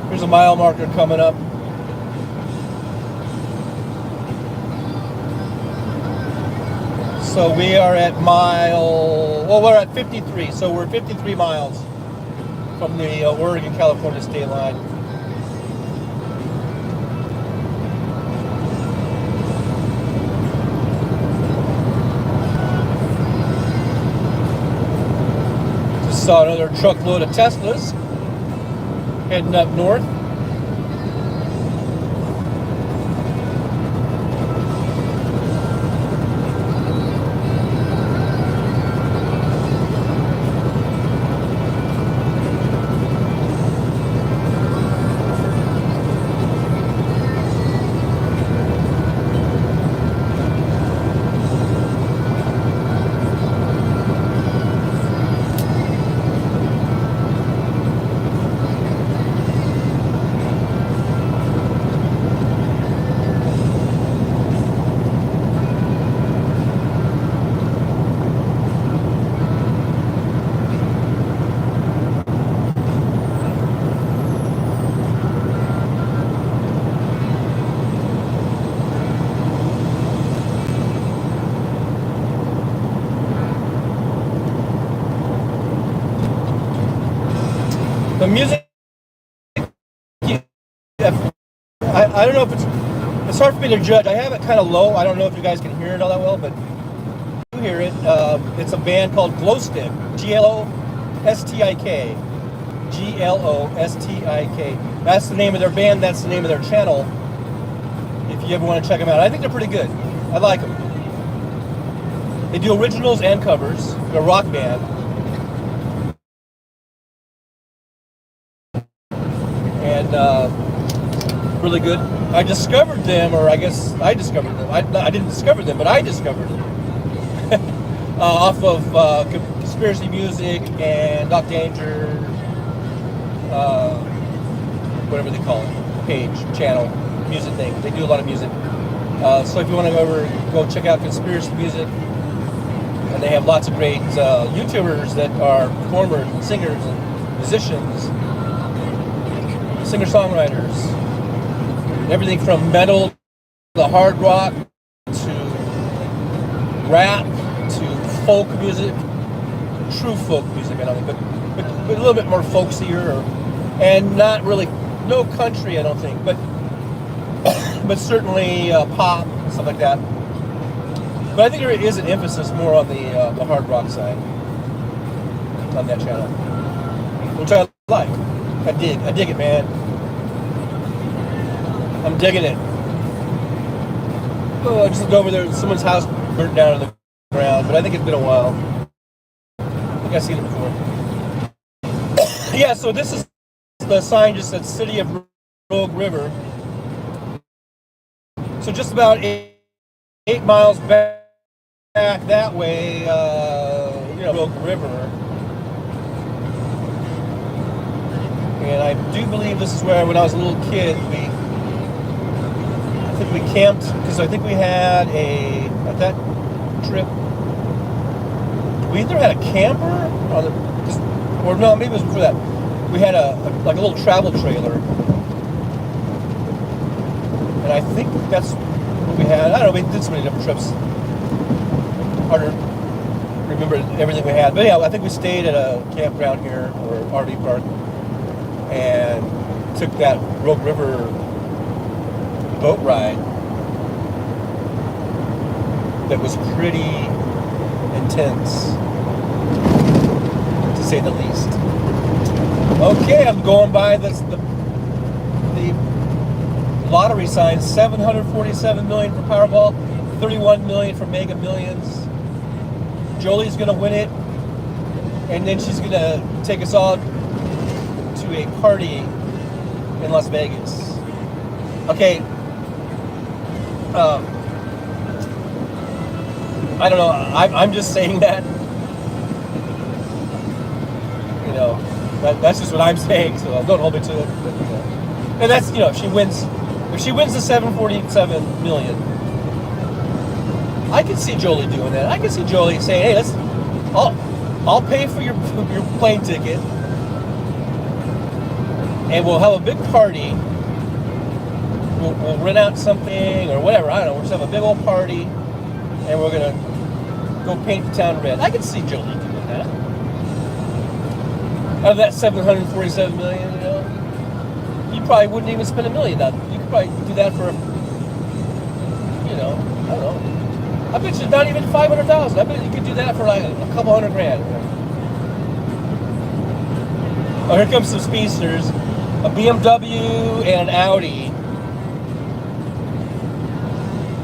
Here's a mile marker coming up. So we are at we're at 53. So we're 53 miles from the Oregon-California state line. Just saw another truckload of Teslas heading up north. The music, I don't know if it's hard for me to judge. I have it kind of low. I don't know if you guys can hear it all that well, but you hear it. It's a band called Glowstick, Glostik. Glostik. That's the name of their band. That's the name of their channel. If you ever want to check them out. I think they're pretty good. I like them. They do originals and covers. They're a rock band. really good. I discovered them, or I guess I discovered them. I didn't discover them, but I discovered them off of Conspiracy Music and Doc Danger, whatever they call it, page, channel, music thing. They do a lot of music. So if you want to go check out Conspiracy Music, and they have lots of great YouTubers that are performers and singers and musicians, singer-songwriters, everything from metal to hard rock to rap to folk music, true folk music, I don't think, but a little bit more folksier, and not really, no country, I don't think, but certainly pop, stuff like that. But I think there is an emphasis more on the hard rock side on that channel, which I like. I dig it, man. I'm digging it. Oh, I just looked over there. Someone's house burnt down to the ground, but I think it's been a while. I think I've seen it before. Yeah, so this is the sign just said City of Rogue River. So just about 8 miles back that way, Rogue River. And I do believe this is where, when I was a little kid, we camped, because I think we had at that trip, we either had a camper or no, maybe it was before that. We had a little travel trailer, and I think that's what we had. I don't know, we did so many different trips. Hard to remember everything we had, but yeah, I think we stayed at a campground here, or RV park, and took that Rogue River boat ride that was pretty intense, to say the least. Okay, I'm going by the lottery sign. 747 million for Powerball, 31 million for Mega Millions. Jolie's gonna win it, and then she's gonna take us all to a party in Las Vegas. Okay. I don't know. I'm just saying that. You know, that's just what I'm saying. So don't hold me to it. But, and that's, if she wins the 747 million, I can see Jolie doing that. I can see Jolie saying, "Hey, I'll pay for your plane ticket, and we'll have a big party. We'll rent out something or whatever. I don't know. We'll just have a big old party, and we're gonna go paint the town red." I can see Jolie doing that. Out of that 747 million, you probably wouldn't even spend $1 million. You could probably do that for, I don't know. I bet you not even 500,000. I bet you could do that for like a couple $100,000. Oh, here comes some speedsters, a BMW and an Audi,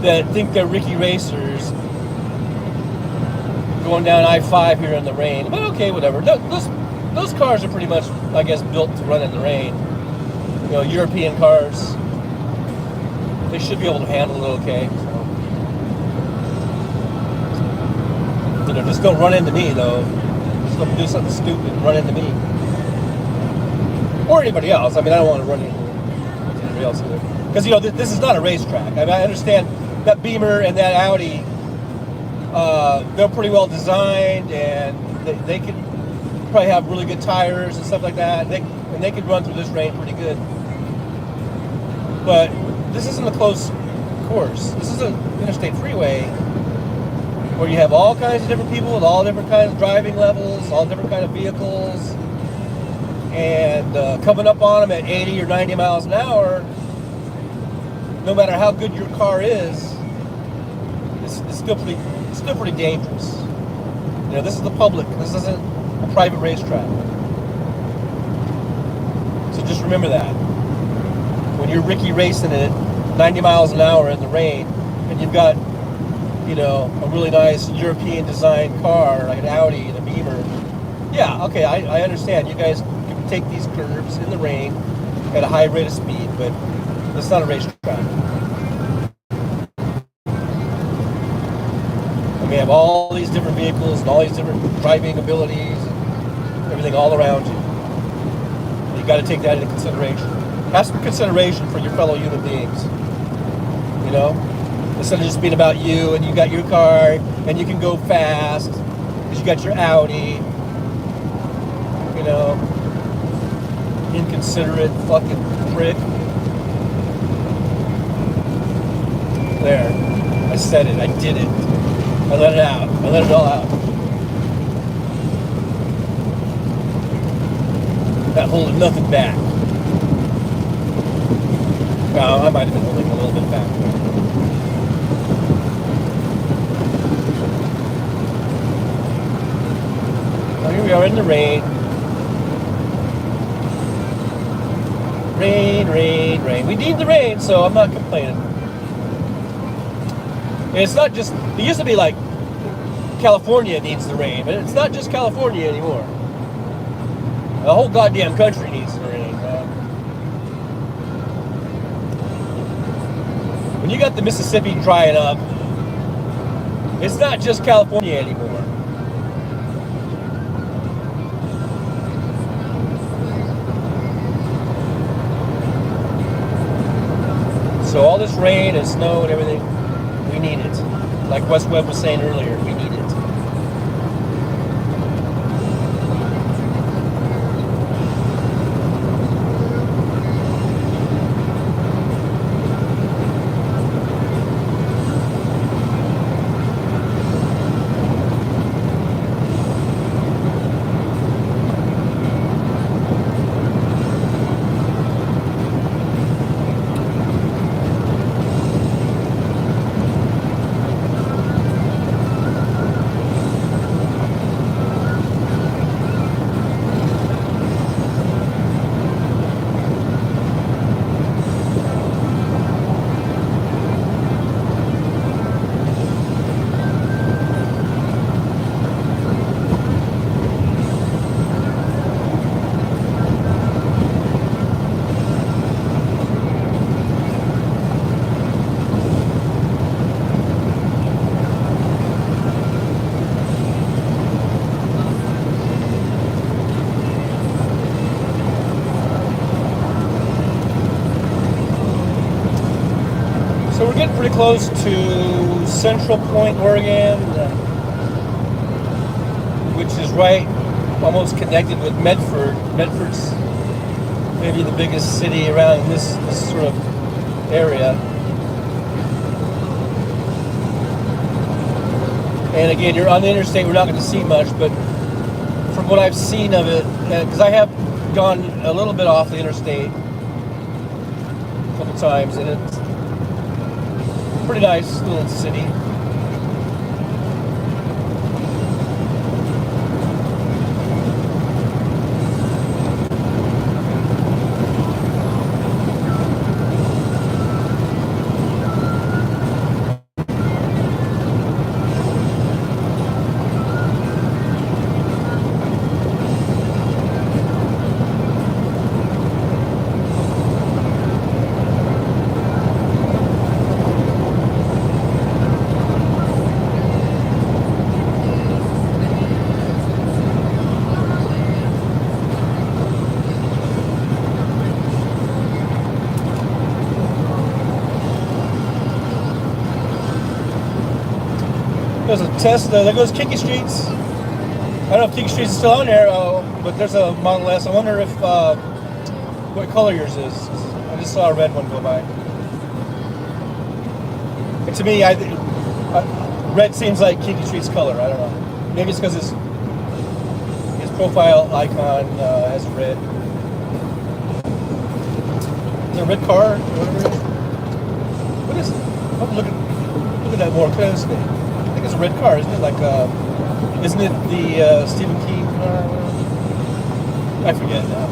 that think they're Ricky Racers, going down I-5 here in the rain. But okay, whatever. Those cars are pretty much, I guess, built to run in the rain. European cars, they should be able to handle it okay. So, just don't run into me, though. Just don't do something stupid and run into me. Or anybody else. I mean, I don't want to run into anybody else either. Because, this is not a racetrack. I mean, I understand that Beamer and that Audi, they're pretty well designed, and they can probably have really good tires and stuff like that. And they could run through this rain pretty good. But this isn't a close course. This is an interstate freeway where you have all kinds of different people with all different kinds of driving levels, all different kinds of vehicles, and coming up on them at 80 or 90 miles an hour, no matter how good your car is, it's still pretty dangerous. This is the public. This isn't a private racetrack. So just remember that. When you're Ricky racing it 90 miles an hour in the rain, and you've got, a really nice European designed car, like an Audi and a Beamer, yeah, okay, I understand. You guys can take these curves in the rain, at a high rate of speed, but it's not a racetrack. And we have all these different vehicles and all these different driving abilities and everything all around you. You got to take that into consideration. Have some consideration for your fellow human beings. You know, instead of just being about you and you got your car and you can go fast because you got your Audi. You know, inconsiderate fucking prick. There, I said it. I did it. I let it out. I let it all out. Not holding nothing back. Well, I might have been holding a little bit back. Well, here we are in the rain. Rain, rain, rain. We need the rain, so I'm not complaining. And it's not just, it used to be like California needs the rain, but it's not just California anymore. The whole goddamn country needs the rain, man. When you got the Mississippi drying up, it's not just California anymore. So all this rain and snow and everything, we need it. Like Wes Webb was saying earlier, we need it. So we're getting pretty close to Central Point, Oregon, which is right, almost connected with Medford. Medford's maybe the biggest city around this sort of area. And again, you're on the interstate, we're not going to see much, but from what I've seen of it, because I have gone a little bit off the interstate a couple times, and it's pretty nice little city. There's a Tesla. There goes Kiki Streets. I don't know if Kiki Streets is still on there, but there's a Model S. I wonder if what color yours is. I just saw a red one go by. And to me, red seems like Kiki Streets' color. I don't know. Maybe it's because his profile icon has red. Is it a red car? What is it? Oh, look at that more closely. I think it's a red car, isn't it? Like, isn't it the Stephen King car? I forget now.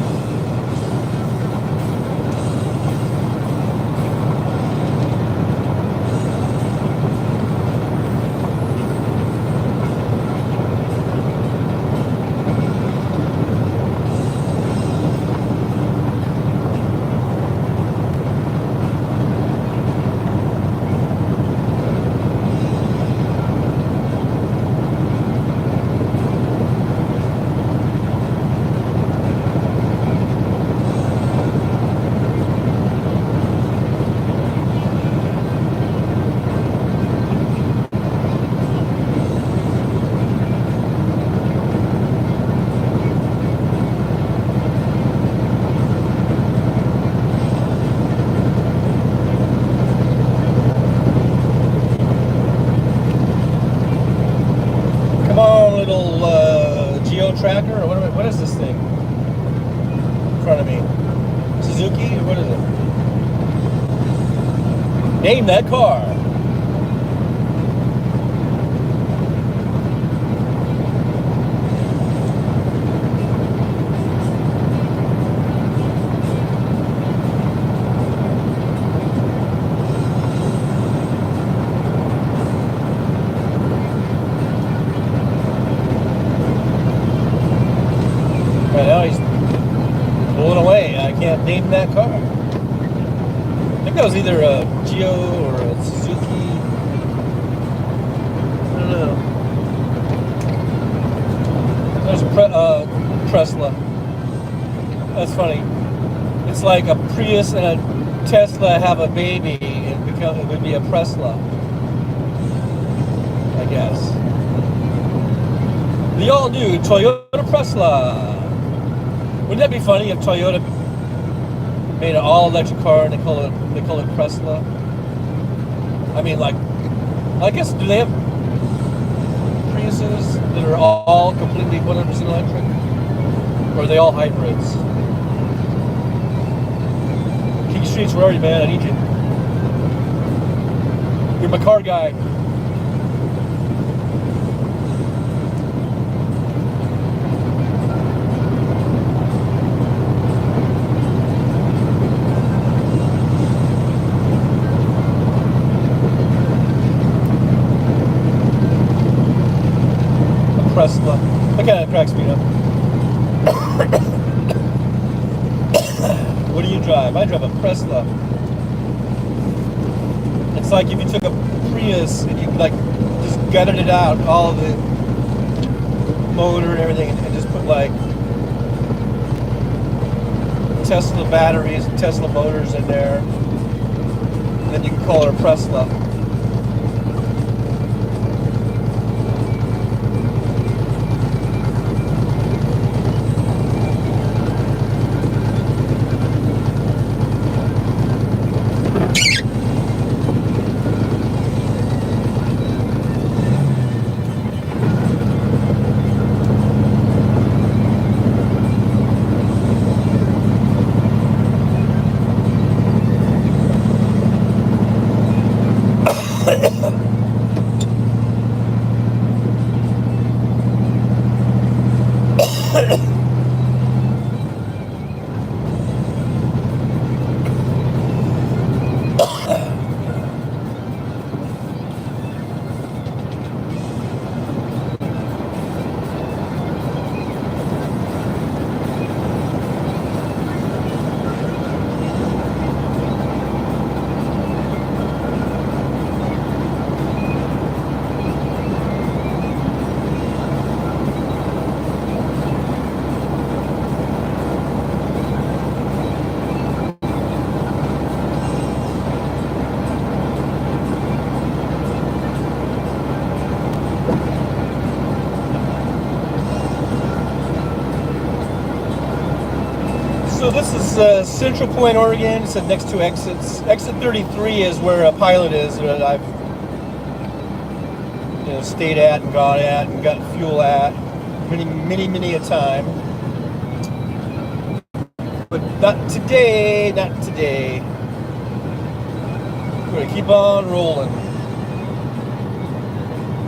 Or what is this thing in front of me? Suzuki? Or what is it? Name that car. Right now he's pulling away. I can't name that car. I think that was either a Geo or a Suzuki. I don't know. There's a Tesla. That's funny. It's like a Prius and a Tesla have a baby. It would be a Presla, I guess. The all-new Toyota Presla. Wouldn't that be funny if Toyota made an all-electric car and they call it Presla? I mean, like, I guess, do they have Priuses that are all completely 100% electric, or are they all hybrids? King Streets, where are you, man? I need you. You're my car guy. Presla. That kind of cracks me up. What do you drive? I drive a Presla. It's like if you took a Prius and you like just gutted it out, all of the motor and everything, and just put like Tesla batteries and Tesla motors in there, and then you can call it a Presla. So this is Central Point, Oregon. It's the next two exits. Exit 33 is where a Pilot is that I've stayed at and gone at and gotten fuel at many a time. But not today, not today. We're gonna keep on rolling.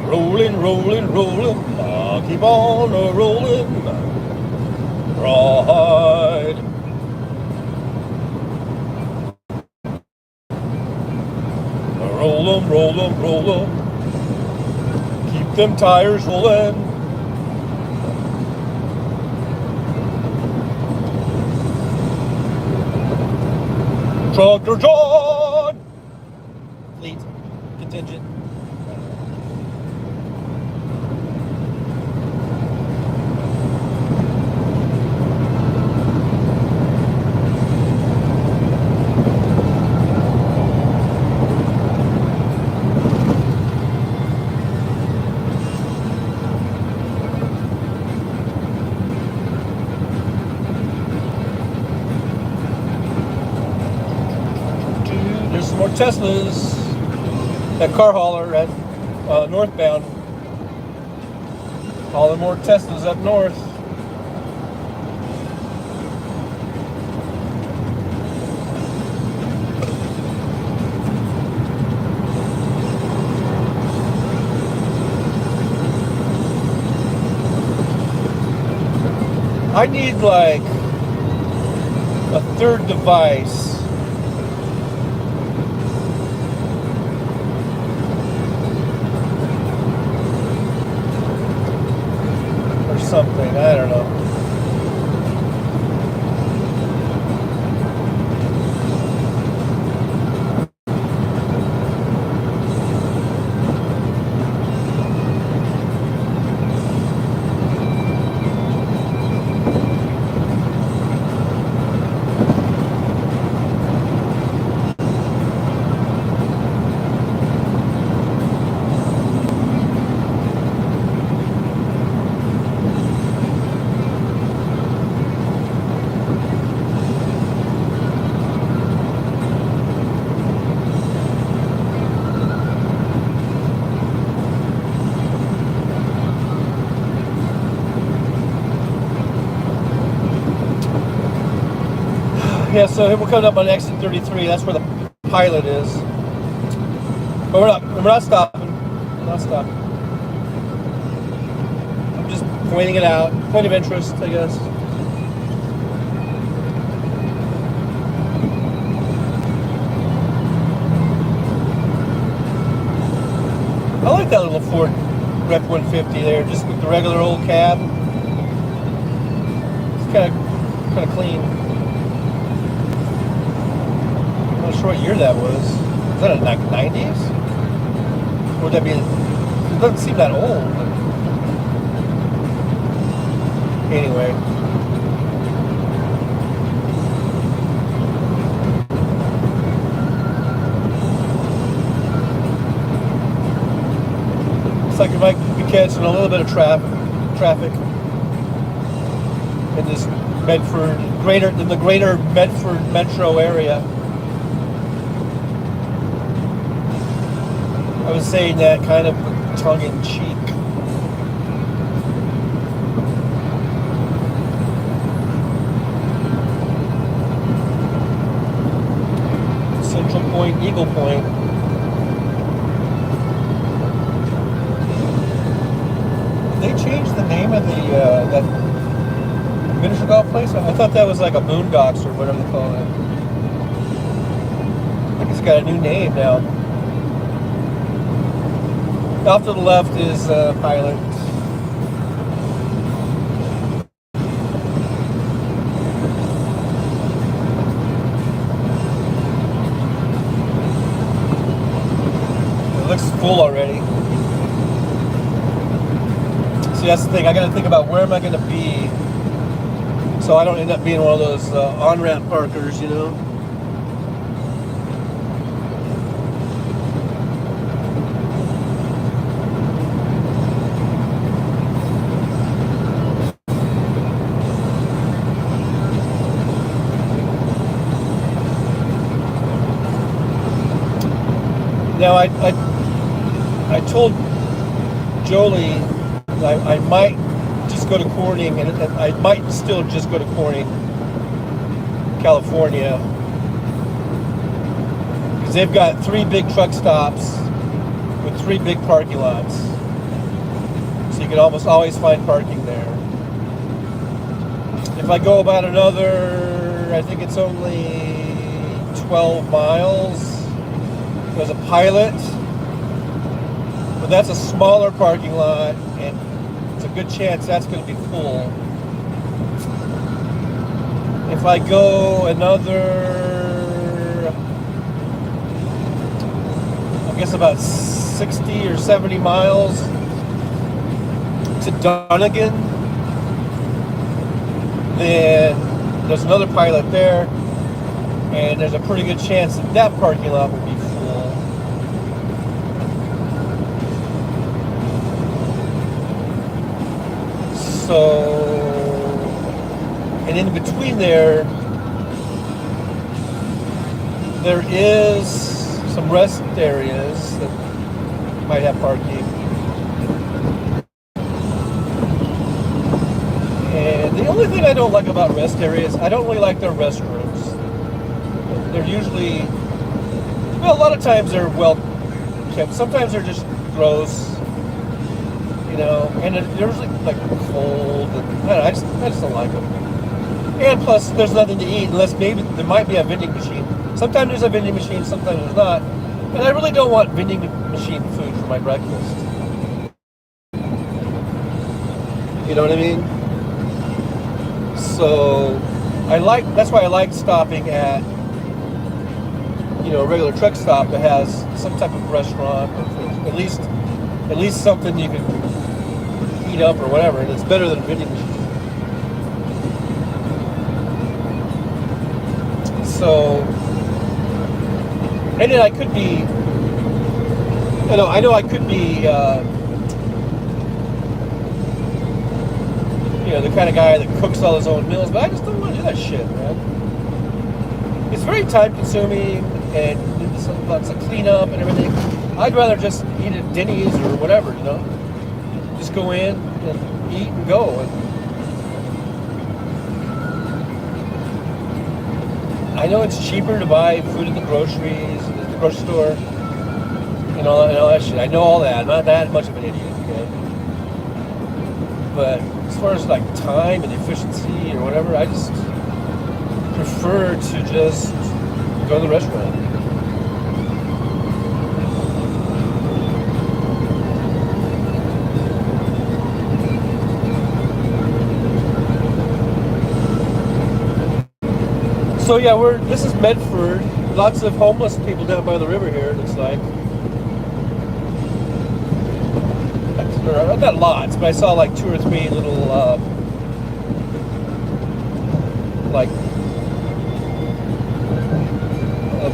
Rolling. Keep on rolling. Rawhide. Roll 'em. Keep them tires rolling. Trucker John! Fleet. Contingent. More Teslas. That car hauler at northbound. Hauling more Teslas up north. I need like a third device. Or something, I don't know. Yeah, so we're coming up on exit 33. That's where the pilot is. But we're not stopping. We're not stopping. I'm just pointing it out. Point of interest, I guess. I like that little Ford F-150 there, just with the regular old cab. It's kind of clean. I'm not sure what year that was. Is that a 90s? Or would that be? It doesn't seem that old. Anyway. Looks like we might be catching a little bit of traffic in this the greater Medford metro area. I was saying that kind of tongue in cheek. Central Point, Eagle Point. Did they change the name of that miniature golf place? I thought that was like a Boondocks or whatever they call it. I think it's got a new name now. Off to the left is Pilot. It looks full already. See, that's the thing. I got to think about where am I going to be, so I don't end up being one of those on-ramp parkers, you know. Now, I told Jolie I might just go to Corning, and I might still just go to Corning, California, because they've got 3 big truck stops with 3 big parking lots, so you can almost always find parking there. If I go about another, I think it's only 12 miles. There's a Pilot, but that's a smaller parking lot, and it's a good chance that's going to be full. If I go another, I guess about 60 or 70 miles to Donegan, then there's another Pilot there, and there's a pretty good chance that that parking lot will be full. So, and in between there is some rest areas that might have parking. And the only thing I don't like about rest areas, I don't really like their restrooms. They're usually, well, a lot of times they're well kept. Sometimes they're just gross. You know, and they're usually like cold, and I just don't like them. And plus, there's nothing to eat unless maybe there might be a vending machine. Sometimes there's a vending machine, sometimes there's not. And I really don't want vending machine food for my breakfast. You know what I mean? So that's why I like stopping at, you know, a regular truck stop that has some type of restaurant, or at least something you can heat up or whatever, and it's better than a vending machine. So, and then I could be, I know I could be, you know, the kind of guy that cooks all his own meals, but I just don't want to do that shit, man. It's very time consuming and lots of cleanup and everything. I'd rather just eat at Denny's or whatever, you know. Just go in and eat and go. And I know it's cheaper to buy food at the groceries, at the grocery store, and all that shit. I know all that. I'm not that much of an idiot, okay? But as far as like time and efficiency or whatever, I just prefer to just go to the restaurant. So yeah, this is Medford. Lots of homeless people down by the river here, it looks like. Not lots, but I saw like 2 or 3 little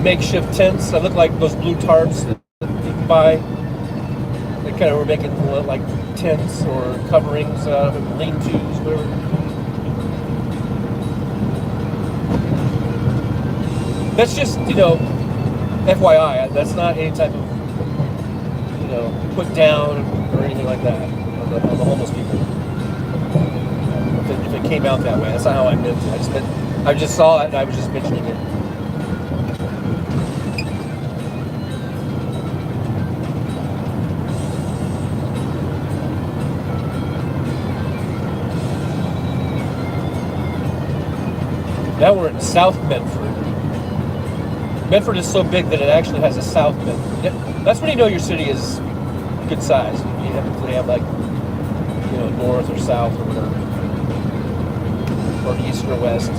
makeshift tents that look like those blue tarps that you can buy. They kind of were making like tents or coverings out of them, lean-tos, whatever. That's just, you know, FYI. That's not any type of, you know, put down or anything like that on the homeless people. If it came out that way, that's not how I meant it. I just saw it and I was just mentioning it. Now we're in South Medford. Medford is so big that it actually has a South Medford. That's when you know your city is good size. You have like, you know, north or south or whatever, or east or west.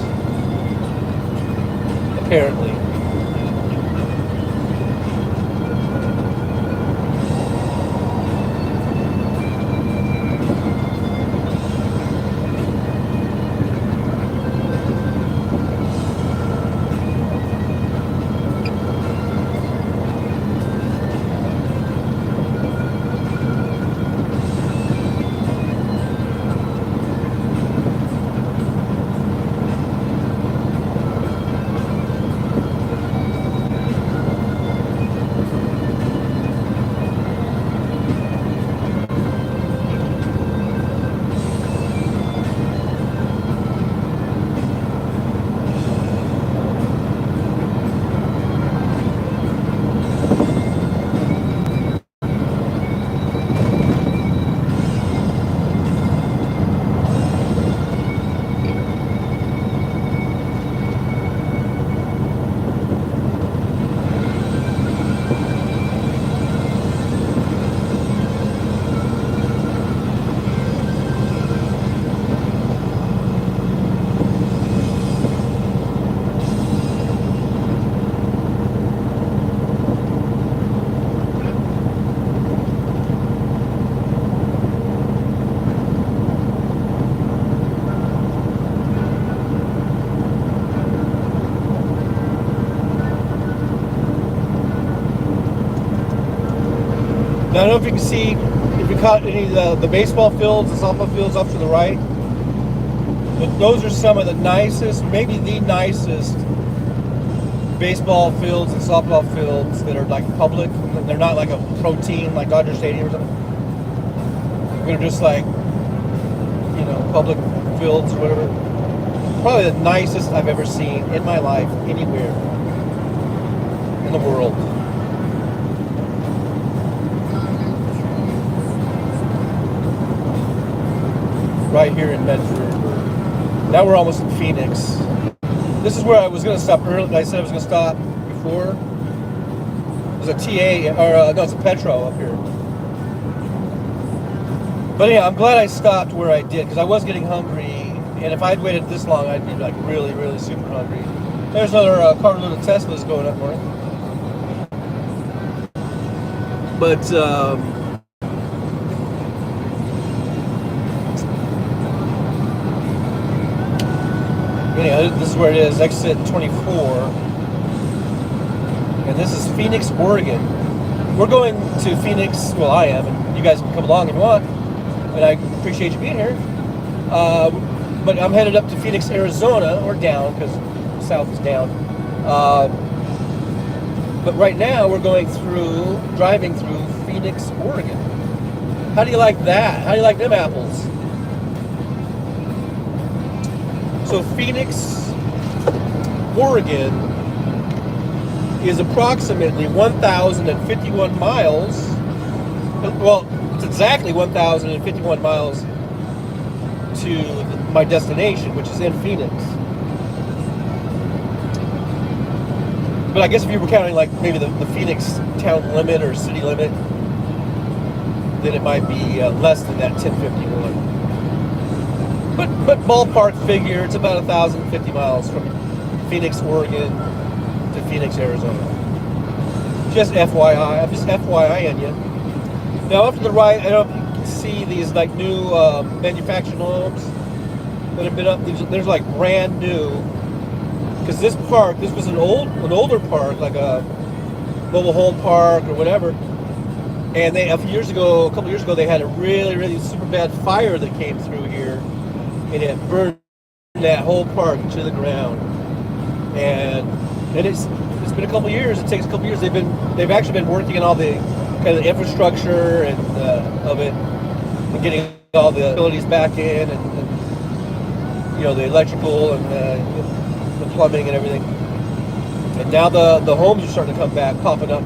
Apparently. Now, I don't know if you can see, if you caught any of the baseball fields, the softball fields up to the right. But those are some of the nicest, maybe the nicest baseball fields and softball fields that are like public. They're not like a pro team like Dodger Stadium or something. They're just like, you know, public fields or whatever. Probably the nicest I've ever seen in my life anywhere in the world. right here in Medford. Now we're almost in Phoenix. This is where I was going to stop early. I said I was going to stop before. There's a TA, or no, it's a Petro up here. But yeah, I'm glad I stopped where I did because I was getting hungry, and if I'd waited this long, I'd be like really, really super hungry. There's another carload of Teslas going up north. But anyhow, this is where it is, exit 24, and this is Phoenix, Oregon. We're going to Phoenix. Well, I am, and you guys can come along if you want. And I appreciate you being here. But I'm headed up to Phoenix, Arizona, or down, because south is down. But right now we're driving through Phoenix, Oregon. How do you like that? How do you like them apples? So Phoenix, Oregon is approximately 1,051 miles. Well, it's exactly 1,051 miles to my destination, which is in Phoenix. But I guess if you were counting like maybe the Phoenix town limit or city limit, then it might be less than that 1051. But ballpark figure, it's about 1,050 miles from Phoenix, Oregon to Phoenix, Arizona. Just FYI, I'm just FYI-ing you. Now off to the right, I don't know if you can see these like new manufactured homes that have been up. There's like brand new. Because this was an older park, like a mobile home park or whatever. And they a couple years ago, they had a really, really super bad fire that came through here, and it burned that whole park to the ground. And it's been a couple years. It takes a couple years. They've actually been working on all the kind of the infrastructure and of it, and getting all the facilities back in, and the electrical and the plumbing and everything. And now the homes are starting to come back, popping up.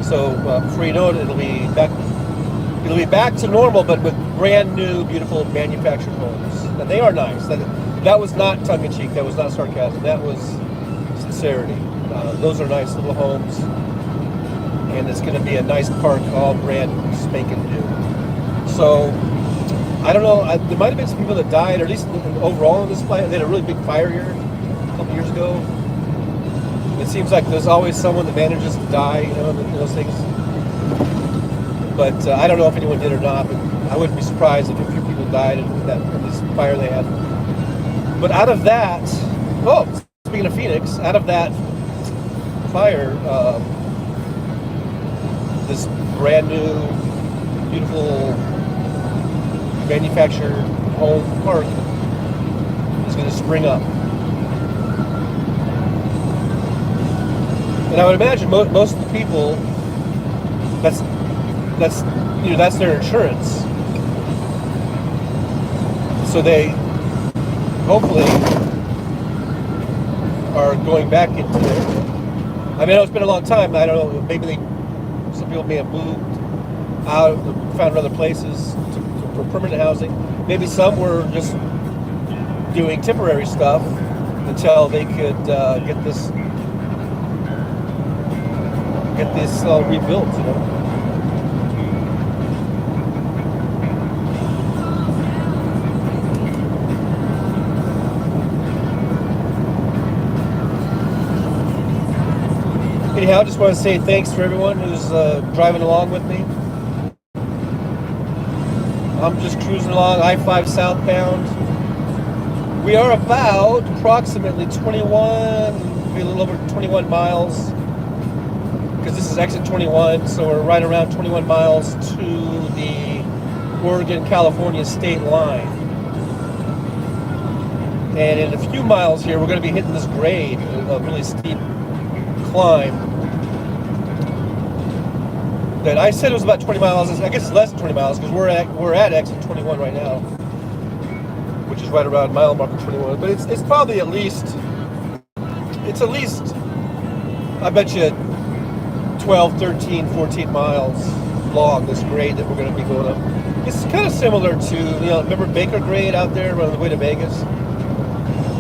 So before you know it, it'll be back to normal, but with brand new, beautiful manufactured homes. And they are nice. That was not tongue-in-cheek. That was not sarcasm. That was sincerity. Those are nice little homes, and it's going to be a nice park, all brand spanking new. So I don't know. There might have been some people that died, or at least overall in this fire. They had a really big fire here a couple years ago. It seems like there's always someone that manages to die, in those things. But I don't know if anyone did or not. But I wouldn't be surprised if a few people died in this fire they had. But out of that, speaking of Phoenix, out of that fire, this brand new, beautiful manufactured home park is going to spring up. And I would imagine most of the people, that's their insurance. So they hopefully are going back into it. I mean, it's been a long time. I don't know. Maybe some people may have moved out, found other places for permanent housing. Maybe some were just doing temporary stuff until they could get this rebuilt, Anyhow, I just want to say thanks for everyone who's driving along with me. I'm just cruising along I-5 southbound. We are about approximately 21, maybe a little over 21 miles, because this is exit 21, so we're right around 21 miles to the Oregon-California state line. And in a few miles here, we're going to be hitting this grade, a really steep climb. That I said it was about 20 miles. I guess it's less than 20 miles because we're at exit 21 right now, which is right around mile marker 21. But it's probably at least I bet you 12, 13, 14 miles long, this grade that we're going to be going up. It's kind of similar to, remember Baker Grade out there on the way to Vegas?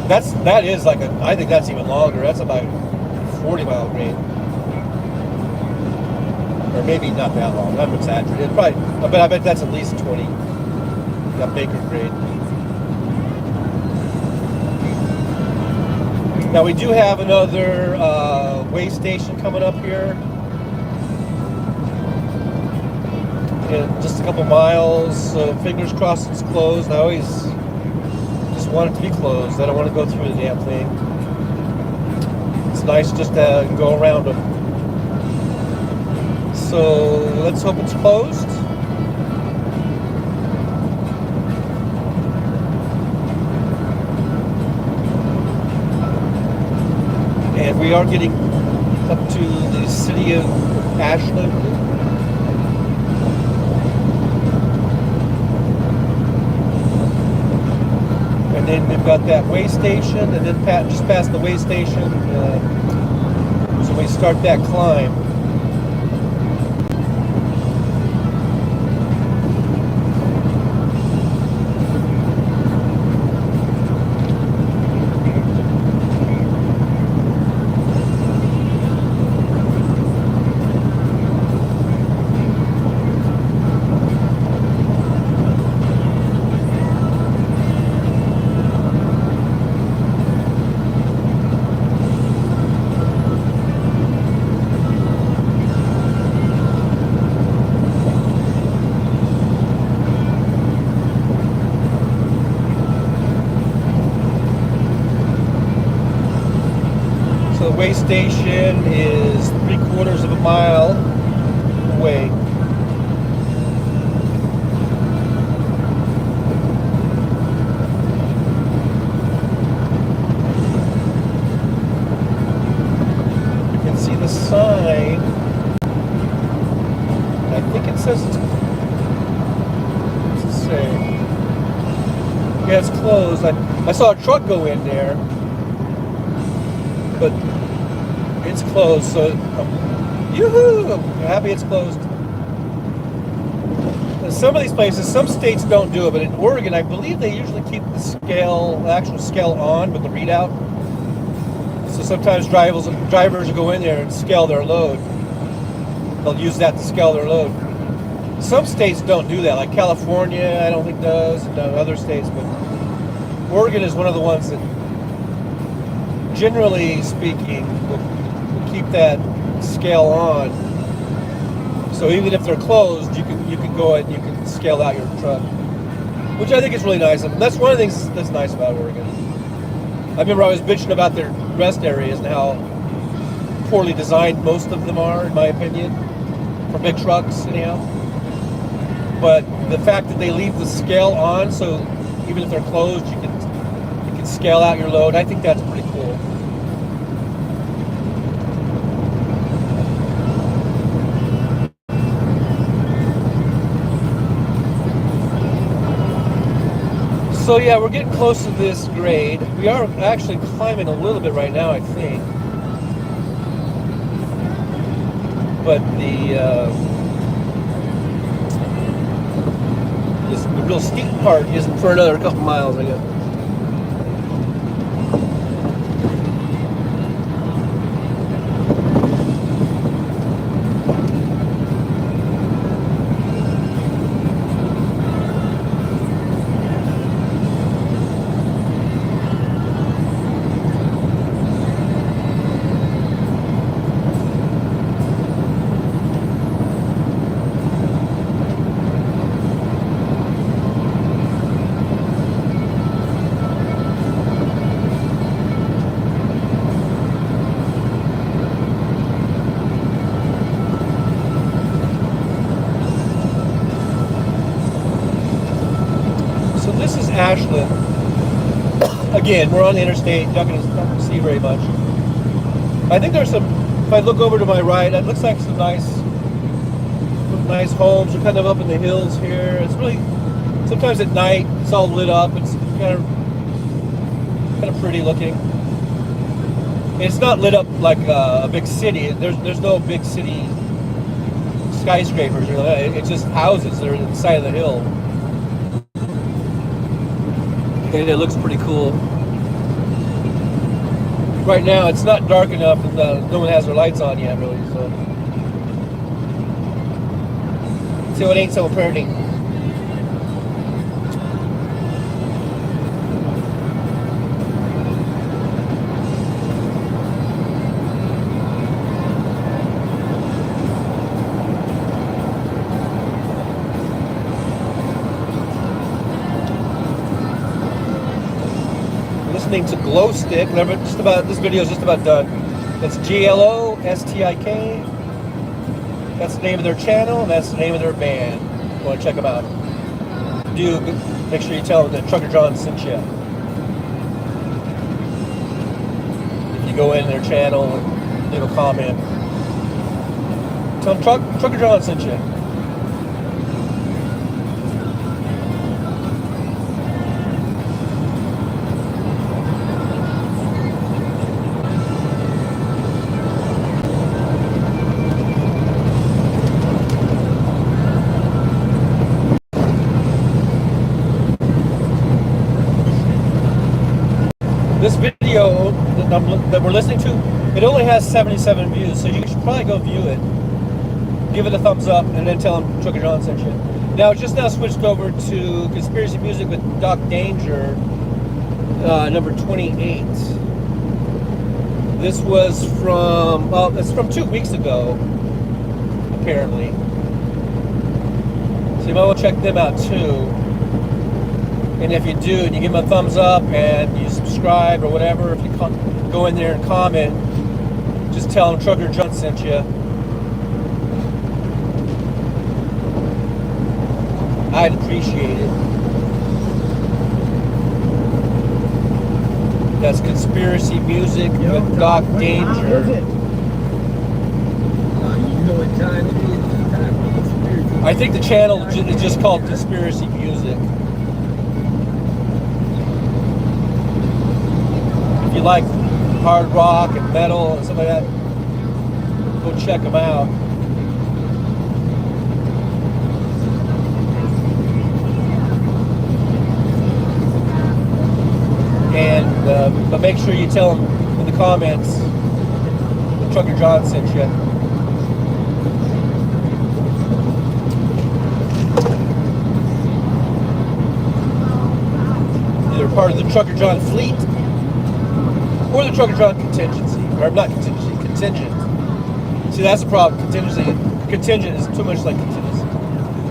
That is like I think that's even longer. That's about 40-mile grade. Or maybe not that long. I'm exaggerating. Probably, I bet that's at least 20. That Baker Grade. Now we do have another way station coming up here. In just a couple miles, so fingers crossed it's closed. I always just want it to be closed. I don't want to go through the damn thing. It's nice just to go around them. So let's hope it's closed. And we are getting up to the city of Ashland. And then we've got that way station, and then just past the way station, so we start that climb. The way station is 3/4 of a mile away. You can see the sign. I think it says what's it say? Yeah, it's closed. I saw a truck go in there, but it's closed, so yoo-hoo! I'm happy it's closed. Some of these places, some states don't do it, but in Oregon, I believe they usually keep the actual scale on with the readout. So sometimes drivers will go in there and scale their load. They'll use that to scale their load. Some states don't do that, like California, I don't think does, and other states, but Oregon is one of the ones that, generally speaking, will keep that scale on. So even if they're closed, you can go and you can scale out your truck, which I think is really nice. And that's one of the things that's nice about Oregon. I remember I was bitching about their rest areas and how poorly designed most of them are, in my opinion, for big trucks, anyhow. But the fact that they leave the scale on, so even if they're closed, you can scale out your load. I think that's pretty cool. So yeah, we're getting close to this grade. We are actually climbing a little bit right now, I think. But the real steep part isn't for another couple miles, I guess. This is Ashland. Again, we're on the interstate. You're not going to see very much. I think there's some. If I look over to my right, it looks like some nice homes. We're kind of up in the hills here. It's really, sometimes at night it's all lit up. It's kind of pretty looking. It's not lit up like a big city. There's no big city skyscrapers. It's just houses that are in the side of the hill. And it looks pretty cool. Right now, it's not dark enough, and no one has their lights on yet, really. So it ain't so pretty. Listening to Glow Stick. This video is just about done. That's GLOSTIK. That's the name of their channel, and that's the name of their band. You want to check them out? Do make sure you tell them that Trucker John sent you. If you go in their channel and leave a comment, tell them Trucker John sent you. This video that we're listening to, it only has 77 views, so you should probably go view it, give it a thumbs up, and then tell them Trucker John sent you. Now, it just now switched over to Conspiracy Music with Doc Danger, number 28. This was from, well, it's from 2 weeks ago, apparently. So you might want to check them out too. And if you do, and you give them a thumbs up and you subscribe or whatever, if you go in there and comment, just tell them Trucker John sent you. I'd appreciate it. That's Conspiracy Music with Doc Danger. You know what time it is? It's time for Conspiracy. I think the channel is just called Conspiracy Music. If you like hard rock and metal and stuff like that, go check them out. And but make sure you tell them in the comments that Trucker John sent you. Either part of the Trucker John fleet or the Trucker John contingency, or not contingency, contingent. See, that's the problem. Contingent is too much like contingency.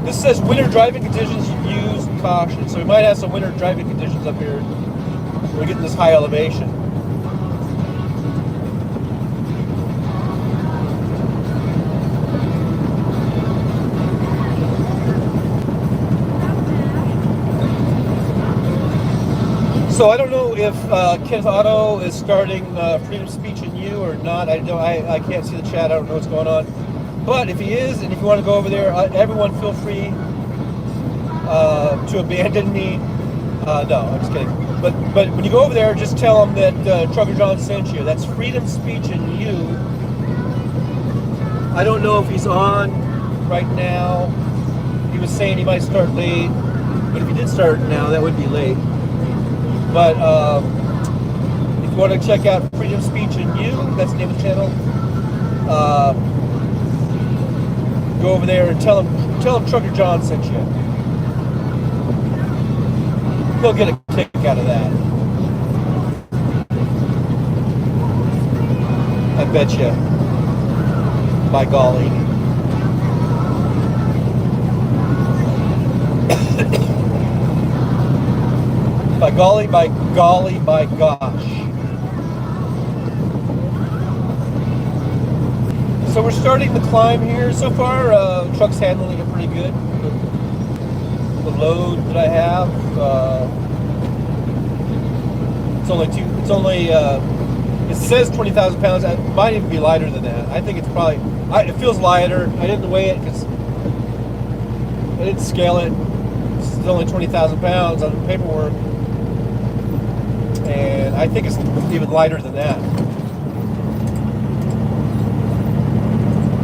This says winter driving conditions, use caution. So we might have some winter driving conditions up here. We're getting this high elevation. So I don't know if Kenneth Otto is starting Freedom Speech in You or not. I can't see the chat. I don't know what's going on. But if he is, and if you want to go over there, everyone feel free to abandon me. No, I'm just kidding. But when you go over there, just tell them that Trucker John sent you. That's Freedom Speech in You. I don't know if he's on right now. He was saying he might start late, but if he did start now, that would be late. But if you want to check out Freedom Speech in You, that's the name of the channel. Go over there and tell him Trucker John sent you. He'll get a kick out of that. I bet you. By golly. By golly, by golly, by gosh. So we're starting the climb here. So far, truck's handling it pretty good. The load that I have, it says 20,000 pounds. It might even be lighter than that. I think it's probably, it feels lighter. I didn't weigh it because I didn't scale it. It's only 20,000 pounds on the paperwork. And I think it's even lighter than that.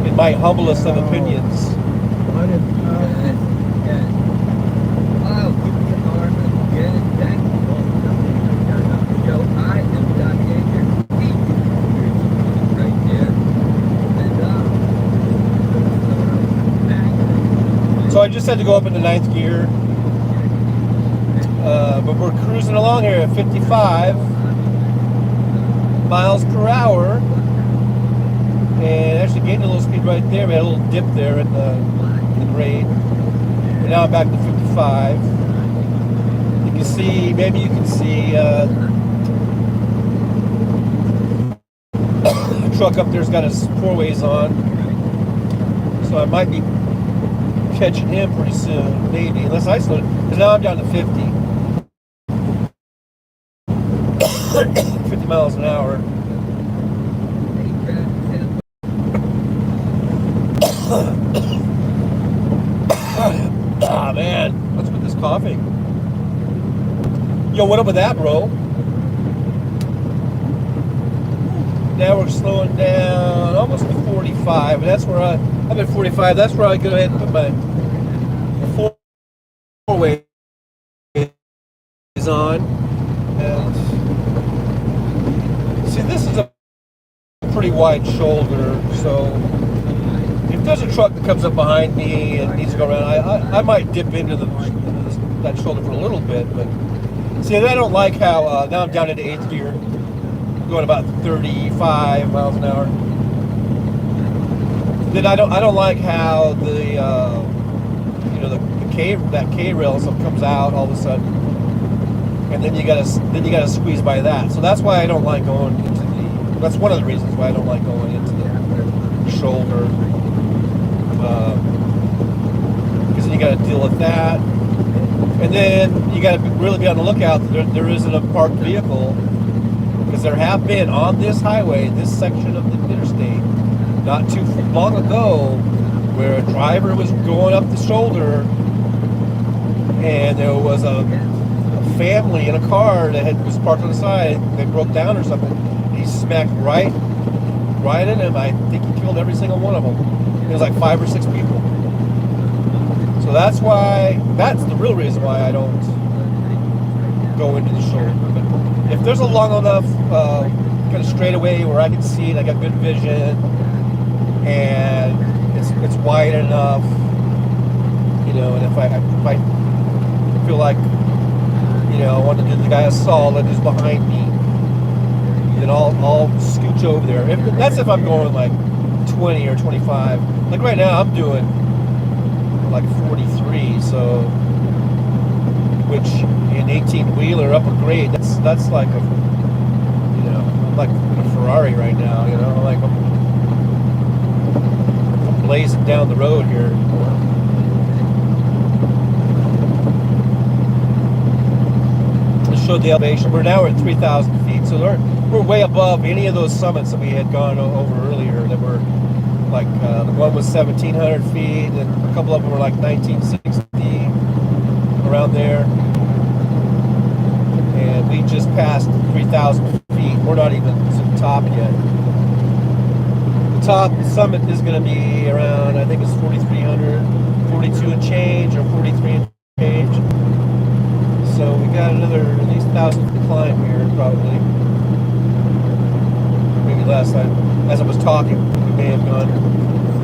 In my humblest of opinions. just had to go up into ninth gear. But we're cruising along here at 55 miles per hour. And actually gained a little speed right there. We had a little dip there in the grade. And now I'm back to 55. You can see, maybe you can see the truck up there's got his four-ways on. So I might be catching him pretty soon, maybe, unless I slow it. Because now I'm down to 50. 50 miles an hour. Ah, man, what's with this coughing? Yo, what up with that, bro? Now we're slowing down almost to 45, and that's where I'm at 45. That's where I go ahead and put my four-way on. And see, this is a pretty wide shoulder, so if there's a truck that comes up behind me and needs to go around, I might dip into that shoulder for a little bit. But see, I don't like how now I'm down into 8th gear, going about 35 miles an hour. Then I don't like how the that K rail comes out all of a sudden, and then you gotta squeeze by that. So that's why I don't like going into the. That's one of the reasons why I don't like going into the shoulder. Because then you got to deal with that, and then you got to really be on the lookout that there isn't a parked vehicle, because there have been on this highway, this section of the interstate, not too long ago, where a driver was going up the shoulder, and there was a family in a car that was parked on the side. They broke down or something. He smacked right in him. I think he killed every single one of them. It was like 5 or 6 people. So that's the real reason why I don't go into the shoulder. But if there's a long enough kind of straightaway where I can see and I got good vision, and it's wide enough, and if I feel like, I want to do the guy a solid who's behind me, then I'll scooch over there. That's if I'm going like 20 or 25. Like right now I'm doing like 43, so which in 18-wheeler upper grade, that's like I'm like in a Ferrari right now, like I'm blazing down the road here. Showed the elevation. We're now at 3,000 feet, so we're way above any of those summits that we had gone over earlier. That were like the one was 1,700 feet, and a couple of them were like 1,960, around there. And we just passed 3,000 feet. We're not even to the top yet. The top summit is going to be around, I think it's 4,300, 42 and change, or 43 and change. So we got another at least 1,000 to climb here, probably. Maybe last time, as I was talking, we may have gone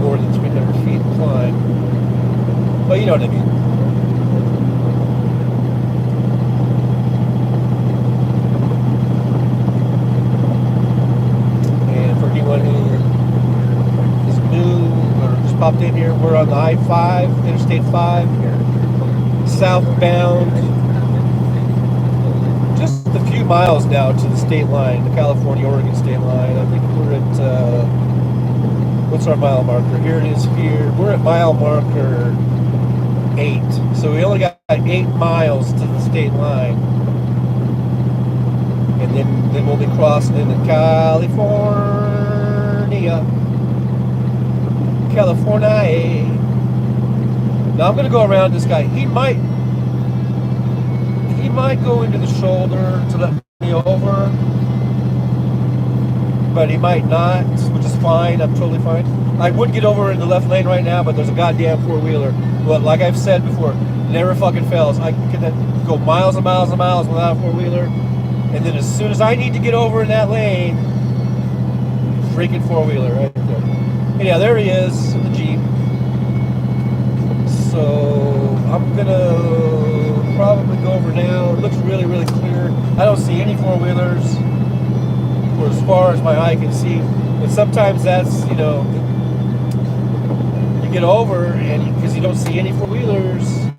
more than 300 feet to climb. But you know what I mean. And for anyone who is new or just popped in here, we're on the I-5, Interstate 5 here, southbound. Just a few miles now to the state line, the California-Oregon state line. I think we're at, what's our mile marker? Here it is here. We're at mile marker 8. So we only got 8 miles to the state line. And then we'll be crossing into California. Now I'm going to go around this guy. He might go into the shoulder to let me over, but he might not, which is fine. I'm totally fine. I would get over in the left lane right now, but there's a goddamn four-wheeler. But like I've said before, never fucking fails. I can go miles and miles and miles without a four-wheeler, and then as soon as I need to get over in that lane, freaking four-wheeler right there. Anyhow, there he is in the Jeep. So I'm gonna probably go over now. It looks really, really clear. I don't see any four-wheelers for as far as my eye can see. But sometimes that's, you know, you get over and because you don't see any four-wheelers,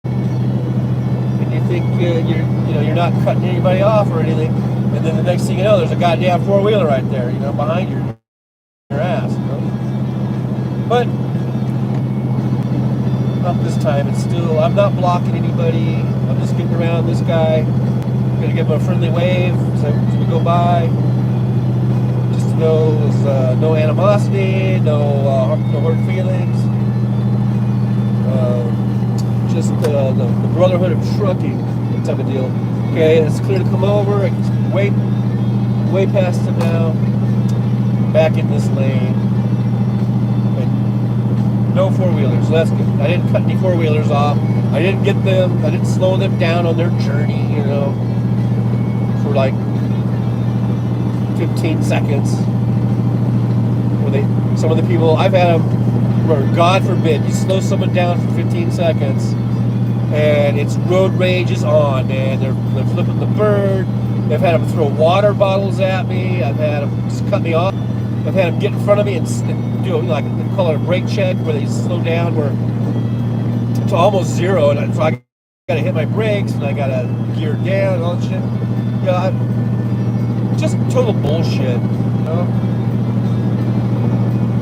and you think you're not cutting anybody off or anything, and then the next thing you know, there's a goddamn four-wheeler right there, you know, behind your ass, you know. But not this time. It's still, I'm not blocking anybody. I'm just getting around this guy. I'm gonna give him a friendly wave as we go by. Just to know there's no animosity, no hurt feelings. Just the brotherhood of trucking type of deal. Okay, it's clear to come over. It's way past him now. Back in this lane. No four-wheelers, so that's good. I didn't cut any four-wheelers off. I didn't get them, I didn't slow them down on their journey, you know, for like 15 seconds. Where some of the people, I've had them where, God forbid, you slow someone down for 15 seconds, and it's road rage is on, man. They're flipping the bird. They've had them throw water bottles at me. I've had them just cut me off. I've had them get in front of me and do like they call it a brake check, where they slow down to almost zero, and so I got to hit my brakes and I got to gear down and all that shit. Yeah, just total bullshit. You know?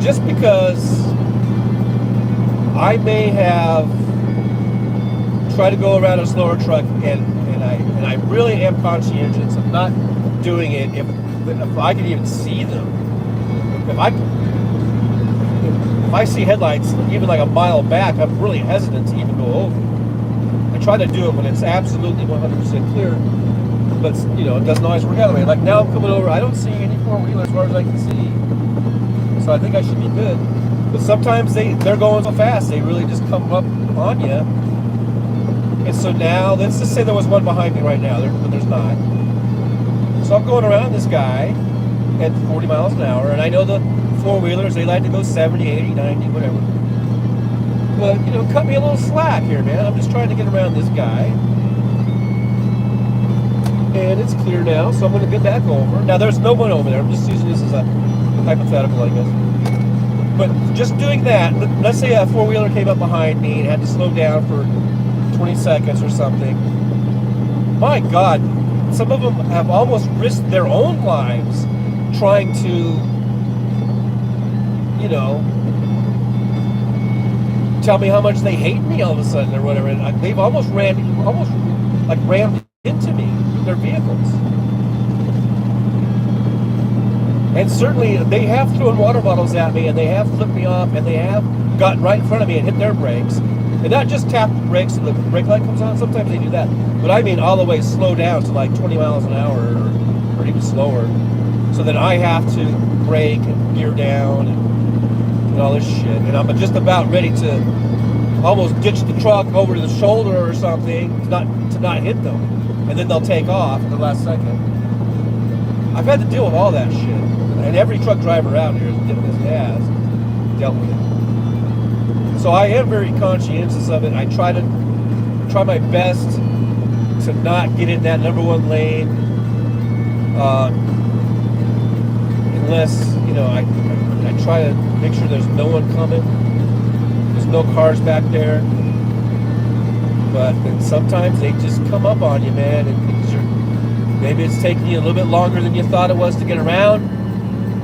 Just because I may have tried to go around a slower truck, and I really am conscientious of not doing it if I could even see them. If I see headlights even like a mile back, I'm really hesitant to even go over. I try to do it when it's absolutely 100% clear, but you know, it doesn't always work out that way. Like now I'm coming over, I don't see any four-wheelers as far as I can see, so I think I should be good. But sometimes they're going so fast, they really just come up on you. And so now, let's just say there was one behind me right now, but there's not. So I'm going around this guy at 40 miles an hour, and I know the four-wheelers, they like to go 70, 80, 90, whatever. But, you know, cut me a little slack here, man. I'm just trying to get around this guy. And it's clear now, so I'm going to get back over. Now, there's no one over there. I'm just using this as a hypothetical, I guess. But just doing that, let's say a four-wheeler came up behind me and had to slow down for 20 seconds or something. My God, some of them have almost risked their own lives trying to, you know, tell me how much they hate me all of a sudden or whatever. And they've almost rammed into me with their vehicles. And certainly they have thrown water bottles at me, and they have flipped me off, and they have gotten right in front of me and hit their brakes. And not just tap the brakes so the brake light comes on. Sometimes they do that. But I mean all the way slow down to like 20 miles an hour or even slower. So then I have to brake and gear down and all this shit. And I'm just about ready to almost ditch the truck over to the shoulder or something to not hit them. And then they'll take off at the last second. I've had to deal with all that shit. And every truck driver out here has dealt with it. So I am very conscientious of it. I try my best to not get in that number one lane. Unless, you know, I try to make sure there's no one coming. There's no cars back there. But then sometimes they just come up on you, man. And maybe it's taking you a little bit longer than you thought it was to get around.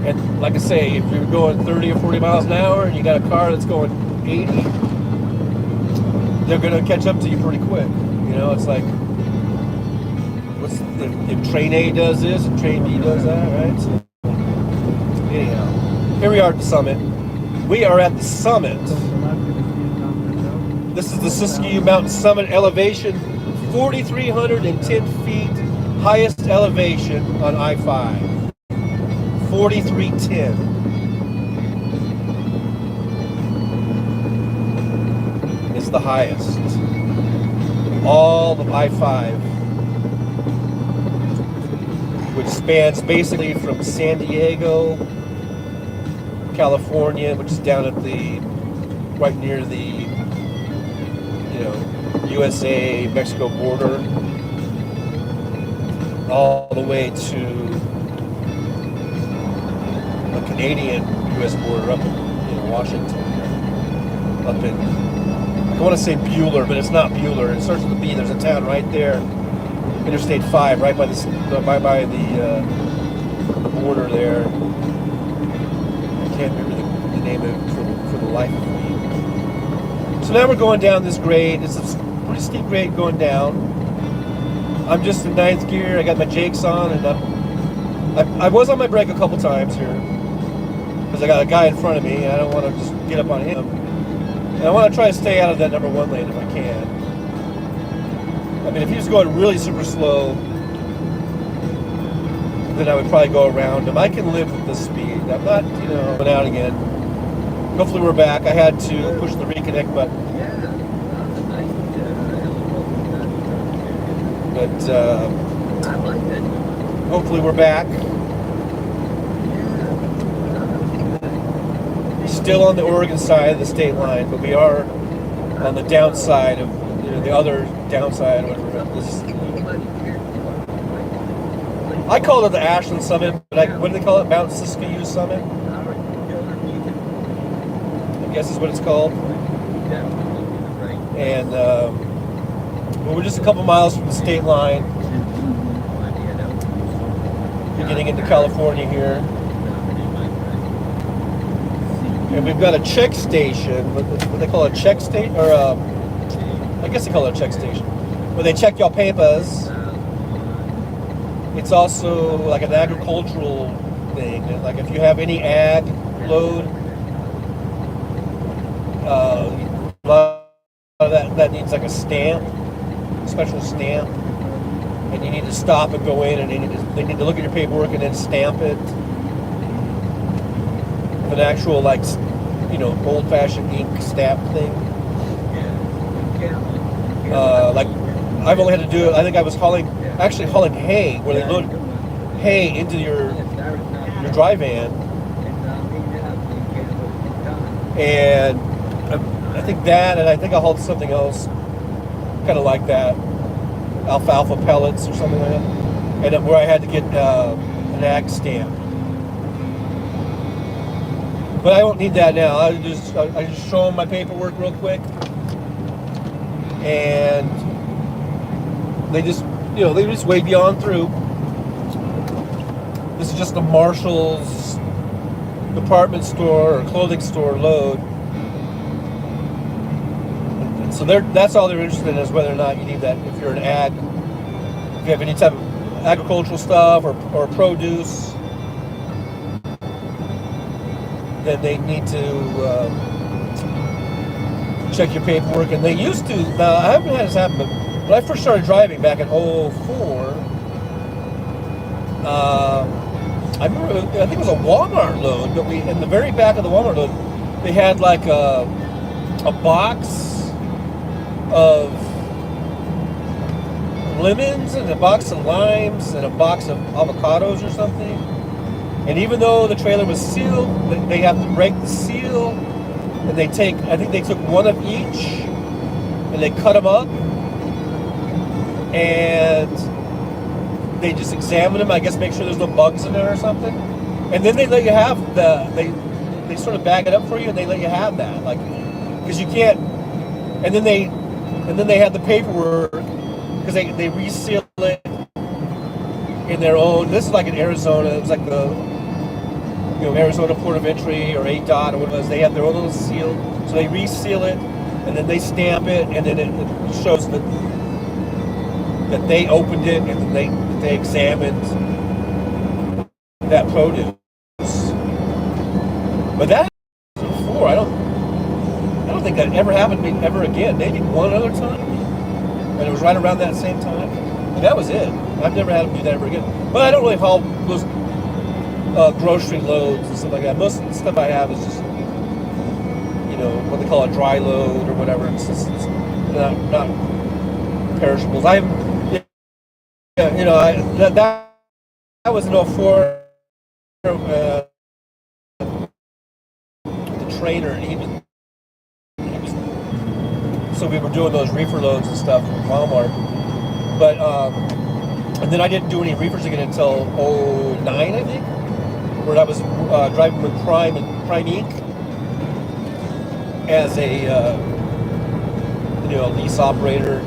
And like I say, if you're going 30 or 40 miles an hour and you got a car that's going 80, they're going to catch up to you pretty quick. You know, it's like, if train A does this and train B does that, right? So, anyhow, here we are at the summit. We are at the summit. This is the Siskiyou Mountain Summit elevation, 4,310 feet, highest elevation on I-5. 4,310. Is the highest. All of I-5, which spans basically from San Diego, California, which is down at right near the USA Mexico border, all the way to the Canadian U.S. border up in Washington, up in, I want to say Bueller, but it's not Bueller. It starts with a B. There's a town right there, Interstate 5, right by the border there. I can't remember the name of it for the life of me. So now we're going down this grade. It's a pretty steep grade going down. I'm just in 9th gear. I got my Jakes on, and I was on my brake a couple times here because I got a guy in front of me. And I don't want to just get up on him. And I want to try to stay out of that number 1 lane if I can. I mean, if he was going really super slow, then I would probably go around him. I can live with this speed. I'm not, going out again. Hopefully we're back. I had to push the reconnect button. But hopefully we're back. Still on the Oregon side of the state line, but we are on the downside of the other downside. Whatever. I call it the Ashland Summit, but what do they call it? Mount Siskiyou Summit? I guess is what it's called. And we're just a couple miles from the state line. We're getting into California here. And we've got a check station, what they call a check station, or I guess they call it a check station, where they check your papers. It's also like an agricultural thing. Like if you have any ag load, a lot of that needs like a stamp, special stamp, and you need to stop and go in, and they need to look at your paperwork and then stamp it. An actual old-fashioned ink stamp thing. Like I've only had to do it. I think I was hauling hay, where they load hay into your dry van, and I think that, and I think I hauled something else, kind of like that, alfalfa pellets or something like that, and where I had to get an ag stamp. But I don't need that now. I just show them my paperwork real quick, and they just wave you on through. This is just a Marshall's department store or clothing store load, and so that's all they're interested in, is whether or not you need that. If you're an ag, if you have any type of agricultural stuff or produce, then they need to check your paperwork. And they used to, now I haven't had this happen, but when I first started driving back in 2004, I remember, I think it was a Walmart load, but in the very back of the Walmart load, they had like a box of lemons and a box of limes and a box of avocados or something. And even though the trailer was sealed, they have to break the seal, and I think they took one of each, and they cut them up, and they just examine them, I guess, make sure there's no bugs in there or something, and then they let you have they sort of bag it up for you, and they let you have that, like, because you can't, and then they had the paperwork, because they reseal it in their own. This is like in Arizona. It was like the Arizona Port of Entry or ADOT or what it was. They have their own little seal, so they reseal it, and then they stamp it, and then it shows that they opened it, and then they examined that produce. But that happened before. I don't think that ever happened to me ever again. Maybe one other time, and it was right around that same time. And that was it. I've never had them do that ever again. But I don't really haul those grocery loads and stuff like that. Most of the stuff I have is just, what they call a dry load or whatever. It's just not perishables. That was in 2004. The trainer, he was so we were doing those reefer loads and stuff from Walmart. But and then I didn't do any reefers again until 09, I think, where I was driving with Prime and Prime Inc. as a lease operator.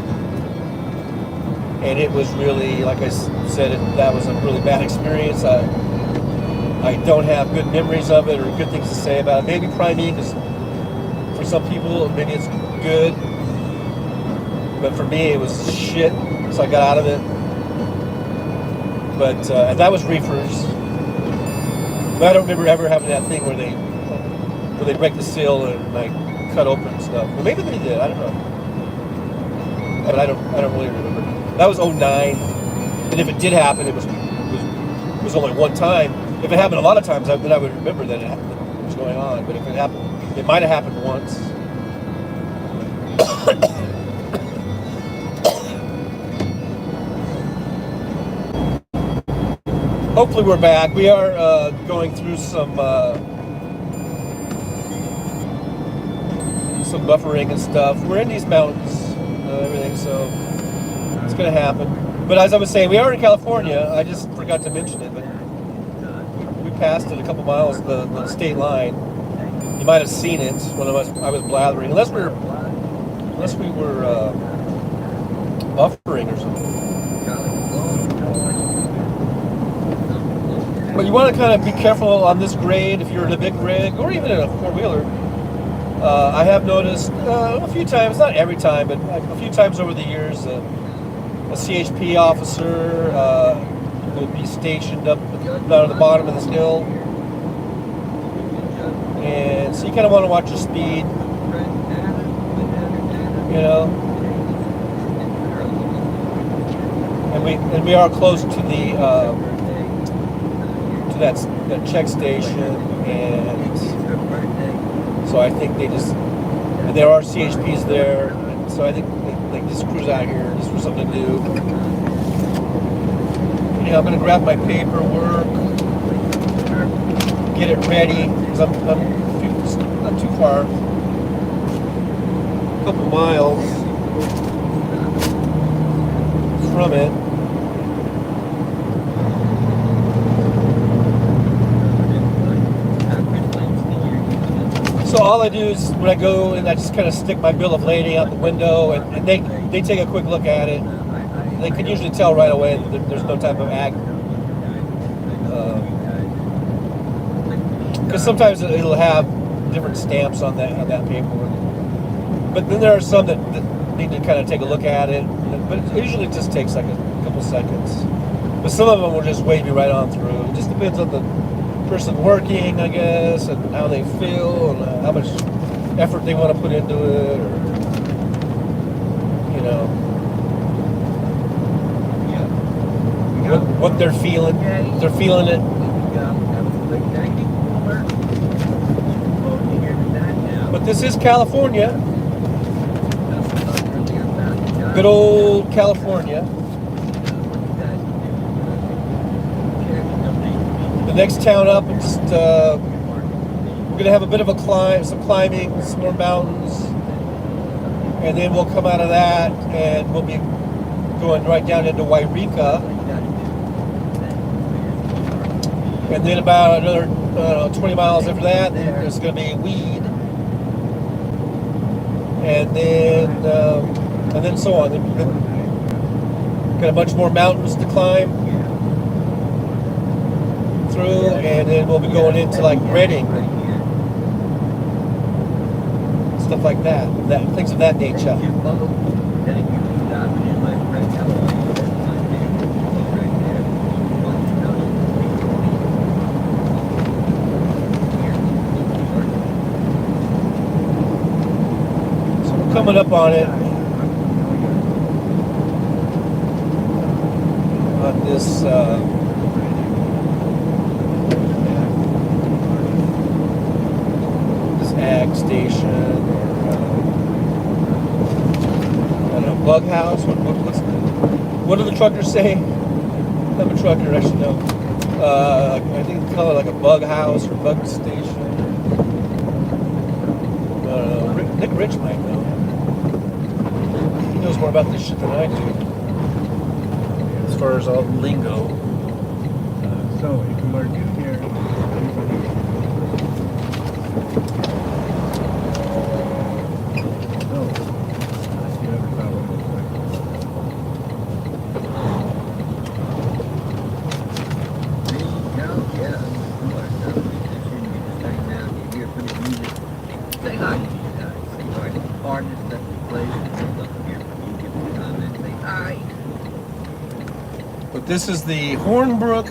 And it was really, like I said, that was a really bad experience. I don't have good memories of it or good things to say about it. Maybe Prime Inc. is, for some people, maybe it's good. But for me, it was shit, so I got out of it. But and that was reefers. But I don't remember ever having that thing where they break the seal and like cut open stuff. Well, maybe they did. I don't know. But I don't really remember. That was 09, and if it did happen, it was only one time. If it happened a lot of times, then I would remember that it was going on. But if it happened, it might have happened once. Hopefully we're back. We are going through some buffering and stuff. We're in these mountains, everything, so it's going to happen. But as I was saying, we are in California. I just forgot to mention it, but we passed it a couple miles, the state line. You might have seen it when I was blathering, unless we were buffering or something. But you want to kind of be careful on this grade if you're in a big rig or even in a four-wheeler. I have noticed a few times, not every time, but a few times over the years, a CHP officer will be stationed up down at the bottom of this hill. And so you kind of want to watch your speed, you know. And we are close to the that check station, and so I think and there are CHPs there, and so I think they just cruise out here just for something to do. Anyhow, I'm going to grab my paperwork, get it ready, because I'm not too far, a couple miles from it. So all I do is when I go and I just kind of stick my bill of lading out the window, and they take a quick look at it. They can usually tell right away that there's no type of ag. Because sometimes it'll have different stamps on that paperwork. But then there are some that need to kind of take a look at it. But it usually just takes like a couple seconds. But some of them will just wave you right on through. It just depends on the person working, I guess, and how they feel, and how much effort they want to put into it, or what they're feeling. If they're feeling it. But this is California, good old California. The next town up, it's we're gonna have a bit of a climb, some climbing, some more mountains, and then we'll come out of that and we'll be going right down into Wairika, and then about another 20 miles after that, there's gonna be Weed, and then so on. Then got a bunch more mountains to climb through, and then we'll be going into like Redding, stuff like that, things of that nature. So we're coming up on it, on this ag station, or I don't know, bug house. What do the truckers say? I'm a trucker, I should know. I think they call it like a bug house or bug station. I don't know. Nick Rich might know. knows more about this shit than I do. As far as all the lingo. So if you are new here, everybody. So, unless you ever thought what it looks like. There you go, yeah. You are so musician, you just hang out, you hear pretty music. Say hi to you guys. Say hi to the artists that we play. I'd love to hear from you. Give me a comment. Say hi. But this is the Hornbrook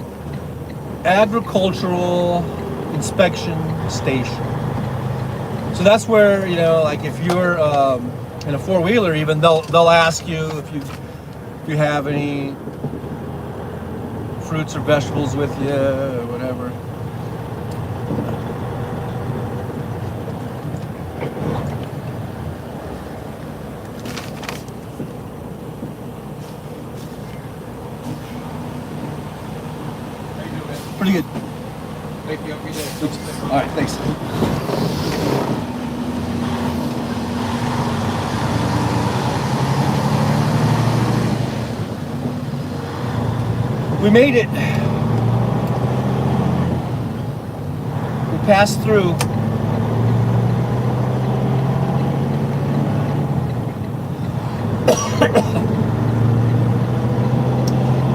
Agricultural Inspection Station. So that's where, you know, like if you're in a four-wheeler, even they'll ask you if you have any fruits or vegetables with you or whatever. Pretty good. Thank you. Have a good day. Oops. All right, thanks. We made it. We passed through.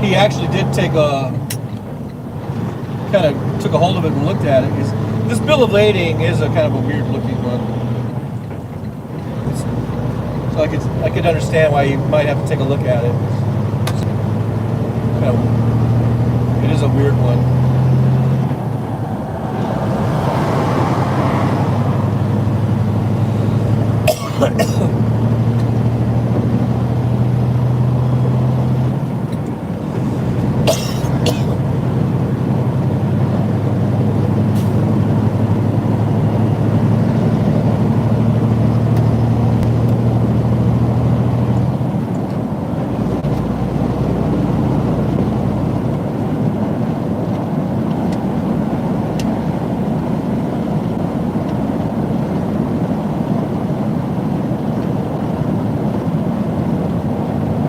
He actually did take a kind of took a hold of it and looked at it. This bill of lading is a kind of a weird looking one. So I could understand why you might have to take a look at it. It is a weird one.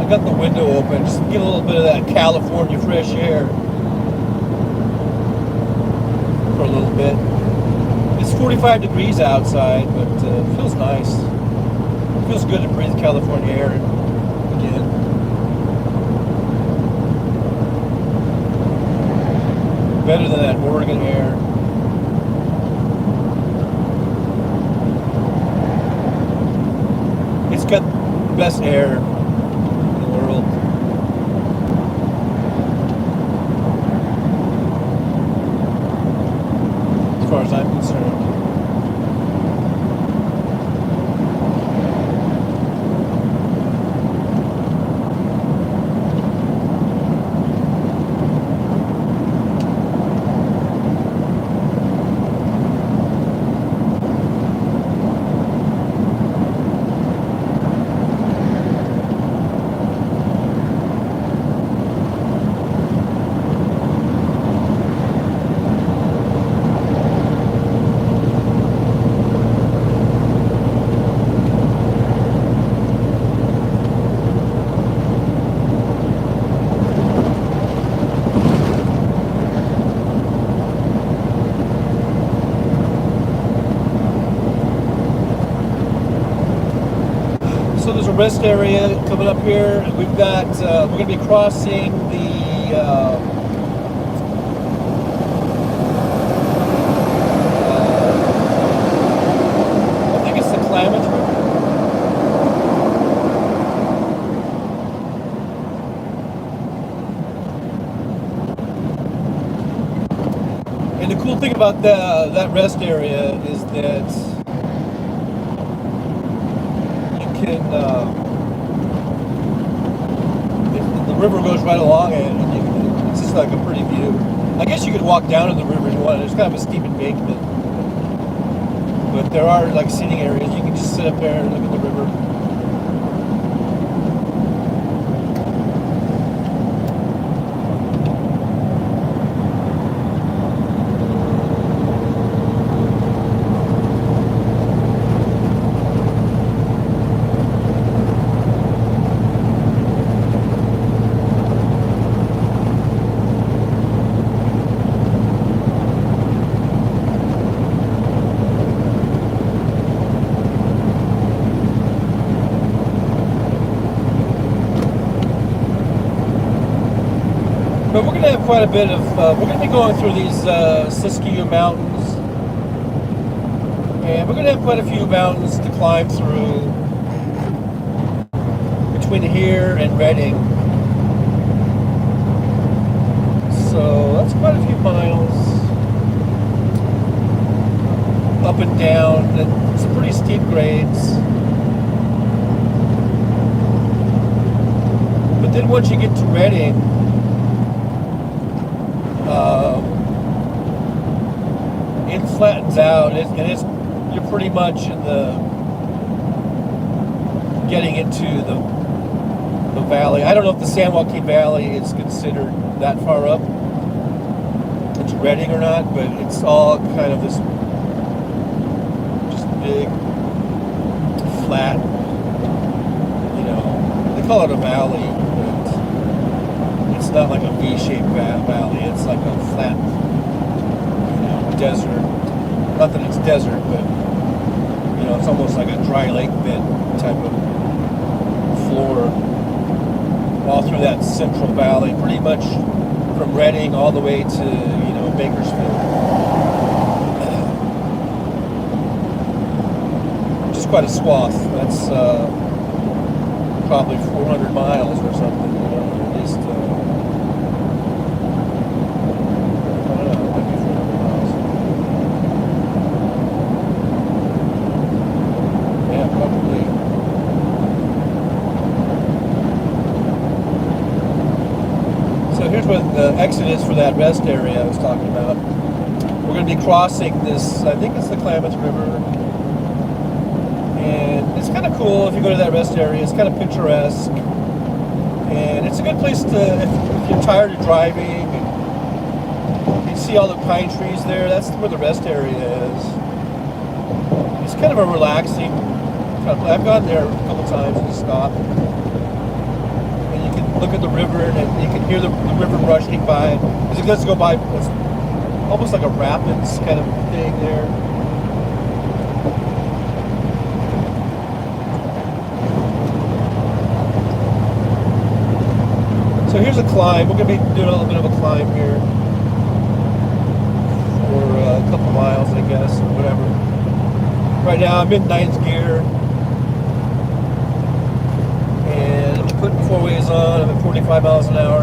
I got the window open, just to get a little bit of that California fresh air for a little bit. It's 45 degrees outside, but it feels nice. It feels good to breathe California air again. Better than that Oregon air. It's got the best air in the world. As far as I'm concerned. So there's a rest area coming up here. We've got, we're going to be crossing the, I think it's the Klamath River. And the cool thing about that rest area is that the river goes right along it, and it's just like a pretty view. I guess you could walk down to the river if you wanted. There's kind of a steep embankment, but there are like sitting areas. You can just sit up there and look at the river. But we're going to have quite a bit of, we're going to be going through these Siskiyou Mountains. And we're going to have quite a few mountains to climb through between here and Redding. So that's quite a few miles up and down, and some pretty steep grades. But then once you get to Redding, it flattens out, and you're pretty much in getting into the valley. I don't know if the San Joaquin Valley is considered that far up into Redding or not, but it's all kind of this just big, flat, they call it a valley, but it's not like a V-shaped valley. It's like a flat, desert. Not that it's desert, but it's almost like a dry lake bed type of floor all through that central valley, pretty much from Redding all the way to Bakersfield. Which is quite a swath. That's probably 400 miles or something. At least. I don't know. Maybe 400 miles. Yeah, probably. So here's what the exit is for that rest area I was talking about. We're going to be crossing this, I think it's the Klamath River. And it's kind of cool if you go to that rest area. It's kind of picturesque. And it's a good place to, if you're tired of driving, and you see all the pine trees there, that's where the rest area is. It's kind of a relaxing kind of, I've gone there a couple times and stopped. Look at the river, and you can hear the river rushing by. As it does go by, it's almost like a rapids kind of thing there. So here's a climb. We're going to be doing a little bit of a climb here for a couple miles, I guess, or whatever. Right now I'm in 9th gear. Putting 4-ways on, I'm at 45 miles an hour.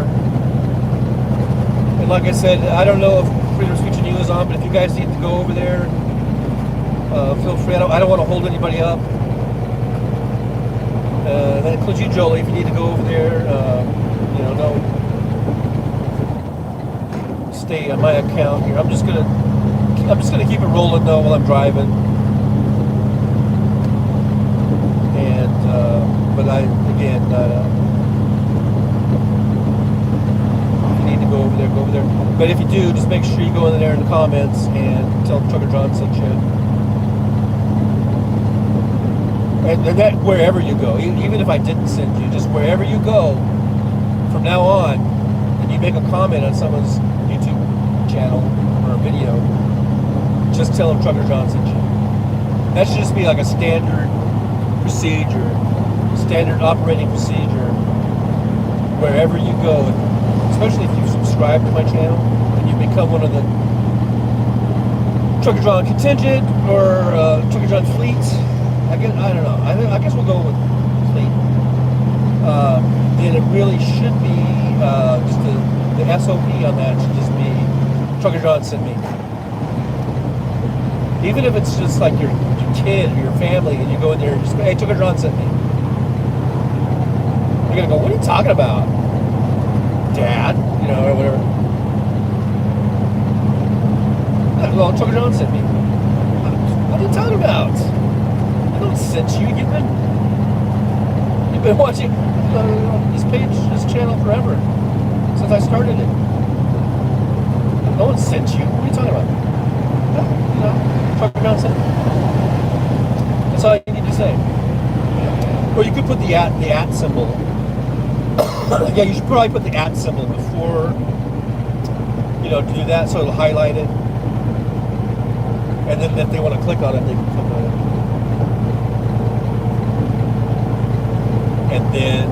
And like I said, I don't know if Freedom's Future New is on, but if you guys need to go over there, feel free. I don't want to hold anybody up. That includes you, Jolie, if you need to go over there. Stay on my account here. I'm just gonna keep it rolling though while I'm driving. But if you need to go over there, go over there. But if you do, just make sure you go in there in the comments and tell Trucker John sent you. And that wherever you go, even if I didn't send you, just wherever you go, from now on, and you make a comment on someone's YouTube channel or a video, just tell them Trucker John sent you. That should just be like a standard procedure. Standard operating procedure wherever you go, especially if you subscribe to my channel and you become one of the Trucker John contingent or Trucker John fleet. I don't know. I guess we'll go with fleet. Then it really should be just the SOP on that should just be Trucker John sent me. Even if it's just like your kid or your family, and you go in there and just go, hey, Trucker John sent me. You're gonna go, what are you talking about, Dad? Or whatever. Well, Trucker John sent me. What are you talking about? I don't sent you. You've been watching this page, this channel forever, since I started it. No one sent you. What are you talking about? Trucker John sent me. That's all you need to say. Or you could put the at symbol. Yeah, you should probably put the at symbol before, to do that, so it'll highlight it. And then if they want to click on it, they can click on it. And then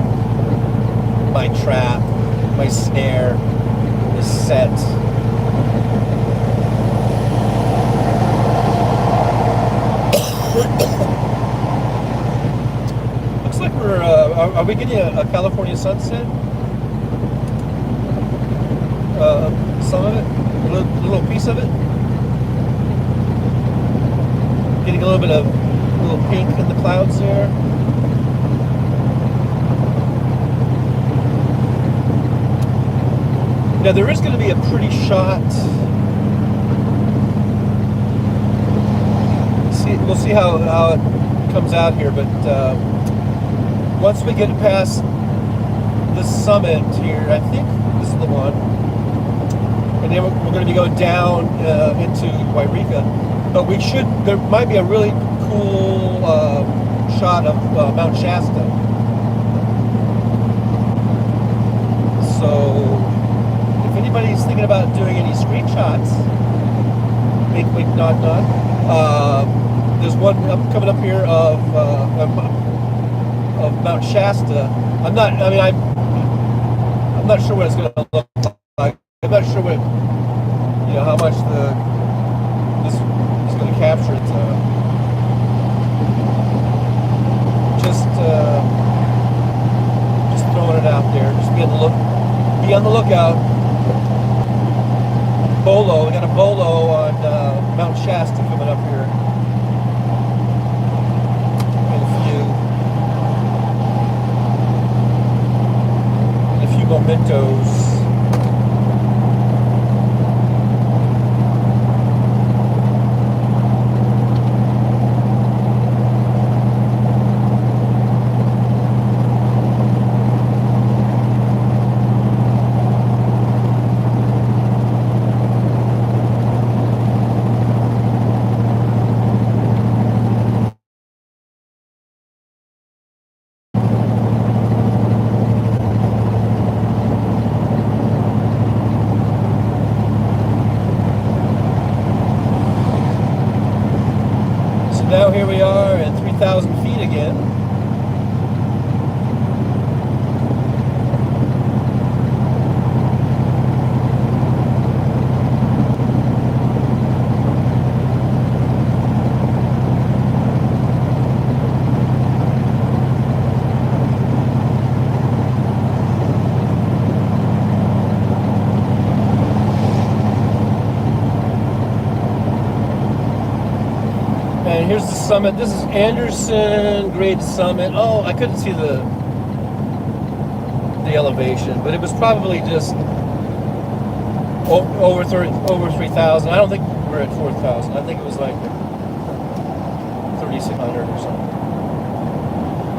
my trap, my snare, is set. Looks like we're. Are we getting a California sunset? Some of it, a little piece of it. Getting a little bit of little pink in the clouds there. Now there is going to be a pretty shot. We'll see how it comes out here, but once we get past this summit here, I think this is the one, and then we're going to be going down into Wairika. But there might be a really cool shot of Mount Shasta. So if anybody's thinking about doing any screenshots, wink, wink, nod, nod. There's one coming up here of Mount Shasta. I'm not sure what it's going to look like. I'm not sure what, how much this is going to capture it. Just throwing it out there. Just be on the lookout. Bolo. We got a bolo on Mount Shasta coming up here. And a few mementos. Now here we are at 3,000 feet again. And here's the summit. This is Anderson Grade Summit. Oh, I couldn't see the elevation, but it was probably just over 3,000. I don't think we're at 4,000. I think it was like 3,600 or something.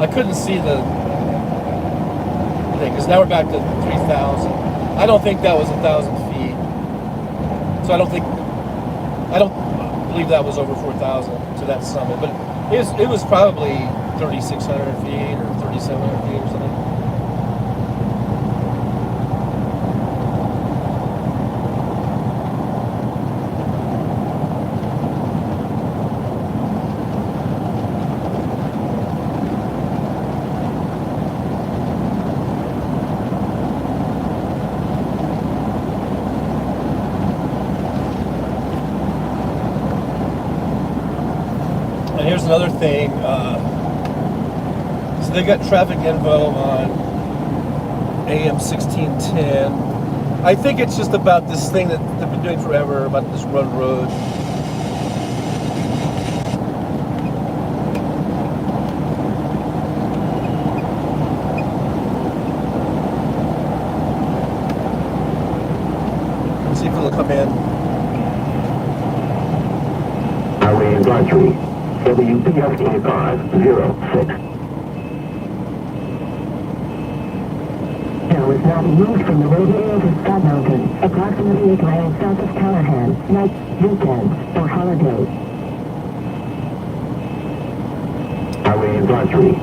I couldn't see the thing because now we're back to 3,000. I don't think that was 1,000 feet. So I don't believe that was over 4,000 to that summit, but it was probably 3,600 feet or 3,700 feet or something. Here's another thing. So they got traffic info on AM 1610. I think it's just about this thing that they've been doing forever, about this run road. Let's see if it'll come in. Highway Advisory. WPFK 506. Now is now moved from the road area to Scott Mountain, approximately 8 miles south of Callahan, night, weekend, or holiday. Highway Advisory.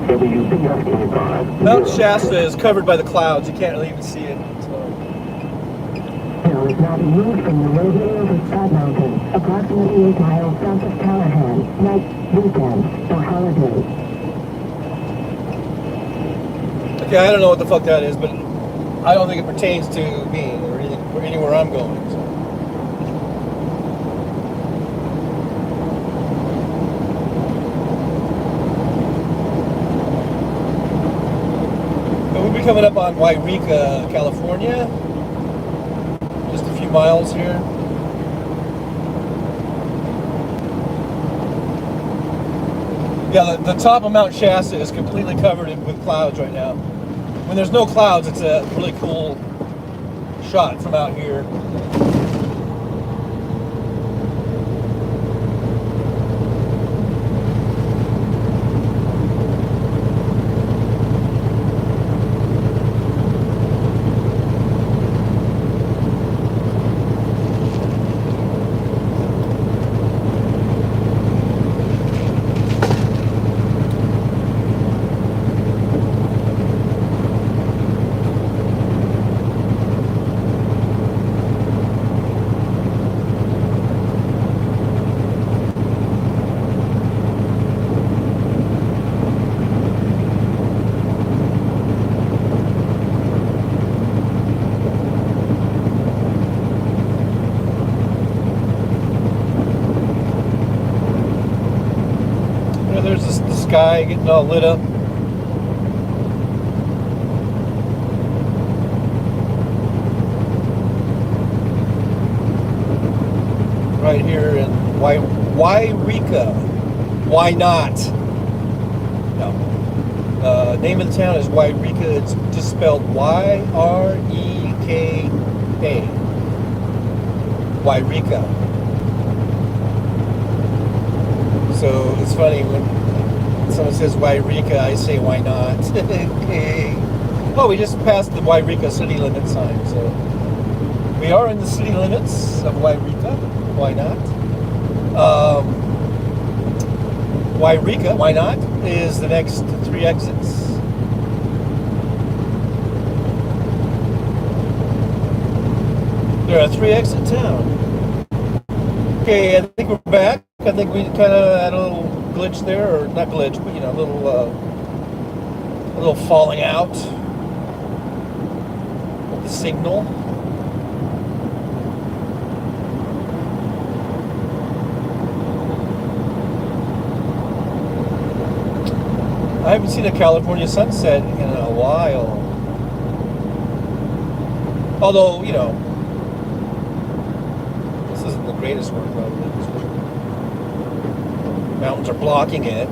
WPFK 506. Mount Shasta is covered by the clouds. You can't really even see it. Now is now moved from the road area to Scott Mountain, approximately 8 miles south of Callahan, night, weekend, or holiday. Okay, I don't know what the fuck that is, but I don't think it pertains to me or anything, or anywhere I'm going. So. But we'll be coming up on Wairika, California. Just a few miles here. Yeah, the top of Mount Shasta is completely covered with clouds right now. When there's no clouds, it's a really cool shot from out here. There's the sky getting all lit up. Right here in Wairika. Why not? No. Name of the town is Wairika. It's just spelled Y-R-E-K-A. Wairika. So it's funny when someone says Wairika, I say why not? Okay. Well, we just passed the Wairika city limit sign, so we are in the city limits of Wairika. Why not? Wairika, why not? Is the next 3 exits. There are 3 exits town. Okay, I think we're back. I think we kind of had a little glitch there, or not glitch, but a little falling out of the signal. I haven't seen a California sunset in a while. Although, this isn't the greatest one probably. Mountains are blocking it.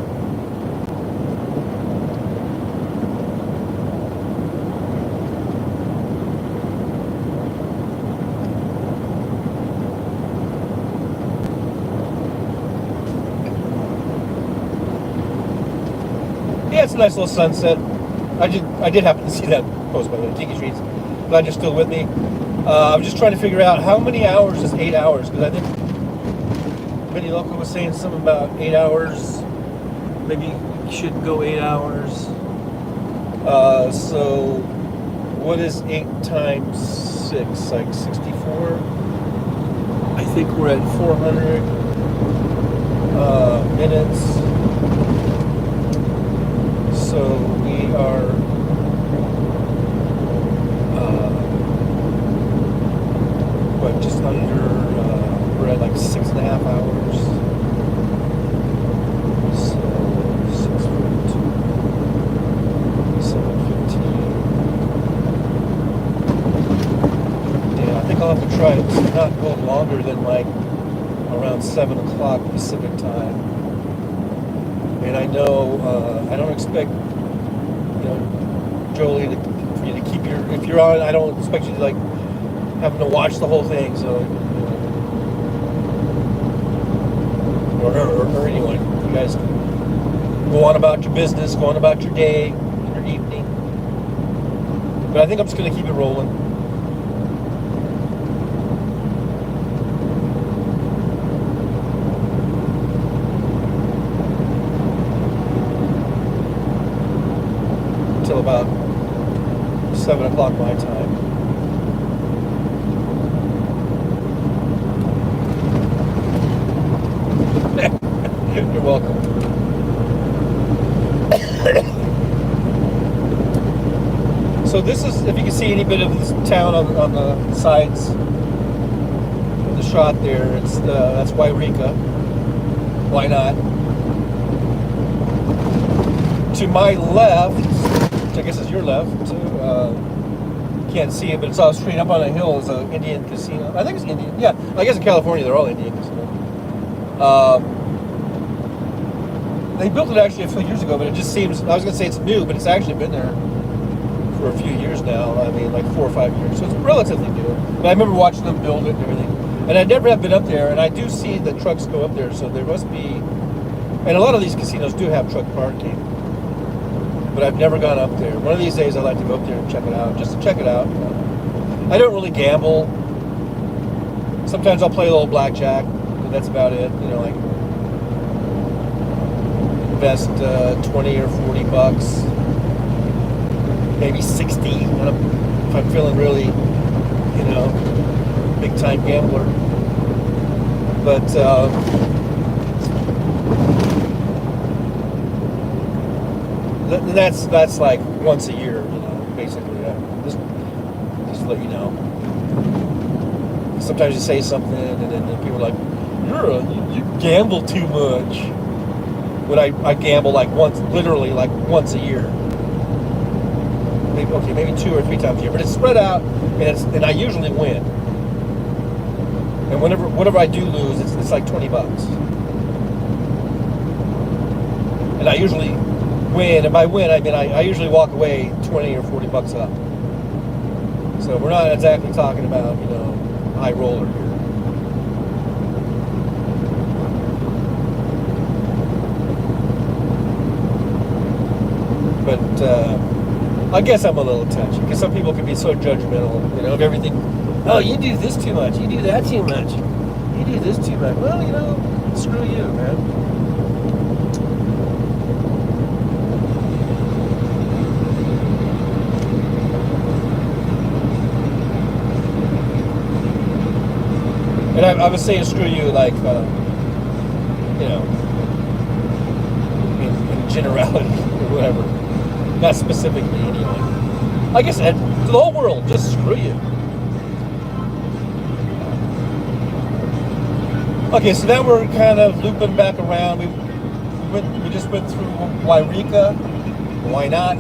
Yeah, it's a nice little sunset. I did happen to see that post by the way, Tiki Streets. Glad you're still with me. I'm just trying to figure out how many hours is 8 hours, because I think Vinny Loco was saying something about 8 hours. Maybe you should go 8 hours. So what is 8 times 6? Like 64? I think we're at 400 minutes. So we are just under, we're at like 6.5 hours. So 6:42, 7:15. Yeah, I think I'll have to try to not go longer than like around 7 o'clock Pacific time. And I know I don't expect Jolie for you to keep if you're on, I don't expect you to like having to watch the whole thing, so or anyone, you guys can go on about your business, go on about your day, your evening. But I think I'm just going to keep it rolling. Until about 7 o'clock my time. You're welcome. So So this is, if you can see any bit of this town on the sides of the shot there, that's Wairika. Why not? To my left, which I guess is your left, can't see it, but it's all straight up on a hill, is an Indian casino. I think it's Indian. Yeah, I guess in California they're all Indian casinos. They built it actually a few years ago, but it just seems, I was going to say it's new, but it's actually been there for a few years now. I mean, like 4 or 5 years. So it's relatively new. But I remember watching them build it and everything. And I never have been up there, and I do see the trucks go up there, so there must be, and a lot of these casinos do have truck parking. But I've never gone up there. One of these days I'd like to go up there and check it out, just to check it out. I don't really gamble. Sometimes I'll play a little blackjack, but that's about it. You know, like invest 20 or 40 bucks, maybe 60 if I'm feeling really, you know, big time gambler. But that's like once a year, you know, basically. Just to let you know. Sometimes you say something, and then people are like, you gamble too much. When I gamble like once, literally like once a year. Maybe 2 or 3 times a year, but it's spread out, and I usually win. And whatever I do lose, it's like 20 bucks. And I usually win, and by win I mean I usually walk away 20 or 40 bucks up. So we're not exactly talking about, you know, high roller here. But I guess I'm a little touchy, because some people can be so judgmental, you know, of everything. Oh, you do this too much. You do that too much. You do this too much. Well, you know, screw you, man. And I was saying screw you like, you know, in generality or whatever. Not specifically anyway. I guess to the whole world, just screw you. Okay, so now we're kind of looping back around. We just went through Wairika, why not?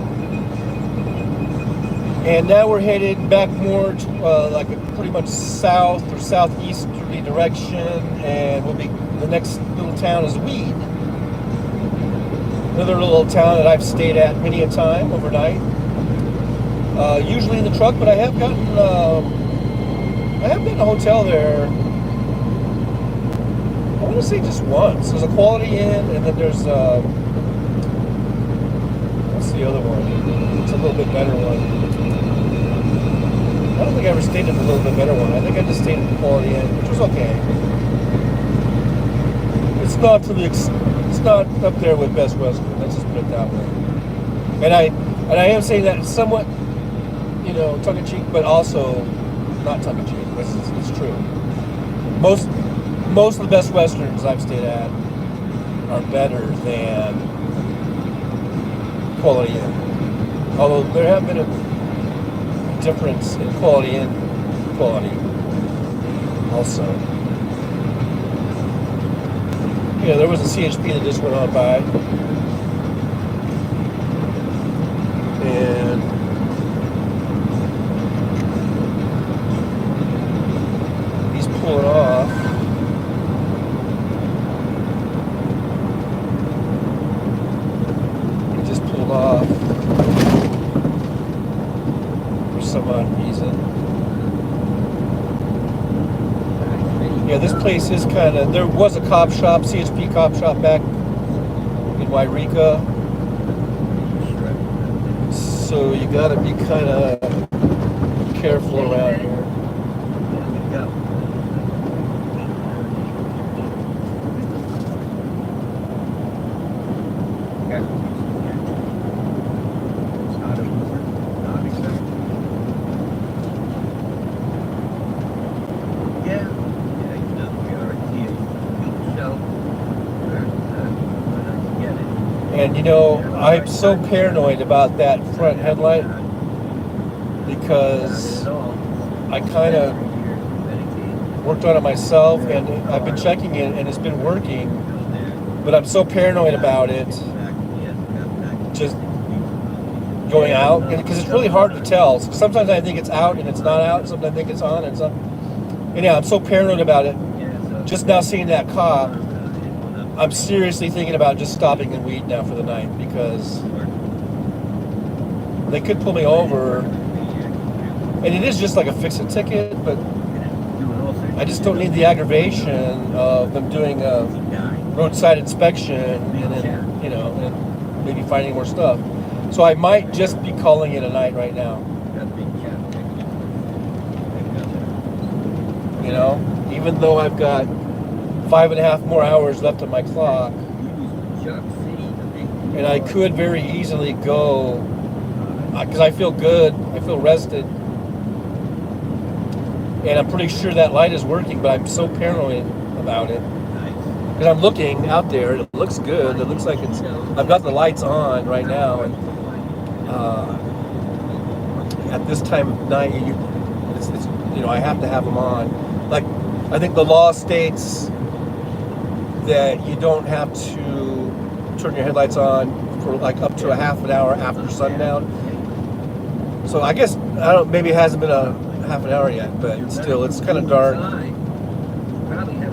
And now we're headed back more to like a pretty much south or southeasterly direction, and the next little town is Weed. Another little town that I've stayed at many a time overnight. Usually in the truck, but I have been in a hotel there. I want to say just once. There's a Quality Inn, and then there's what's the other one? It's a little bit better one. I don't think I ever stayed in a little bit better one. I think I just stayed in the Quality Inn, which was okay. It's not up there with Best Western. Let's just put it that way. And I am saying that somewhat, you know, tongue in cheek, but also not tongue in cheek. It's true. Most of the Best Westerns I've stayed at are better than Quality Inn. Although there have been a difference in Quality Inn quality also. Yeah, there was a CHP that just went on by, and he's pulling off. He just pulled off for some odd reason. Yeah, this place is kind of, there was a cop shop, CHP cop shop back in Wairika. So you gotta be kind of careful around here. And you know, I'm so paranoid about that front headlight. because I kind of worked on it myself, and I've been checking it, and it's been working. But I'm so paranoid about it, just going out, because it's really hard to tell. Sometimes I think it's out and it's not out. Sometimes I think it's on and it's not. And yeah, I'm so paranoid about it. Just now seeing that cop, I'm seriously thinking about just stopping in Weed now for the night, because they could pull me over, and it is just like a fix-it ticket, but I just don't need the aggravation of them doing a roadside inspection and then, you know, and maybe finding more stuff. So I might just be calling it a night right now. You know, even though I've got 5.5 more hours left on my clock, and I could very easily go, because I feel good, I feel rested, and I'm pretty sure that light is working, but I'm so paranoid about it. Because I'm looking out there, and it looks good. It looks like it's, I've got the lights on right now, and at this time of night, it's, you know, I have to have them on. Like, I think the law states that you don't have to turn your headlights on for like up to a half an hour after sundown. So I guess, I don't, maybe it hasn't been a half an hour yet, but still, it's kind of dark,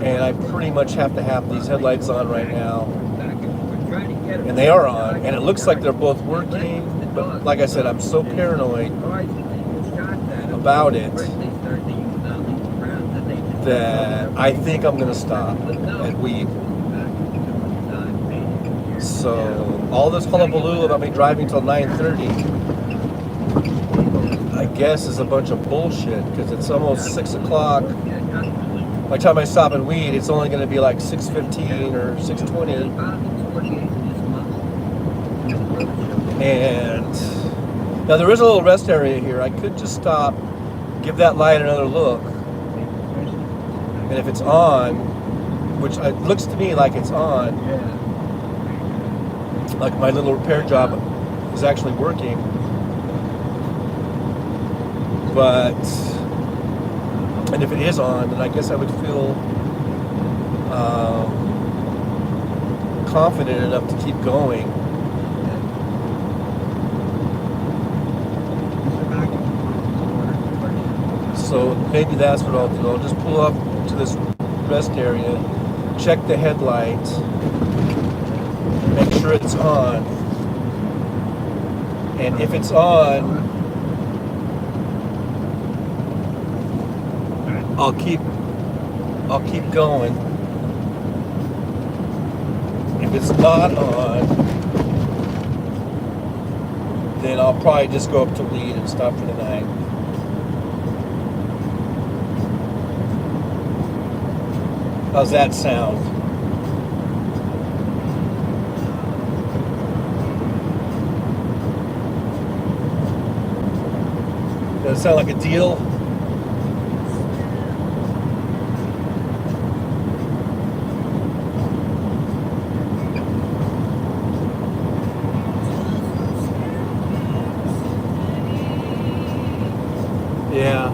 and I pretty much have to have these headlights on right now, and they are on, and it looks like they're both working, but like I said, I'm so paranoid about it that I think I'm gonna stop at Weed. So all this hullabaloo about me driving till 9:30, I guess, is a bunch of bullshit, because it's almost 6 o'clock. By the time I stop at Weed, it's only going to be like 6:15 or 6:20. And now there is a little rest area here. I could just stop, give that light another look, and if it's on, which it looks to me like it's on, like my little repair job is actually working. But, and if it is on, then I guess I would feel confident enough to keep going. So maybe that's what I'll do. I'll just pull up to this rest area, check the headlight, make sure it's on, and if it's on, I'll keep going. If it's not on, then I'll probably just go up to Weed and stop for the night. How's that sound? Does it sound like a deal? Yeah.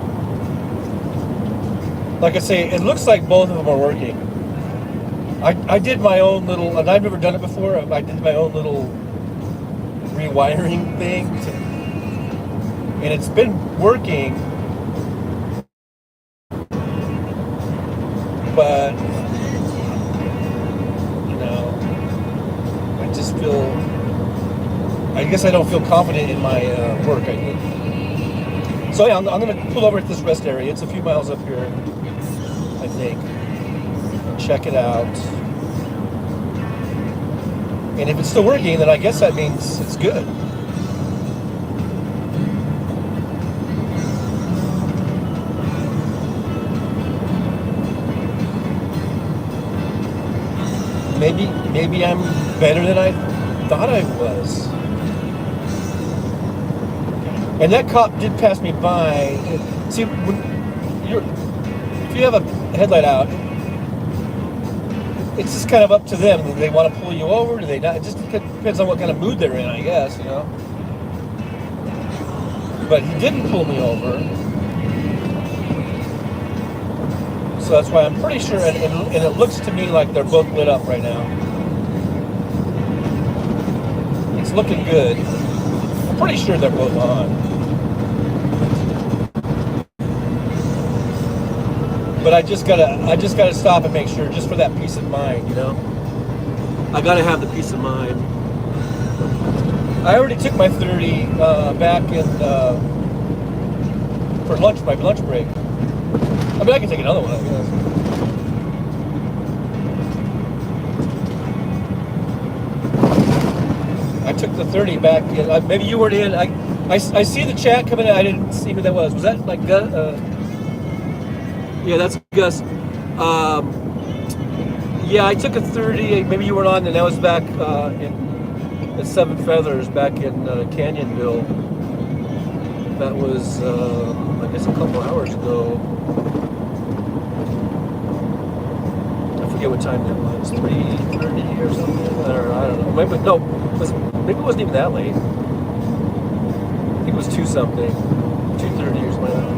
Like I say, it looks like both of them are working. I did my own little, and I've never done it before, I did my own little rewiring thing, and it's been working, but, you know, I just feel, I guess I don't feel confident in my work. So yeah, I'm going to pull over at this rest area. It's a few miles up here, I think. Check it out. And if it's still working, then I guess that means it's good. Maybe I'm better than I thought I was. And that cop did pass me by. See, if you have a headlight out, it's just kind of up to them. Do they want to pull you over? Do they not? It just depends on what kind of mood they're in, I guess, you know. But he didn't pull me over. So that's why I'm pretty sure, and it looks to me like they're both lit up right now. It's looking good. I'm pretty sure they're both on. But I just gotta stop and make sure, just for that peace of mind, you know. I gotta have the peace of mind. I already took my 30 back in for lunch, my lunch break. I mean, I can take another one, I guess. I took the 30 back in. Maybe you weren't in. I see the chat coming in. I didn't see who that was. Was that like yeah, that's Gus. Yeah, I took a 30. Maybe you weren't on, and I was back at Seven Feathers back in Canyonville. That was, I guess, a couple hours ago. I forget what time that was. 3:30 or something, or I don't know. Maybe maybe it wasn't even that late. I think it was 2 something, 2:30 or something.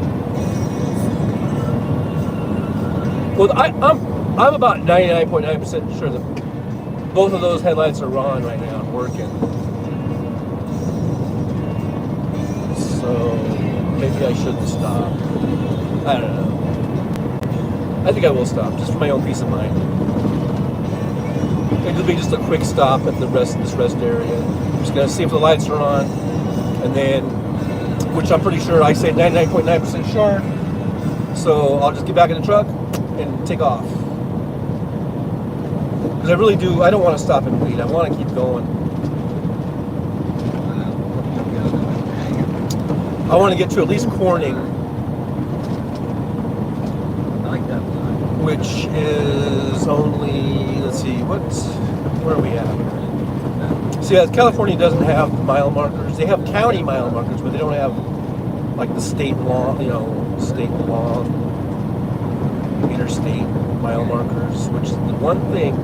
Well, I'm about 99.9% sure that both of those headlights are on right now and working. So maybe I shouldn't stop. I don't know. I think I will stop, just for my own peace of mind. It'll be just a quick stop at this rest area. I'm just gonna see if the lights are on, and then, which I'm pretty sure I say 99.9% sure. So I'll just get back in the truck and take off. Because I really do, I don't want to stop and wait. I want to keep going. I want to get to at least Corning, I like that one. which is only, let's see, where are we at? See, California doesn't have mile markers. They have county mile markers, but they don't have like the state law, state law, interstate mile markers, which is the one thing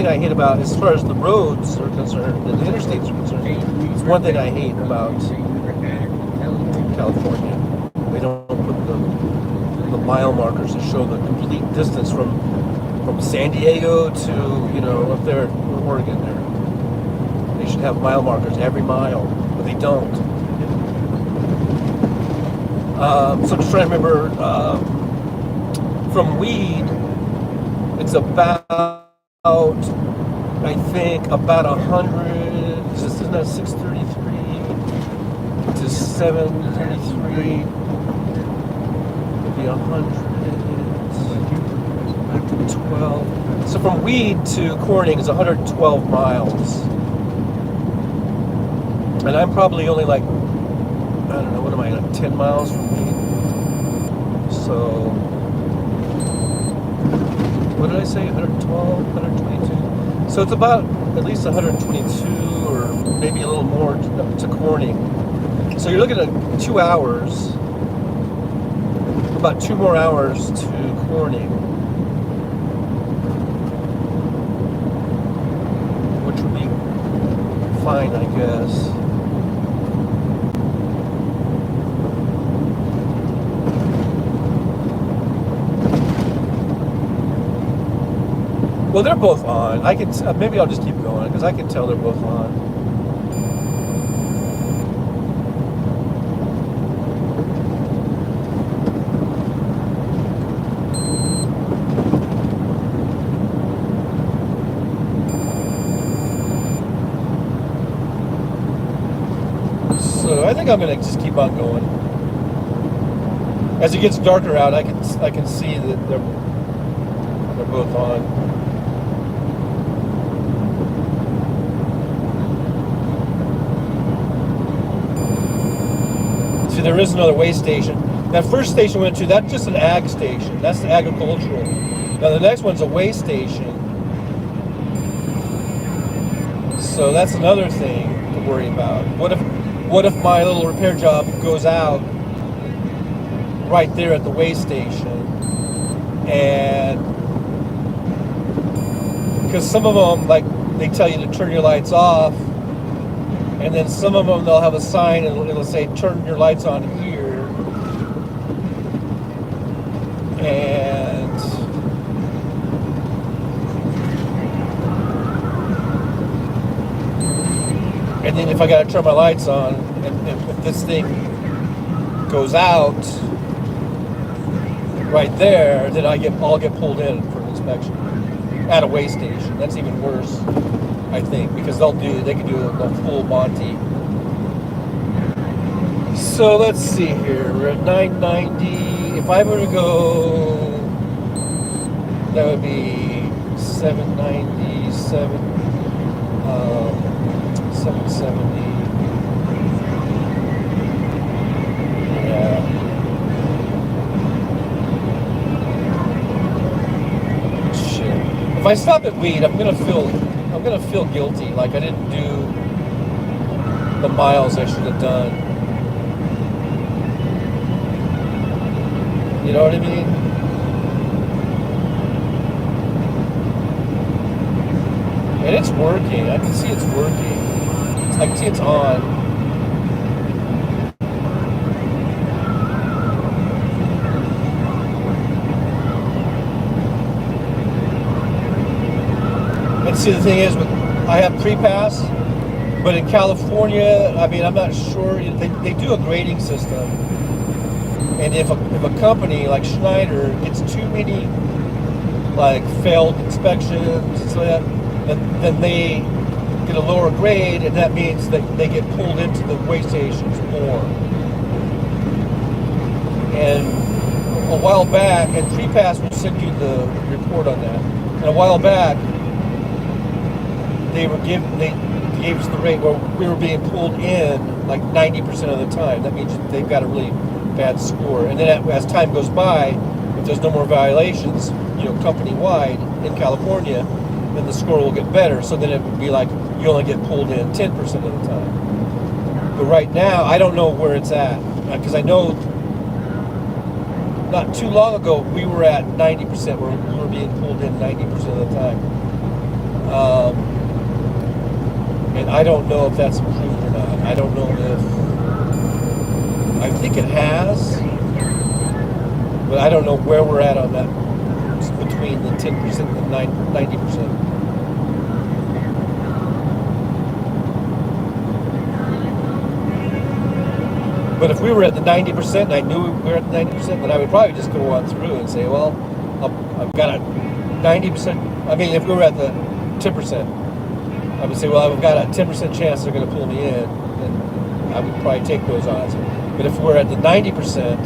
I hate about, as far as the roads are concerned, the interstates are concerned. It's one thing I hate about California. They don't put the mile markers to show the complete distance from San Diego to, up there in Oregon there. They should have mile markers every mile, but they don't. So I'm just trying to remember, from Weed, it's about, I think, about 100, isn't that 633 to 733, maybe 112. So from Weed to Corning is 112 miles. And I'm probably only like, I don't know, what am I, like 10 miles from Weed? So, what did I say, 112, 122? So it's about at least 122 or maybe a little more to Corning. So you're looking at 2 hours, about 2 more hours to Corning, which would be fine, I guess. Well, they're both on. I can maybe I'll just keep going because I can tell they're both on. So I think I'm gonna just keep on going. As it gets darker out, I can see that they're both on. There is another way station. That first station we went to, that's just an ag station. That's the agricultural. Now the next one's a way station. So that's another thing to worry about. What if my little repair job goes out right there at the way station? And because some of them, like, they tell you to turn your lights off And then some of them, they'll have a sign and it'll say, turn your lights on here. And then if I gotta turn my lights on, and if this thing goes out right there, then I'll get pulled in for an inspection at a weigh station. That's even worse, I think, because they can do a full Monty. So let's see here. We're at 990. If I were to go, that would be 797, 770. Yeah. Shit. If I stop at weed, I'm gonna feel guilty. Like I didn't do the miles I should have done. You know what I mean? And it's working. I can see it's working. I can see it's on. And see, the thing is, I have pre-pass, but in California, I mean, I'm not sure. They do a grading system. And if a company like Schneider gets too many like failed inspections, so that, then they get a lower grade, and that means that they get pulled into the weigh stations more. And a while back, and pre-pass will send you the report on that. And a while back, they gave us the rate where we were being pulled in like 90% of the time. That means they've got a really bad score. And then as time goes by, if there's no more violations, company-wide in California, then the score will get better. So then it would be like you only get pulled in 10% of the time. But right now, I don't know where it's at, because I know not too long ago we were at 90%, where we were being pulled in 90% of the time. And I don't know if that's improved or not. I don't know if... I think it has, but I don't know where we're at on that, between the 10% and the 90%. But if we were at the 90% and I knew we were at the 90%, then I would probably just go on through and say, well, I've got a 90%. I mean, if we were at the 10%, I would say, well, I've got a 10% chance they're going to pull me in, and I would probably take those odds. But if we're at the 90%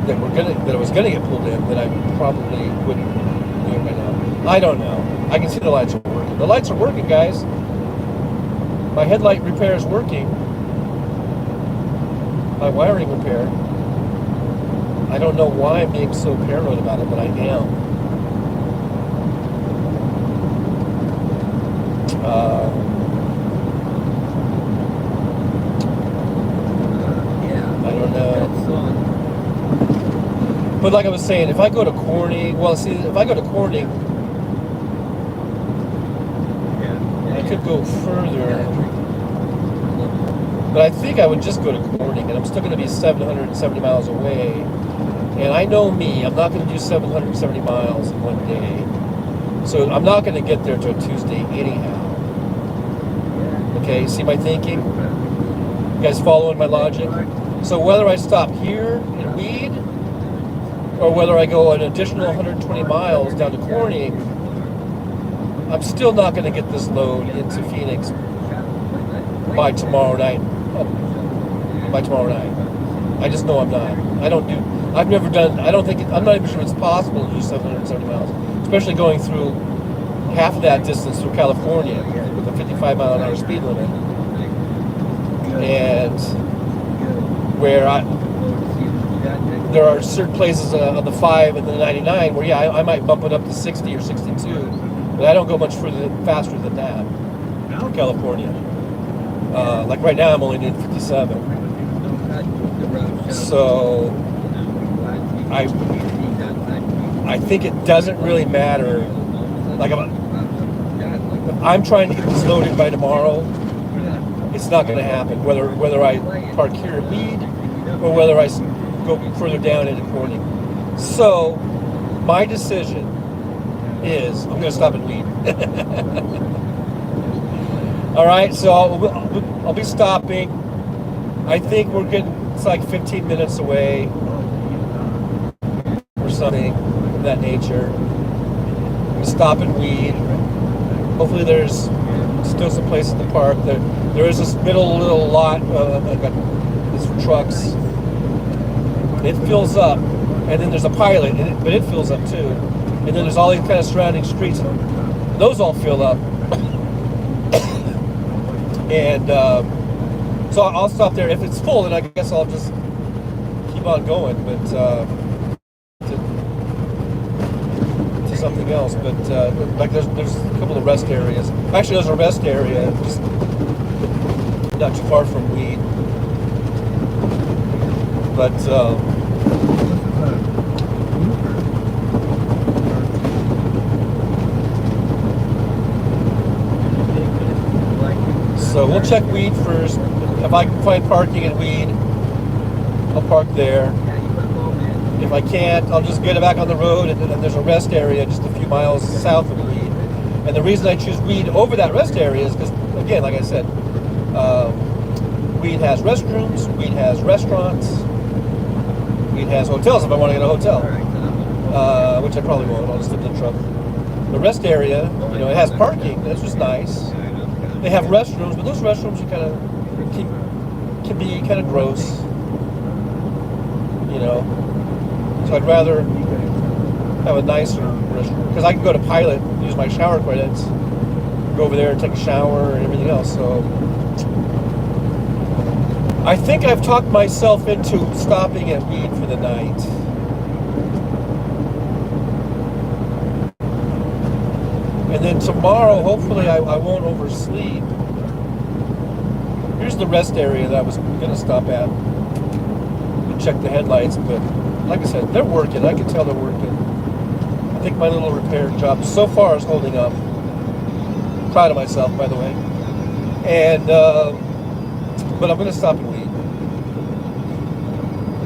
that I was gonna get pulled in, then I probably wouldn't do it right now. I don't know. I can see the lights are working. The lights are working, guys. My headlight repair is working. My wiring repair. I don't know why I'm being so paranoid about it, but I am. But like I was saying, if I go to Corning, if I go to Corning, I could go further. But I think I would just go to Corning, and I'm still going to be 770 miles away. And I know me, I'm not going to do 770 miles in one day. So I'm not going to get there till Tuesday anyhow. Okay, see my thinking? You guys following my logic? So whether I stop here in Weed, or whether I go an additional 120 miles down to Corning, I'm still not going to get this load into Phoenix by tomorrow night. I just know I'm not. I'm not even sure it's possible to do 770 miles, especially going through half of that distance through California with a 55 mile an hour speed limit. And where there are certain places on the 5 and the 99 where, I might bump it up to 60 or 62, but I don't go much faster than that in California. Like right now, I'm only doing 57. So I think it doesn't really matter. Like if I'm trying to get this loaded by tomorrow, it's not going to happen. Whether I park here at Weed or whether I go further down into Corning. So my decision is I'm going to stop at Weed. All right, so I'll be stopping. I think we're getting, it's like 15 minutes away or something of that nature. We stop at Weed. Hopefully there's still some places to park. There is this middle little lot it's for trucks. It fills up, and then there's a Pilot, but it fills up too. And then there's all these kind of surrounding streets. Those all fill up. And so I'll stop there. If it's full, then I guess I'll just keep on going, but to something else. But like there's a couple of rest areas. Actually, there's a rest area just not too far from Weed. But so we'll check Weed first. If I can find parking at Weed, I'll park there. If I can't, I'll just get it back on the road, and then there's a rest area just a few miles south of Weed. And the reason I choose Weed over that rest area is because, again, like I said, Weed has restrooms, Weed has restaurants, Weed has hotels if I want to get a hotel, which I probably won't. I'll just live in the truck. The rest area, it has parking. That's just nice. They have restrooms, but those restrooms are can be kind of gross, So I'd rather have a nicer restroom because I can go to Pilot, use my shower credits, go over there and take a shower and everything else. So I think I've talked myself into stopping at Weed for the night. And then tomorrow, hopefully, I won't oversleep. Here's the rest area that I was going to stop at and check the headlights. But like I said, they're working. I can tell they're working. I think my little repair job so far is holding up. Proud of myself, by the way. And but I'm going to stop at Weed.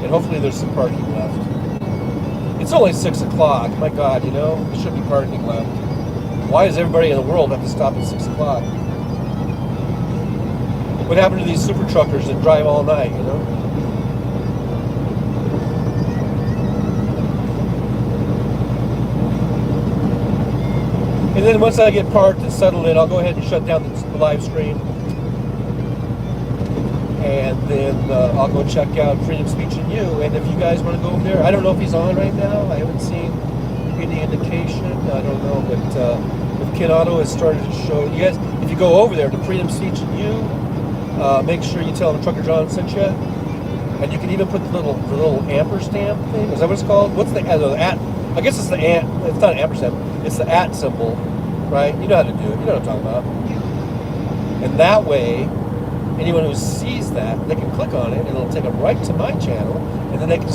And hopefully there's some parking left. It's only 6 o'clock. My God, there should be parking left. Why does everybody in the world have to stop at 6 o'clock? What happened to these super truckers that drive all night, And then once I get parked and settled in, I'll go ahead and shut down the live stream. And then I'll go check out Freedom Speech and You. And if you guys want to go over there, I don't know if he's on right now. I haven't seen any indication. I don't know, but if Ken Otto has started to show you guys, if you go over there to Freedom Speech and You, make sure you tell him Trucker John sent you. And you can even put the little ampersand thing. Is that what it's called? What's the at? I guess it's the at. It's not an ampersand. It's the at symbol, right? You know how to do it. You know what I'm talking about. And that way, anyone who sees that, they can click on it, and it'll take them right to my channel, and then they can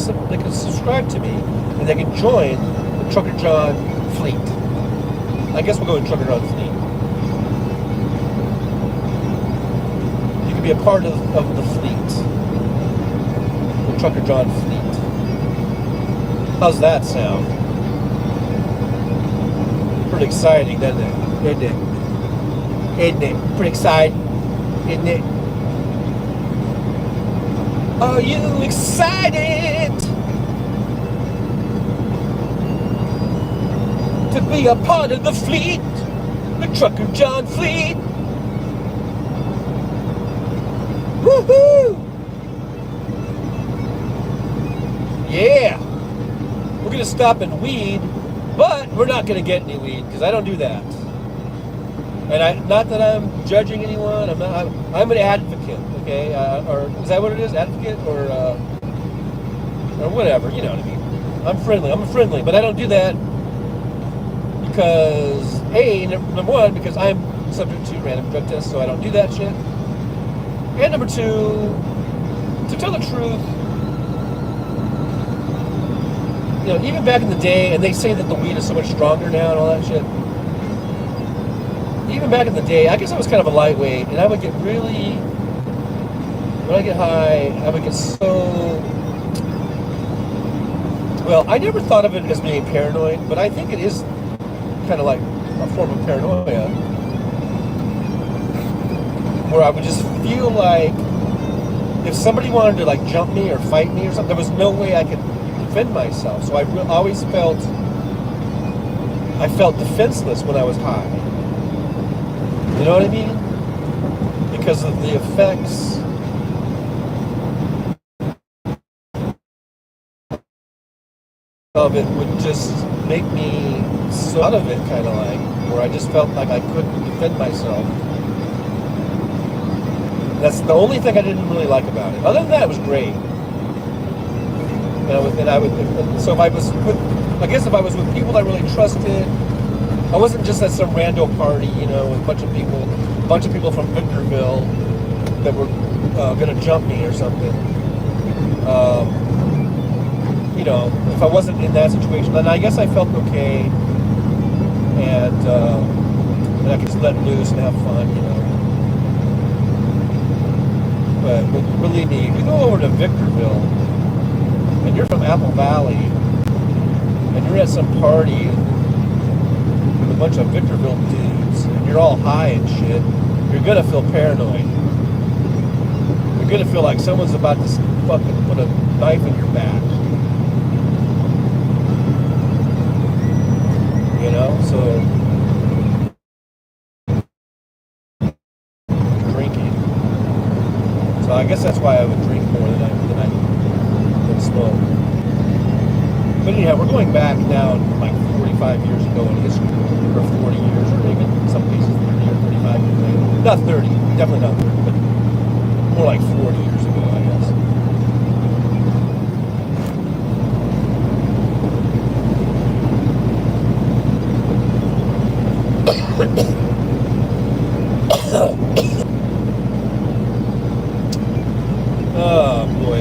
subscribe to me, and they can join the Trucker John fleet. I guess we'll go with Trucker John fleet. You can be a part of the fleet, the Trucker John fleet. How's that sound? Pretty exciting, doesn't it? Isn't it? Isn't it? Pretty exciting, isn't it? Are you excited to be a part of the fleet, the Trucker John fleet? Woohoo! Yeah! We're gonna stop and weed, but we're not gonna get any weed because I don't do that. And not that I'm judging anyone. I'm an advocate. Okay, or is that what it is? Advocate or whatever. You know what I mean? I'm friendly, but I don't do that because number one, because I'm subject to random drug tests, so I don't do that shit. And number two, to tell the truth, even back in the day, and they say that the weed is so much stronger now and all that shit. even back in the day, I guess I was kind of a lightweight, and I would get really, when I get high, I would get so, well, I never thought of it as being paranoid, but I think it is kind of like a form of paranoia, where I would just feel like if somebody wanted to like jump me or fight me or something, there was no way I could defend myself. So I always felt defenseless when I was high. You know what I mean? Because of the effects of it would just make me so out of it, kind of like, where I just felt like I couldn't defend myself. That's the only thing I didn't really like about it. Other than that, it was great. So if I was with, I guess if I was with people I really trusted, I wasn't just at some rando party, you know, with a bunch of people from Victorville that were gonna jump me or something. You know, if I wasn't in that situation, then I guess I felt okay, and I could just let loose and have fun, you know. But believe me, if you go over to Victorville, and you're from Apple Valley, and you're at some party with a bunch of Victorville dudes, and you're all high and shit, you're gonna feel paranoid. You're gonna feel like someone's about to fucking put a knife in your back. You know, so drinking. So I guess that's why I would drink more than I smoke. But anyhow, we're going back now like 45 years ago in history, or 40 years, or even in some cases 30 or 35 years later. Not 30, definitely not 30, but more like 40 years ago, I guess. Oh boy.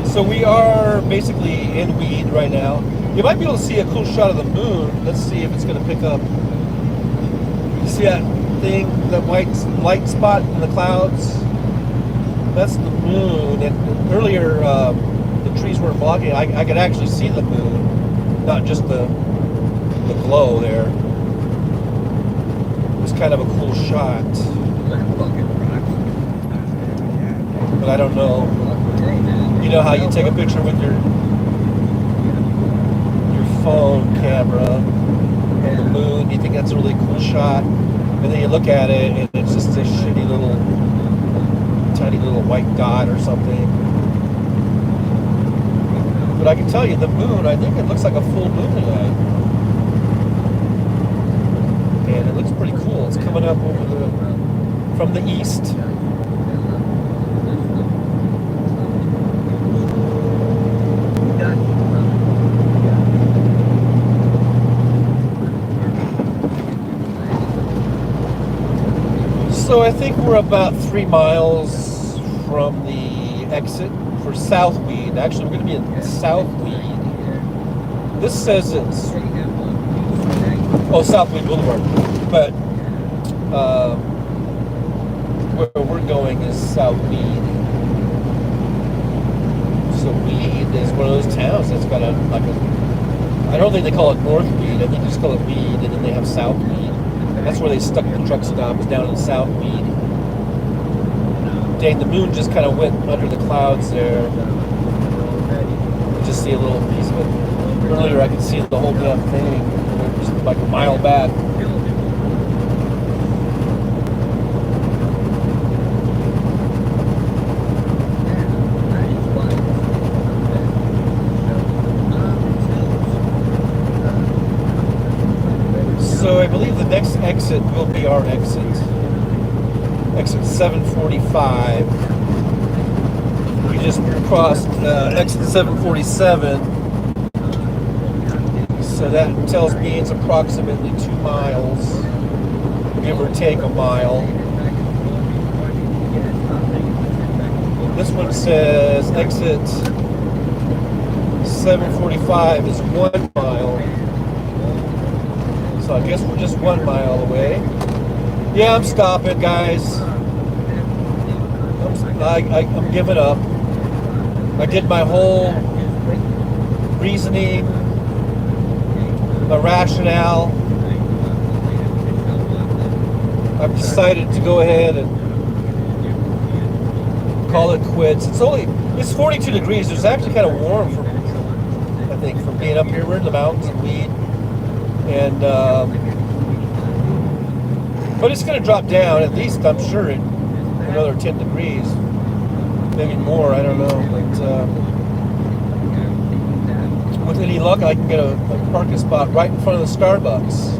So we are basically in weed right now. You might be able to see a cool shot of the moon. Let's see if it's going to pick up. You see that thing, that white light spot in the clouds? That's the moon. And earlier, the trees weren't blocking. I could actually see the moon, not just the glow there. It was kind of a cool shot. But I don't know. You know how you take a picture with your phone camera of the moon, you think that's a really cool shot, and then you look at it and it's just this shitty little, tiny little white dot or something. But I can tell you, the moon, I think it looks like a full moon tonight. And it looks pretty cool. It's coming up from the east. So I think we're about 3 miles from the exit for Southweed. Actually, we're going to be in Southweed. This says it's Southweed Boulevard, but where we're going is Southweed. So Weed is one of those towns that's got I don't think they call it Northweed. I think they just call it Weed, and then they have Southweed. That's where they stuck the truck stop, was down in Southweed. Dang, the moon just kind of went under the clouds there. You just see a little piece of it. Earlier I could see the whole damn thing, just like a mile back. So I believe the next exit will be our exit. Exit 745. We just crossed exit 747. So that tells me it's approximately 2 miles, give or take a mile. This one says exit 745 is 1 mile. So I guess we're just 1 mile away. Yeah, I'm stopping, guys. I'm giving up. I did my whole reasoning, my rationale. I've decided to go ahead and call it quits. It's 42 degrees. It's actually kind of warm I think, from being up here. We're in the mountains and weed. And, but it's going to drop down, at least I'm sure, another 10 degrees. Maybe more, I don't know. But with any luck, I can get a parking spot right in front of the Starbucks.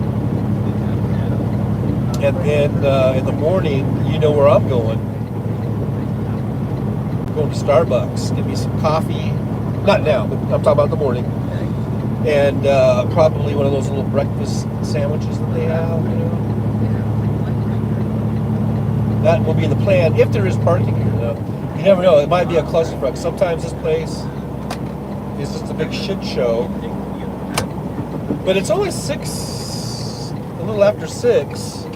And then in the morning, you know where I'm going. I'm going to Starbucks, get me some coffee. Not now, but I'm talking about in the morning. And probably one of those little breakfast sandwiches that they have, you know. That will be the plan, if there is parking here, though. You never know, it might be a clusterfuck. Sometimes this place is just a big shit show. But it's only 6, a little after 6.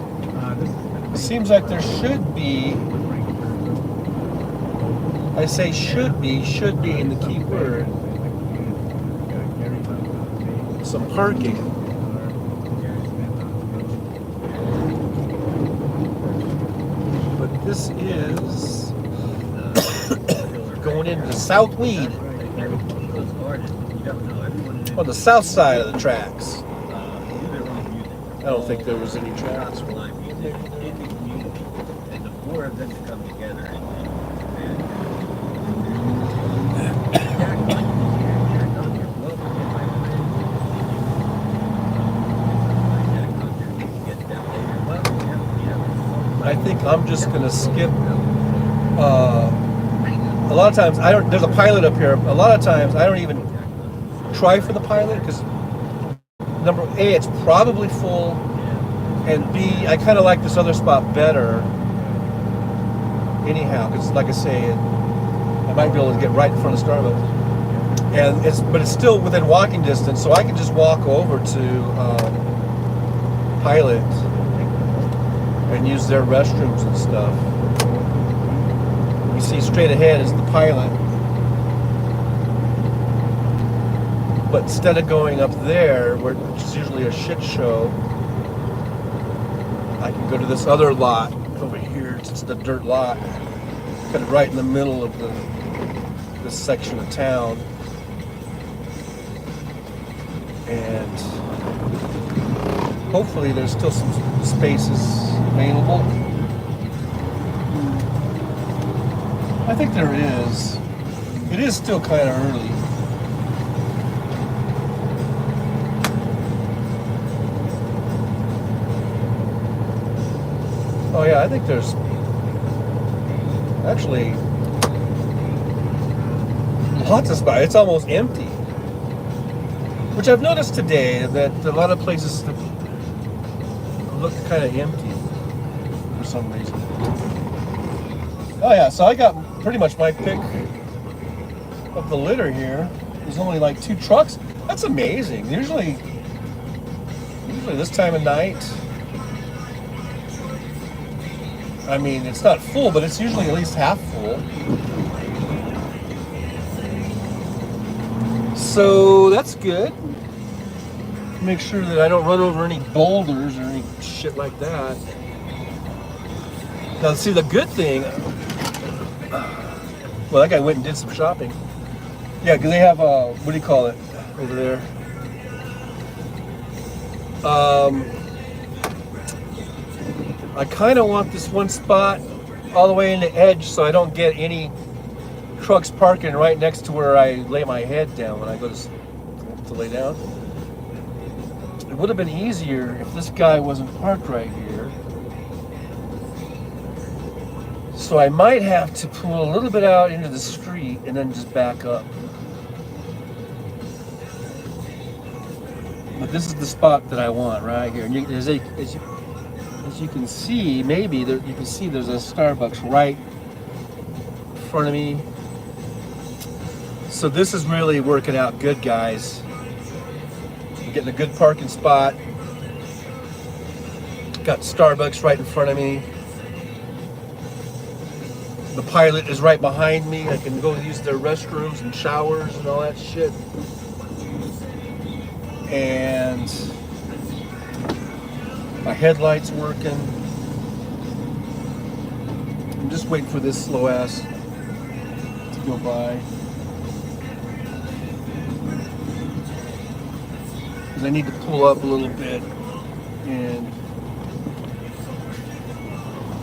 It seems like there should be, I say should be in the key word, some parking. But this is going into South Weed, on the south side of the tracks. I don't think there was any tracks. And the 4 of them to come together I think I'm just gonna skip. A lot of times there's a pilot up here. A lot of times I don't even try for the pilot because number A, it's probably full, and B, I kind of like this other spot better. Anyhow, because like I say, I might be able to get right in front of Starbucks, but it's still within walking distance, so I can just walk over to Pilot and use their restrooms and stuff. You see straight ahead is the Pilot. But instead of going up there, which is usually a shit show, I can go to this other lot over here. It's the dirt lot, kind of right in the middle of this section of town. And hopefully there's still some spaces available. I think there is. It is still kind of early. Oh yeah, I think there's actually lots of spots. It's almost empty. Which I've noticed today, that a lot of places look kind of empty for some reason. Oh yeah, so I got pretty much my pick of the litter here. There's only like 2 trucks. That's amazing. Usually this time of night, I mean, it's not full, but it's usually at least half full. So that's good. Make sure that I don't run over any boulders or any shit like that. Now, see, the good thing, well, that guy went and did some shopping. Yeah, because they have, what do you call it over there? I kind of want this one spot all the way in the edge so I don't get any trucks parking right next to where I lay my head down when I go to lay down. It would have been easier if this guy wasn't parked right here. So I might have to pull a little bit out into the street and then just back up. But this is the spot that I want right here. And as you can see, maybe you can see there's a Starbucks right in front of me. So this is really working out good, guys. I'm getting a good parking spot. Got Starbucks right in front of me. The pilot is right behind me. I can go use their restrooms and showers and all that shit. And my headlight's working. I'm just waiting for this slow ass to go by. Because I need to pull up a little bit. And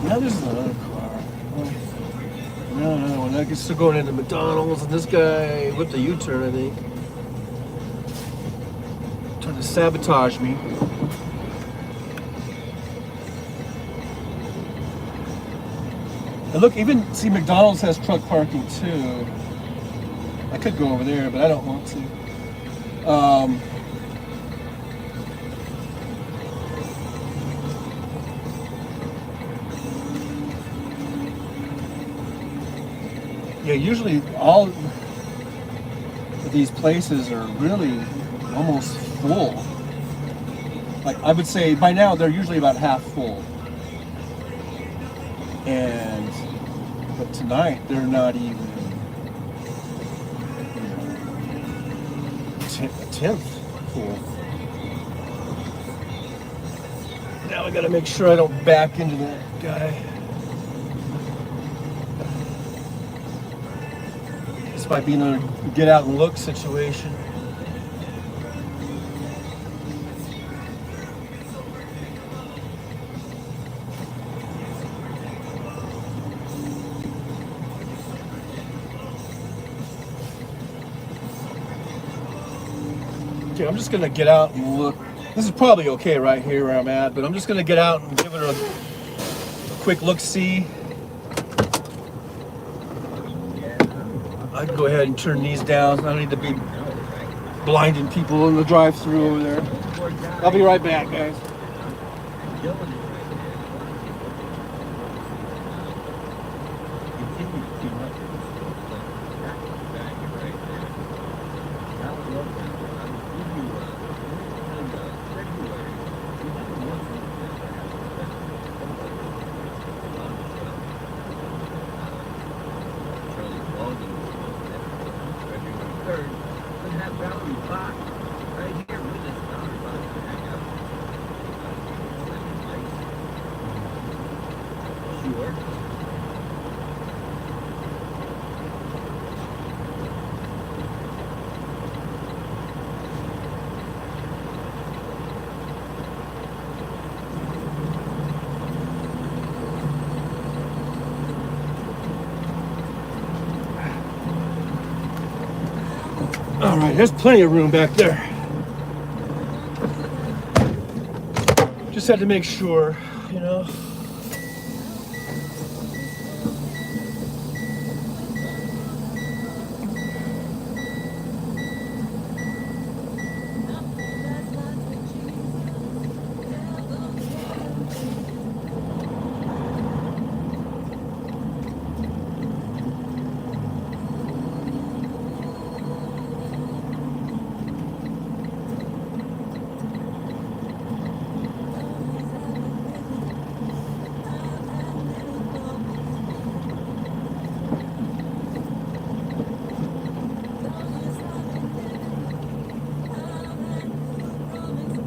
now there's another car. No, another one. I guess still going into McDonald's, and this guy whipped a U-turn, I think. Trying to sabotage me. And look, even, see, McDonald's has truck parking too. I could go over there, but I don't want to. Yeah, usually all of these places are really almost full. Like, I would say by now they're usually about half full. But tonight they're not even a tenth full. Now I gotta make sure I don't back into that guy. This might be another get out and look situation. Okay, I'm just gonna get out and look. This is probably okay right here where I'm at, but I'm just gonna get out and give it a quick look-see. I can go ahead and turn these down. I don't need to be blinding people in the drive-thru over there. I'll be right back, guys. All right, there's plenty of room back there. Just had to make sure, you know.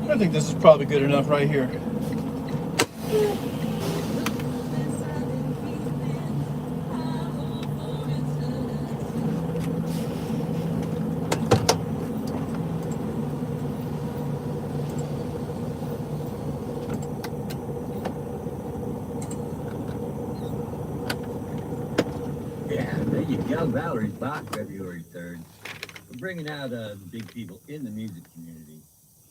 I think this is probably good enough right here. Yeah, there you go. Valerie's back February 3rd. We're bringing out big people in the music community.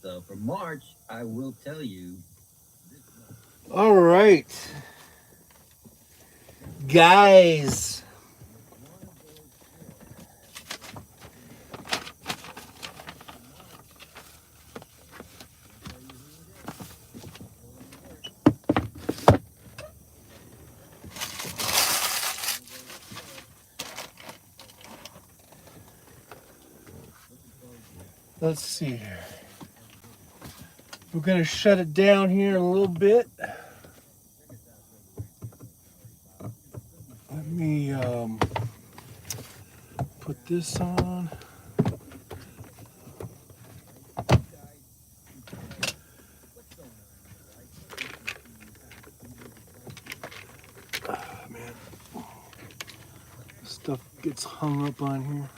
So for March, I will tell you. All right, guys. Let's see here. We're gonna shut it down here in a little bit. this on. Ah, man. Stuff gets hung up on here.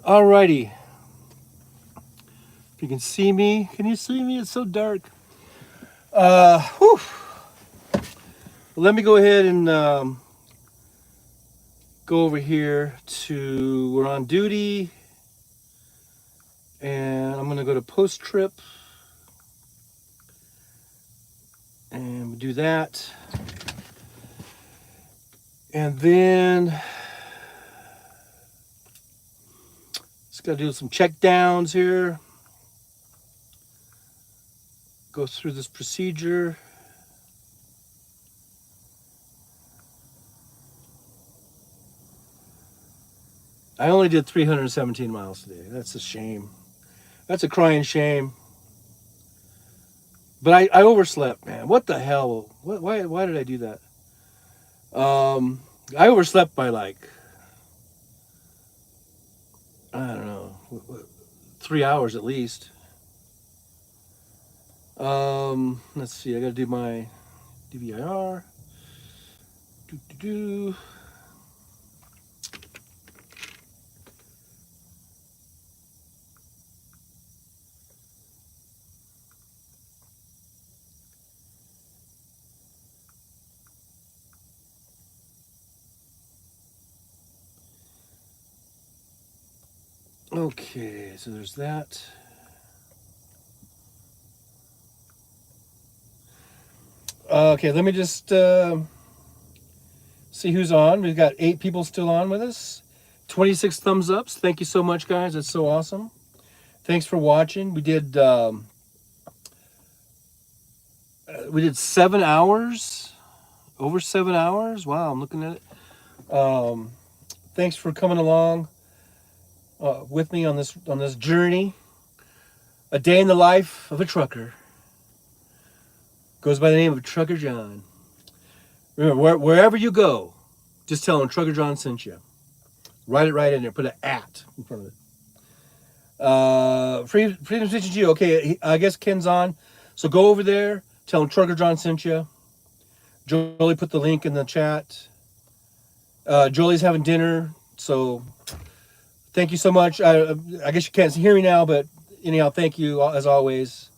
Alrighty. If you can see me, can you see me? It's so dark. Whew. Let me go ahead and go over here to, we're on duty, and I'm gonna go to post trip, and do that, and then just gotta do some check downs here, go through this procedure. I only did 317 miles today. That's a shame. That's a crying shame. But I overslept, man. What the hell? Why did I do that? I overslept by like, I don't know, 3 hours at least. Let's see. I gotta do my DVIR. Do. Okay, so there's that. Okay, let me just see who's on. We've got 8 people still on with us. 26 thumbs ups. Thank you so much, guys. That's so awesome. Thanks for watching. We did 7 hours, over 7 hours. Wow, I'm looking at it. Thanks for coming along with me on this journey. A day in the life of a trucker. Goes by the name of Trucker John. Remember, wherever you go, just tell them Trucker John sent you. Write it right in there. Put an @ in front of it. Freedom Station G. Okay, I guess Ken's on. So go over there. Tell him Trucker John sent you. Jolie put the link in the chat. Jolie's having dinner. So thank you so much. I guess you can't hear me now, but anyhow, thank you as always.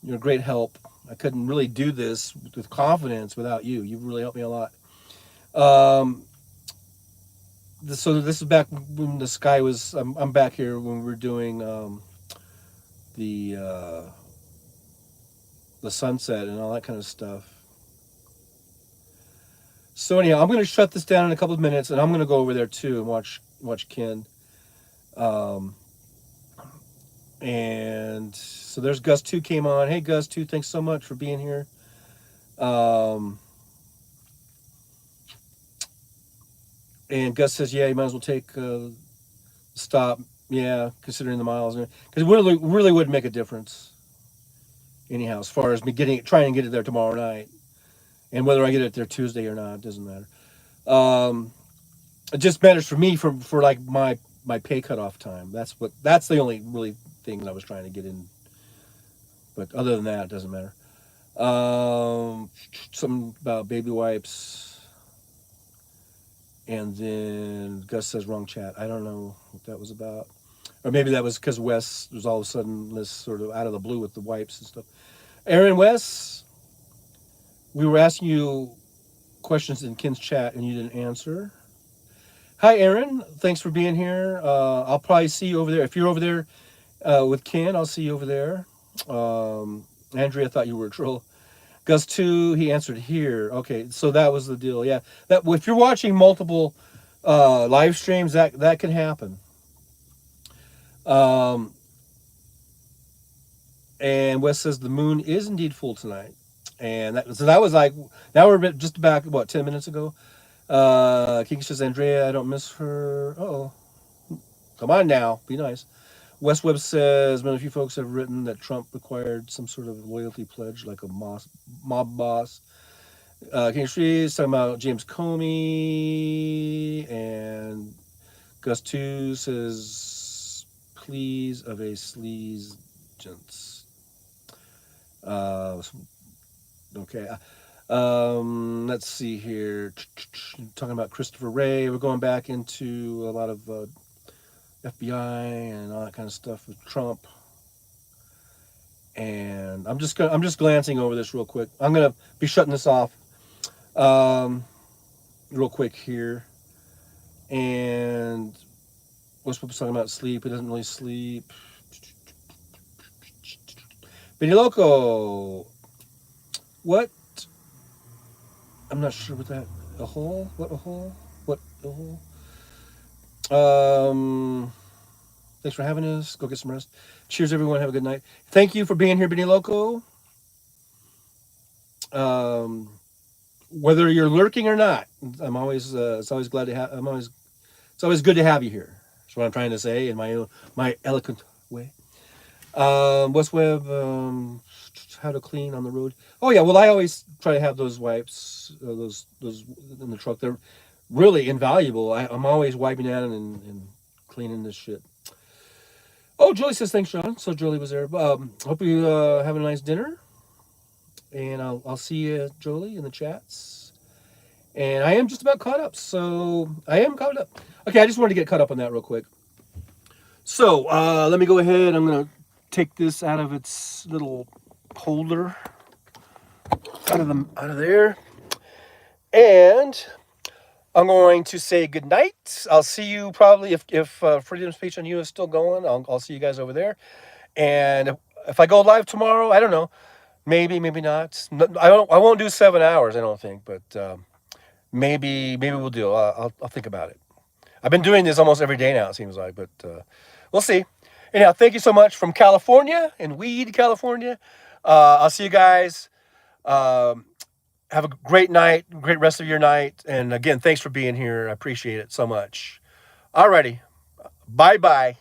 You're a great help. I couldn't really do this with confidence without you. You've really helped me a lot. So this is back when the sky was. I'm back here when we were doing the sunset and all that kind of stuff. So anyhow, I'm going to shut this down in a couple of minutes, and I'm going to go over there too and watch Ken. And so there's Gus 2 came on. Hey Gus 2, thanks so much for being here. And Gus says, yeah, you might as well take stop. Yeah, considering the miles, because it really would make a difference. Anyhow, as far as me trying to get it there tomorrow night, and whether I get it there Tuesday or not, doesn't matter. It just matters for me for like my pay cutoff time. That's the only really thing that I was trying to get in. But other than that, it doesn't matter. Something about baby wipes. And then Gus says wrong chat. I don't know what that was about. Or maybe that was because Wes was all of a sudden this sort of out of the blue with the wipes and stuff. Aaron, Wes, we were asking you questions in Ken's chat and you didn't answer. Hi, Aaron. Thanks for being here. I'll probably see you over there. If you're over there with Ken, I'll see you over there. Andrea thought you were a troll. Gus 2, he answered here. Okay, so that was the deal. Yeah, that if you're watching multiple live streams, that can happen. Um, and Wes says the moon is indeed full tonight. And that was like, now we're just back, what, 10 minutes ago? King says, Andrea, I don't miss her. Uh-oh. Come on now. Be nice. Wes Webb says, "Man, a few folks have written that Trump required some sort of loyalty pledge, like a mob boss." King Street is talking about James Comey, and Gus 2 says, "Please of a sleaze, gents." Okay. Let's see here. Talking about Christopher Wray. We're going back into a lot of FBI and all that kind of stuff with Trump. And I'm just glancing over this real quick. I'm gonna be shutting this off real quick here. And what's talking about sleep? He doesn't really sleep. Benny Loco. What? I'm not sure what that. A hole? What a hole? What a hole? Thanks for having us. Go get some rest. Cheers, everyone. Have a good night. Thank you for being here, Benny Loco. Whether you're lurking or not, I'm always. It's always glad to have. It's always good to have you here. That's what I'm trying to say in my eloquent way. West Web. How to clean on the road. Oh yeah. Well, I always try to have those wipes. Those in the truck. They're really invaluable. I'm always wiping at it and cleaning this shit. Oh, Julie says thanks, Sean. So Julie was there. Hope you have a nice dinner, and I'll see you, Jolie, in the chats. And I am just about caught up, so I am caught up. Okay, I just wanted to get caught up on that real quick. So let me go ahead. I'm gonna take this out of its little holder, out of there, and I'm going to say good night. I'll see you probably if Freedom Speech on You is still going. I'll see you guys over there. And if I go live tomorrow, I don't know. Maybe not. I won't do 7 hours. I don't think, but maybe we'll do. I'll think about it. I've been doing this almost every day now. It seems like, but we'll see. Anyhow, thank you so much from California, in Weed, California. I'll see you guys. Have a great night, great rest of your night. And again, thanks for being here. I appreciate it so much. Alrighty. Bye-bye.